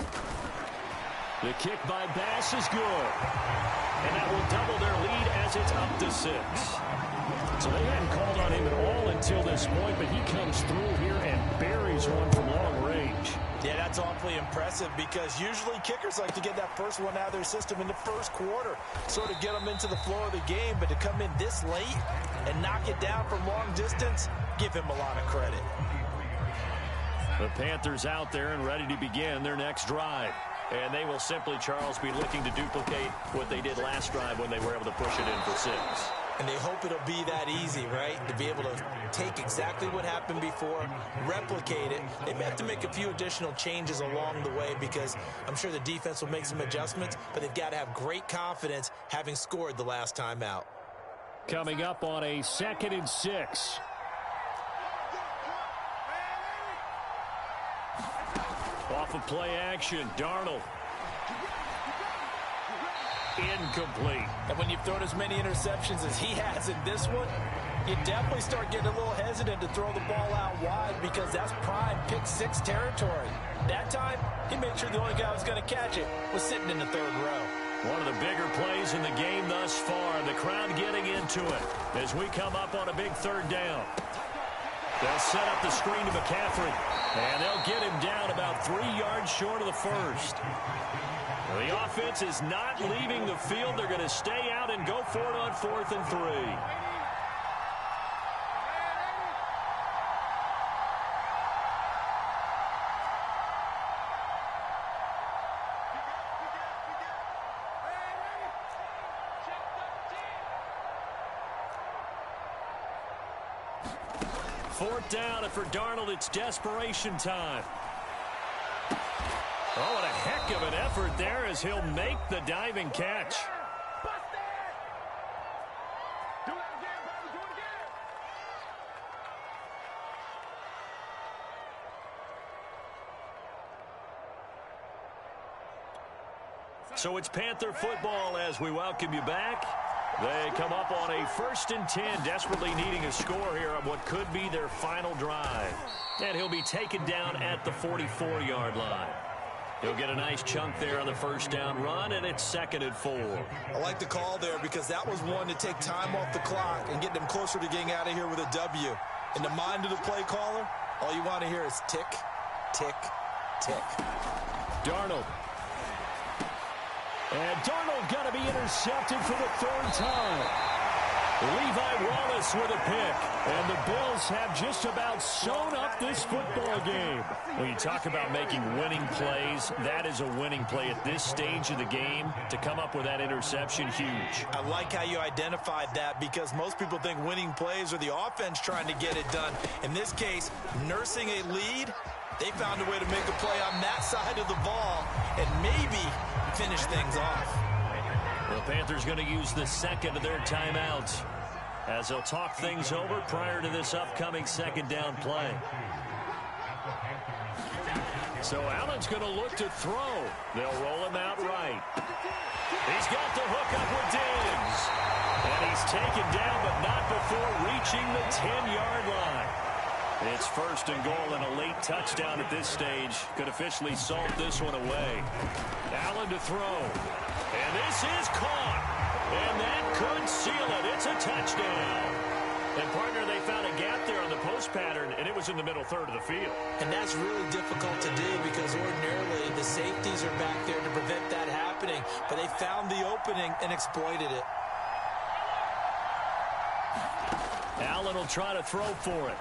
A: The kick by Bass is good. And that will double their lead as it's up to 6. So they hadn't called on him at all until this point, but he comes through here and buries one from long range.
B: Yeah, that's awfully impressive, because usually kickers like to get that first one out of their system in the first quarter, sort of get them into the flow of the game, but to come in this late and knock it down from long distance, give him a lot of credit.
A: The Panthers out there and ready to begin their next drive. And they will simply, Charles, be looking to duplicate what they did last drive when they were able to push it in for 6.
B: And they hope it'll be that easy, right? To be able to take exactly what happened before, replicate it. They may have to make a few additional changes along the way, because I'm sure the defense will make some adjustments, but they've got to have great confidence having scored the last time out.
A: Coming up on a 2nd and 6. Off of play action, Darnold. Incomplete.
B: And when you've thrown as many interceptions as he has in this one, you definitely start getting a little hesitant to throw the ball out wide, because that's prime pick 6 territory. That time, he made sure the only guy who was going to catch it was sitting in the 3rd row.
A: One of the bigger plays in the game thus far. The crowd getting into it as we come up on a big 3rd down. They'll set up the screen to McCaffrey, and they'll get him down about 3 yards short of the 1st. The offense is not leaving the field. They're going to stay out and go for it on 4th and 3. Fourth down, and for Darnold, it's desperation time. Oh, what a heck of an effort there as he'll make the diving catch. So it's Panther football as we welcome you back. They come up on a 1st and 10, desperately needing a score here on what could be their final drive. And he'll be taken down at the 44-yard line. He'll get a nice chunk there on the first down run, and it's 2nd and 4.
B: I like the call there because that was one to take time off the clock and get them closer to getting out of here with a W. In the mind of the play caller, all you want to hear is tick, tick, tick.
A: Darnold. And Darnold got to be intercepted for the 3rd time. Levi Wallace with a pick. And the Bills have just about sewn up this football game. When you talk about making winning plays, that is a winning play at this stage of the game. To come up with that interception, huge.
B: I like how you identified that because most people think winning plays are the offense trying to get it done. In this case, nursing a lead, they found a way to make a play on that side of the ball and maybe finish things off.
A: The Panthers going to use the 2nd of their timeouts as they'll talk things over prior to this upcoming 2nd down play. So Allen's going to look to throw. They'll roll him out right. He's got the hook up with Diggs. And he's taken down, but not before reaching the 10-yard line. It's 1st and goal and a late touchdown at this stage. Could officially salt this one away. Allen to throw. And this is caught. And that could seal it. It's a touchdown. And, partner, they found a gap there on the post pattern, and it was in the middle 3rd of the field.
B: And that's really difficult to do because ordinarily the safeties are back there to prevent that happening. But they found the opening and exploited it.
A: Allen will try to throw for it.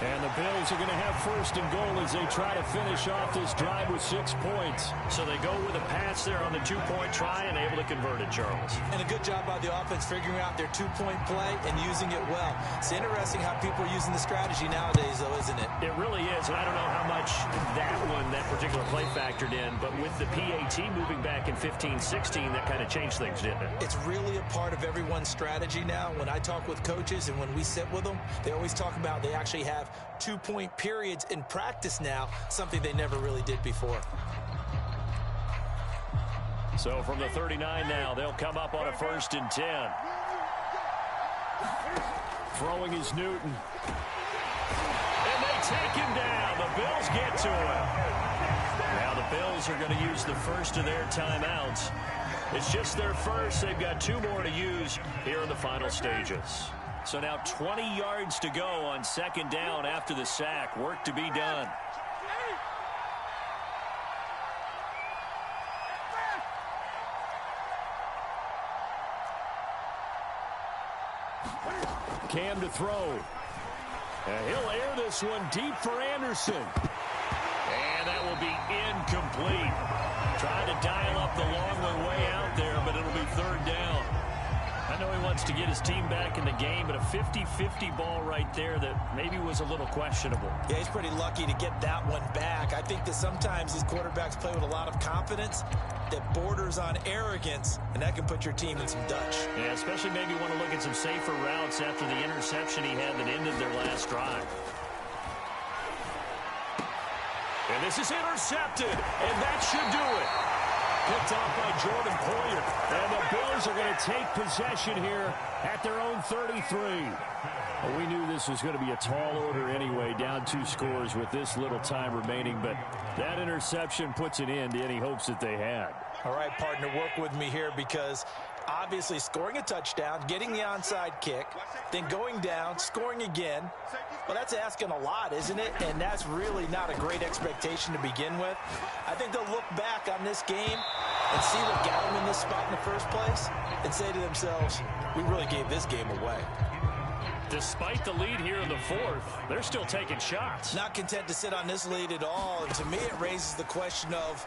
A: And the Bills are going to have 1st and goal as they try to finish off this drive with 6 points. So they go with a pass there on the 2-point try and able to convert it, Charles.
B: And a good job by the offense figuring out their 2-point play and using it well. It's interesting how people are using the strategy nowadays, though, isn't it?
A: It really is, and I don't know how much that particular play factored in, but with the PAT moving back in 15-16, that kind of changed things, didn't it?
B: It's really a part of everyone's strategy now. When I talk with coaches and when we sit with them, they always talk about they actually have 2-point periods in practice now, something they never really did before.
A: So from the 39 now, they'll come up on a 1st and 10. Throwing is Newton. And they take him down. The Bills get to him. Now the Bills are going to use the 1st of their timeouts. It's just their 1st. They've got 2 more to use here in the final stages. So now 20 yards to go on 2nd down after the sack. Work to be done. Cam to throw. And he'll air this one deep for Anderson. And that will be incomplete. Trying to dial up the long one way out there, but it'll be 3rd down. I know he wants to get his team back in the game, but a 50-50 ball right there that maybe was a little questionable.
B: Yeah, he's pretty lucky to get that one back. I think that sometimes these quarterbacks play with a lot of confidence that borders on arrogance, and that can put your team in some Dutch.
A: Yeah, especially maybe want to look at some safer routes after the interception he had that ended their last drive. And this is intercepted, and that should do it. Picked off by Jordan Poyer. And the Bills are going to take possession here at their own 33. Well, we knew this was going to be a tall order anyway, down 2 scores with this little time remaining. But that interception puts an end to any hopes that they had.
B: All right, partner, work with me here because obviously scoring a touchdown, getting the onside kick, then going down, scoring again. Well, that's asking a lot, isn't it? And that's really not a great expectation to begin with. I think they'll look back on this game and see what got them in this spot in the first place and say to themselves, we really gave this game away.
A: Despite the lead here in the 4th, they're still taking shots.
B: Not content to sit on this lead at all. And to me, it raises the question of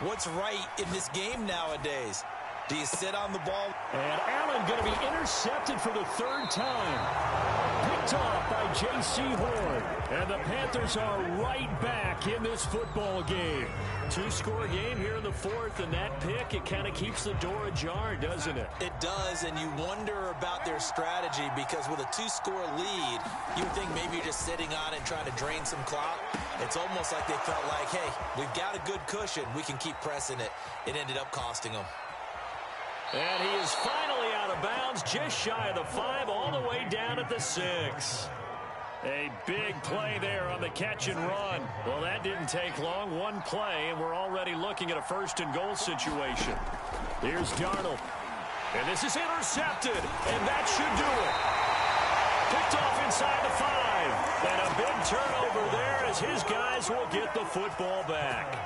B: what's right in this game nowadays. Do you sit on the ball?
A: And Allen going to be intercepted for the 3rd time. Picked off by J.C. Horn. And the Panthers are right back in this football game. Two-score game here in the fourth, and that pick, it kind of keeps the door ajar, doesn't it?
B: It does, and you wonder about their strategy because with a two-score lead, you would think maybe you're just sitting on it and trying to drain some clock. It's almost like they felt like, hey, we've got a good cushion. We can keep pressing it. It ended up costing them.
A: And he is finally out of bounds, just shy of the 5, all the way down at the 6. A big play there on the catch and run. Well, that didn't take long. One play, and we're already looking at a first-and-goal situation. Here's Darnold. And this is intercepted, and that should do it. Picked off inside the 5. And a big turnover there as his guys will get the football back.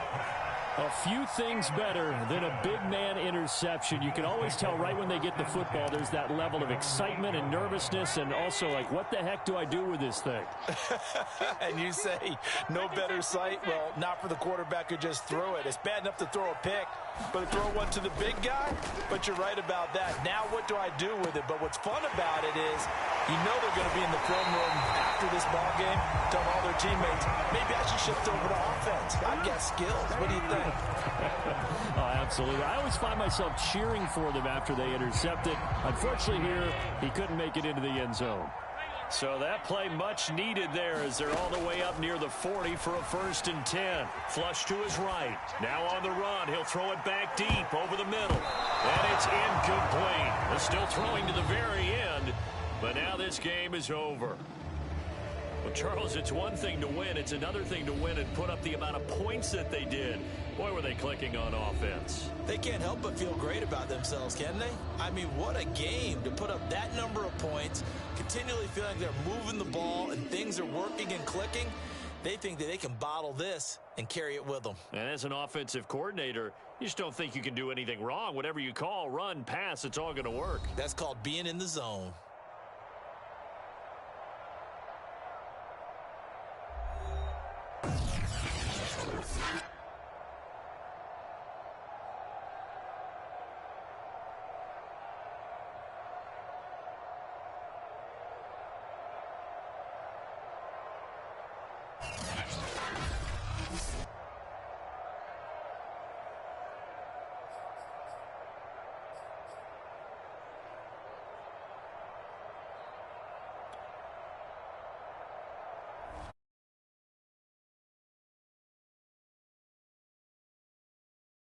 A: A few things better than a big man interception. You can always tell right when they get the football, there's that level of excitement and nervousness, and also like, what the heck do I do with this thing?
B: And you say, no better sight? Well, not for the quarterback who just threw it. It's bad enough to throw a pick, but to throw one to the big guy? But you're right about that. Now what do I do with it? But what's fun about it is, you know they're going to be in the film room after this ball game, tell all their teammates, maybe I should shift over to offense. I've got skills. What do you think?
A: Oh, absolutely. I always find myself cheering for them after they intercept it. Unfortunately here, he couldn't make it into the end zone. So that play much needed there as they're all the way up near the 40 for a 1st and 10. Flush to his right. Now on the run. He'll throw it back deep over the middle. And it's incomplete. They're still throwing to the very end, but now this game is over. Well, Charles, it's one thing to win. It's another thing to win and put up the amount of points that they did. Boy, were they clicking on offense.
B: They can't help but feel great about themselves, can they? I mean, what a game to put up that number of points, continually feeling they're moving the ball and things are working and clicking. They think that they can bottle this and carry it with them.
A: And as an offensive coordinator, you just don't think you can do anything wrong. Whatever you call, run, pass, it's all going to work.
B: That's called being in the zone.